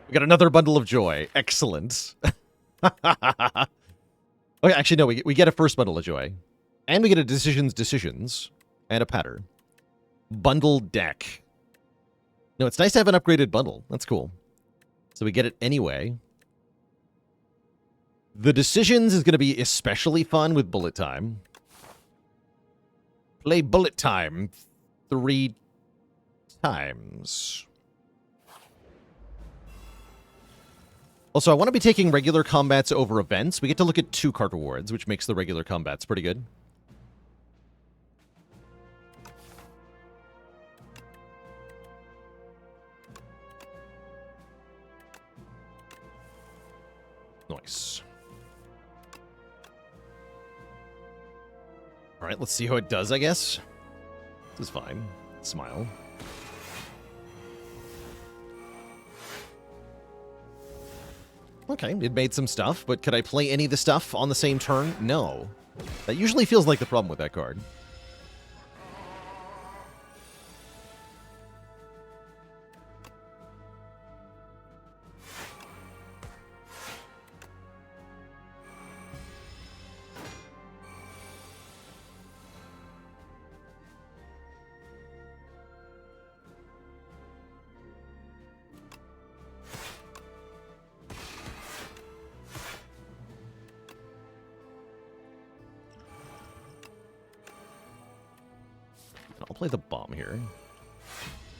We got another Bundle of Joy. Excellent. Okay, actually, no, we get a first Bundle of Joy. And we get a Decisions, and a Pattern. Bundle deck. No, it's nice to have an upgraded bundle. That's cool. So we get it anyway. The Decisions is going to be especially fun with Bullet Time. Play Bullet Time 3 times. Also, I want to be taking regular combats over events. We get to look at 2 card rewards, which makes the regular combats pretty good. Nice. All right, let's see how it does, I guess. This is fine. Smile. Okay, it made some stuff, but could I play any of the stuff on the same turn? No. That usually feels like the problem with that card. I'll play the bomb here.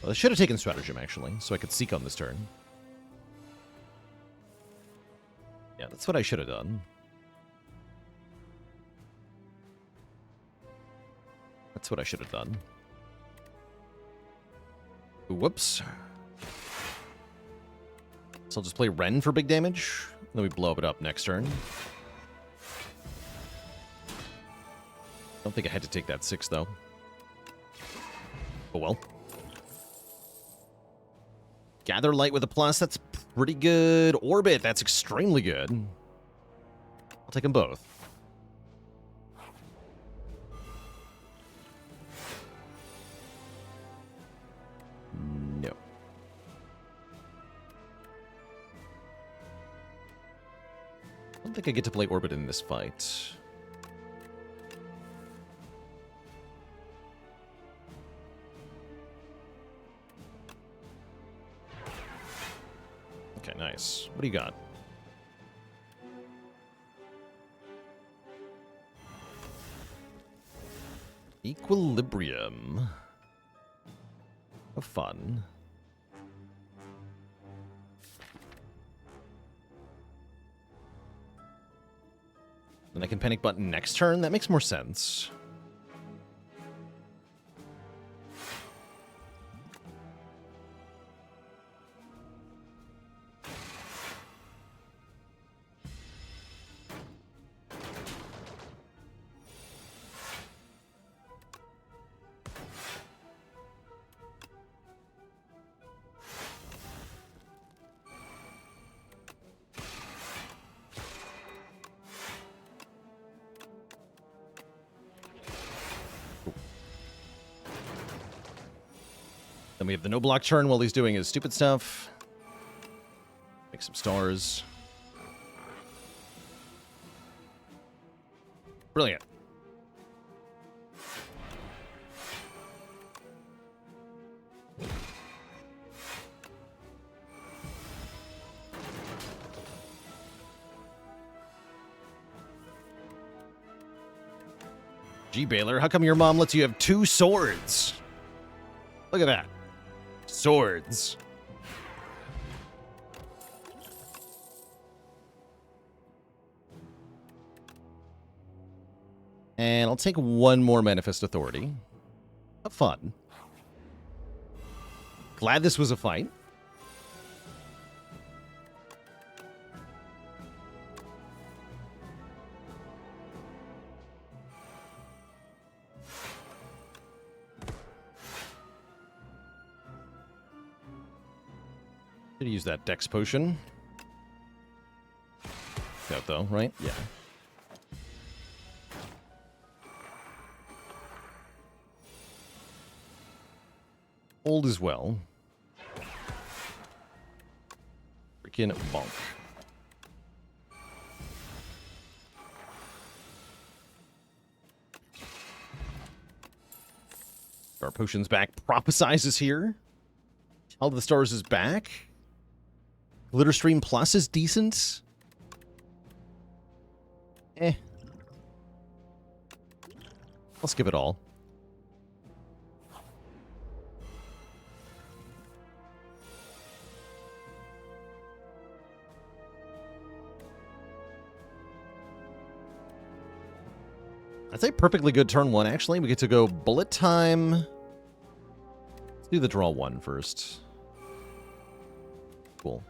Well, I should have taken Stratagem, actually, so I could Seek on this turn. Yeah, that's what I should have done. That's what I should have done. Whoops. So I'll just play Ren for big damage. Then we blow it up next turn. Don't think I had to take that 6, though. Oh well. Gather Light with a plus, that's pretty good. Orbit, that's extremely good. I'll take them both. No. don't think I get to play Orbit in this fight. Okay, nice. What do you got? Equilibrium. Have fun. Then I can panic button next turn. That makes more sense. Then we have the no block turn while he's doing his stupid stuff. Make some stars. Brilliant. Gee, Baylor, how come your mom lets you have 2 swords? Look at that. Swords. And I'll take 1 more Manifest Authority. Have fun. Glad this was a fight. Should use that Dex potion. That though, right? Yeah. Old as well. Freaking bonk. Our potion's back. Prophesizes here. All of the Stars is back. Glitter Stream Plus is decent. I'll skip it all. That's a perfectly good turn 1, actually. We get to go bullet time. Let's do the draw 1 first. Cool.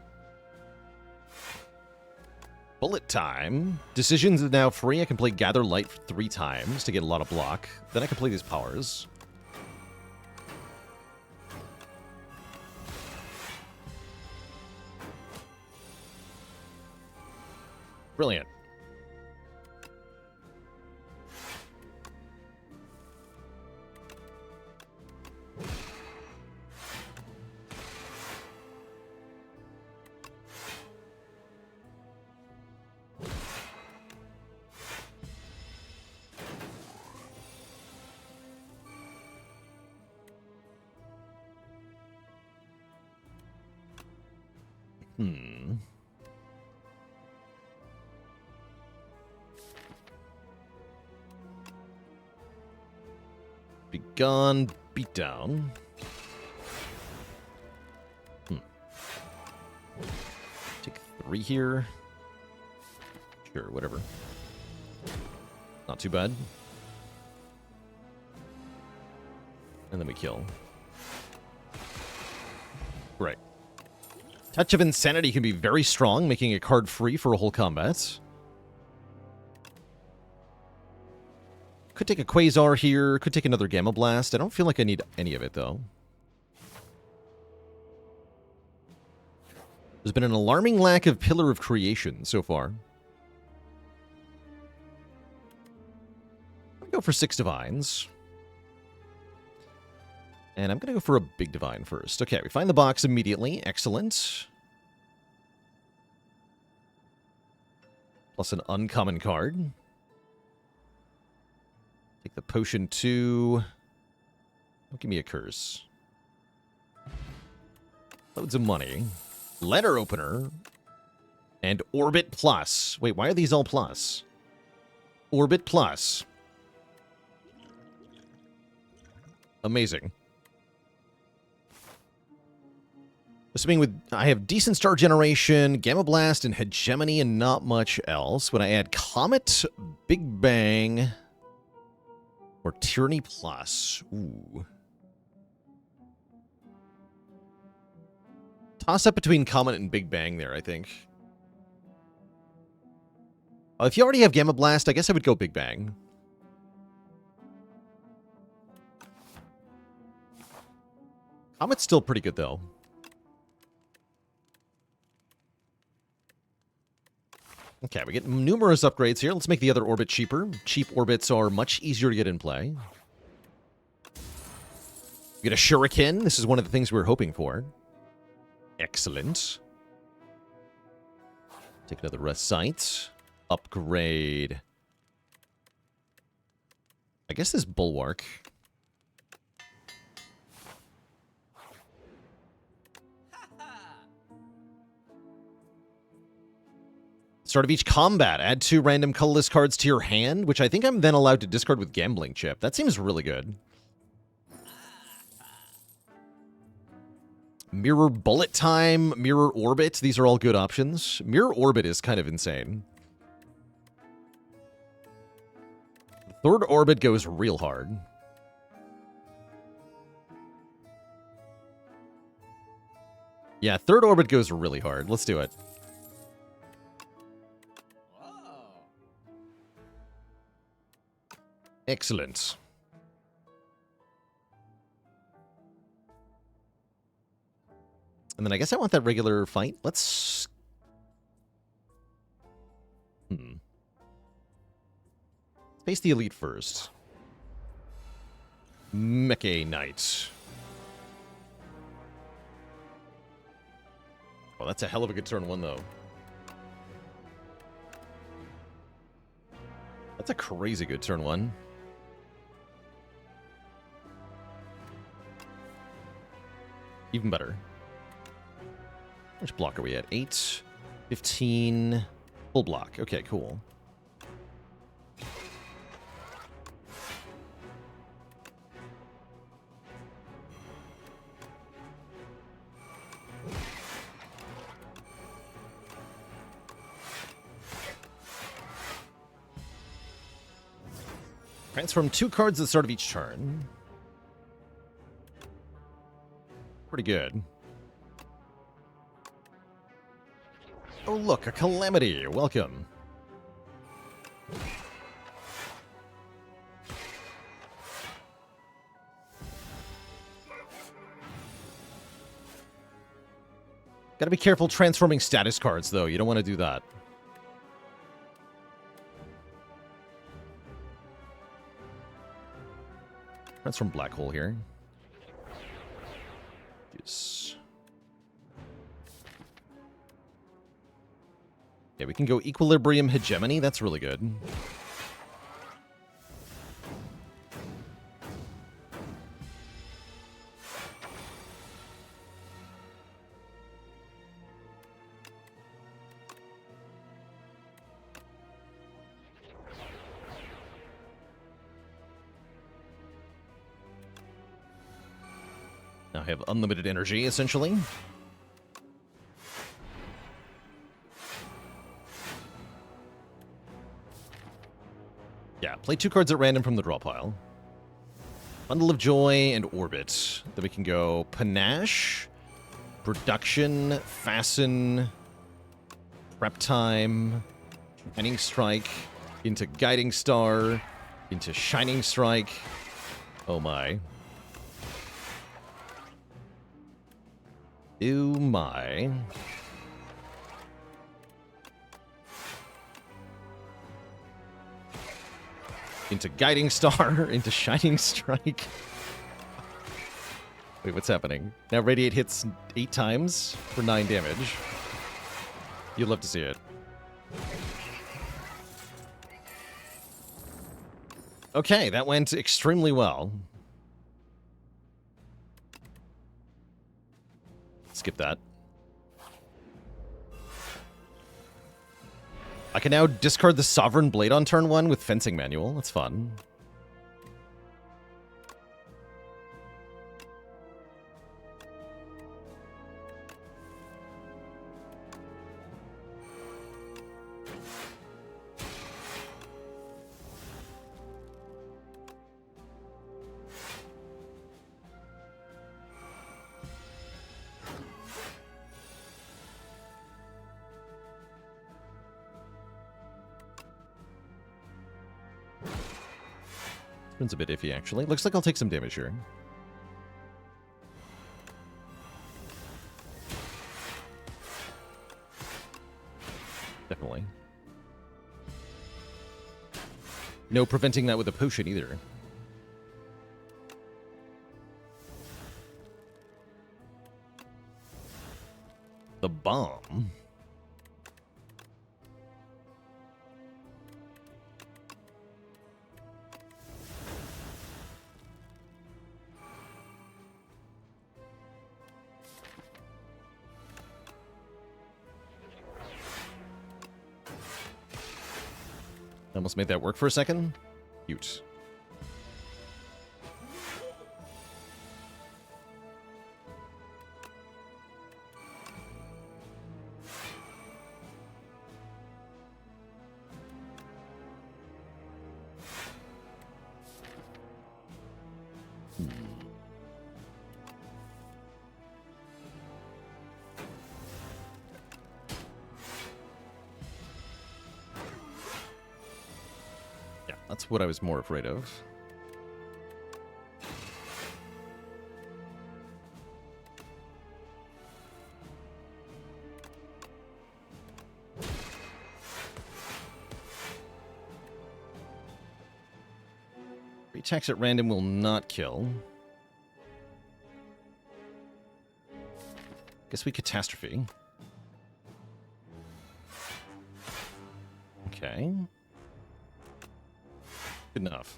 Bullet time. Decisions is now free. I can play Gather Light 3 times to get a lot of block. Then I can play these powers. Brilliant. Begone, beatdown. Take 3 here. Sure, whatever. Not too bad. And then we kill. Right. Touch of Insanity can be very strong, making a card free for a whole combat. Could take a Quasar here. Could take another Gamma Blast. I don't feel like I need any of it, though. There's been an alarming lack of Pillar of Creation so far. I'm going to go for 6 Divines. And I'm going to go for a big Divine first. Okay, we find the box immediately. Excellent. Plus an uncommon card. Take the potion 2. Don't give me a curse. Loads of money. Letter opener. And Orbit Plus. Wait, why are these all plus? Orbit Plus. Amazing. Assuming with I have decent star generation, Gamma Blast, and Hegemony, and not much else. When I add Comet, Big Bang, or Tyranny Plus. Ooh. Toss up between Comet and Big Bang there, I think. If you already have Gamma Blast, I guess I would go Big Bang. Comet's still pretty good, though. Okay, we get numerous upgrades here. Let's make the other orbit cheaper. Cheap orbits are much easier to get in play. We get a Shuriken. This is one of the things we were hoping for. Excellent. Take another rest site. Upgrade. I guess this Bulwark. Start of each combat, add 2 random colorless cards to your hand, which I think I'm then allowed to discard with Gambling Chip. That seems really good. Mirror Bullet Time, Mirror Orbit, these are all good options. Mirror Orbit is kind of insane. Third Orbit goes real hard. Yeah, third Orbit goes really hard. Let's do it. Excellent. And then I guess I want that regular fight. Let's... Face the elite first. Mecha Knight. Oh, that's a hell of a good turn 1, though. That's a crazy good turn 1. Even better. How much block are we at? 8, 15, full block. Okay, cool. Transform 2 cards at the start of each turn. Pretty good. Oh, look, a Calamity. Welcome. Gotta be careful transforming status cards, though. You don't want to do that. Transform Black Hole here. Yes. Yeah, we can go Equilibrium Hegemony. That's really good. Now I have unlimited energy, essentially. Yeah, play 2 cards at random from the draw pile. Bundle of Joy and Orbit. Then we can go Panache, Production, Fasten, Prep Time, Shining Strike, into Guiding Star, into Shining Strike. Oh my. Oh my. Into Guiding Star, into Shining Strike. Wait, what's happening? Now Radiate hits 8 times for 9 damage. You'd love to see it. Okay, that went extremely well. Skip that. I can now discard the Sovereign Blade on turn 1 with Fencing Manual. That's fun. It's a bit iffy, actually. Looks like I'll take some damage here. Definitely. No preventing that with a potion, either. The bomb. Almost made that work for a second. Cute. That's what I was more afraid of. Attacks at random will not kill. Guess we Catastrophe. Okay. Good enough.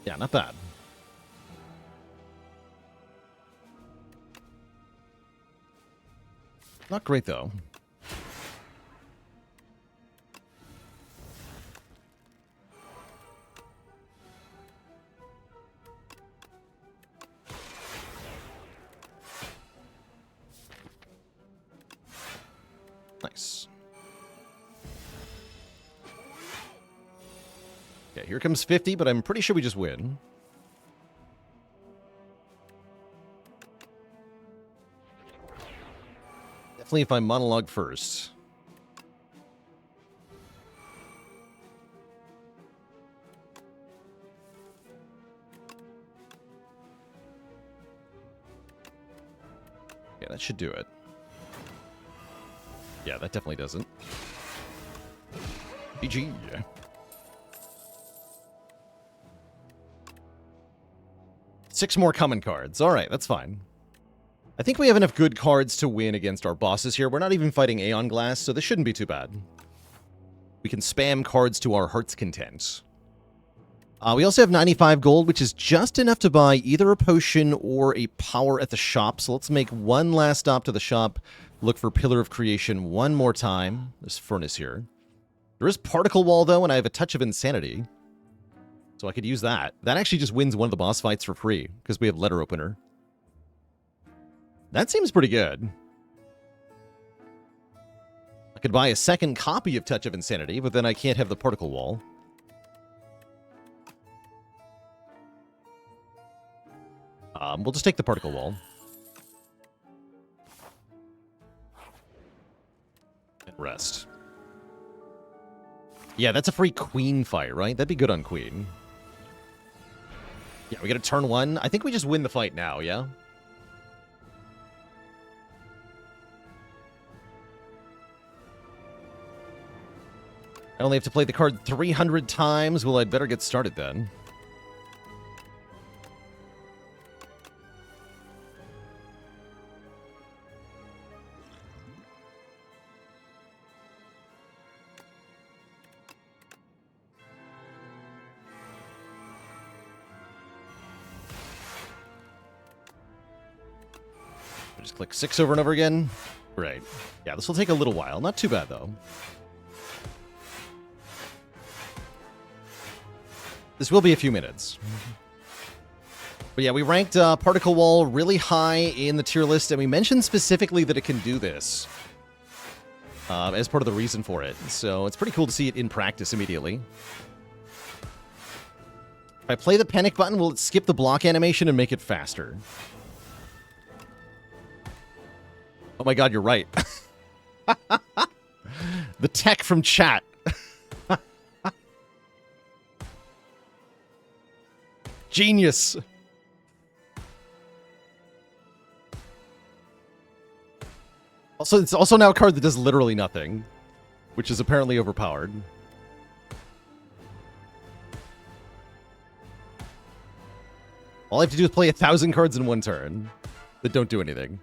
Yeah, not bad. Not great, though. Nice. Okay, here comes 50, but I'm pretty sure we just win. Definitely if I monologue first. Yeah, that should do it. Yeah, that definitely doesn't. GG. 6 more common cards. All right, that's fine. I think we have enough good cards to win against our bosses here. We're not even fighting Aeon Glass, so this shouldn't be too bad. We can spam cards to our heart's content. We also have 95 gold, which is just enough to buy either a potion or a power at the shop. So let's make one last stop to the shop. Look for Pillar of Creation one more time. This furnace here. There is Particle Wall, though, and I have a Touch of Insanity. So I could use that. That actually just wins one of the boss fights for free, because we have Letter Opener. That seems pretty good. I could buy a second copy of Touch of Insanity, but then I can't have the Particle Wall. We'll just take the Particle Wall. And rest. Yeah, that's a free Queen fight, right? That'd be good on Queen. Yeah, we got a turn 1. I think we just win the fight now, yeah? I only have to play the card 300 times. Well, I'd better get started then. Just click 6 over and over again. Right. Yeah, this will take a little while. Not too bad, though. This will be a few minutes. But yeah, we ranked Particle Wall really high in the tier list, and we mentioned specifically that it can do this as part of the reason for it. So it's pretty cool to see it in practice immediately. If I play the panic button, will it skip the block animation and make it faster? Oh my god, you're right. The tech from chat. Genius. Also, it's also now a card that does literally nothing, which is apparently overpowered. All I have to do is play 1,000 cards in one turn that don't do anything.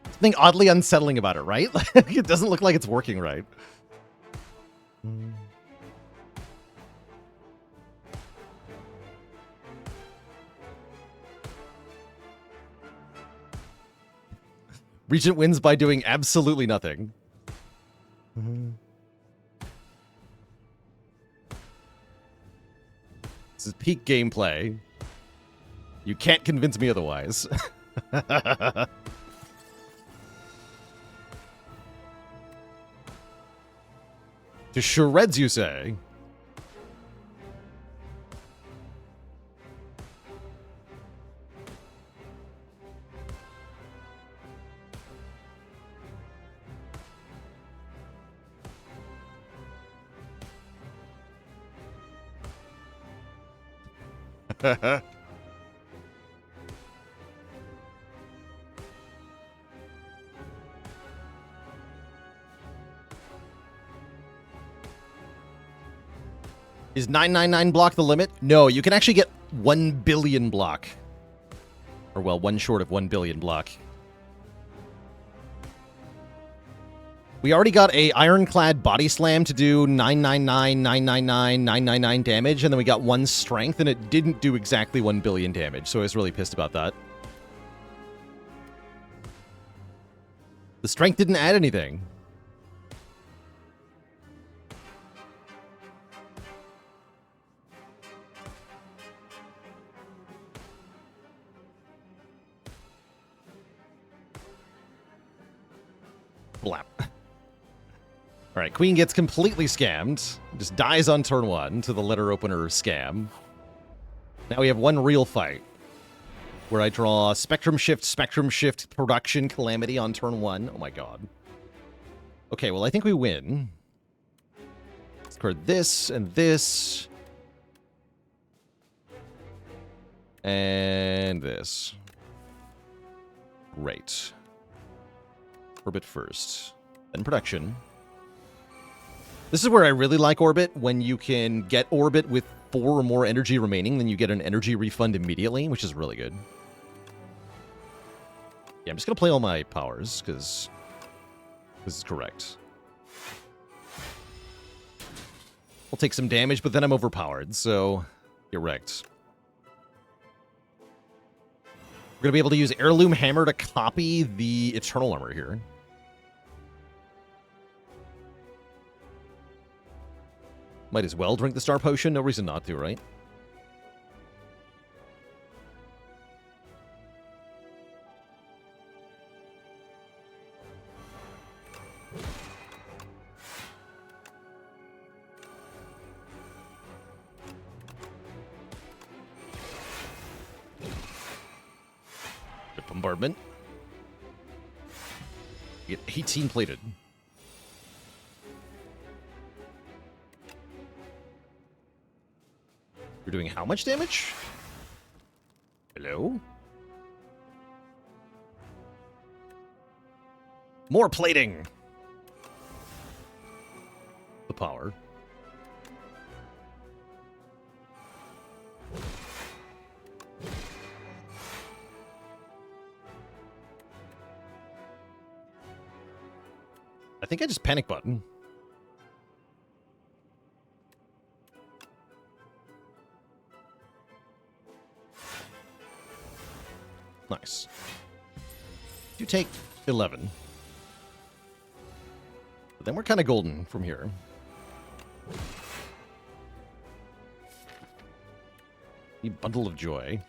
Something oddly unsettling about it, right? It doesn't look like it's working right. Regent wins by doing absolutely nothing. This is peak gameplay. You can't convince me otherwise. To shreds, you say? Is 999 block the limit? No, you can actually get 1 billion block. Or, well, one short of 1 billion block. We already got a Ironclad Body Slam to do 999, 999, 999 damage, and then we got 1 strength, and it didn't do exactly 1 billion damage, so I was really pissed about that. The strength didn't add anything. Blap. Alright, Queen gets completely scammed. Just dies on turn 1 to the letter opener scam. Now we have one real fight. Where I draw Spectrum Shift, Production, Calamity on turn 1. Oh my god. Okay, well I think we win. Let's card this and this. And this. Great. Orbit first, then Production. This is where I really like Orbit. When you can get Orbit with 4 or more energy remaining, then you get an energy refund immediately, which is really good. Yeah, I'm just going to play all my powers, because this is correct. I'll take some damage, but then I'm overpowered, so get wrecked. We're going to be able to use Heirloom Hammer to copy the Eternal Armor here. Might as well drink the Star Potion. No reason not to, right? The bombardment. You get 18 plated. You're doing how much damage? Hello? More plating! The power. I think I just panic button. Nice. You take 11. But then we're kind of golden from here. A bundle of joy.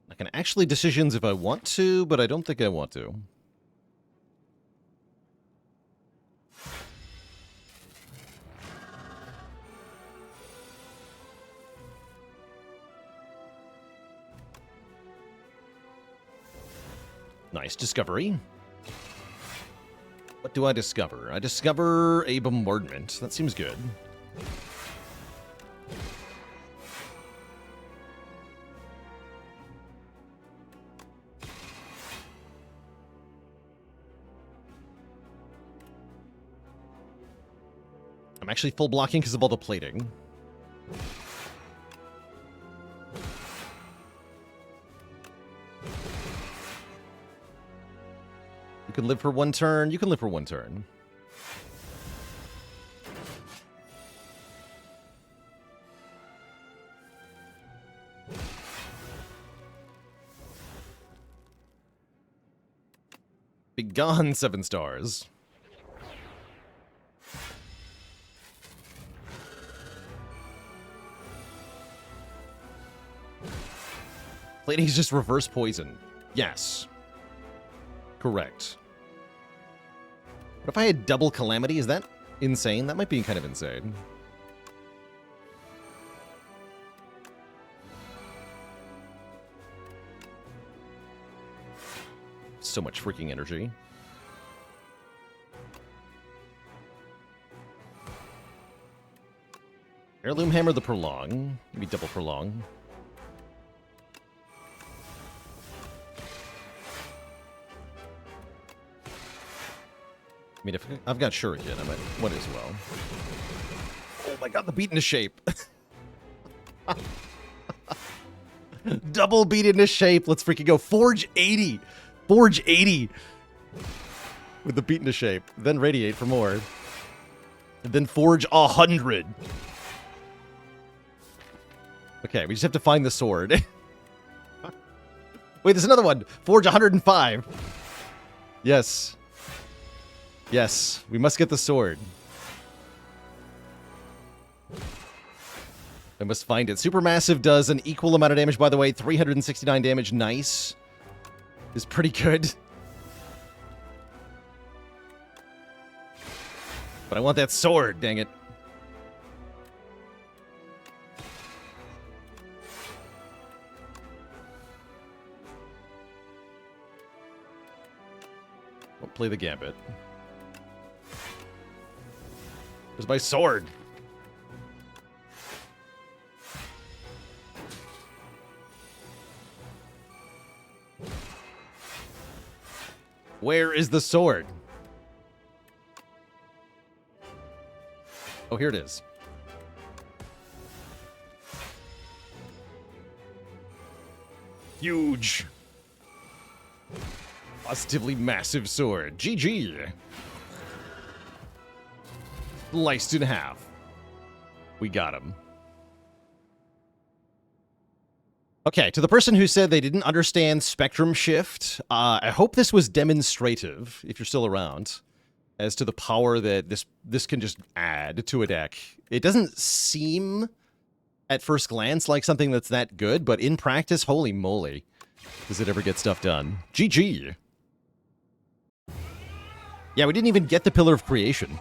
I can actually decisions if I want to, but I don't think I want to. Nice discovery. What do I discover? I discover a bombardment. That seems good. I'm actually full blocking because of all the plating. You can live for one turn. You can live for one turn. Be gone, 7 stars. Plating's just reverse poison. Yes. Correct. What if I had double calamity? Is that insane? That might be kind of insane. So much freaking energy. Heirloom Hammer the Prolong. Maybe double Prolong. I mean, if I've got Shuriken, I might as well. Oh my god, the beat into shape. Double beat into shape. Let's freaking go. Forge 80. Forge 80. With the beat into shape. Then radiate for more. And then forge 100. Okay, we just have to find the sword. Wait, there's another one. Forge 105. Yes. Yes, we must get the sword. I must find it. Supermassive does an equal amount of damage, by the way. 369 damage. Nice. Is pretty good. But I want that sword, dang it. Don't play the gambit. Where's my sword? Where is the sword? Oh, here it is. Huge. Positively massive sword. GG. Sliced in half. We got him. Okay, to the person who said they didn't understand spectrum shift, I hope this was demonstrative, if you're still around, as to the power that this can just add to a deck. It doesn't seem, at first glance, like something that's that good, but in practice, holy moly, does it ever get stuff done. GG. Yeah, we didn't even get the Pillar of Creation.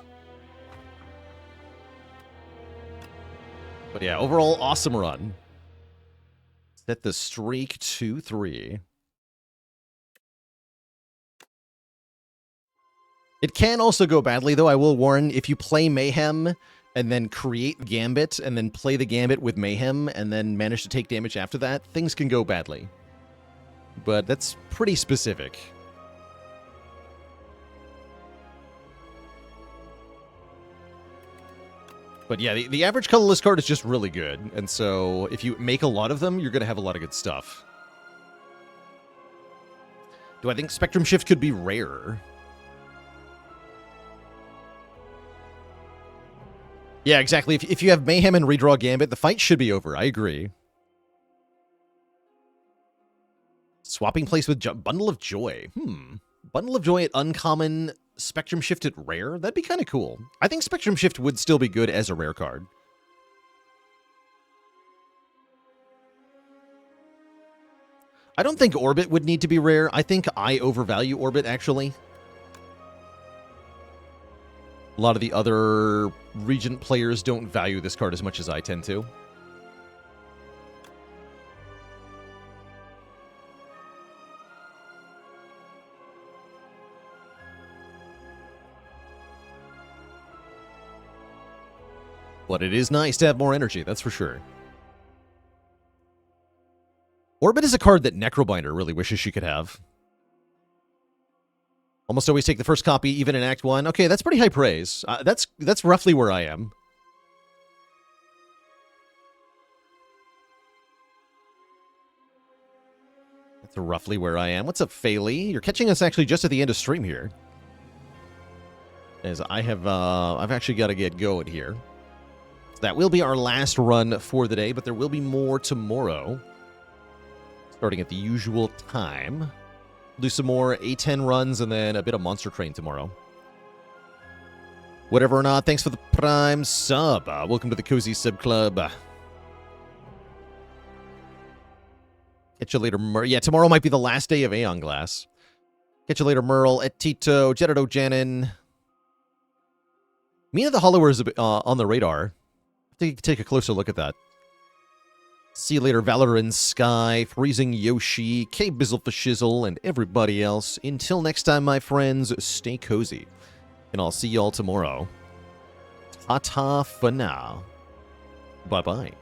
But yeah, overall, awesome run. Set the streak to 3. It can also go badly, though, I will warn. If you play Mayhem and then create Gambit and then play the Gambit with Mayhem and then manage to take damage after that, things can go badly. But that's pretty specific. But yeah, the average colorless card is just really good. And so if you make a lot of them, you're going to have a lot of good stuff. Do I think Spectrum Shift could be rare? Yeah, exactly. If you have Mayhem and Redraw Gambit, the fight should be over. I agree. Swapping place with Bundle of Joy. Bundle of Joy at uncommon, Spectrum Shift at rare? That'd be kind of cool. I think Spectrum Shift would still be good as a rare card. I don't think Orbit would need to be rare. I think I overvalue Orbit, actually. A lot of the other Regent players don't value this card as much as I tend to. But it is nice to have more energy, that's for sure. Orbit is a card that Necrobinder really wishes she could have. Almost always take the first copy, even in Act 1. Okay, that's pretty high praise. That's roughly where I am. That's roughly where I am. What's up, Fayley? You're catching us actually just at the end of stream here. As I've actually got to get going here. So that will be our last run for the day, but there will be more tomorrow. Starting at the usual time. Do some more A10 runs and then a bit of Monster Train tomorrow. Whatever or not, thanks for the Prime sub. Welcome to the Cozy Sub Club. Catch you later, Merle. Yeah, tomorrow might be the last day of Aeon Glass. Catch you later, Merle, Etito, Jedito Janin. Mina the Hollower is on the radar. Take a closer look at that. See you later, Valoran Sky, Freezing Yoshi, K Bizzle for Shizzle, and everybody else. Until next time, my friends, stay cozy. And I'll see y'all tomorrow. Ta-ta for now. Bye-bye.